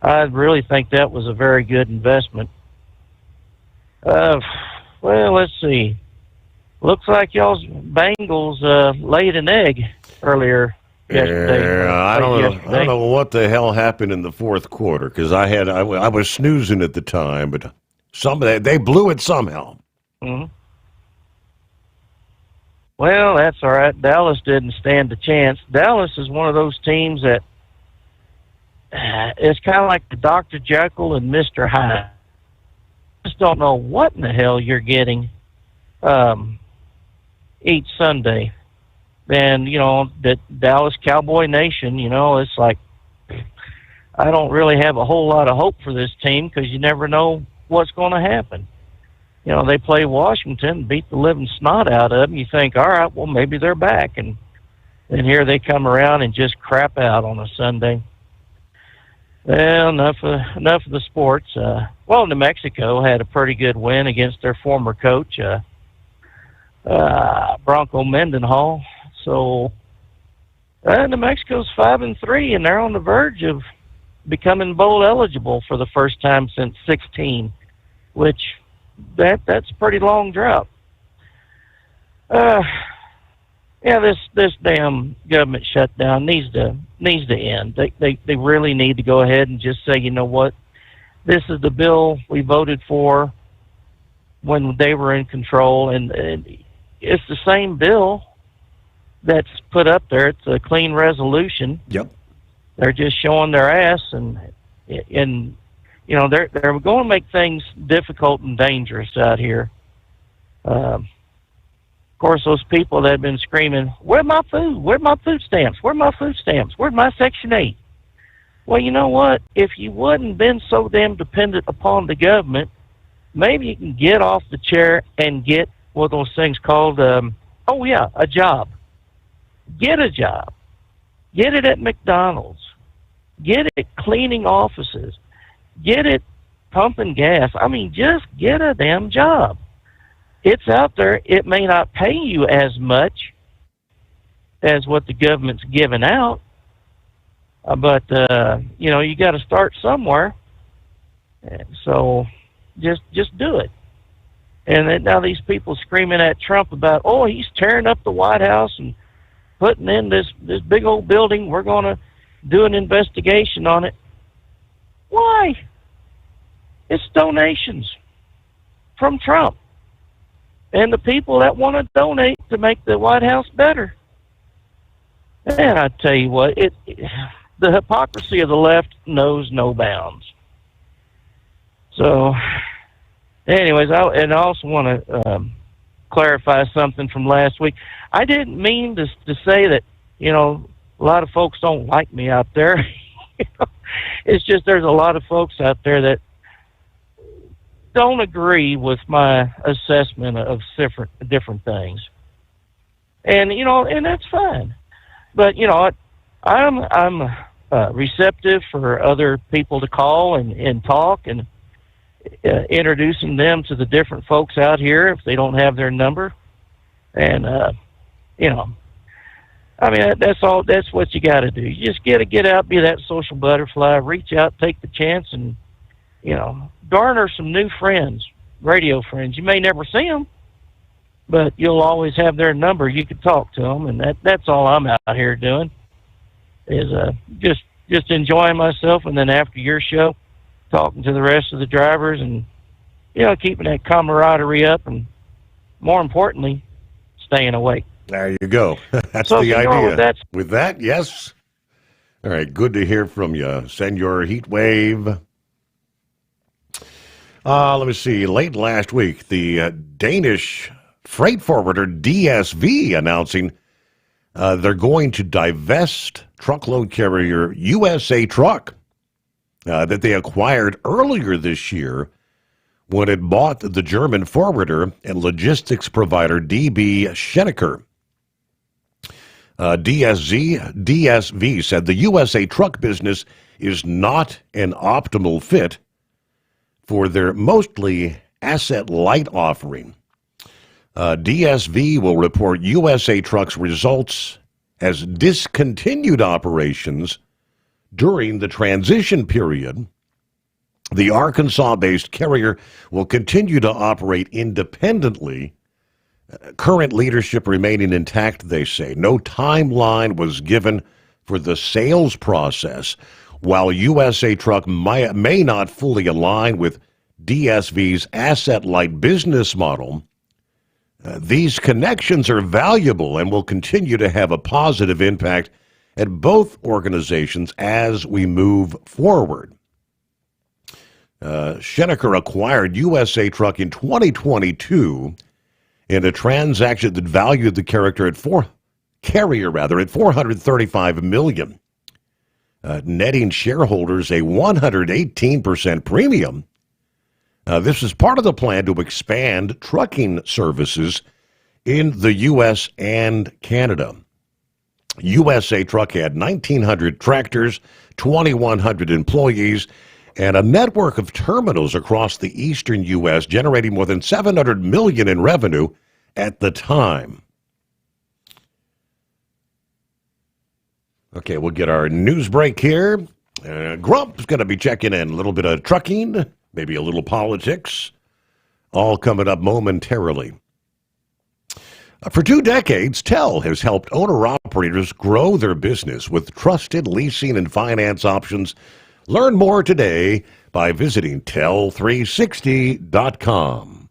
[SPEAKER 9] I really think that was a very good investment. Well, let's see. Looks like y'all's Bengals laid an egg earlier yesterday.
[SPEAKER 13] Yeah, I don't know what the hell happened in the fourth quarter, because I was snoozing at the time, but they blew it somehow.
[SPEAKER 9] Mm-hmm. Well, that's all right. Dallas didn't stand a chance. Dallas is one of those teams that it's kind of like the Dr. Jekyll and Mr. Hyde. Just don't know what in the hell you're getting each Sunday. And, the Dallas Cowboy Nation, it's like I don't really have a whole lot of hope for this team because you never know what's going to happen. They play Washington, beat the living snot out of them. You think, all right, well, maybe they're back. And here they come around and just crap out on a Sunday. Well, enough of the sports. New Mexico had a pretty good win against their former coach, Bronco Mendenhall. So New Mexico's 5-3, and they're on the verge of becoming bowl eligible for the first time since 2016, which that's a pretty long drought. This damn government shutdown needs to end. They really need to go ahead and just say, you know what, this is the bill we voted for when they were in control, and it's the same bill that's put up there. It's a clean resolution.
[SPEAKER 13] Yep.
[SPEAKER 9] They're just showing their ass, and they're going to make things difficult and dangerous out here. Of course, those people that had been screaming, "Where's my food? Where's my food stamps? Where's my food stamps? Where's my Section 8?" Well, you know what? If you wouldn't been so damn dependent upon the government, maybe you can get off the chair and get what those things called, a job. Get a job. Get it at McDonald's. Get it cleaning offices. Get it pumping gas. I mean, just get a damn job. It's out there. It may not pay you as much as what the government's giving out, but you got to start somewhere. So just do it. And then now these people screaming at Trump about, oh, he's tearing up the White House and putting in this big old building. We're going to do an investigation on it. Why? It's donations from Trump and the people that want to donate to make the White House better. And I tell you what, the hypocrisy of the left knows no bounds. So, anyways, I also want to clarify something from last week. I didn't mean to say that, a lot of folks don't like me out there. It's just there's a lot of folks out there that don't agree with my assessment of different things. And, and that's fine. But, I'm receptive for other people to call and talk and introducing them to the different folks out here if they don't have their number. And, that's what you got to do. You just got to get out, be that social butterfly, reach out, take the chance, and, garner some new friends, radio friends. You may never see them, but you'll always have their number. You can talk to them, and that's all I'm out here doing is just enjoying myself, and then after your show, talking to the rest of the drivers and, keeping that camaraderie up, and more importantly, staying awake.
[SPEAKER 13] There you go. That's
[SPEAKER 9] so
[SPEAKER 13] the idea. With that, yes. All right, good to hear from you, Senor Heatwave. Let me see. Late last week, the Danish freight forwarder DSV announcing they're going to divest truckload carrier USA Truck that they acquired earlier this year when it bought the German forwarder and logistics provider DB Schenker. DSV said the USA Truck business is not an optimal fit for their mostly asset-light offering. DSV will report USA Truck's results as discontinued operations during the transition period. The Arkansas-based carrier will continue to operate independently. Current leadership remaining intact, they say. No timeline was given for the sales process. While USA Truck may not fully align with DSV's asset-light business model, these connections are valuable and will continue to have a positive impact at both organizations as we move forward. Schenker acquired USA Truck in 2022 in a transaction that valued the carrier at $435 million, netting shareholders a 118% premium. This is part of the plan to expand trucking services in the U.S. and Canada. USA Truck had 1,900 tractors, 2,100 employees, and a network of terminals across the eastern U.S., generating more than $700 million in revenue at the time. Okay, we'll get our news break here. Grump's going to be checking in. A little bit of trucking, maybe a little politics, all coming up momentarily. For 2 decades, TEL has helped owner-operators grow their business with trusted leasing and finance options. Learn more today by visiting tel360.com.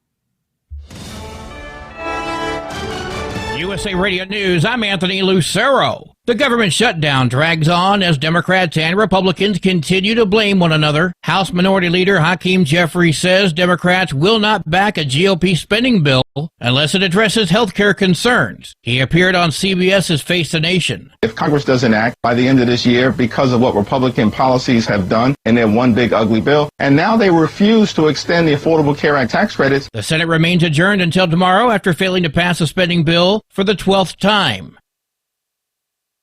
[SPEAKER 2] USA Radio News, I'm Anthony Lucero. The government shutdown drags on as Democrats and Republicans continue to blame one another. House Minority Leader Hakeem Jeffries says Democrats will not back a GOP spending bill unless it addresses health care concerns. He appeared on CBS's Face the Nation.
[SPEAKER 12] If Congress doesn't act by the end of this year because of what Republican policies have done in their one big ugly bill, and now they refuse to extend the Affordable Care Act tax credits.
[SPEAKER 2] The Senate remains adjourned until tomorrow after failing to pass a spending bill for the 12th time.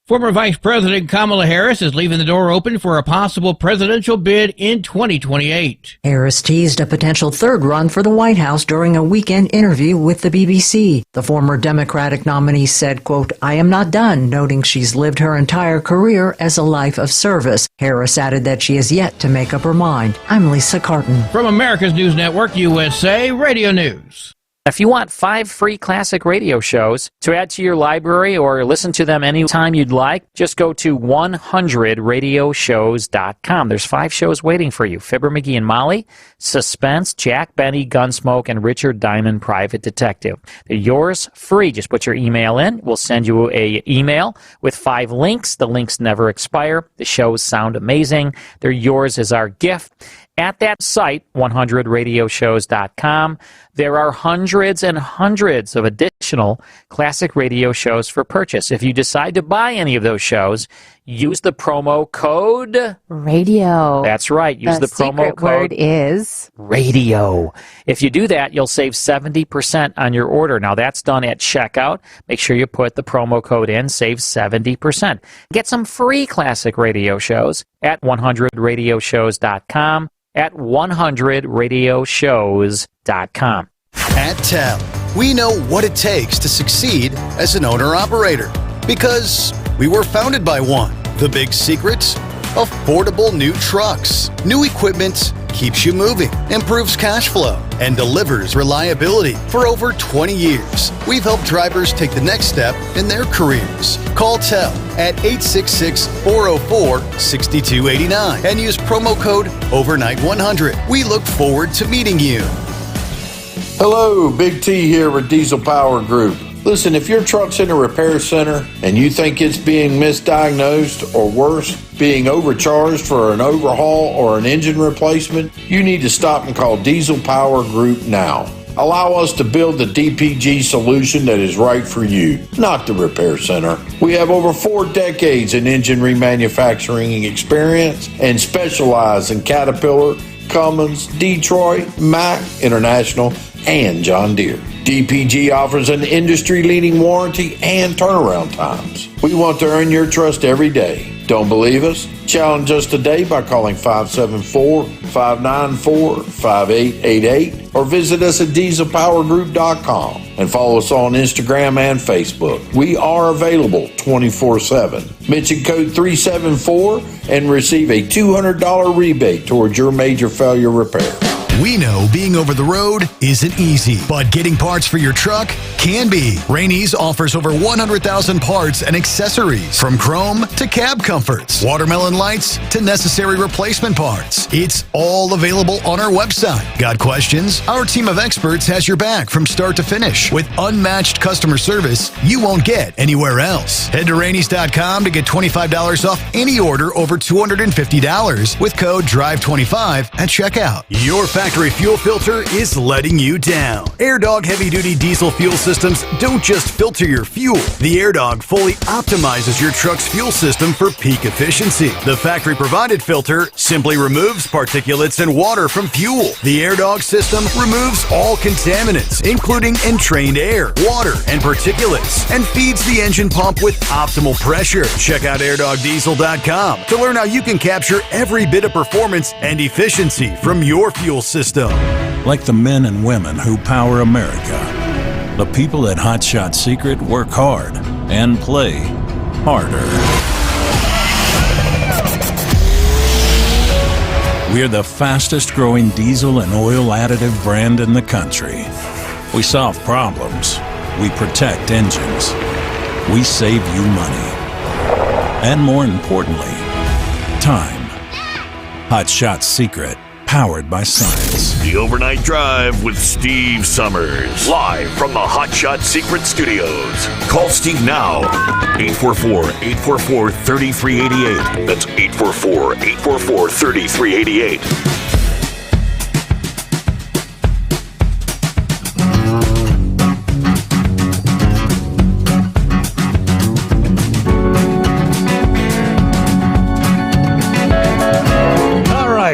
[SPEAKER 2] Former Vice President Kamala Harris is leaving the door open for a possible presidential bid in 2028.
[SPEAKER 6] Harris teased a potential third run for the White House during a weekend interview with the BBC. The former Democratic nominee said, quote, "I am not done," noting she's lived her entire career as a life of service. Harris added that she has yet to make up her mind. I'm Lisa Carton.
[SPEAKER 2] From America's News Network, USA Radio News.
[SPEAKER 16] If you want 5 free classic radio shows to add to your library or listen to them anytime you'd like, just go to 100radioshows.com. There's 5 shows waiting for you. Fibber McGee and Molly, Suspense, Jack Benny, Gunsmoke, and Richard Diamond, Private Detective. They're yours free. Just put your email in. We'll send you an email with 5 links. The links never expire. The shows sound amazing. They're yours as our gift. At that site, 100radioshows.com, there are hundreds and hundreds of additional classic radio shows for purchase. If you decide to buy any of those shows, use the promo code
[SPEAKER 20] radio.
[SPEAKER 16] That's right. Use the promo
[SPEAKER 20] secret
[SPEAKER 16] code
[SPEAKER 20] word is
[SPEAKER 16] radio. If you do that, you'll save 70% on your order. Now, that's done at checkout. Make sure you put the promo code in, save 70%. Get some free classic radio shows at 100radioshows.com. at 100radioshows.com.
[SPEAKER 10] At TEL, we know what it takes to succeed as an owner-operator because we were founded by one. The big secrets? Affordable new trucks. New equipment keeps you moving, improves cash flow, and delivers reliability. For over 20 years, we've helped drivers take the next step in their careers. Call TEL at 866-404-6289 and use promo code OVERNIGHT100. We look forward to meeting you.
[SPEAKER 5] Hello, Big T here with Diesel Power Group. Listen, if your truck's in a repair center and you think it's being misdiagnosed or worse, being overcharged for an overhaul or an engine replacement, you need to stop and call Diesel Power Group now. Allow us to build the DPG solution that is right for you, not the repair center. We have over 4 decades in engine remanufacturing experience and specialize in Caterpillar, Cummins, Detroit, Mack, International, and John Deere. DPG offers an industry-leading warranty and turnaround times. We want to earn your trust every day. Don't believe us? Challenge us today by calling 574-594-5888 or visit us at dieselpowergroup.com and follow us on Instagram and Facebook. We are available 24/7. Mention code 374 and receive a $200 rebate towards your major failure repair.
[SPEAKER 14] We know being over the road isn't easy, but getting parts for your truck can be. Rainey's offers over 100,000 parts and accessories, from chrome to cab comforts, watermelon lights to necessary replacement parts. It's all available on our website. Got questions? Our team of experts has your back from start to finish with unmatched customer service you won't get anywhere else. Head to Rainey's.com to get $25 off any order over $250 with code DRIVE25 at checkout. Your factory fuel filter is letting you down. AirDog heavy-duty diesel fuel systems don't just filter your fuel. The AirDog fully optimizes your truck's fuel system for peak efficiency. The factory-provided filter simply removes particulates and water from fuel. The AirDog system removes all contaminants, including entrained air, water, and particulates, and feeds the engine pump with optimal pressure. Check out airdogdiesel.com to learn how you can capture every bit of performance and efficiency from your fuel system.
[SPEAKER 23] Like the men and women who power America, the people at Hot Shot Secret work hard and play harder. We're the fastest growing diesel and oil additive brand in the country. We solve problems. We protect engines. We save you money. And more importantly, time. Hot Shot Secret.
[SPEAKER 14] powered by science.
[SPEAKER 19] The Overnight Drive with Steve Sommers. Live from the Hot Shot Secret Studios. Call Steve now. 844-844-3388. That's 844-844-3388.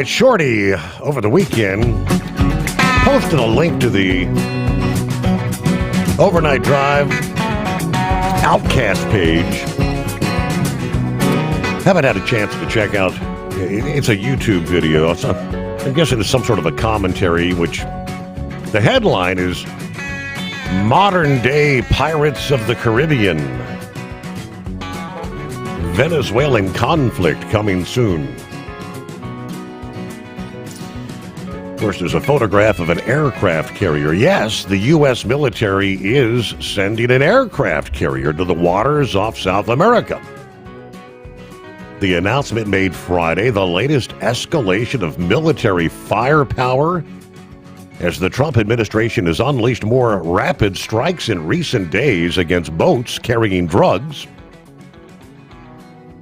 [SPEAKER 13] Shorty over the weekend posted a link to the Overnight Drive Outcast page. Haven't had a chance to check out. It's a YouTube video. I guess it is some sort of a commentary, which the headline is Modern Day Pirates of the Caribbean. Venezuelan conflict coming soon. Of course, there's a photograph of an aircraft carrier. Yes, the U.S. military is sending an aircraft carrier to the waters off South America. The announcement made Friday, the latest escalation of military firepower as the Trump administration has unleashed more rapid strikes in recent days against boats carrying drugs.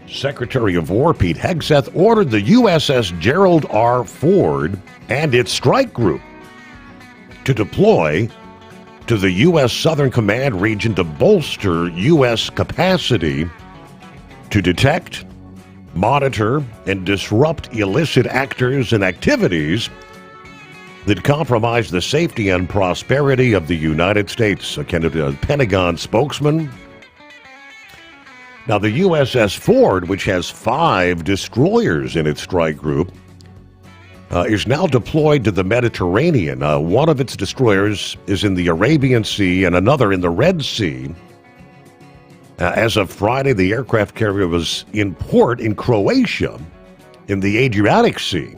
[SPEAKER 13] Secretary of War Pete Hegseth ordered the USS Gerald R. Ford and its strike group to deploy to the U.S. Southern Command region to bolster U.S. capacity to detect, monitor, and disrupt illicit actors and activities that compromise the safety and prosperity of the United States, a Pentagon spokesman. Now, the USS Ford, which has 5 destroyers in its strike group, is now deployed to the Mediterranean. One of its destroyers is in the Arabian Sea and another in the Red Sea. As of Friday, the aircraft carrier was in port in Croatia in the Adriatic Sea.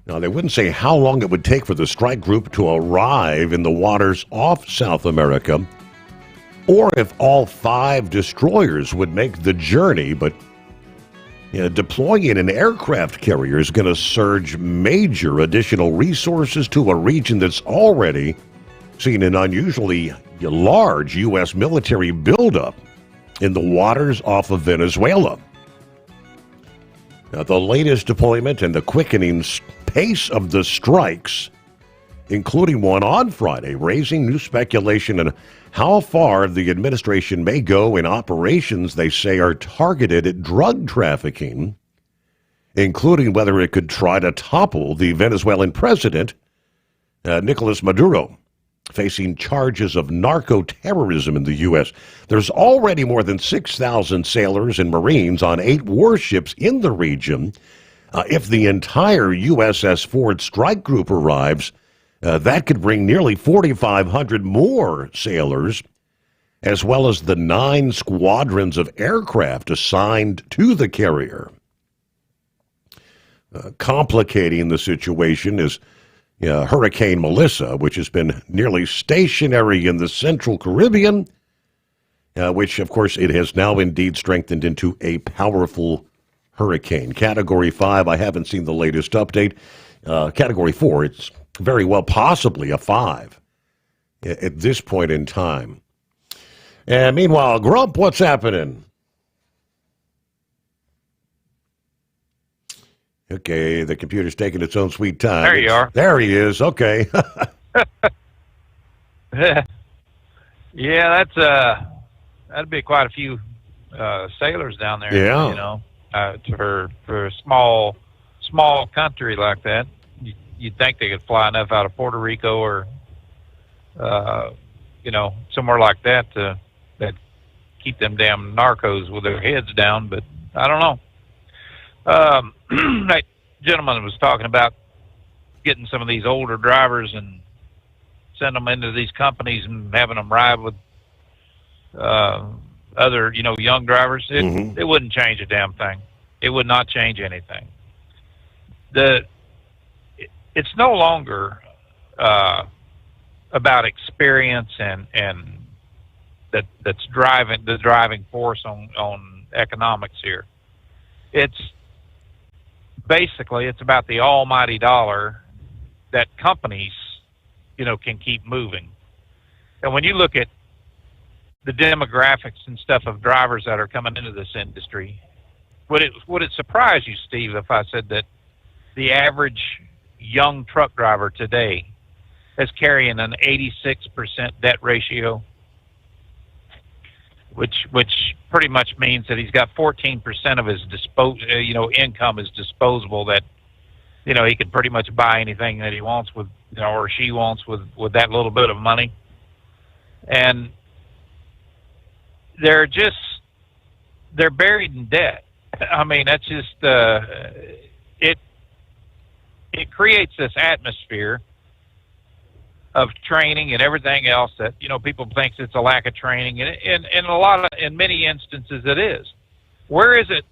[SPEAKER 13] Now, they wouldn't say how long it would take for the strike group to arrive in the waters off South America, or if all 5 destroyers would make the journey, but deploying an aircraft carrier is going to surge major additional resources to a region that's already seen an unusually large U.S. military buildup in the waters off of Venezuela. Now, the latest deployment and the quickening pace of the strikes, including one on Friday, raising new speculation on how far the administration may go in operations they say are targeted at drug trafficking, including whether it could try to topple the Venezuelan president, Nicolas Maduro, facing charges of narco-terrorism in the U.S. There's already more than 6,000 sailors and Marines on 8 warships in the region. If the entire USS Ford strike group arrives, that could bring nearly 4,500 more sailors, as well as the 9 squadrons of aircraft assigned to the carrier. Complicating the situation is Hurricane Melissa, which has been nearly stationary in the central Caribbean, which, of course, it has now indeed strengthened into a powerful hurricane. Category 5, I haven't seen the latest update. Category 4, it's very well possibly a 5 at this point in time. And meanwhile, Grump, what's happening? Okay, the computer's taking its own sweet time.
[SPEAKER 7] There you are.
[SPEAKER 13] There he is. Okay.
[SPEAKER 3] Yeah, that'd be quite a few sailors down there.
[SPEAKER 13] Yeah.
[SPEAKER 3] You know, for a small country like that, you'd think they could fly enough out of Puerto Rico or somewhere like that to keep them damn narcos with their heads down. But I don't know. That gentleman was talking about getting some of these older drivers and send them into these companies and having them ride with other, young drivers. It wouldn't change a damn thing. It would not change anything. It's no longer about experience and that's driving the driving force on economics here. It's basically it's about the almighty dollar that companies, can keep moving. And when you look at the demographics and stuff of drivers that are coming into this industry, would it surprise you, Steve, if I said that the average young truck driver today is carrying an 86% debt ratio, which pretty much means that he's got 14% of his income is disposable, that he can pretty much buy anything that he wants with, or she wants with that little bit of money. And they're buried in debt. I mean, that's just it creates this atmosphere of training and everything else that people think it's a lack of training, and in many instances it is. Where is it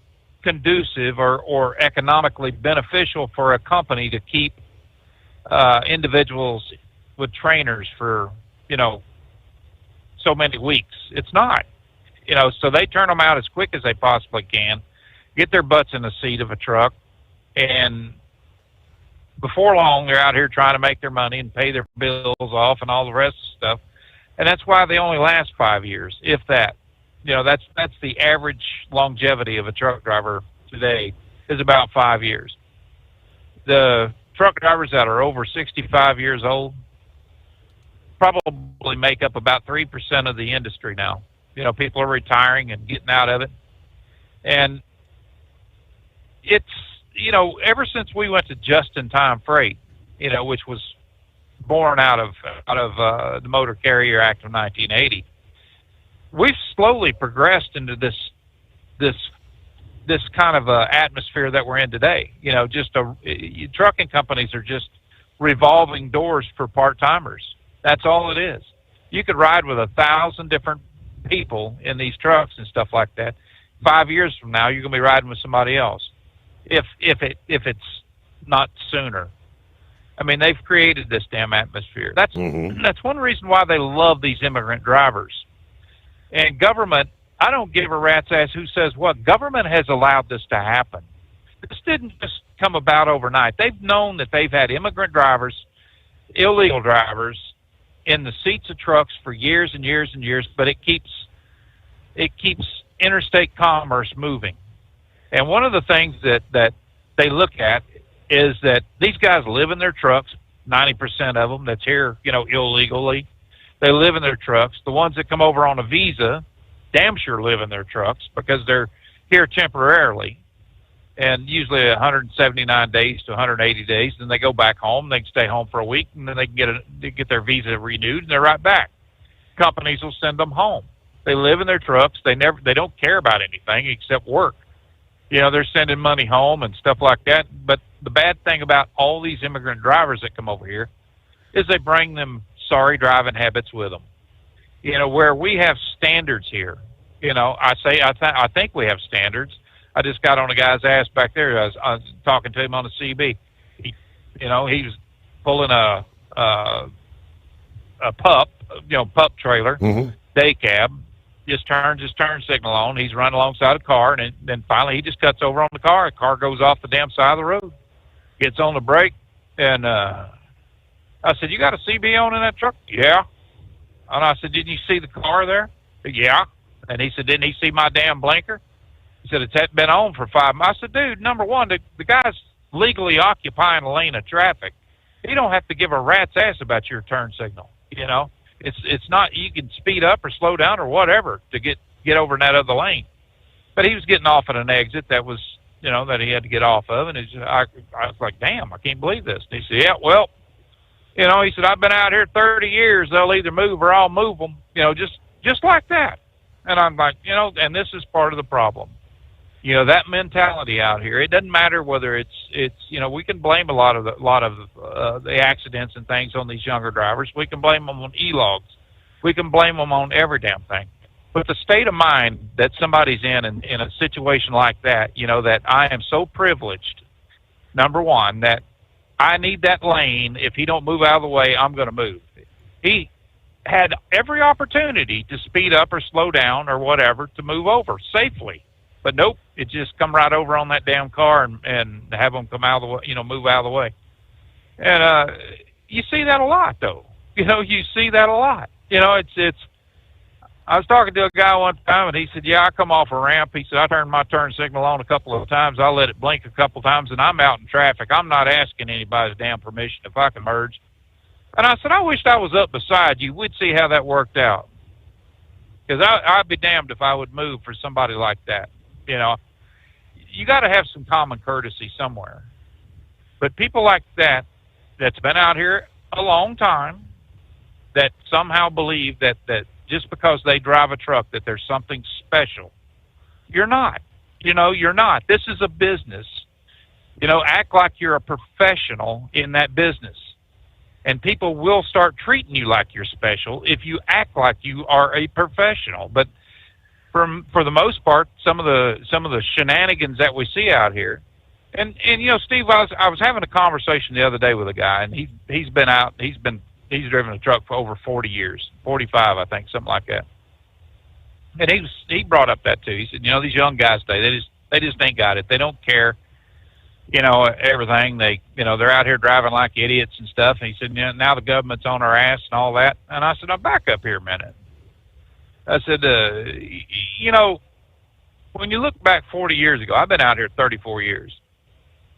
[SPEAKER 3] conducive or economically beneficial for a company to keep individuals with trainers for so many weeks? It's not. So they turn them out as quick as they possibly can, get their butts in the seat of a truck, and before long they're out here trying to make their money and pay their bills off and all the rest of the stuff. And that's why they only last 5 years, if that. That's the average longevity of a truck driver today, is about 5 years. The truck drivers that are over 65 years old probably make up about 3% of the industry now. People are retiring and getting out of it. And it's, ever since we went to just-in-time freight, which was born out of the Motor Carrier Act of 1980, we've slowly progressed into this kind of atmosphere that we're in today. Trucking companies are just revolving doors for part-timers. That's all it is. You could ride with 1,000 different people in these trucks and stuff like that. 5 years from now, you're going to be riding with somebody else, if it's not sooner. I mean, they've created this damn atmosphere. That's one reason why they love these immigrant drivers. And government, I don't give a rat's ass who says what. Government has allowed this to happen. This didn't just come about overnight. They've known that they've had immigrant drivers, illegal drivers, in the seats of trucks for years and years and years, but it keeps interstate commerce moving. And one of the things that they look at is that these guys live in their trucks, 90% of them that's here, illegally. They live in their trucks. The ones that come over on a visa damn sure live in their trucks because they're here temporarily, and usually 179 days to 180 days. Then they go back home. They can stay home for a week, and then they can get their visa renewed, and they're right back. Companies will send them home. They live in their trucks. They don't care about anything except work. They're sending money home and stuff like that. But the bad thing about all these immigrant drivers that come over here is they bring them sorry driving habits with them. Where we have standards here. I think we have standards. I just got on a guy's ass back there. I was talking to him on the CB. He was pulling a pup trailer, day cab. Just turns his turn signal on. He's running alongside a car, and then finally he just cuts over on the car. The car goes off the damn side of the road. Gets on the brake, and I said, "You got a CB on in that truck?" "Yeah." And I said, "Didn't you see the car there?" "Yeah." And he said, "Didn't he see my damn blinker?" He said, "It's been on for 5 months." I said, "Dude, number one, the guy's legally occupying a lane of traffic. He don't have to give a rat's ass about your turn signal. It's not, you can speed up or slow down or whatever to get over in that other lane." But he was getting off at an exit that was, that he had to get off of, and I was like, "Damn, I can't believe this." And he said, "Yeah, well, he said, I've been out here 30 years. They'll either move or I'll move them, just like that." And I'm like, and this is part of the problem. That mentality out here. It doesn't matter whether it's we can blame a lot of the accidents and things on these younger drivers. We can blame them on e-logs. We can blame them on every damn thing. But the state of mind that somebody's in a situation like that, that I am so privileged, number one, that I need that lane. If he don't move out of the way, I'm going to move. He had every opportunity to speed up or slow down or whatever to move over safely. But nope, it just come right over on that damn car and have them come out of the way, move out of the way. And you see that a lot, though. You see that a lot. It's. I was talking to a guy one time, and he said, "Yeah, I come off a ramp." He said, "I turned my turn signal on a couple of times. I let it blink a couple of times, and I'm out in traffic. I'm not asking anybody's damn permission if I can merge." And I said, "I wished I was up beside you. We'd see how that worked out. Because I'd be damned if I would move for somebody like that. You got to have some common courtesy somewhere. But people like that's been out here a long time, that somehow believe that just because they drive a truck that there's something special. You're not. You're not. This is a business. Act like you're a professional in that business. And people will start treating you like you're special if you act like you are a professional. But for the most part, some of the shenanigans that we see out here, and Steve, I was having a conversation the other day with a guy, and he's been out. He's driven a truck for over 40 years, 45, I think, something like that. And he brought up that too. He said, these young guys today, they just ain't got it. They don't care, everything. They're out here driving like idiots and stuff. And he said, now the government's on our ass and all that. And I said, now back up here a minute. I said, when you look back 40 years ago, I've been out here 34 years.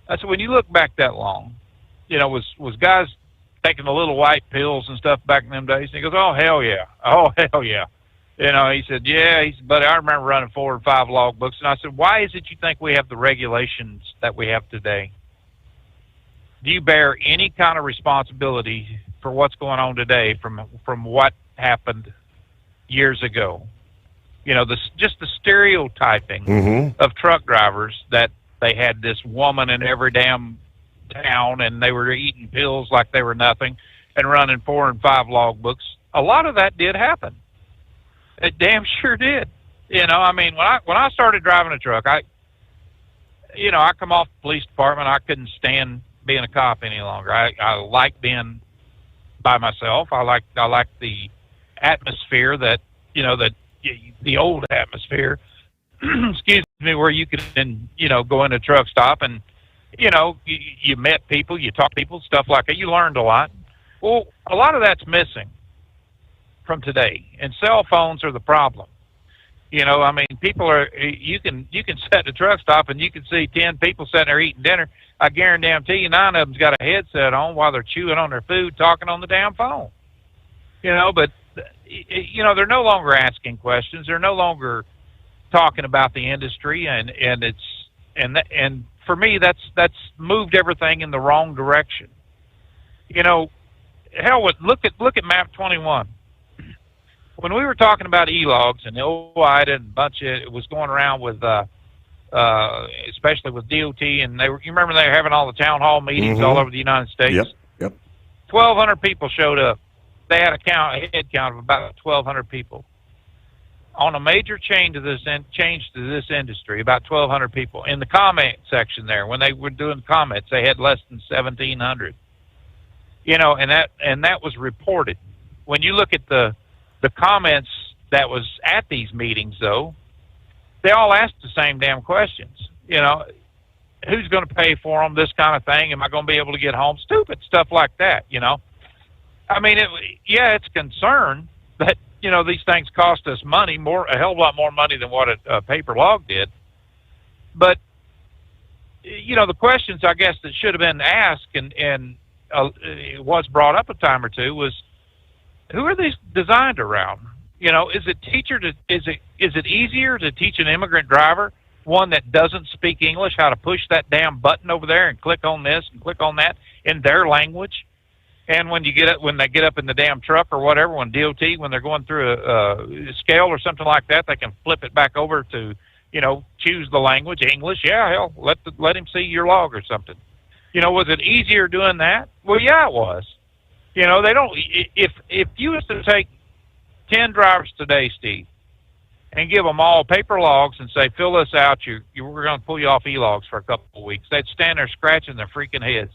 [SPEAKER 3] I said, when you look back that long, was guys taking the little white pills and stuff back in them days? And he goes, oh, hell yeah. Oh, hell yeah. He said, yeah. He said, buddy, I remember running 4 or 5 log books. And I said, why is it you think we have the regulations that we have today? Do you bear any kind of responsibility for what's going on today from what happened years ago? Just the stereotyping of truck drivers, that they had this woman in every damn town and they were eating pills like they were nothing and running 4 and 5 log books. A lot of that did happen. It damn sure did. When I started driving a truck, I come off the police department. I couldn't stand being a cop any longer. I like being by myself. I like the atmosphere that the old atmosphere. Excuse me, where you could go in a truck stop and you met people, you talked to people, stuff like that. You learned a lot. Well, a lot of that's missing from today, and cell phones are the problem. People are. You can sit at a truck stop and you can see 10 people sitting there eating dinner. I guarantee you, 9 of them's got a headset on while they're chewing on their food, talking on the damn phone. But they're no longer asking questions. They're no longer talking about the industry, and for me, that's moved everything in the wrong direction. Hell, look at Map 21. When we were talking about e-logs and the OIDA and a bunch of it was going around with, especially with DOT, and you remember they were having all the town hall meetings all over the United States.
[SPEAKER 13] Yep.
[SPEAKER 3] 1,200 people showed up. They had a head count of about 1,200 people. On a major change to this industry, about 1,200 people. In the comment section there, when they were doing comments, they had less than 1,700. And that was reported. When you look at the comments that was at these meetings, though, they all asked the same damn questions. Who's going to pay for them? This kind of thing. Am I going to be able to get home? Stupid stuff like that. It's concern that these things cost us money, a hell of a lot more money than what a paper log did. But the questions I guess that should have been asked and was brought up a time or two was, who are these designed around? Is it easier to teach an immigrant driver, one that doesn't speak English, how to push that damn button over there and click on this and click on that in their language? And when they get up in the damn truck or whatever, when they're going through a scale or something like that, they can flip it back over to, choose the language, English. Yeah, hell, let him see your log or something. Was it easier doing that? Well, yeah, it was. They don't. If you was to take 10 drivers today, Steve, and give them all paper logs and say, fill this out, we're going to pull you off e-logs for a couple of weeks, they'd stand there scratching their freaking heads.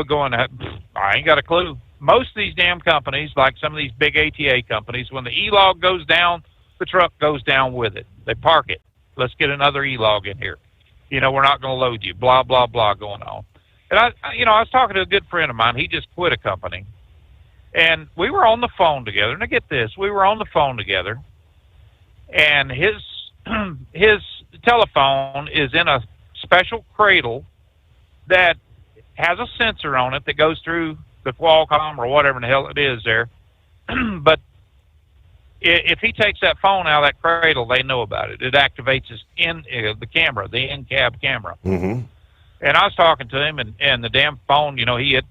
[SPEAKER 3] Going, I ain't got a clue. Most of these damn companies, like some of these big ATA companies, when the e-log goes down, the truck goes down with it. They park it. Let's get another e-log in here. You know, we're not going to load you. Blah, blah, blah going on. And I was talking to a good friend of mine. He just quit a company. And we were on the phone together. Now get this, we were on the phone together, and his telephone is in a special cradle that has a sensor on it that goes through the Qualcomm or whatever the hell it is there. But if he takes that phone out of that cradle, they know about it. It activates the camera, the in-cab camera.
[SPEAKER 13] Mm-hmm.
[SPEAKER 3] And I was talking to him, and the damn phone, you know, he's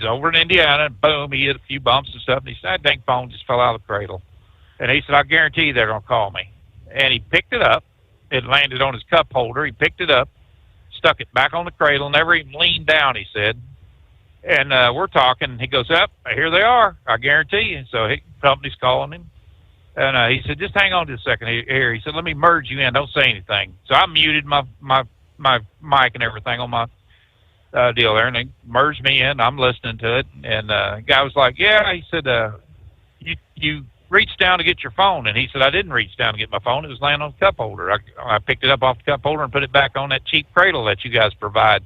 [SPEAKER 3] over in Indiana, and boom, he hit a few bumps and stuff, and he said, that dang phone just fell out of the cradle. And he said, I guarantee you they're going to call me. And he picked it up. It landed on his cup holder. He picked it up, stuck it back on the cradle, never even leaned down, he said. And we're talking, and he goes, up, here they are, I guarantee you. So the company's calling him. And he said, just hang on just a second here. He said, let me merge you in. Don't say anything. So I muted my mic and everything on my deal there, and they merged me in. I'm listening to it, and the guy was like, yeah, he said, you reached down to get your phone. And he said, I didn't reach down to get my phone. It was laying on the cup holder. I picked it up off the cup holder and put it back on that cheap cradle that you guys provide.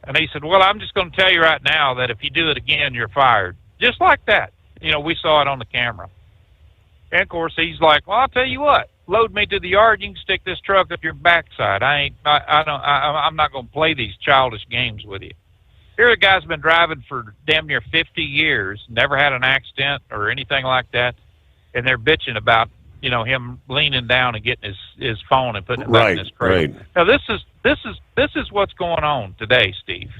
[SPEAKER 3] And he said, well, I'm just going to tell you right now that if you do it again, you're fired. Just like that. You know, we saw it on the camera. And, of course, he's like, well, I'll tell you what. Load me to the yard. You can stick this truck up your backside. I'm not going to play these childish games with you. Here, the guy's been driving for damn near 50 years, never had an accident or anything like that, and they're bitching about, you know, him leaning down and getting his phone and putting it back in his cradle.
[SPEAKER 13] Right.
[SPEAKER 3] Now, this is what's going on today, Steve.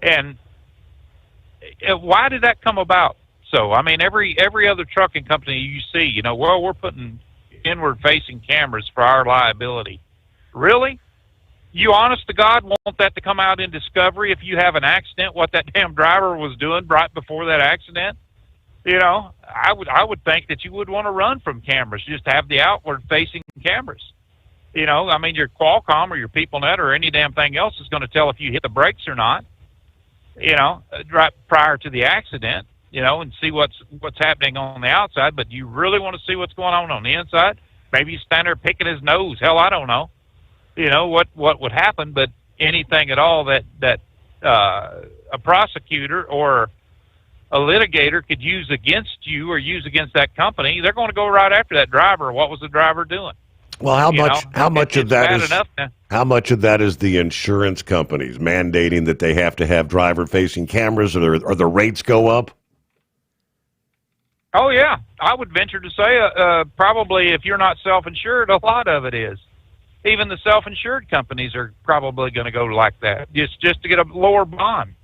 [SPEAKER 3] And why did that come about? So, I mean, every other trucking company you see, you know, well, we're putting inward-facing cameras for our liability. Really? You honest to God want that to come out in discovery if you have an accident, what that damn driver was doing right before that accident? You know, I would think that you would want to run from cameras, just have the outward-facing cameras. You know, I mean, your Qualcomm or your PeopleNet or any damn thing else is going to tell if you hit the brakes or not, you know, right prior to the accident. You know, and see what's happening on the outside, but you really want to see what's going on the inside? Maybe you stand there picking his nose. Hell, I don't know. You know, what would happen, but anything at all that a prosecutor or a litigator could use against you or use against that company, they're going to go right after that driver. What was the driver doing?
[SPEAKER 13] Well, how much of that is the insurance companies mandating that they have to have driver-facing cameras, or the rates go up?
[SPEAKER 3] Oh, yeah. I would venture to say probably if you're not self-insured, a lot of it is. Even the self-insured companies are probably going to go like that, just to get a lower bond.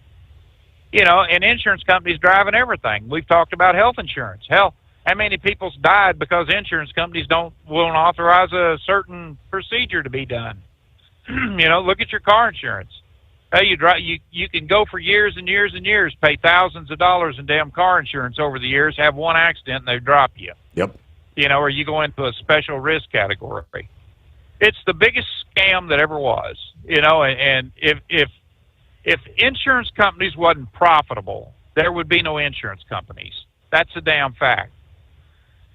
[SPEAKER 3] You know, and insurance companies driving everything. We've talked about health insurance. Hell, how many people's died because insurance companies won't authorize a certain procedure to be done? You know, look at your car insurance. Hey, you can go for years and years and years, pay thousands of dollars in damn car insurance over the years, have one accident, and they drop you.
[SPEAKER 13] Yep.
[SPEAKER 3] You know, or you go into a special risk category. It's the biggest scam that ever was. You know, and if insurance companies wasn't profitable, there would be no insurance companies. That's a damn fact.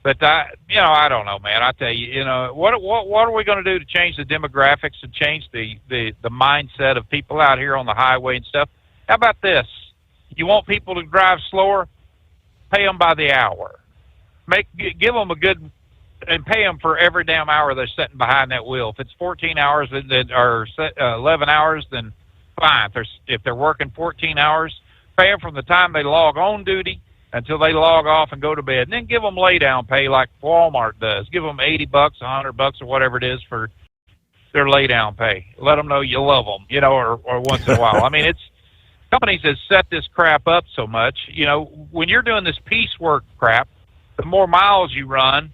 [SPEAKER 3] But I don't know, man. I tell you, you know, what are we going to do to change the demographics and change the mindset of people out here on the highway and stuff? How about this? You want people to drive slower? Pay them by the hour. Give them a good, and pay them for every damn hour they're sitting behind that wheel. If it's 14 hours or 11 hours, then fine. If they're working 14 hours, pay them from the time they log on duty until they log off and go to bed, and then give them lay down pay like Walmart does. Give them $80, $100, or whatever it is for their lay down pay. Let them know you love them, you know, or once in a while. I mean, companies have set this crap up so much. You know, when you're doing this piecework crap, the more miles you run,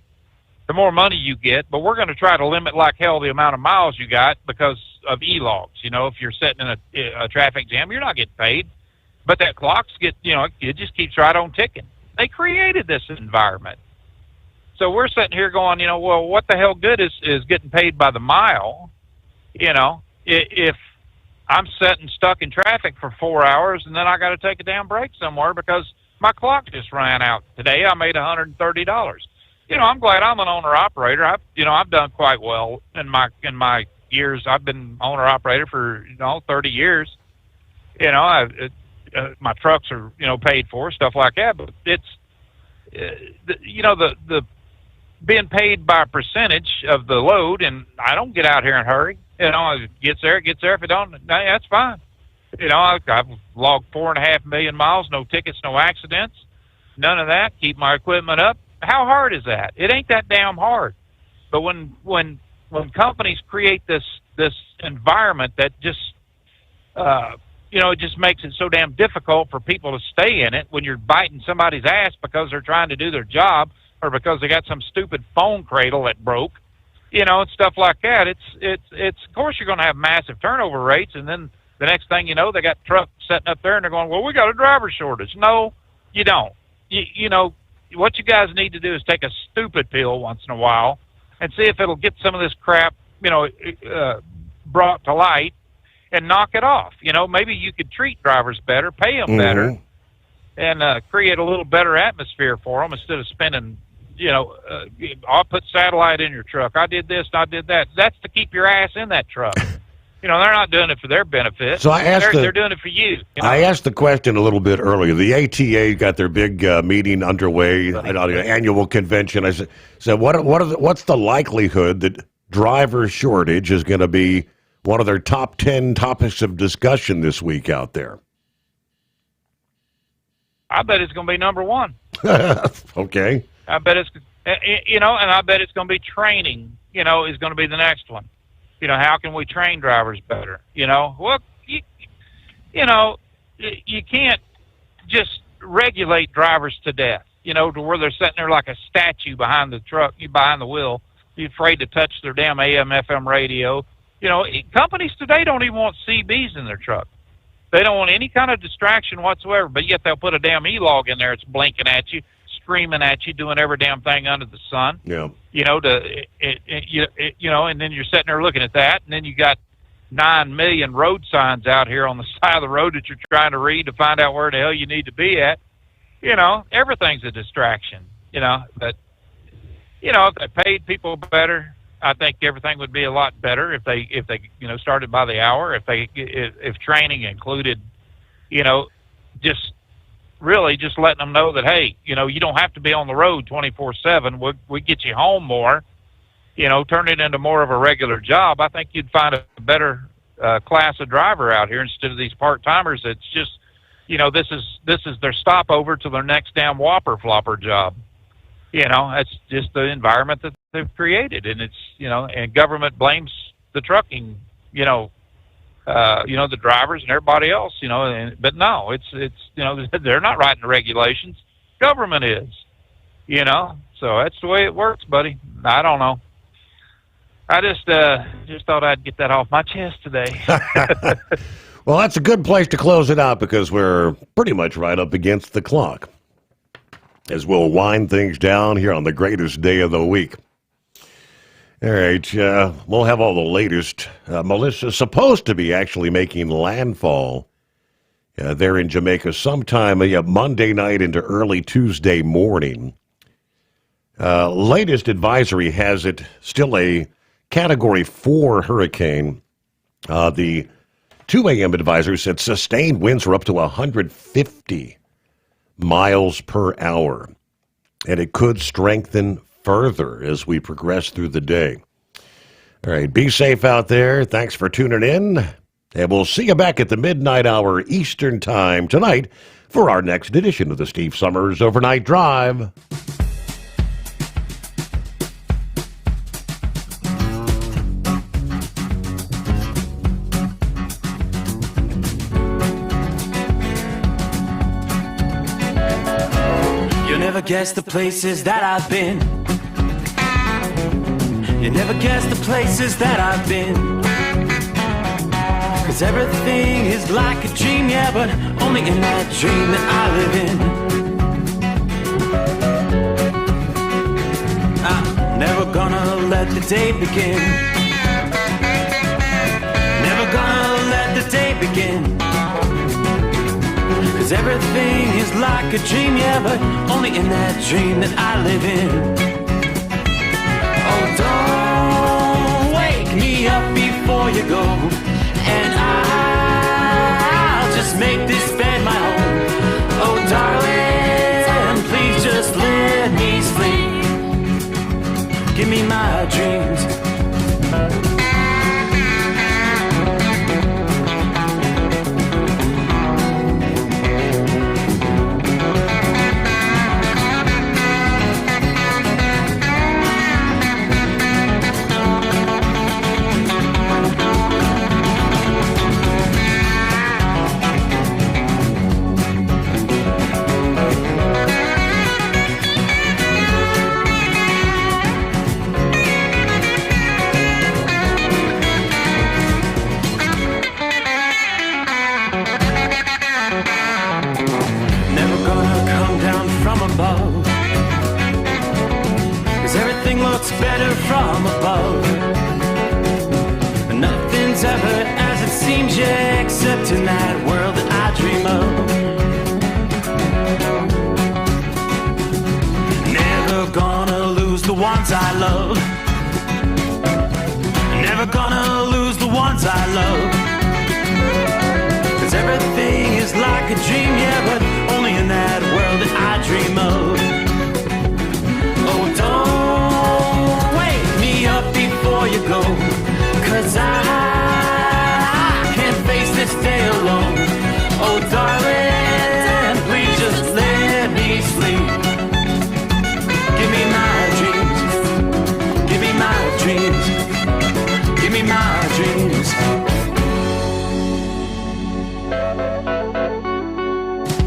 [SPEAKER 3] the more money you get. But we're going to try to limit like hell the amount of miles you got because of e-logs. You know, if you're sitting in a traffic jam, you're not getting paid. But that clock's it just keeps right on ticking. They created this environment. So we're sitting here going, you know, well, what the hell good is getting paid by the mile? You know, if I'm sitting stuck in traffic for 4 hours and then I got to take a damn break somewhere because my clock just ran out. Today I made $130. I'm glad I'm an owner operator. I've done quite well in my years. I've been owner operator for 30 years. My trucks are paid for, stuff like that. But it's the being paid by a percentage of the load, and I don't get out here in a hurry. It gets there. If it don't, that's fine. I've logged 4.5 million miles, no tickets, no accidents, none of that. Keep my equipment up. How hard is that? It ain't that damn hard. But when companies create this environment that just it just makes it so damn difficult for people to stay in it when you're biting somebody's ass because they're trying to do their job or because they got some stupid phone cradle that broke, and stuff like that. It's of course you're going to have massive turnover rates, and then the next thing you know, they got trucks sitting up there and they're going, well, we got a driver shortage. No, you don't. What you guys need to do is take a stupid pill once in a while and see if it'll get some of this crap, brought to light and knock it off. Maybe you could treat drivers better, pay them better, and create a little better atmosphere for them instead of spending, I'll put satellite in your truck. I did this and I did that. That's to keep your ass in that truck. They're not doing it for their benefit.
[SPEAKER 13] So
[SPEAKER 3] they're doing it for you.
[SPEAKER 13] I asked the question a little bit earlier. The ATA got their big meeting underway, annual convention. I said, what's the likelihood that driver shortage is going to be one of their top 10 topics of discussion this week out there?
[SPEAKER 3] I bet it's going to be number one.
[SPEAKER 13] Okay.
[SPEAKER 3] I bet it's, and I bet it's going to be training, is going to be the next one. How can we train drivers better? Well, you can't just regulate drivers to death, to where they're sitting there like a statue behind the truck, behind the wheel. You're afraid to touch their damn AM, FM radio. Companies today don't even want CBs in their truck. They don't want any kind of distraction whatsoever, but yet they'll put a damn E-log in there. It's blinking at you, screaming at you, doing every damn thing under the sun.
[SPEAKER 13] Yeah.
[SPEAKER 3] And then you're sitting there looking at that, and then you got 9 million road signs out here on the side of the road that you're trying to read to find out where the hell you need to be at. Everything's a distraction. But if they paid people better, I think everything would be a lot better if they started by the hour. If training included, just letting them know that, hey, you don't have to be on the road 24/7. We get you home more. Turn it into more of a regular job. I think you'd find a better class of driver out here instead of these part-timers. It's just, this is their stopover to their next damn whopper flopper job. That's just the environment that they've created, and it's, and government blames the trucking, the drivers and everybody else, but no, it's they're not writing the regulations. Government is, so that's the way it works, buddy. I don't know. I just thought I'd get that off my chest today.
[SPEAKER 13] Well, that's a good place to close it out because we're pretty much right up against the clock as we'll wind things down here on the greatest day of the week. All right, we'll have all the latest. Melissa's supposed to be actually making landfall there in Jamaica sometime Monday night into early Tuesday morning. Latest advisory has it still a Category 4 hurricane. The 2 a.m. advisory said sustained winds were up to 150 miles per hour, and it could strengthen further as we progress through the day. All right, be safe out there. Thanks for tuning in, and we'll see you back at the midnight hour Eastern Time tonight for our next edition of the Steve Sommers Overnight Drive.
[SPEAKER 8] Guess the places that I've been. You never guess the places that I've been. 'Cause everything is like a dream, yeah, but only in that dream that I live in. I'm never gonna let the day begin. Never gonna let the day begin. 'Cause everything is like a dream, yeah, but only in that dream that I live in. before you go. And I'll just make this bed my home. Oh, darling, please just let me sleep. Give me my dreams. Better from above. Nothing's ever as it seems, yeah, except in that world that I dream of. Never gonna lose the ones I love. Never gonna lose the ones I love. 'Cause everything is like a dream, yeah, but